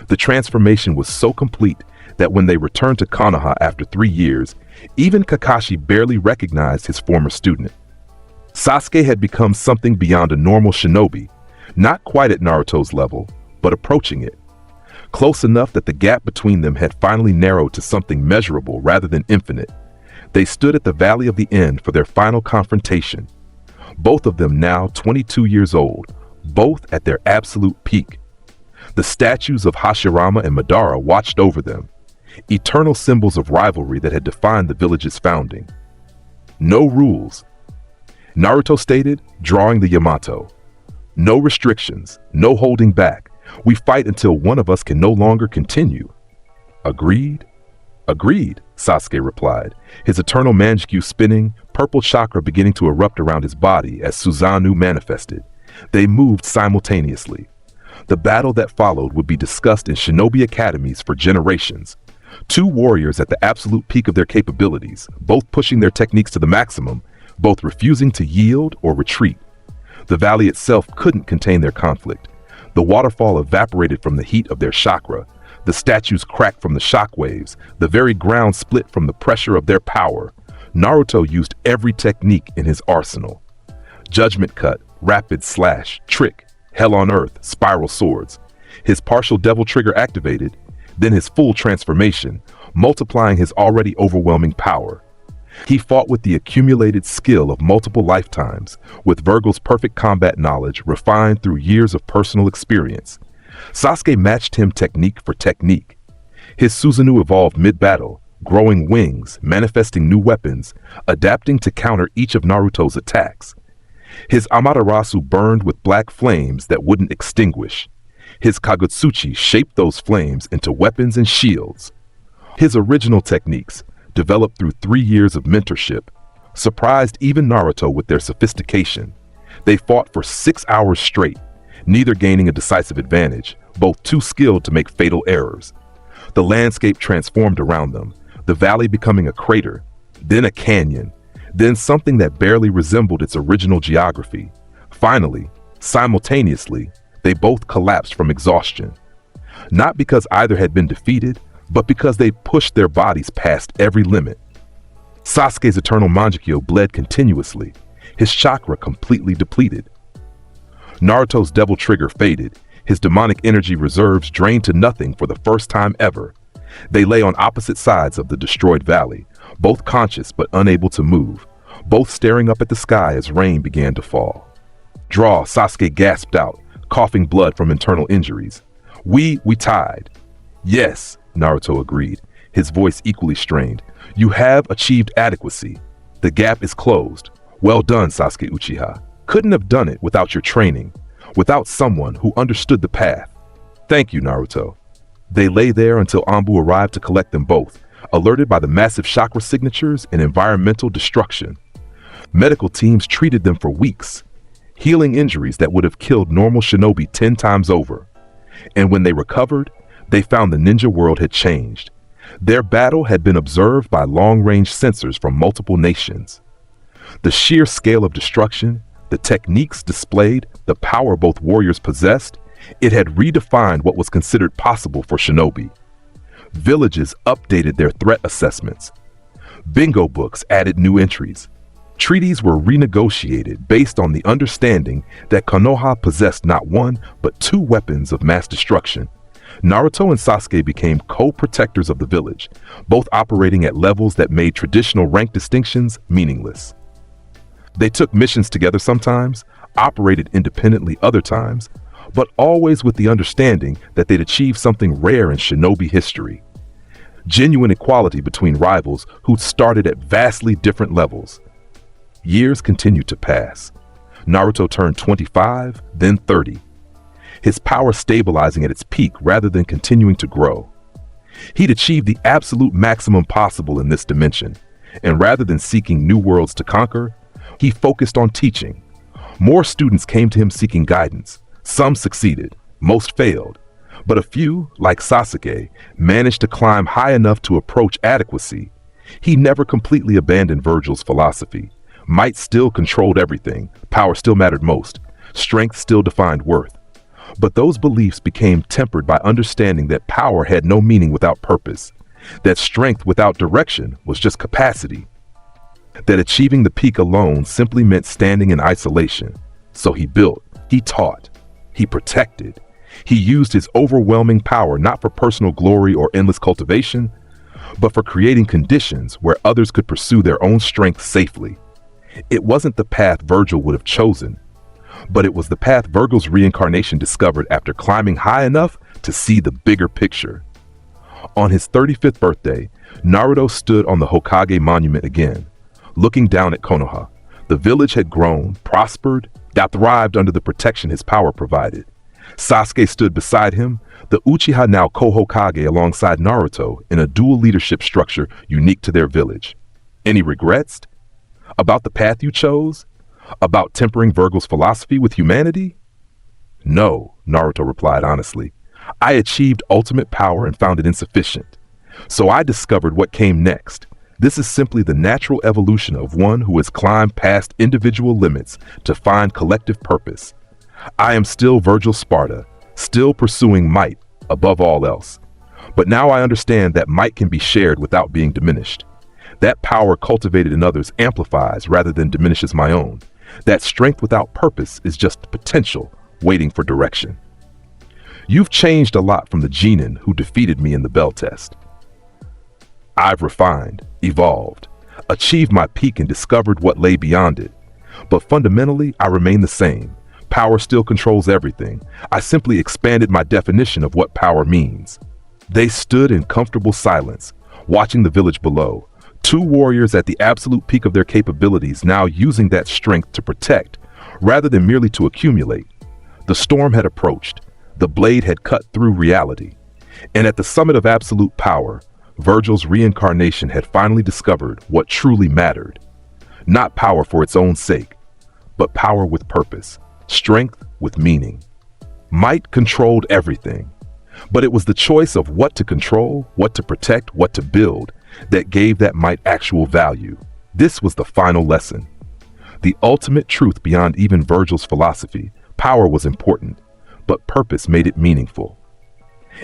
The transformation was so complete that when they returned to Konoha after 3 years, even Kakashi barely recognized his former student. Sasuke had become something beyond a normal shinobi, not quite at Naruto's level, but approaching it. Close enough that the gap between them had finally narrowed to something measurable rather than infinite. They stood at the Valley of the End for their final confrontation. Both of them now 22 years old, both at their absolute peak. The statues of Hashirama and Madara watched over them, eternal symbols of rivalry that had defined the village's founding. No rules. Naruto stated, drawing the Yamato. No restrictions, no holding back. We fight until one of us can no longer continue. Agreed? Agreed, Sasuke replied, his eternal manjikyu spinning, purple chakra beginning to erupt around his body as Susanoo manifested. They moved simultaneously. The battle that followed would be discussed in shinobi academies for generations. Two warriors at the absolute peak of their capabilities, both pushing their techniques to the maximum, both refusing to yield or retreat. The valley itself couldn't contain their conflict. The waterfall evaporated from the heat of their chakra. The statues cracked from the shockwaves. The very ground split from the pressure of their power. Naruto used every technique in his arsenal. Judgment cut, rapid slash, trick, hell on earth, spiral swords. His partial devil trigger activated, then his full transformation, multiplying his already overwhelming power. He fought with the accumulated skill of multiple lifetimes, with Vergil's perfect combat knowledge refined through years of personal experience. Sasuke matched him technique for technique. His Susanoo evolved mid-battle, growing wings, manifesting new weapons, adapting to counter each of Naruto's attacks. His Amaterasu burned with black flames that wouldn't extinguish. His Kagutsuchi shaped those flames into weapons and shields. His original techniques, developed through 3 years of mentorship, surprised even Naruto with their sophistication. They fought for 6 hours straight, neither gaining a decisive advantage, both too skilled to make fatal errors. The landscape transformed around them, the valley becoming a crater, then a canyon, then something that barely resembled its original geography. Finally, simultaneously, they both collapsed from exhaustion. Not because either had been defeated, but because they pushed their bodies past every limit. Sasuke's eternal manjikyu bled continuously, his chakra completely depleted. Naruto's devil trigger faded, his demonic energy reserves drained to nothing for the first time ever. They lay on opposite sides of the destroyed valley, both conscious but unable to move, both staring up at the sky as rain began to fall. Draw, Sasuke gasped out, coughing blood from internal injuries. We tied. Yes, Naruto agreed, his voice equally strained. You have achieved adequacy. The gap is closed. Well done, Sasuke Uchiha. Couldn't have done it without your training, without someone who understood the path. Thank you, Naruto. They lay there until Anbu arrived to collect them both, alerted by the massive chakra signatures and environmental destruction. Medical teams treated them for weeks, healing injuries that would have killed normal shinobi 10 times over. And when they recovered, they found the ninja world had changed. Their battle had been observed by long-range sensors from multiple nations. The sheer scale of destruction, the techniques displayed, the power both warriors possessed, it had redefined what was considered possible for shinobi. Villages updated their threat assessments. Bingo books added new entries. Treaties were renegotiated based on the understanding that Konoha possessed not one, but two weapons of mass destruction. Naruto and Sasuke became co-protectors of the village, both operating at levels that made traditional rank distinctions meaningless. They took missions together sometimes, operated independently other times, but always with the understanding that they'd achieved something rare in shinobi history. Genuine equality between rivals who'd started at vastly different levels. Years continued to pass. Naruto turned 25, then 30. His power stabilizing at its peak rather than continuing to grow. He'd achieved the absolute maximum possible in this dimension, and rather than seeking new worlds to conquer, he focused on teaching. More students came to him seeking guidance. Some succeeded, most failed, but a few, like Sasuke, managed to climb high enough to approach adequacy. He never completely abandoned Vergil's philosophy. Might still controlled everything, power still mattered most, strength still defined worth. But those beliefs became tempered by understanding that power had no meaning without purpose, that strength without direction was just capacity, that achieving the peak alone simply meant standing in isolation. So he built, he taught, he protected. He used his overwhelming power not for personal glory or endless cultivation, but for creating conditions where others could pursue their own strength safely. It wasn't the path Vergil would have chosen, but it was the path Vergil's reincarnation discovered after climbing high enough to see the bigger picture. On his 35th birthday, Naruto stood on the Hokage monument again, looking down at Konoha. The village had grown, prospered, that thrived under the protection his power provided. Sasuke stood beside him, the Uchiha now co-Hokage alongside Naruto in a dual leadership structure unique to their village. Any regrets? About the path you chose? About tempering Vergil's philosophy with humanity? No, Naruto replied honestly. I achieved ultimate power and found it insufficient. So I discovered what came next. This is simply the natural evolution of one who has climbed past individual limits to find collective purpose. I am still Vergil Sparda, still pursuing might above all else. But now I understand that might can be shared without being diminished. That power cultivated in others amplifies rather than diminishes my own. That strength without purpose is just potential, waiting for direction. You've changed a lot from the genin who defeated me in the bell test. I've refined, evolved, achieved my peak and discovered what lay beyond it. But fundamentally, I remain the same. Power still controls everything. I simply expanded my definition of what power means. They stood in comfortable silence, watching the village below. Two warriors at the absolute peak of their capabilities, now using that strength to protect, rather than merely to accumulate. The storm had approached. The blade had cut through reality. And at the summit of absolute power, Vergil's reincarnation had finally discovered what truly mattered. Not power for its own sake, but power with purpose, strength with meaning. Might controlled everything, but it was the choice of what to control, what to protect, what to build, that gave that might actual value. This was the final lesson. The ultimate truth beyond even Vergil's philosophy. Power was important, but purpose made it meaningful.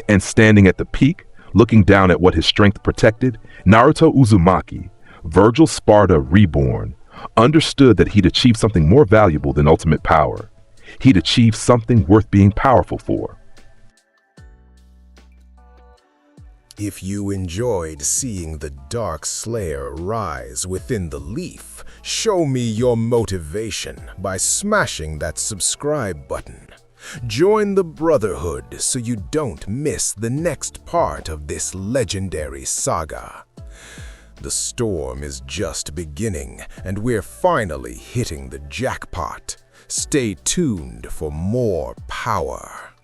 And standing at the peak, looking down at what his strength protected, Naruto Uzumaki, Vergil Sparda reborn, understood that he'd achieved something more valuable than ultimate power. He'd achieved something worth being powerful for. If you enjoyed seeing the Dark Slayer rise within the leaf, show me your motivation by smashing that subscribe button. Join the Brotherhood so you don't miss the next part of this legendary saga. The storm is just beginning, and we're finally hitting the jackpot. Stay tuned for more power.